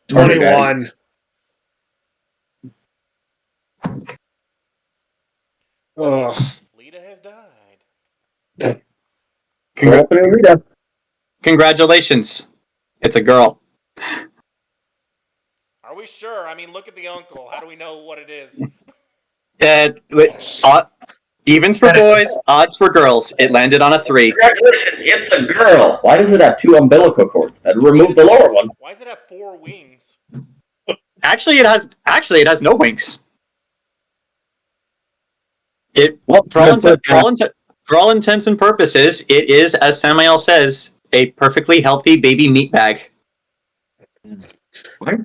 21. Ugh. Lita has died. Congratulations. It's a girl. Are we sure? I mean, look at the uncle. How do we know what it is? Evens for boys, odds for girls. It landed on a 3. Congratulations, it's a girl. Why does it have 2 umbilical cords? I'd remove the lower one. Why does it have 4 wings? Actually, it has no wings. For all intents and purposes, it is, as Samael says, a perfectly healthy baby meat bag. What?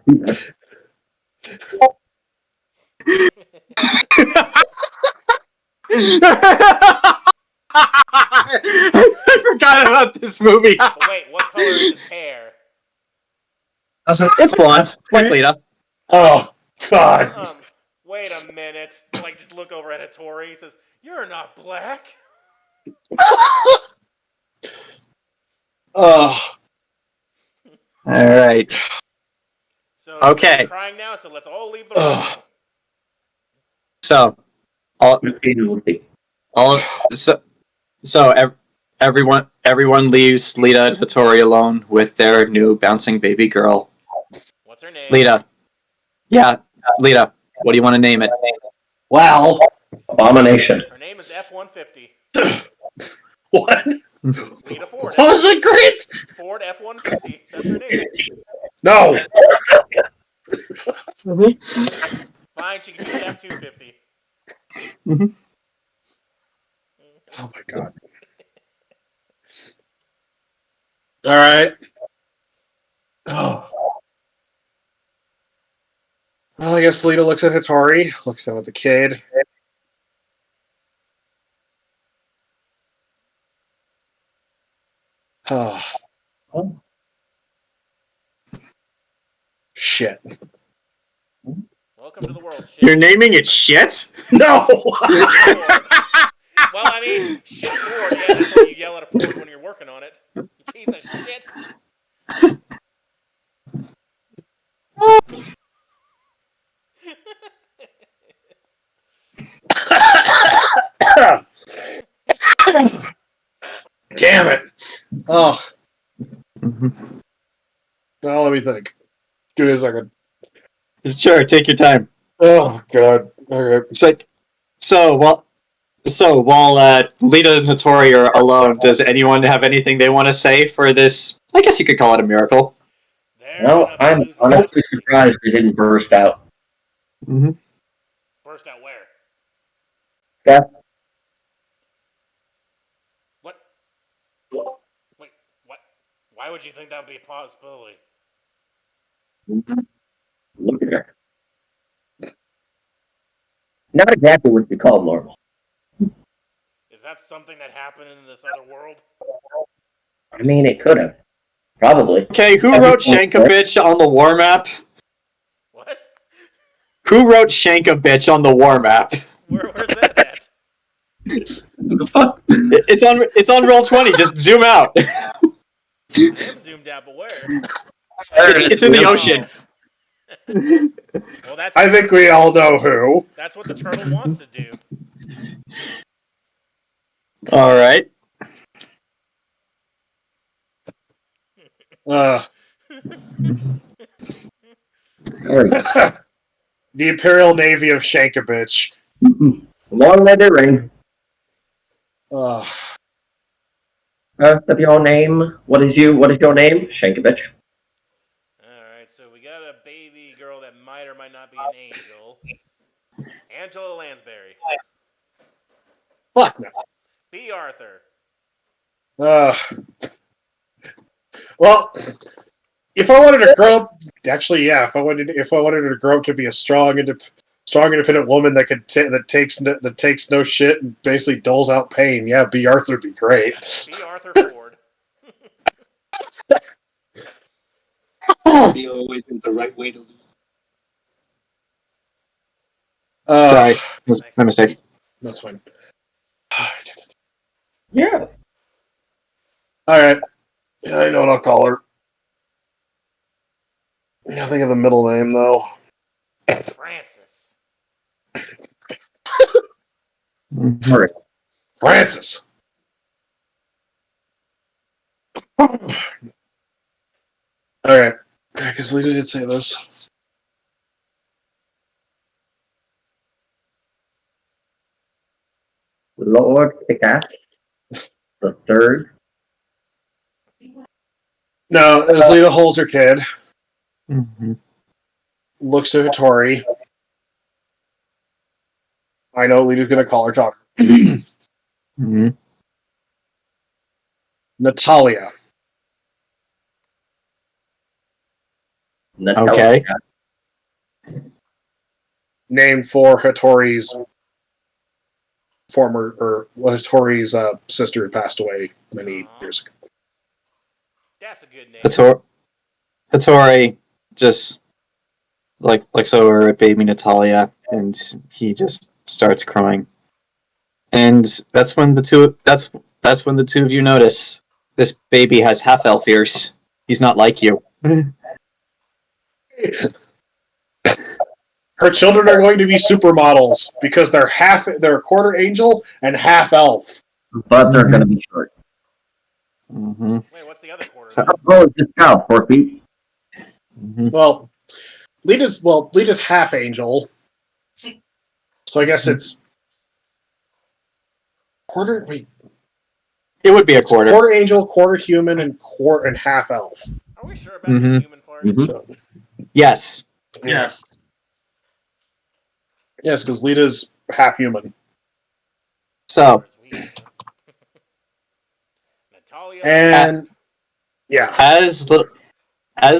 I forgot about this movie. But wait, what color is its hair? It's blonde, like Lita. Oh, God. Wait a minute. Like, just look over at Hattori. He says, "You're not black." Oh. Alright. So Okay. you're crying now, so let's all leave the room. So, everyone leaves Lita and Hattori alone with their new bouncing baby girl. What's her name? Lita. Yeah, Lita. What do you want to name it? Well. Abomination. Her name is F-150. What? Lita Ford. What was it, Grant? Ford F-150. That's her name. No. Fine, she can be an F-250. Oh, my God. All right. Oh. Well, I guess Lita looks at Hattori, looks down at the kid. Oh. Shit. Welcome to the world, shit. You're naming it shit? No! Well, I mean, shit Ford. Yeah, that's what you yell at a Ford when you're working on it. You piece of shit. Damn it. Oh. Now let me think. Give me a second. Sure, take your time. Oh, God. Okay. It's like, while Lita and Hattori are alone, does anyone have anything they want to say for this? I guess you could call it a miracle. No, I'm honestly surprised it didn't burst out. Mm-hmm. Burst out where? Yeah. What? Wait, what? Why would you think that would be a possibility? Look at her. Not exactly what you call normal. Is that something that happened in this other world? I mean, it could have. Probably. Okay, who wrote Shankabitch on the war map? What? Who wrote Shankabitch on the war map? Where's that at? It's on Roll20. Just zoom out. I am zoomed out, but where? It's in the ocean. Well, that's. I think we all know who. That's what the turtle wants to do. All right. The Imperial Navy of Shankabitch. Long may they ring. Of your name. What is your name? Shankabitch. Alright, so we got a baby girl that might or might not be an angel. Angela Lansbury. Fuck no. B. Arthur. Well, if I wanted to grow up, actually, yeah. If I wanted her to grow up to be a strong, independent woman that takes no shit and basically doles out pain, yeah, B. Arthur would be great. B. Arthur Ford. Be always the right way to lose. Sorry, my mistake. That's fine. Yeah. All right. Yeah, I know what I'll call her. I think of the middle name though. Francis. Francis. All right. Because Lita did say this. Lord Kickass. The third. No, as Lita holds her kid, Mm-hmm. looks to Hattori. I know Lita's going to call her daughter. Mhm. Natalia. Okay. Named for Hattori's Hattori's sister who passed away many years ago. That's a good name. Hattori just looks over at baby Natalia, and he just starts crying. And that's when the two of you notice this baby has half elf ears. He's not like you. Her children are going to be supermodels because they're a quarter angel and half elf. Butts are going to be short. Mm-hmm. Wait, what's the other quarter? How tall is this cow? 4 feet? Mm-hmm. Well, Lita's half angel, so I guess it's quarter. Wait, It would be a it's quarter. quarter angel, quarter human, and half elf. Are we sure about the human part? Mhm. Yes. Yes. Yes, because Lita's half human. So, Natalia. And yeah, as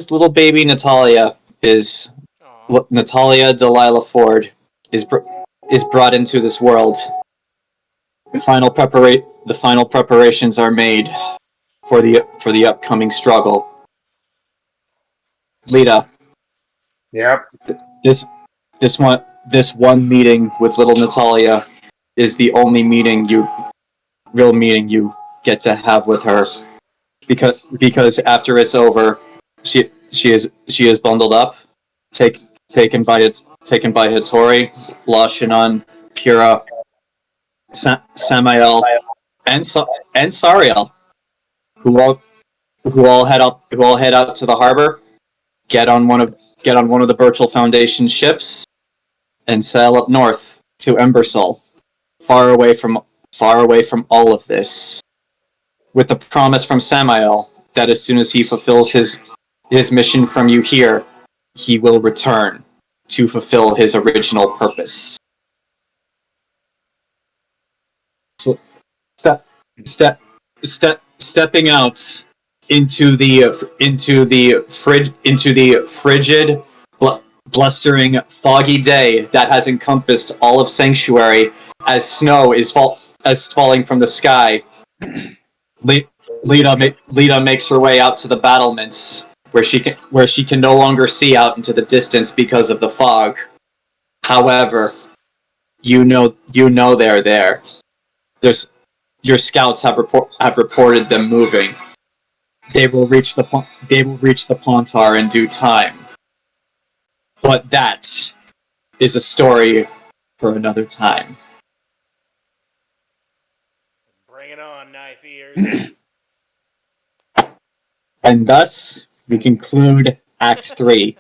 little baby Natalia is Aw. Natalia Delilah Ford is brought into this world. The final preparations are made for the upcoming struggle. Lita, yep. this one meeting with little Natalia is the only real meeting you get to have with her, because after it's over, she is bundled up, taken by Hattori, Lashinon, Kira, Samael, and Sariel, who all head out to the harbor, get on one of the Burchill Foundation ships, and sail up north to Embersol, far away from all of this, with the promise from Samael that as soon as he fulfills his mission from you here, he will return to fulfill his original purpose. So, stepping out into the frigid, blustering, foggy day that has encompassed all of Sanctuary, as snow is falling from the sky. Lita makes her way out to the battlements, where she can no longer see out into the distance because of the fog. However, you know they're there. Your scouts have reported them moving. They will reach the Pontar in due time. But that is a story for another time. Bring it on, knife ears. And thus we conclude Act 3.